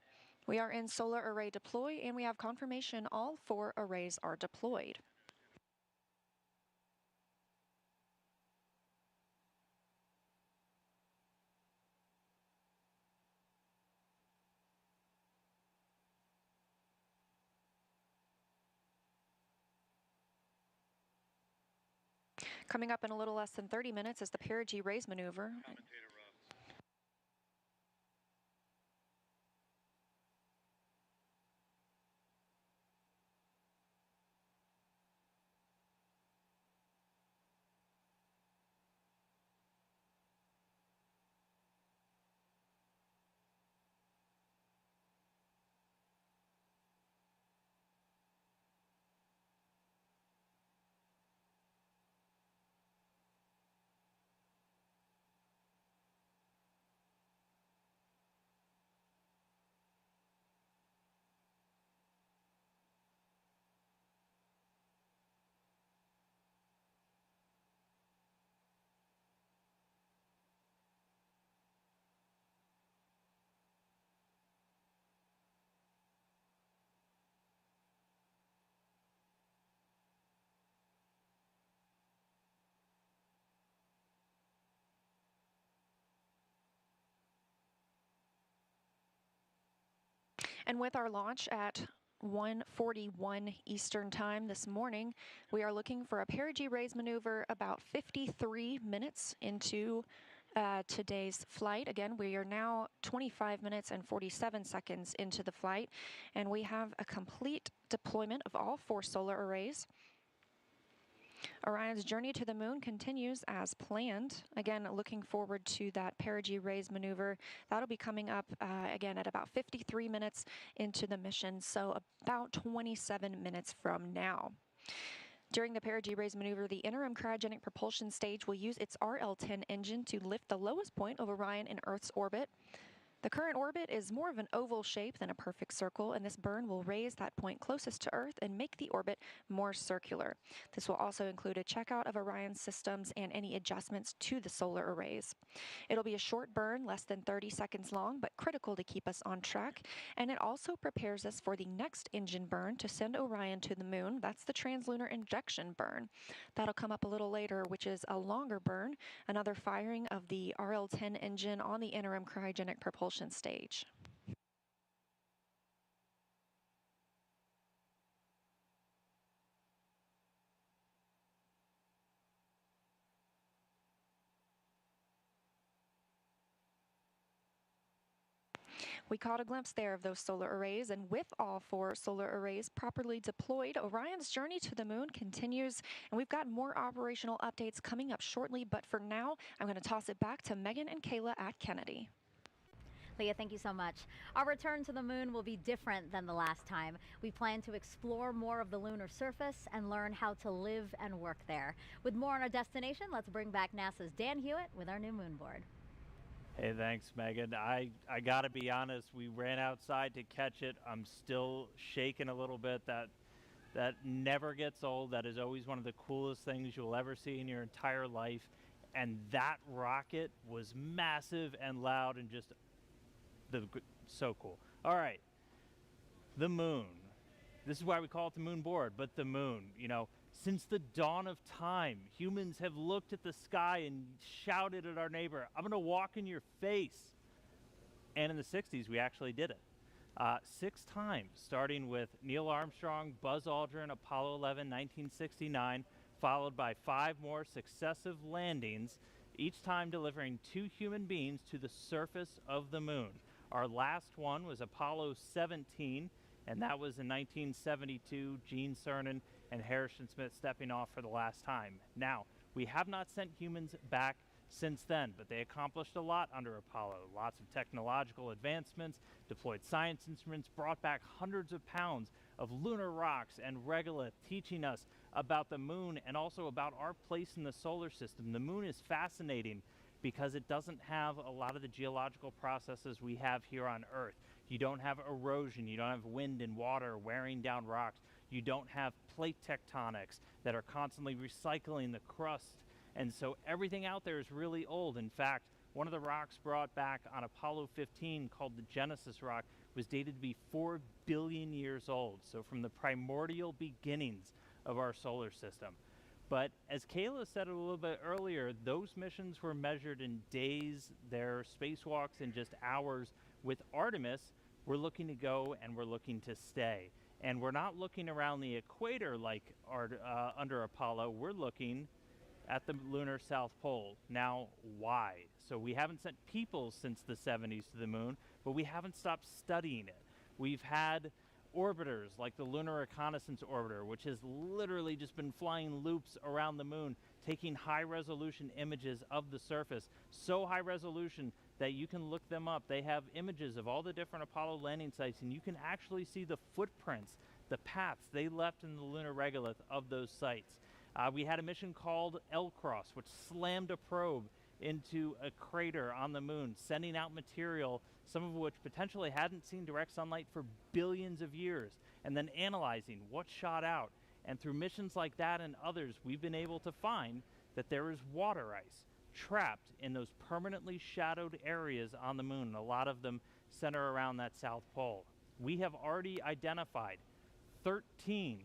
We are in solar array deploy, and we have confirmation all 4 arrays are deployed. Coming up in a little less than 30 minutes is the Perigee raise maneuver. And with our launch at 1:41 Eastern Time this morning, we are looking for a Perigee raise maneuver about 53 minutes into today's flight. Again, we are now 25 minutes and 47 seconds into the flight, and we have a complete deployment of all 4 solar arrays. Orion's journey to the moon continues as planned. Again, looking forward to that Perigee raise maneuver. That'll be coming up again at about 53 minutes into the mission, so about 27 minutes from now. During the Perigee raise maneuver, the interim cryogenic propulsion stage will use its RL-10 engine to lift the lowest point of Orion in Earth's orbit. The current orbit is more of an oval shape than a perfect circle, and this burn will raise that point closest to Earth and make the orbit more circular. This will also include a checkout of Orion's systems and any adjustments to the solar arrays. It'll be a short burn, less than 30 seconds long, but critical to keep us on track, and it also prepares us for the next engine burn to send Orion to the moon. That's the translunar injection burn. That'll come up a little later, which is a longer burn, another firing of the RL-10 engine on the interim cryogenic propulsion stage. We caught a glimpse there of those solar arrays, and with all 4 solar arrays properly deployed, Orion's journey to the moon continues, and we've got more operational updates coming up shortly, but for now, I'm going to toss it back to Megan and Kayla at Kennedy. Leah, thank you so much. Our return to the moon will be different than the last time. We plan to explore more of the lunar surface and learn how to live and work there. With more on our destination, let's bring back NASA's Dan Hewitt with our new moon board. Hey, thanks, Megan. I gotta be honest, we ran outside to catch it. I'm still shaking a little bit. That never gets old. That is always one of the coolest things you'll ever see in your entire life. And that rocket was massive and loud and just so cool. All right, the moon. This is why we call it the moon board, but the moon, you know, since the dawn of time, humans have looked at the sky and shouted at our neighbor, "I'm gonna walk in your face." And in the 60s, we actually did it. 6 times, starting with Neil Armstrong, Buzz Aldrin, Apollo 11, 1969, followed by 5 more successive landings, each time delivering 2 human beings to the surface of the moon. Our last one was Apollo 17, and that was in 1972, Gene Cernan and Harrison Smith stepping off for the last time. Now, we have not sent humans back since then, but they accomplished a lot under Apollo. Lots of technological advancements, deployed science instruments, brought back hundreds of pounds of lunar rocks and regolith, teaching us about the moon and also about our place in the solar system. The moon is fascinating because it doesn't have a lot of the geological processes we have here on Earth. You don't have erosion, you don't have wind and water wearing down rocks, you don't have plate tectonics that are constantly recycling the crust, and so everything out there is really old. In fact, one of the rocks brought back on Apollo 15, called the Genesis rock, was dated to be 4 billion years old, so from the primordial beginnings of our solar system. But as Kayla said a little bit earlier, those missions were measured in days, their spacewalks in just hours. With Artemis, we're looking to go and we're looking to stay. And we're not looking around the equator like under Apollo, we're looking at the lunar South Pole. Now, why? So we haven't sent people since the 70s to the moon, but we haven't stopped studying it. We've had orbiters like the Lunar Reconnaissance Orbiter, which has literally just been flying loops around the moon, taking high-resolution images of the surface, so high resolution that you can look them up. They have images of all the different Apollo landing sites, and you can actually see the footprints, the paths they left in the lunar regolith of those sites. We had a mission called L-Cross, which slammed a probe into a crater on the moon, sending out material, some of which potentially hadn't seen direct sunlight for billions of years, and then analyzing what shot out. And through missions like that and others, we've been able to find that there is water ice trapped in those permanently shadowed areas on the moon. A lot of them center around that South Pole. We have already identified 13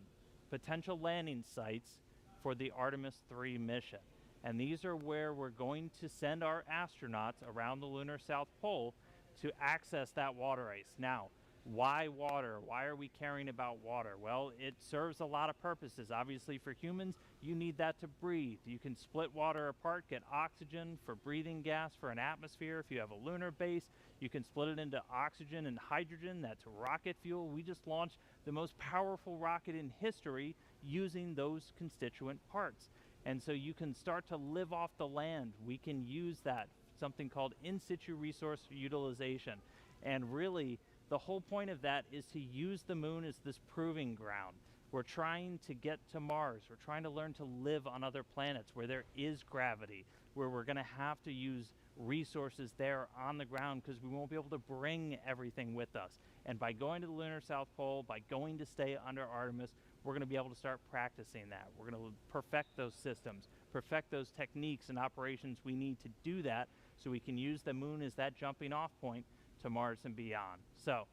potential landing sites for the Artemis III mission. And these are where we're going to send our astronauts around the lunar South Pole to access that water ice. Now, why water? Why are we caring about water? Well, it serves a lot of purposes. Obviously, for humans, you need that to breathe. You can split water apart, get oxygen for breathing gas for an atmosphere. If you have a lunar base, you can split it into oxygen and hydrogen. That's rocket fuel. We just launched the most powerful rocket in history using those constituent parts. And so you can start to live off the land. We can use that, something called in situ resource utilization. And really, the whole point of that is to use the moon as this proving ground. We're trying to get to Mars. We're trying to learn to live on other planets where there is gravity, where we're going to have to use resources there on the ground because we won't be able to bring everything with us. And by going to the lunar South Pole, by going to stay under Artemis, we're going to be able to start practicing that. We're going to perfect those systems, perfect those techniques and operations we need to do that so we can use the moon as that jumping off point to Mars and beyond. So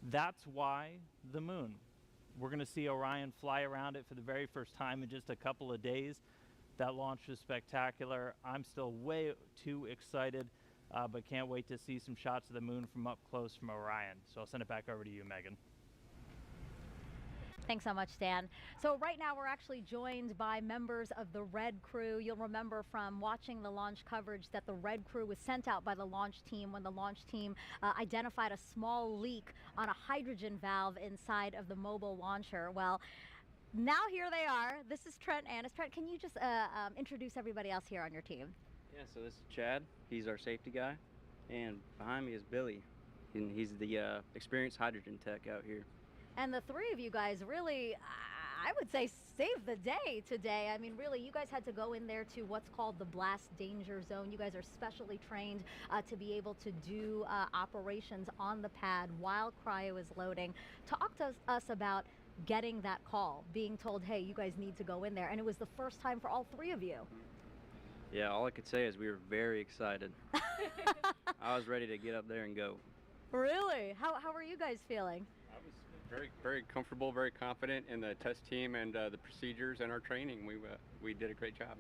that's why the moon. We're going to see Orion fly around it for the very first time in just a couple of days. That launch was spectacular. I'm still way too excited, but can't wait to see some shots of the moon from up close from Orion. So I'll send it back over to you, Megan. Thanks so much, Dan. So right now we're actually joined by members of the Red Crew. You'll remember from watching the launch coverage that the Red Crew was sent out by the launch team when the launch team identified a small leak on a hydrogen valve inside of the mobile launcher. Well, now here they are. This is Trent Annis. Trent, can you just introduce everybody else here on your team? Yeah, so this is Chad. He's our safety guy. And behind me is Billy. And he's the experienced hydrogen tech out here. And the three of you guys really, I would say, saved the day today. I mean, really, you guys had to go in there to what's called the blast danger zone. You guys are specially trained to be able to do operations on the pad while cryo is loading. Talk to us about getting that call, being told, hey, you guys need to go in there. And it was the first time for all three of you. Yeah, all I could say is we were very excited. I was ready to get up there and go. Really? How are you guys feeling? Very comfortable, very confident in the test team and the procedures and our training. We did a great job.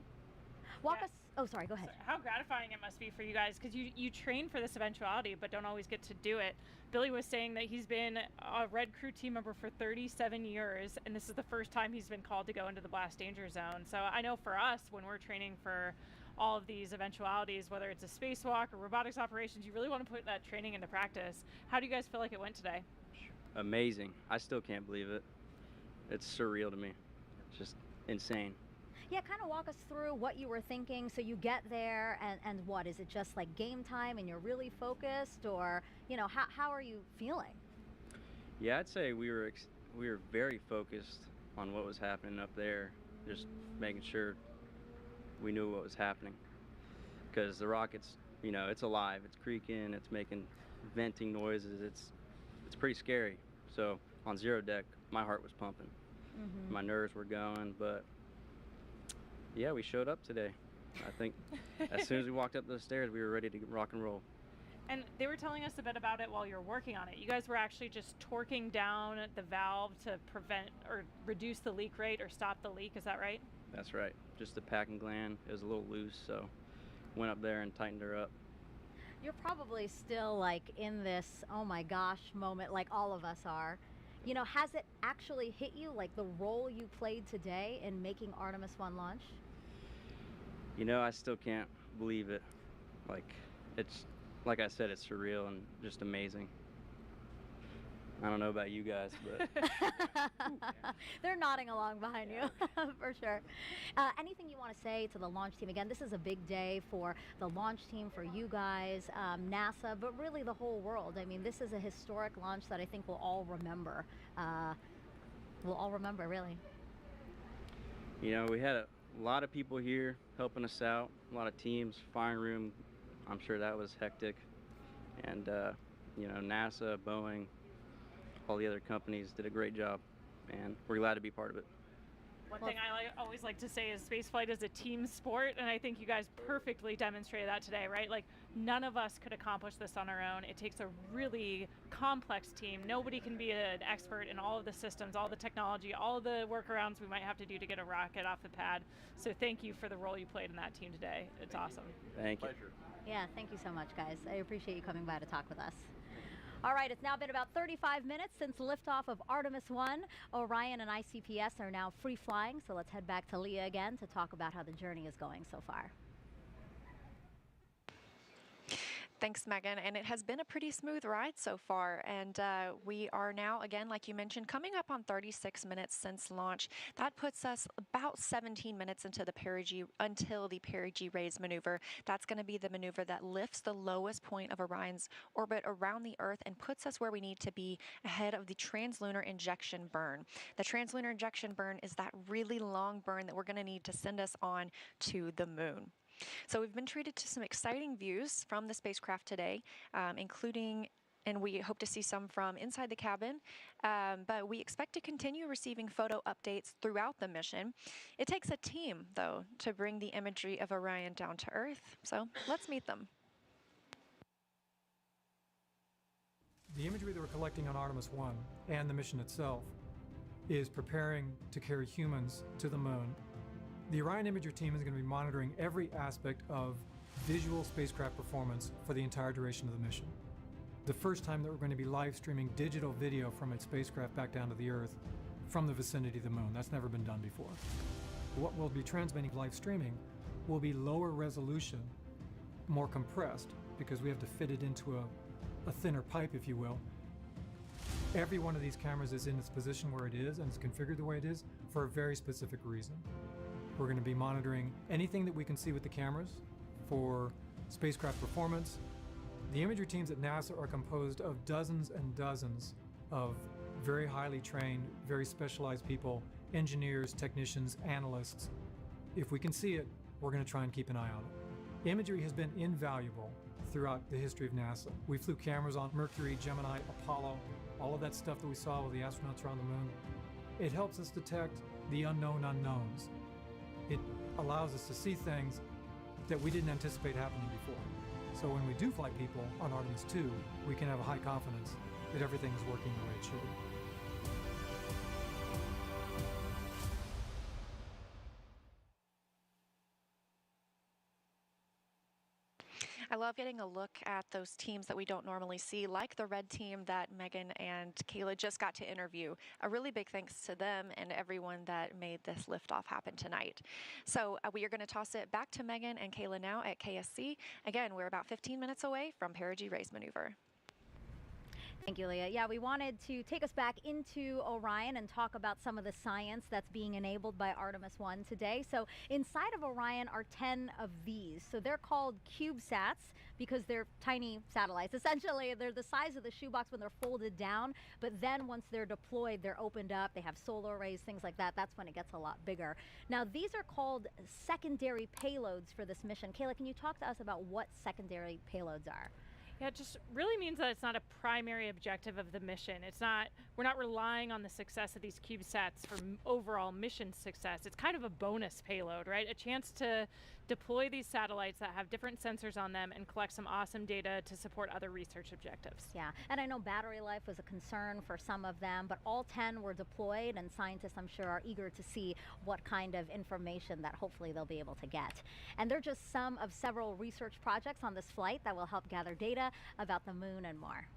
Walk us. Oh, sorry. Go ahead. So how gratifying it must be for you guys, because you train for this eventuality, but don't always get to do it. Billy was saying that he's been a Red Crew team member for 37 years, and this is the first time he's been called to go into the blast danger zone. So I know for us, when we're training for all of these eventualities, whether it's a spacewalk or robotics operations, you really want to put that training into practice. How do you guys feel like it went today? Amazing. I still can't believe it. It's surreal to me. It's just insane. Yeah, kind of walk us through what you were thinking. So you get there and what, is it just like game time and you're really focused, or, you know, how are you feeling? Yeah, I'd say we were very focused on what was happening up there, just making sure we knew what was happening. Because the rocket's, you know, it's alive, it's creaking, it's making venting noises, it's pretty scary. So on zero deck, my heart was pumping. Mm-hmm. My nerves were going, but yeah, we showed up today. I think as soon as we walked up those stairs, we were ready to rock and roll. And they were telling us a bit about it while you were working on it. You guys were actually just torquing down the valve to prevent or reduce the leak rate or stop the leak, is that right? That's right. Just the packing gland, it was a little loose, so went up there and tightened her up. You're probably still like in this, oh my gosh moment, like all of us are. You know, has it actually hit you, like the role you played today in making Artemis I launch? You know, I still can't believe it. Like, it's, like I said, it's surreal and just amazing. I don't know about you guys, but they're nodding along behind you for sure. Anything you want to say to the launch team? Again, this is a big day for the launch team, for you guys, NASA, but really the whole world. I mean, this is a historic launch that I think we'll all remember. Really. You know, we had a lot of people here helping us out, a lot of teams, firing room. I'm sure that was hectic. And, you know, NASA, Boeing, all the other companies did a great job, and we're glad to be part of it. One thing I always like to say is spaceflight is a team sport, and I think you guys perfectly demonstrated that today, right? Like, none of us could accomplish this on our own. It takes a really complex team. Nobody can be an expert in all of the systems, all the technology, all the workarounds we might have to do to get a rocket off the pad. So thank you for the role you played in that team today. It's awesome. Thank you. Yeah, thank you so much, guys. I appreciate you coming by to talk with us. All right, it's now been about 35 minutes since liftoff of Artemis I. Orion and ICPS are now free flying, so let's head back to Leah again to talk about how the journey is going so far. Thanks, Megan. And it has been a pretty smooth ride so far. And we are now, again, like you mentioned, coming up on 36 minutes since launch. That puts us about 17 minutes into the Perigee, until the Perigee raise maneuver. That's going to be the maneuver that lifts the lowest point of Orion's orbit around the Earth and puts us where we need to be ahead of the translunar injection burn. The translunar injection burn is that really long burn that we're going to need to send us on to the moon. So we've been treated to some exciting views from the spacecraft today, including, and we hope to see some from inside the cabin, but we expect to continue receiving photo updates throughout the mission. It takes a team, though, to bring the imagery of Orion down to Earth, so let's meet them. The imagery that we're collecting on Artemis I and the mission itself is preparing to carry humans to the moon. The Orion Imagery team is going to be monitoring every aspect of visual spacecraft performance for the entire duration of the mission. The first time that we're going to be live streaming digital video from its spacecraft back down to the Earth from the vicinity of the moon. That's never been done before. What we'll be transmitting live streaming will be lower resolution, more compressed, because we have to fit it into a thinner pipe, if you will. Every one of these cameras is in its position where it is and it's configured the way it is for a very specific reason. We're going to be monitoring anything that we can see with the cameras for spacecraft performance. The imagery teams at NASA are composed of dozens and dozens of very highly trained, very specialized people, engineers, technicians, analysts. If we can see it, we're going to try and keep an eye on it. Imagery has been invaluable throughout the history of NASA. We flew cameras on Mercury, Gemini, Apollo, all of that stuff that we saw with the astronauts around the moon. It helps us detect the unknown unknowns. It allows us to see things that we didn't anticipate happening before. So when we do fly people on Artemis II, we can have a high confidence that everything is working the way it should. I love getting a look at those teams that we don't normally see, like the red team that Megan and Kayla just got to interview. A really big thanks to them and everyone that made this liftoff happen tonight. So we are going to toss it back to Megan and Kayla now at KSC. Again, we're about 15 minutes away from Perigee raise maneuver. Thank you, Leah. Yeah, we wanted to take us back into Orion and talk about some of the science that's being enabled by Artemis I today. So inside of Orion are 10 of these. So they're called Cubesats because they're tiny satellites. Essentially, they're the size of the shoebox when they're folded down, but then once they're deployed, they're opened up. They have solar arrays, things like that. That's when it gets a lot bigger. Now, these are called secondary payloads for this mission. Kayla, can you talk to us about what secondary payloads are? Yeah, it just really means that it's not a primary objective of the mission. We're not relying on the success of these Cubesats for overall mission success. It's kind of a bonus payload, right? A chance to deploy these satellites that have different sensors on them and collect some awesome data to support other research objectives. Yeah, and I know battery life was a concern for some of them, but all 10 were deployed, and scientists, I'm sure, are eager to see what kind of information that hopefully they'll be able to get. And they're just some of several research projects on this flight that will help gather data about the moon and more.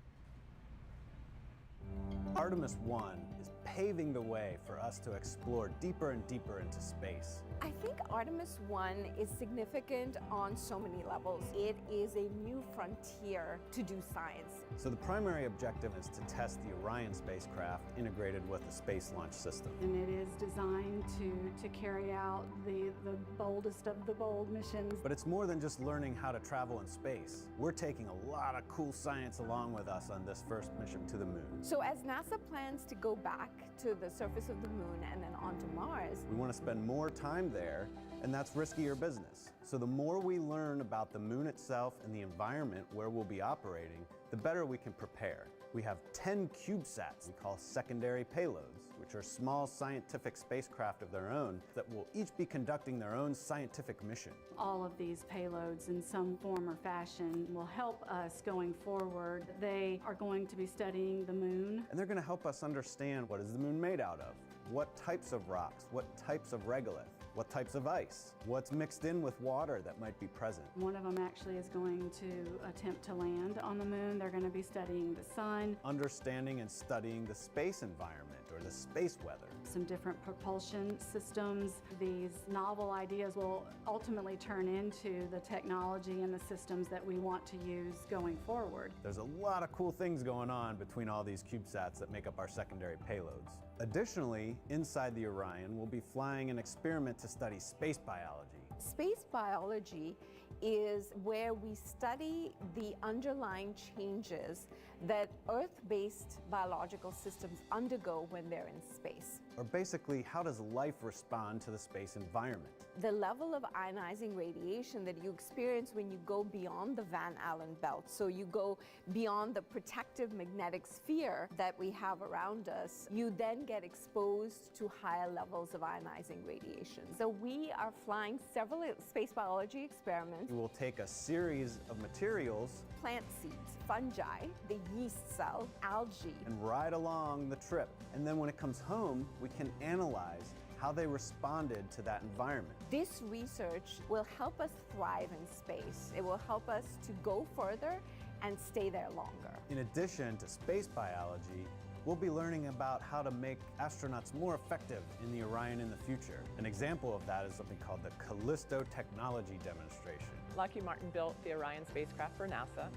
Artemis I is paving the way for us to explore deeper and deeper into space. I think Artemis I is significant on so many levels. It is a new frontier to do science. So the primary objective is to test the Orion spacecraft integrated with the Space Launch System. And it is designed to carry out the boldest of the bold missions. But it's more than just learning how to travel in space. We're taking a lot of cool science along with us on this first mission to the moon. So as NASA plans to go back to the surface of the moon and then onto Mars, we want to spend more time there, and that's riskier business. So the more we learn about the moon itself and the environment where we'll be operating, the better we can prepare. We have 10 Cubesats we call secondary payloads, which are small scientific spacecraft of their own that will each be conducting their own scientific mission. All of these payloads in some form or fashion will help us going forward. They are going to be studying the moon. And they're going to help us understand what is the moon made out of, what types of rocks, what types of regolith, what types of ice, what's mixed in with water that might be present. One of them actually is going to attempt to land on the moon. They're going to be studying the sun. Understanding and studying the space environment or the space weather. Some different propulsion systems. These novel ideas will ultimately turn into the technology and the systems that we want to use going forward. There's a lot of cool things going on between all these Cubesats that make up our secondary payloads. Additionally, inside the Orion, we'll be flying an experiment to study space biology. Space biology is where we study the underlying changes that Earth-based biological systems undergo when they're in space. Or basically, how does life respond to the space environment? The level of ionizing radiation that you experience when you go beyond the Van Allen belt, so you go beyond the protective magnetic sphere that we have around us, you then get exposed to higher levels of ionizing radiation. So we are flying several space biology experiments. We will take a series of materials, plant seeds, fungi, the yeast cell, algae, and ride along the trip. And then when it comes home, we can analyze how they responded to that environment. This research will help us thrive in space. It will help us to go further and stay there longer. In addition to space biology, we'll be learning about how to make astronauts more effective in the Orion in the future. An example of that is something called the Callisto Technology Demonstration. Lockheed Martin built the Orion spacecraft for NASA,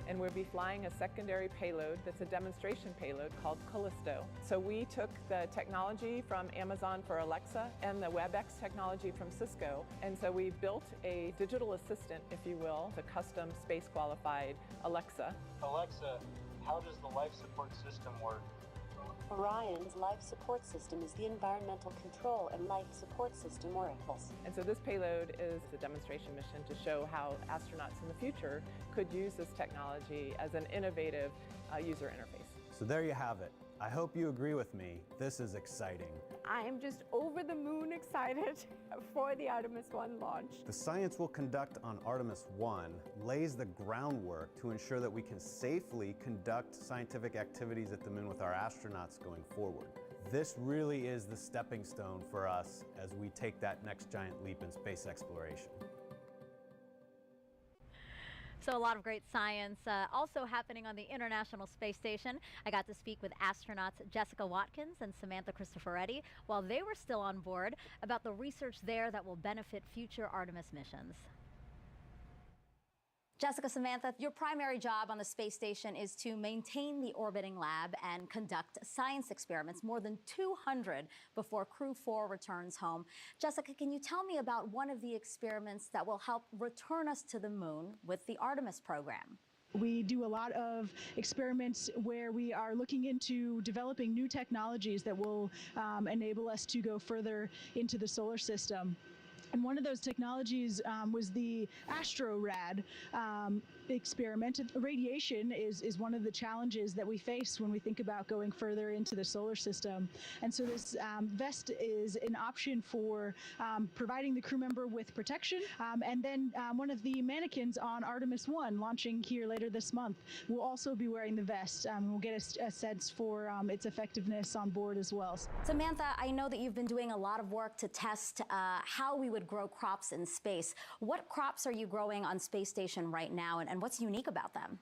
and we'll be flying a secondary payload that's a demonstration payload called Callisto. So we took the technology from Amazon for Alexa and the WebEx technology from Cisco, and so we built a digital assistant, if you will, a custom space-qualified Alexa. Alexa, how does the life support system work? Orion's life support system is the environmental control and life support system works. And so this payload is a demonstration mission to show how astronauts in the future could use this technology as an innovative user interface. So there you have it. I hope you agree with me. This is exciting. I am just over the moon excited for the Artemis I launch. The science we'll conduct on Artemis I lays the groundwork to ensure that we can safely conduct scientific activities at the moon with our astronauts going forward. This really is the stepping stone for us as we take that next giant leap in space exploration. So a lot of great science also happening on the International Space Station. I got to speak with astronauts Jessica Watkins and Samantha Cristoforetti while they were still on board about the research there that will benefit future Artemis missions. Jessica, Samantha, your primary job on the space station is to maintain the orbiting lab and conduct science experiments, more than 200 before Crew 4 returns home. Jessica, can you tell me about one of the experiments that will help return us to the moon with the Artemis program? We do a lot of experiments where we are looking into developing new technologies that will enable us to go further into the solar system. And one of those technologies was the AstroRad experiment. Radiation is one of the challenges that we face when we think about going further into the solar system. And so this vest is an option for providing the crew member with protection. And then one of the mannequins on Artemis I, launching here later this month, will also be wearing the vest. We'll get a sense for its effectiveness on board as well. Samantha, I know that you've been doing a lot of work to test how we would grow crops in space. What crops are you growing on Space Station right now, and what's unique about them?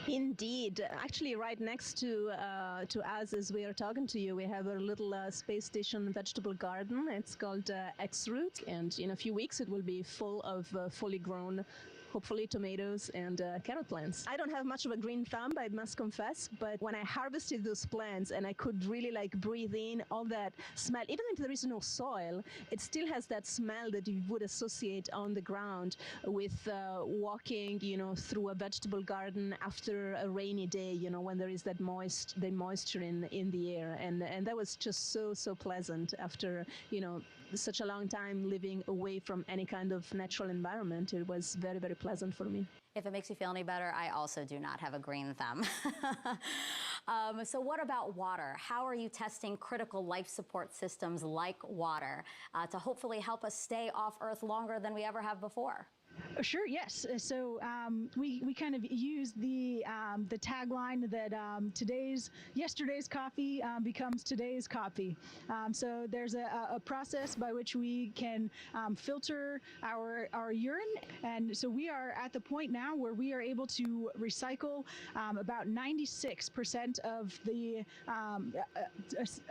Indeed. Actually, right next to us as we are talking to you, we have a little space station vegetable garden. It's called X-Root, and in a few weeks it will be full of fully grown, hopefully tomatoes and carrot plants. I don't have much of a green thumb, I must confess, but when I harvested those plants and I could really like breathe in all that smell, even if there is no soil, it still has that smell that you would associate on the ground with walking, through a vegetable garden after a rainy day, when there is that moisture in the air, and that was just so pleasant after, such a long time living away from any kind of natural environment. It was very, very pleasant for me. If it makes you feel any better, I also do not have a green thumb. So what about water? How are you testing critical life support systems like water to hopefully help us stay off Earth longer than we ever have before? Sure, yes. So we kind of use the tagline that yesterday's coffee becomes today's coffee. So there's a process by which we can filter our urine, and so we are at the point now where we are able to recycle about 96% of the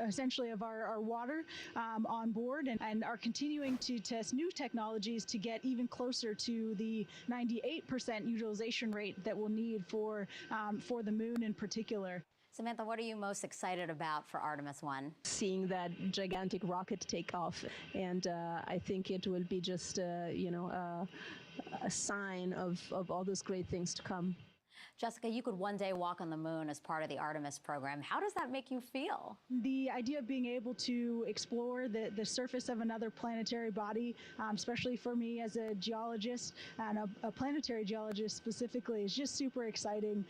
essentially of our water on board, and are continuing to test new technologies to get even closer to the 98% utilization rate that we'll need for the moon in particular. Samantha, what are you most excited about for Artemis I? Seeing that gigantic rocket take off, and I think it will be just a sign of all those great things to come. Jessica, you could one day walk on the moon as part of the Artemis program. How does that make you feel? The idea of being able to explore the surface of another planetary body, especially for me as a geologist and a planetary geologist specifically, is just super exciting.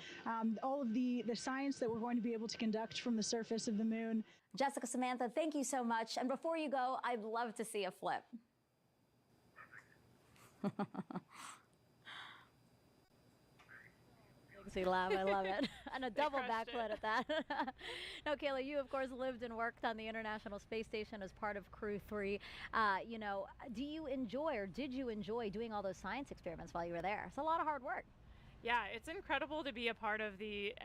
All of the science that we're going to be able to conduct from the surface of the moon. Jessica, Samantha, thank you so much. And before you go, I'd love to see a flip. Makes me laugh. I love it. And a double backflip at that. Now, Kayla, you, of course, lived and worked on the International Space Station as part of Crew 3. You know, do you enjoy, or did you enjoy doing all those science experiments while you were there? It's a lot of hard work. Yeah, it's incredible to be a part of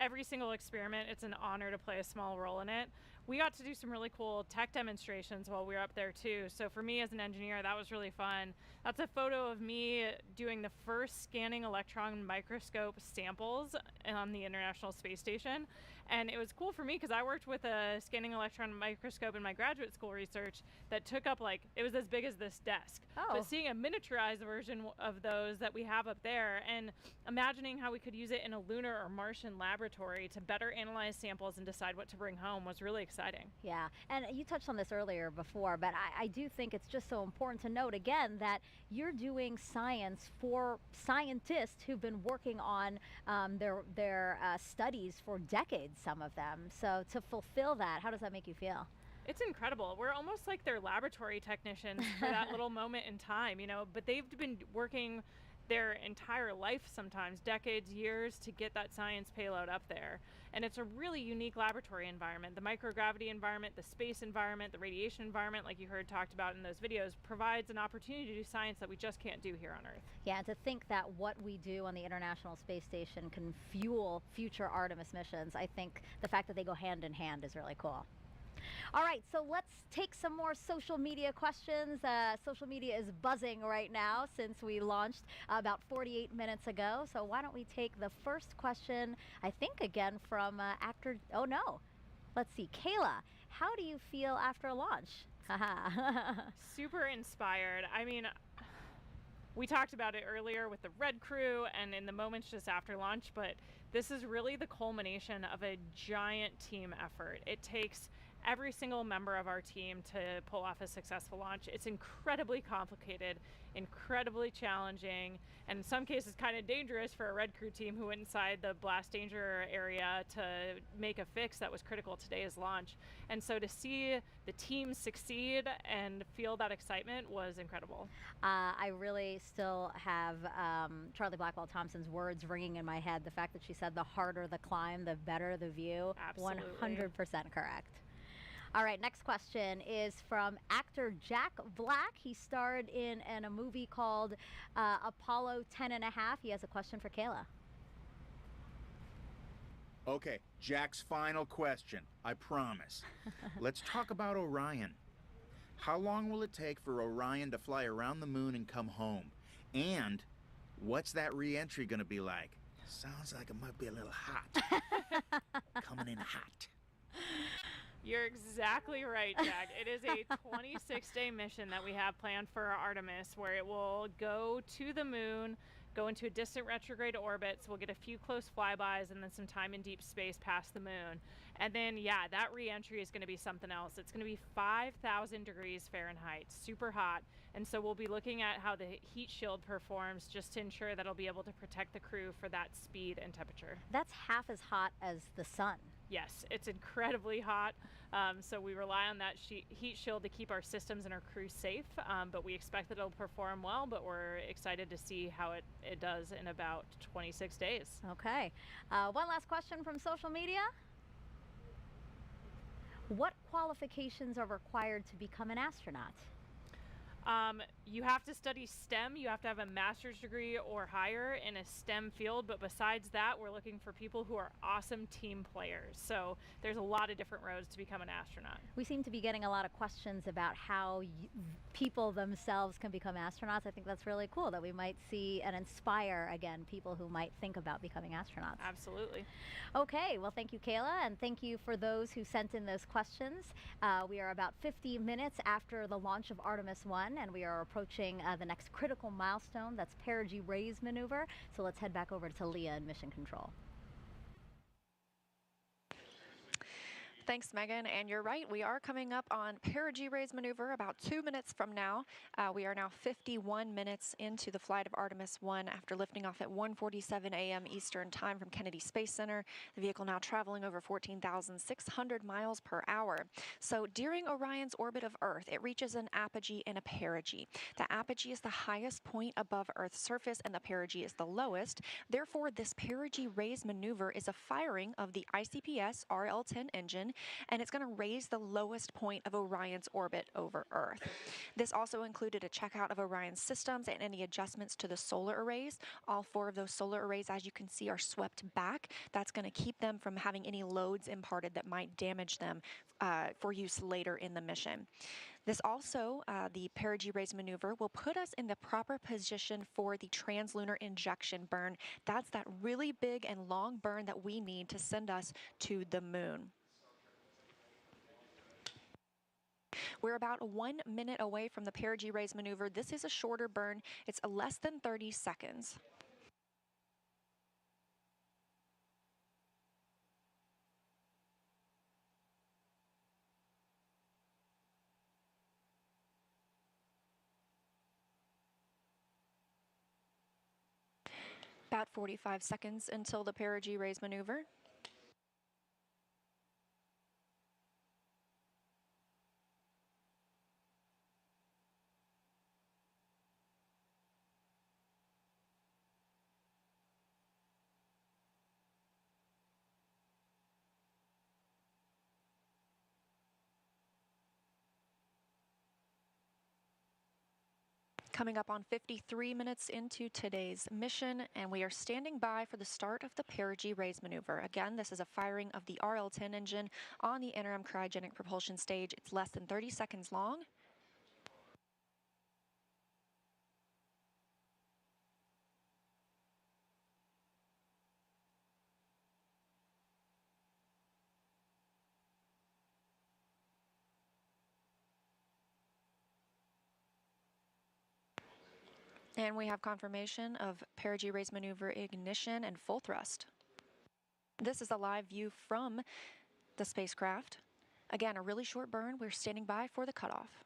every single experiment. It's an honor to play a small role in it. We got to do some really cool tech demonstrations while we were up there too. So for me as an engineer, that was really fun. That's a photo of me doing the first scanning electron microscope samples on the International Space Station. And it was cool for me because I worked with a scanning electron microscope in my graduate school research that took up, like, it was as big as this desk. Oh. But seeing a miniaturized version of those that we have up there and imagining how we could use it in a lunar or Martian laboratory to better analyze samples and decide what to bring home was really exciting. Yeah, and you touched on this earlier before, but I do think it's just so important to note again that you're doing science for scientists who've been working on their studies for decades, some of them. So to fulfill that, how does that make you feel? It's incredible. We're almost like their laboratory technicians for that little moment in time, you know, but they've been working their entire life, sometimes decades, years, to get that science payload up there. And it's a really unique laboratory environment. The microgravity environment, the space environment, the radiation environment, like you heard talked about in those videos, provides an opportunity to do science that we just can't do here on Earth. Yeah, and to think that what we do on the International Space Station can fuel future Artemis missions, I think the fact that they go hand in hand is really cool. All right, so let's take some more social media questions. Social media is buzzing right now since we launched about 48 minutes ago. So why don't we take the first question, I think again from actor, oh no, let's see, Kayla, how do you feel after launch? Super inspired. I mean, we talked about it earlier with the Red Crew and in the moments just after launch, but this is really the culmination of a giant team effort. It takes every single member of our team to pull off a successful launch. It's incredibly complicated, incredibly challenging, and in some cases kind of dangerous for a Red Crew team who went inside the blast danger area to make a fix that was critical to today's launch. And so to see the team succeed and feel that excitement was incredible. I really still have Charlie Blackwell Thompson's words ringing in my head. The fact that she said the harder the climb, the better the view. Absolutely. 100% correct. All right, next question is from actor Jack Black. He starred in a movie called Apollo 10.5. He has a question for Kayla. Okay, Jack's final question, I promise. Let's talk about Orion. How long will it take for Orion to fly around the moon and come home? And what's that re-entry going to be like? Sounds like it might be a little hot. Coming in hot. You're exactly right, Jack. It is a 26-day mission that we have planned for Artemis, where it will go to the moon, go into a distant retrograde orbit, so we'll get a few close flybys and then some time in deep space past the moon. And then, yeah, that re-entry is going to be something else. It's going to be 5,000 degrees Fahrenheit, super hot. And so we'll be looking at how the heat shield performs just to ensure that it'll be able to protect the crew for that speed and temperature. That's half as hot as the sun. Yes, it's incredibly hot. So we rely on that heat shield to keep our systems and our crew safe, but we expect that it'll perform well, but we're excited to see how it does in about 26 days. Okay. One last question from social media. What qualifications are required to become an astronaut? You have to study STEM. You have to have a master's degree or higher in a STEM field. But besides that, we're looking for people who are awesome team players. So there's a lot of different roads to become an astronaut. We seem to be getting a lot of questions about how people themselves can become astronauts. I think that's really cool that we might see and inspire, again, people who might think about becoming astronauts. Absolutely. Okay, well, thank you, Kayla, and thank you for those who sent in those questions. We are about 50 minutes after the launch of Artemis I, and we are approaching the next critical milestone. That's Perigee raise maneuver. So let's head back over to Leah in Mission Control. Thanks, Megan. And you're right, we are coming up on Perigee raise maneuver about 2 minutes from now. We are now 51 minutes into the flight of Artemis I after lifting off at 1:47 a.m. Eastern Time from Kennedy Space Center. The vehicle now traveling over 14,600 miles per hour. So during Orion's orbit of Earth, it reaches an apogee and a perigee. The apogee is the highest point above Earth's surface and the perigee is the lowest. Therefore, this perigee raise maneuver is a firing of the ICPS RL-10 engine, and it's going to raise the lowest point of Orion's orbit over Earth. This also included a checkout of Orion's systems and any adjustments to the solar arrays. All 4 of those solar arrays, as you can see, are swept back. That's going to keep them from having any loads imparted that might damage them for use later in the mission. This also, the Perigee raise maneuver, will put us in the proper position for the translunar injection burn. That's that really big and long burn that we need to send us to the moon. We're about 1 minute away from the Perigee raise maneuver. This is a shorter burn. It's less than 30 seconds. About 45 seconds until the Perigee raise maneuver. Coming up on 53 minutes into today's mission, and we are standing by for the start of the Perigee raise maneuver. Again, this is a firing of the RL-10 engine on the interim cryogenic propulsion stage. It's less than 30 seconds long. And we have confirmation of Perigee raise maneuver ignition and full thrust. This is a live view from the spacecraft. Again, a really short burn. We're standing by for the cutoff.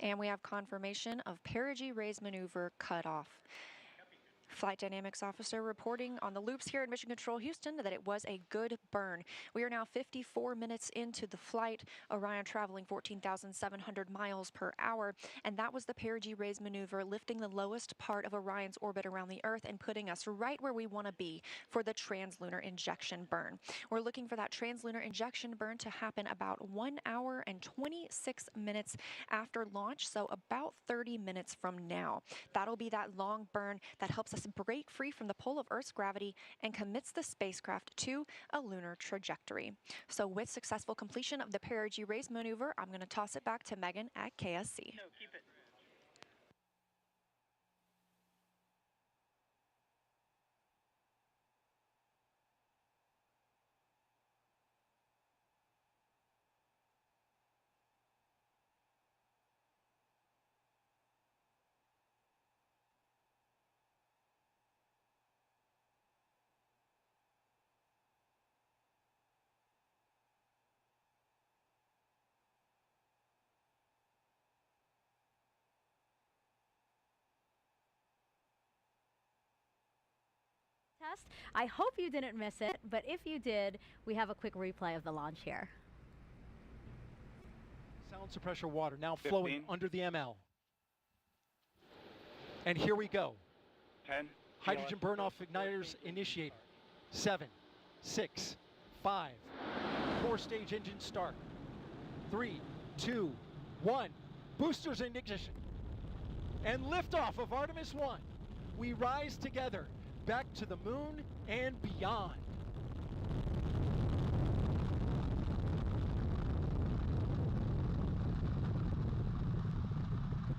And we have confirmation of Perigee raise maneuver cutoff. Flight Dynamics Officer reporting on the loops here at Mission Control Houston that it was a good burn. We are now 54 minutes into the flight, Orion traveling 14,700 miles per hour, and that was the Perigee raise maneuver, lifting the lowest part of Orion's orbit around the Earth and putting us right where we want to be for the translunar injection burn. We're looking for that translunar injection burn to happen about 1 hour and 26 minutes after launch, so about 30 minutes from now. That'll be that long burn that helps us break free from the pull of Earth's gravity and commits the spacecraft to a lunar trajectory. So with successful completion of the Perigee raise maneuver, I'm going to toss it back to Megan at KSC. No, keep it. Test. I hope you didn't miss it, but if you did, we have a quick replay of the launch here. Sound suppressor water now flowing under the ML. And here we go. 10. Hydrogen burn-off igniters initiated. 7, 6, 5. 4-stage engine start. 3, 2, 1. Boosters in ignition. And liftoff of Artemis I. We rise together back to the moon and beyond.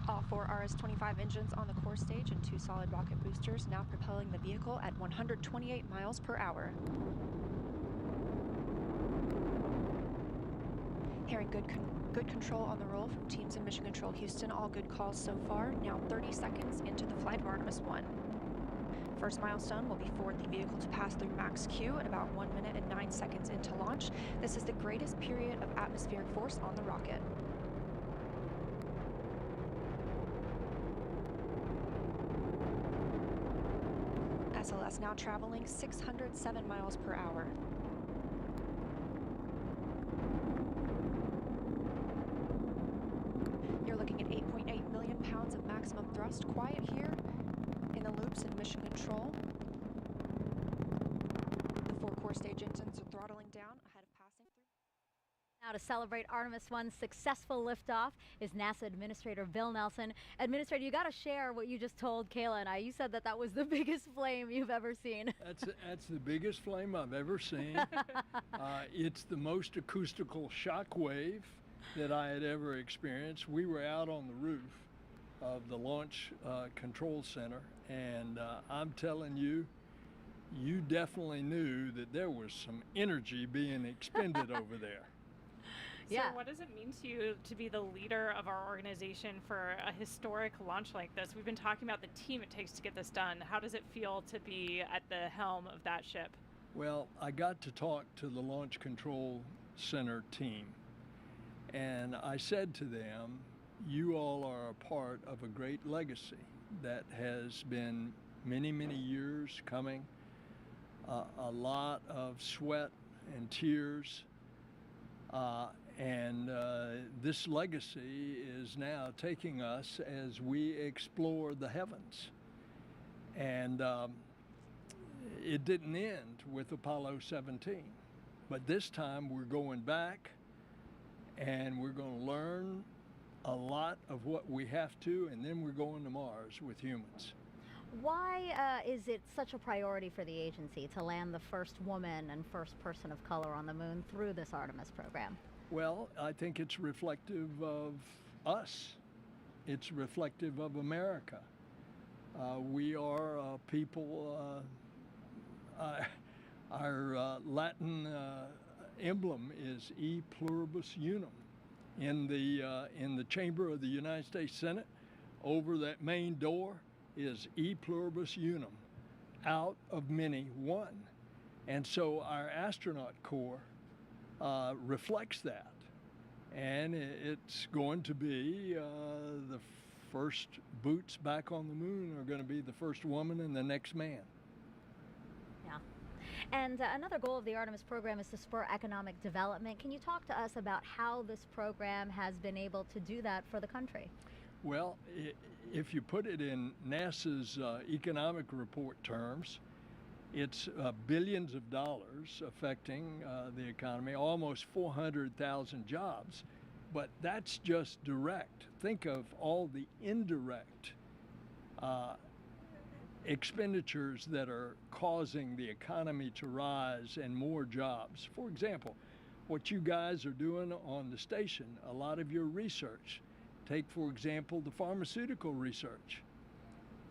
All 4 RS-25 engines on the core stage and 2 solid rocket boosters now propelling the vehicle at 128 miles per hour. Hearing good control on the roll from teams in Mission Control Houston. All good calls so far. Now 30 seconds into the flight of Artemis I. First milestone will be for the vehicle to pass through max Q at about 1 minute and 9 seconds into launch. This is the greatest period of atmospheric force on the rocket. SLS now traveling 607 miles per hour. You're looking at 8.8 million pounds of maximum thrust. Quiet here in the loops in Mission Control. The 4 core stage engines are throttling down ahead of passing through. Now to celebrate Artemis I's successful liftoff is NASA Administrator Bill Nelson. Administrator, you got to share what you just told Kayla and I. You said that that was the biggest flame you've ever seen. That's the biggest flame I've ever seen. It's the most acoustical shock wave that I had ever experienced. We were out on the roof of the Launch Control Center, and I'm telling you, you definitely knew that there was some energy being expended over there. So what does it mean to you to be the leader of our organization for a historic launch like this? We've been talking about the team it takes to get this done. How does it feel to be at the helm of that ship? Well, I got to talk to the Launch Control Center team, and I said to them, you all are a part of a great legacy that has been many, many years coming, a lot of sweat and tears, and this legacy is now taking us as we explore the heavens. And it didn't end with Apollo 17, but this time we're going back and we're going to learn a lot of what we have to, and then we're going to Mars with humans. Why is it such a priority for the agency to land the first woman and first person of color on the moon through this Artemis program? Well, I think it's reflective of us. It's reflective of America. We are people, our Latin emblem is E pluribus unum. In the chamber of the United States Senate, over that main door is E pluribus unum, out of many, one. And so our astronaut corps reflects that. And it's going to be the first boots back on the moon are going to be the first woman and the next man. Yeah. And another goal of the Artemis program is to spur economic development. Can you talk to us about how this program has been able to do that for the country? Well, if you put it in NASA's economic report terms, it's billions of dollars affecting the economy, almost 400,000 jobs. But that's just direct. Think of all the indirect expenditures that are causing the economy to rise and more jobs. For example, what you guys are doing on the station, a lot of your research. Take, for example, the pharmaceutical research.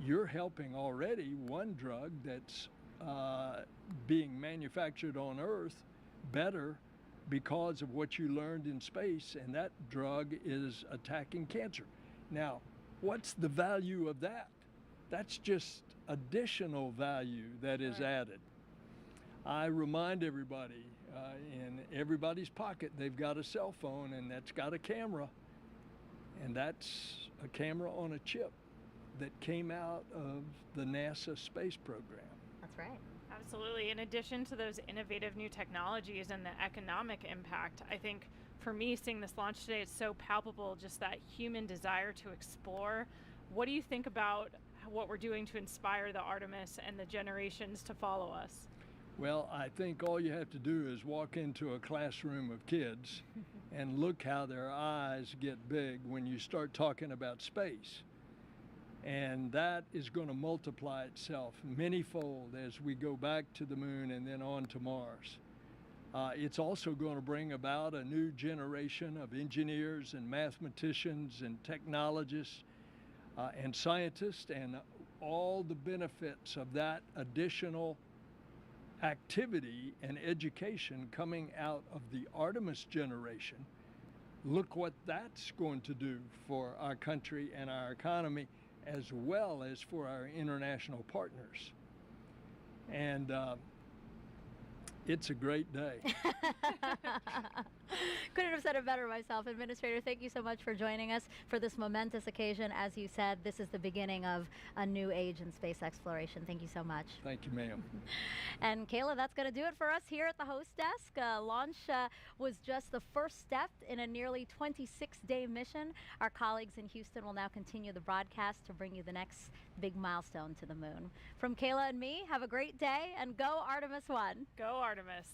You're helping already one drug that's being manufactured on Earth better because of what you learned in space, and that drug is attacking cancer. Now, what's the value of that? That's just additional value that is added. I remind everybody, in everybody's pocket, they've got a cell phone, and that's got a camera. And that's a camera on a chip that came out of the NASA space program. That's right. Absolutely. In addition to those innovative new technologies and the economic impact, I think for me, seeing this launch today, it's so palpable, just that human desire to explore. What do you think about what we're doing to inspire the Artemis and the generations to follow us? Well, I think all you have to do is walk into a classroom of kids and look how their eyes get big when you start talking about space. And that is going to multiply itself manyfold as we go back to the moon and then on to Mars. It's also going to bring about a new generation of engineers and mathematicians and technologists and scientists, and all the benefits of that additional activity and education coming out of the Artemis generation look what that's going to do for our country and our economy, as well as for our international partners. And it's a great day. Couldn't have said it better myself. Administrator, thank you so much for joining us for this momentous occasion. As you said, this is the beginning of a new age in space exploration. Thank you so much. Thank you, ma'am. And Kayla, that's going to do it for us here at the host desk. Launch was just the first step in a nearly 26-day mission. Our colleagues in Houston will now continue the broadcast to bring you the next big milestone to the moon. From Kayla and me, have a great day and go Artemis I. Go Artemis.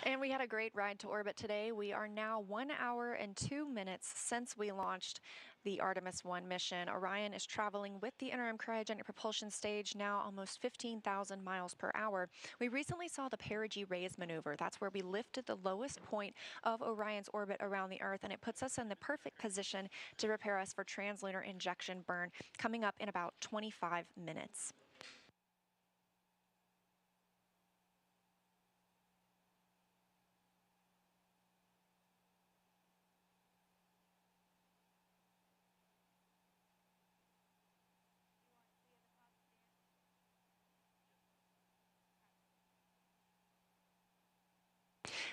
And we had a great ride to orbit today. We are now 1 hour and 2 minutes since we launched the Artemis I mission. Orion is traveling with the interim cryogenic propulsion stage, now almost 15,000 miles per hour. We recently saw the Perigee raise maneuver. That's where we lifted the lowest point of Orion's orbit around the Earth, and it puts us in the perfect position to prepare us for translunar injection burn coming up in about 25 minutes.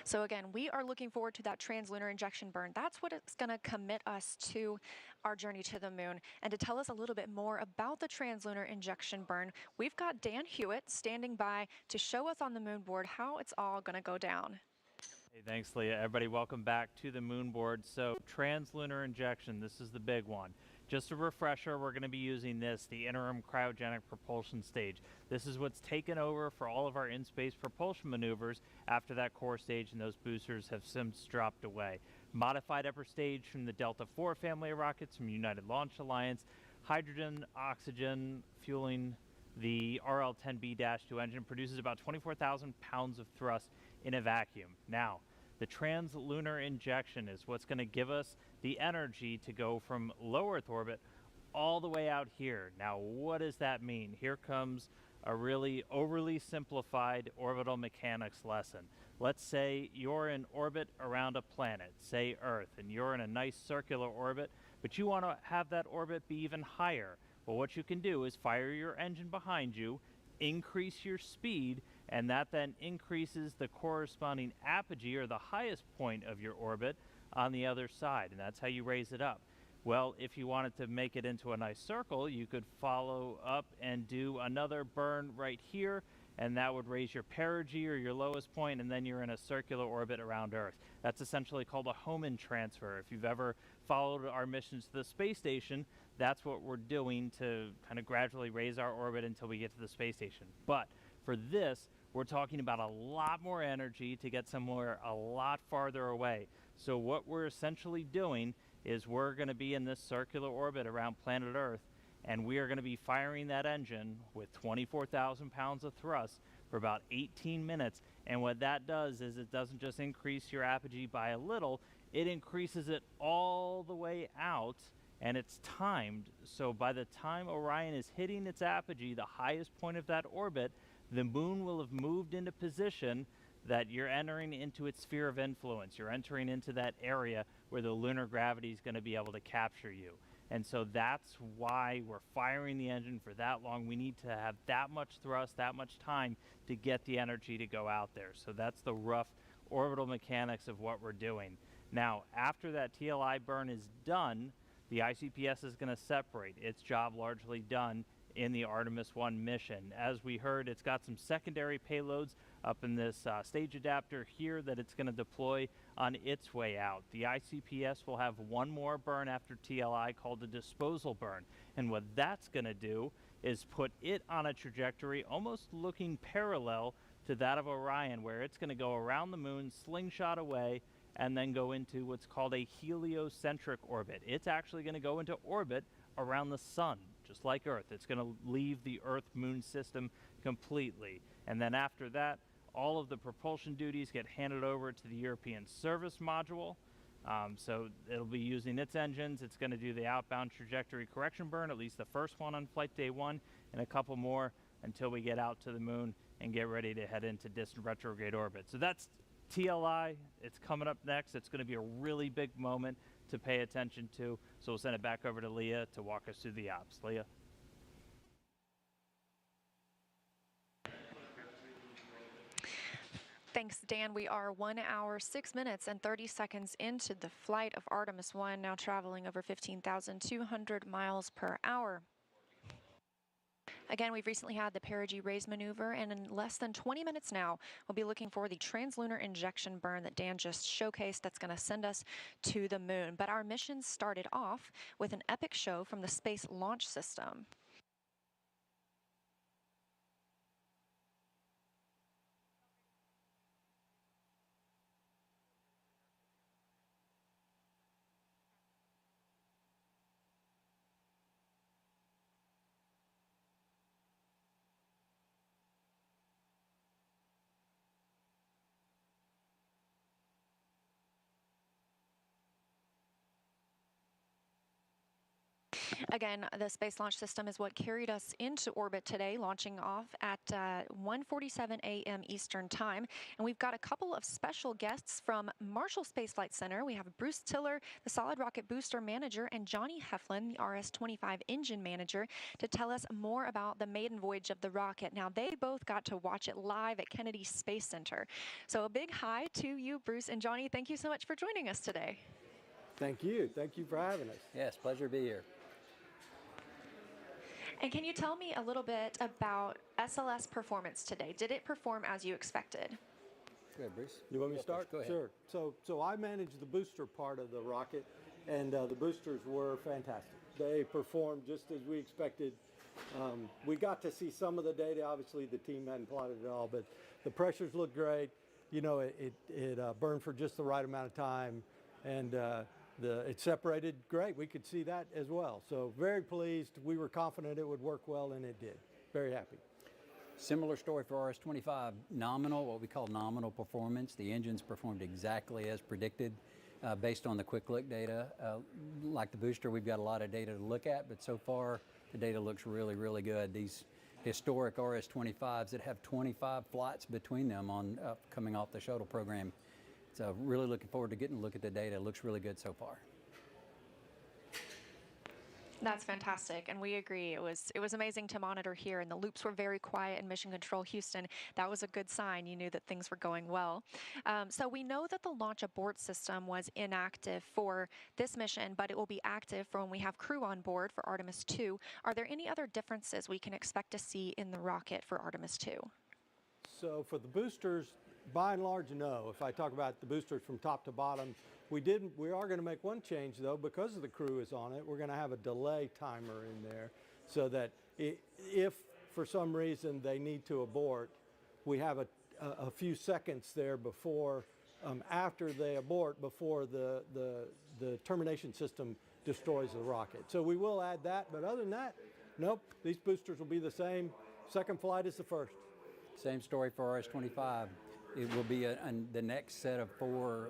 So again, we are looking forward to that translunar injection burn. That's what it's going to commit us to our journey to the moon. And to tell us a little bit more about the translunar injection burn, we've got Dan Hewitt standing by to show us on the moon board how it's all going to go down. Hey, thanks, Leah. Everybody, welcome back to the moon board. So translunar injection, this is the big one. Just a refresher, we're going to be using this, the interim cryogenic propulsion stage. This is what's taken over for all of our in-space propulsion maneuvers after that core stage and those boosters have since dropped away. Modified upper stage from the Delta IV family of rockets from United Launch Alliance, hydrogen, oxygen, fueling the RL-10B-2 engine produces about 24,000 pounds of thrust in a vacuum. Now, the translunar injection is what's going to give us the energy to go from low Earth orbit all the way out here. Now, what does that mean? Here comes a really overly simplified orbital mechanics lesson. Let's say you're in orbit around a planet, say Earth, and you're in a nice circular orbit, but you want to have that orbit be even higher. Well, what you can do is fire your engine behind you, increase your speed, and that then increases the corresponding apogee, or the highest point of your orbit, on the other side, and that's how you raise it up. Well, if you wanted to make it into a nice circle, you could follow up and do another burn right here, and that would raise your perigee, or your lowest point, and then you're in a circular orbit around Earth. That's essentially called a Hohmann transfer. If you've ever followed our missions to the space station, that's what we're doing to kind of gradually raise our orbit until we get to the space station. But for this, we're talking about a lot more energy to get somewhere a lot farther away. So what we're essentially doing is we're going to be in this circular orbit around planet Earth, and we are going to be firing that engine with 24,000 pounds of thrust for about 18 minutes. And what that does is it doesn't just increase your apogee by a little, it increases it all the way out, and it's timed. So by the time Orion is hitting its apogee, the highest point of that orbit, the moon will have moved into position that you're entering into its sphere of influence. You're entering into that area where the lunar gravity is going to be able to capture you. And so that's why we're firing the engine for that long. We need to have that much thrust, that much time to get the energy to go out there. So that's the rough orbital mechanics of what we're doing. Now, after that TLI burn is done, the ICPS is going to separate. Its job largely done in the Artemis I mission. As we heard, it's got some secondary payloads up in this stage adapter here that it's going to deploy on its way out. The ICPS will have one more burn after TLI called the disposal burn. And what that's going to do is put it on a trajectory almost looking parallel to that of Orion, where it's going to go around the moon, slingshot away, and then go into what's called a heliocentric orbit. It's actually going to go into orbit around the sun, just like Earth. It's going to leave the Earth-Moon system completely. And then after that, all of the propulsion duties get handed over to the European Service Module. So it'll be using its engines. It's going to do the outbound trajectory correction burn, at least the first one on flight day 1, and a couple more until we get out to the moon and get ready to head into distant retrograde orbit. So that's TLI. It's coming up next. It's going to be a really big moment to pay attention to. So we'll send it back over to Leah to walk us through the ops. Leah. Thanks, Dan. We are 1 hour, 6 minutes, and 30 seconds into the flight of Artemis I, now traveling over 15,200 miles per hour. Again, we've recently had the Perigee raise maneuver, and in less than 20 minutes now, we'll be looking for the translunar injection burn that Dan just showcased that's going to send us to the moon. But our mission started off with an epic show from the Space Launch System. Again, the Space Launch System is what carried us into orbit today, launching off at 1:47 a.m. Eastern Time. And we've got a couple of special guests from Marshall Space Flight Center. We have Bruce Tiller, the Solid Rocket Booster Manager, and Johnny Heflin, the RS-25 Engine Manager, to tell us more about the maiden voyage of the rocket. Now, they both got to watch it live at Kennedy Space Center. So a big hi to you, Bruce and Johnny. Thank you so much for joining us today. Thank you. Thank you for having us. Yes, pleasure to be here. And can you tell me a little bit about SLS performance today? Did it perform as you expected? Go ahead, Bruce. You want me to start? Go ahead. Sure. So I managed the booster part of the rocket, and the boosters were fantastic. They performed just as we expected. We got to see some of the data. Obviously, the team hadn't plotted it all, but the pressures looked great. You know, it burned for just the right amount of time, and it separated great. We could see that as well. So very pleased. We were confident it would work well, and it did. Very happy. Similar story for RS-25. Nominal, what we call nominal performance. The engines performed exactly as predicted based on the quick look data. Like the booster, we've got a lot of data to look at, but so far the data looks really, really good. These historic RS-25s that have 25 flights between them on coming off the shuttle program. So really looking forward to getting a look at the data. It looks really good so far. That's fantastic, and we agree. It was amazing to monitor here, and the loops were very quiet in Mission Control Houston. That was a good sign. You knew that things were going well. So we know that the launch abort system was inactive for this mission, but it will be active for when we have crew on board for Artemis II. Are there any other differences we can expect to see in the rocket for Artemis II? So for the boosters, by and large, no. If I talk about the boosters from top to bottom, we are going to make one change though, because of the crew is on it. We're going to have a delay timer in there so that if for some reason they need to abort, we have a few seconds there before, after they abort, before the termination system destroys the rocket. So we will add that, but other than that, nope, these boosters will be the same. Second flight is the first. Same story for RS-25. It will be the next set of 4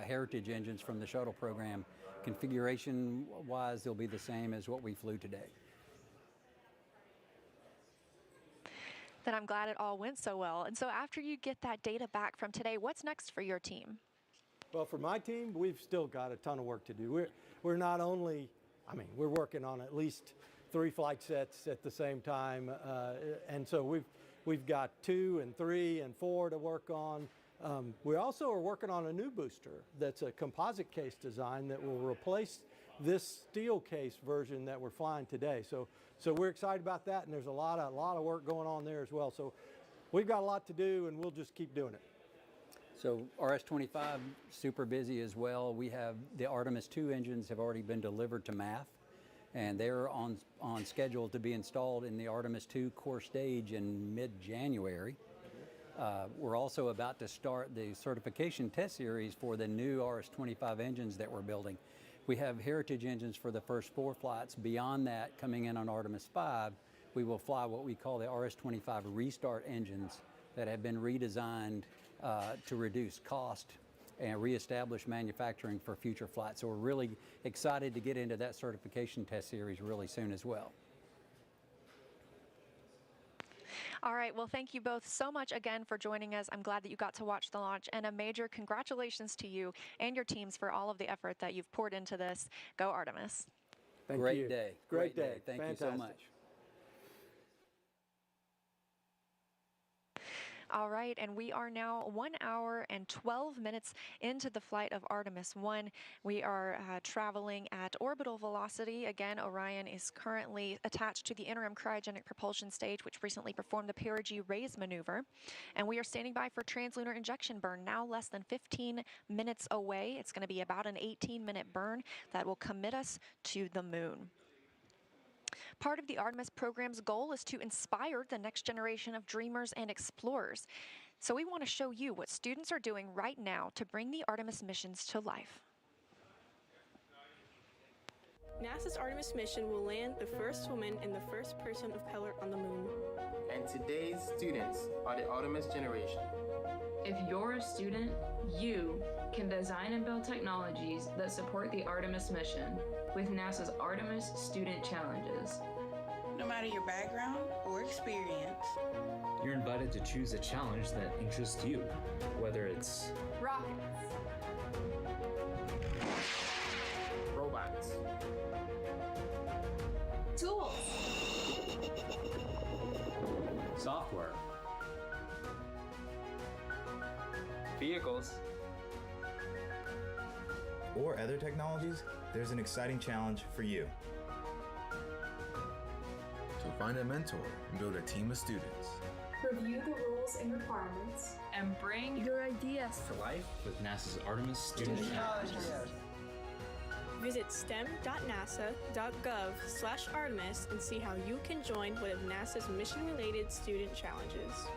heritage engines from the shuttle program. Configuration-wise, they'll be the same as what we flew today. Then I'm glad it all went so well. And so after you get that data back from today, what's next for your team? Well, for my team, we've still got a ton of work to do. We're not only, we're working on at least 3 flight sets at the same time, and so we've got 2 and 3 and 4 to work on. We also are working on a new booster that's a composite case design that will replace this steel case version that we're flying today. So we're excited about that, and there's a lot of work going on there as well. So we've got a lot to do, and we'll just keep doing it. So RS-25, super busy as well. We have the Artemis II engines have already been delivered to MAF, and they're on schedule to be installed in the Artemis II core stage in mid-January. We're also about to start the certification test series for the new RS-25 engines that we're building. We have heritage engines for the first 4 flights. Beyond that, coming in on Artemis V, we will fly what we call the RS-25 restart engines that have been redesigned to reduce cost and reestablish manufacturing for future flights. So we're really excited to get into that certification test series really soon as well. All right, well, thank you both so much again for joining us. I'm glad that you got to watch the launch, and a major congratulations to you and your teams for all of the effort that you've poured into this. Go Artemis. Great day. Great day. Thank Fantastic. you so much. All right, and we are now 1 hour and 12 minutes into the flight of Artemis I. We are traveling at orbital velocity. Again, Orion is currently attached to the interim cryogenic propulsion stage, which recently performed the Perigee raise maneuver. And we are standing by for translunar injection burn, now less than 15 minutes away. It's going to be about an 18-minute burn that will commit us to the moon. Part of the Artemis program's goal is to inspire the next generation of dreamers and explorers. So we want to show you what students are doing right now to bring the Artemis missions to life. NASA's Artemis mission will land the first woman and the first person of color on the moon. And today's students are the Artemis generation. If you're a student, you can design and build technologies that support the Artemis mission with NASA's Artemis Student Challenges. No matter your background or experience, you're invited to choose a challenge that interests you, whether it's rockets, robots, tools, software, vehicles, or other technologies, there's an exciting challenge for you. To find a mentor and build a team of students. Review the rules and requirements. And bring your ideas to life with NASA's Artemis Student Challenges. Visit stem.nasa.gov/Artemis and see how you can join one of NASA's mission-related student challenges.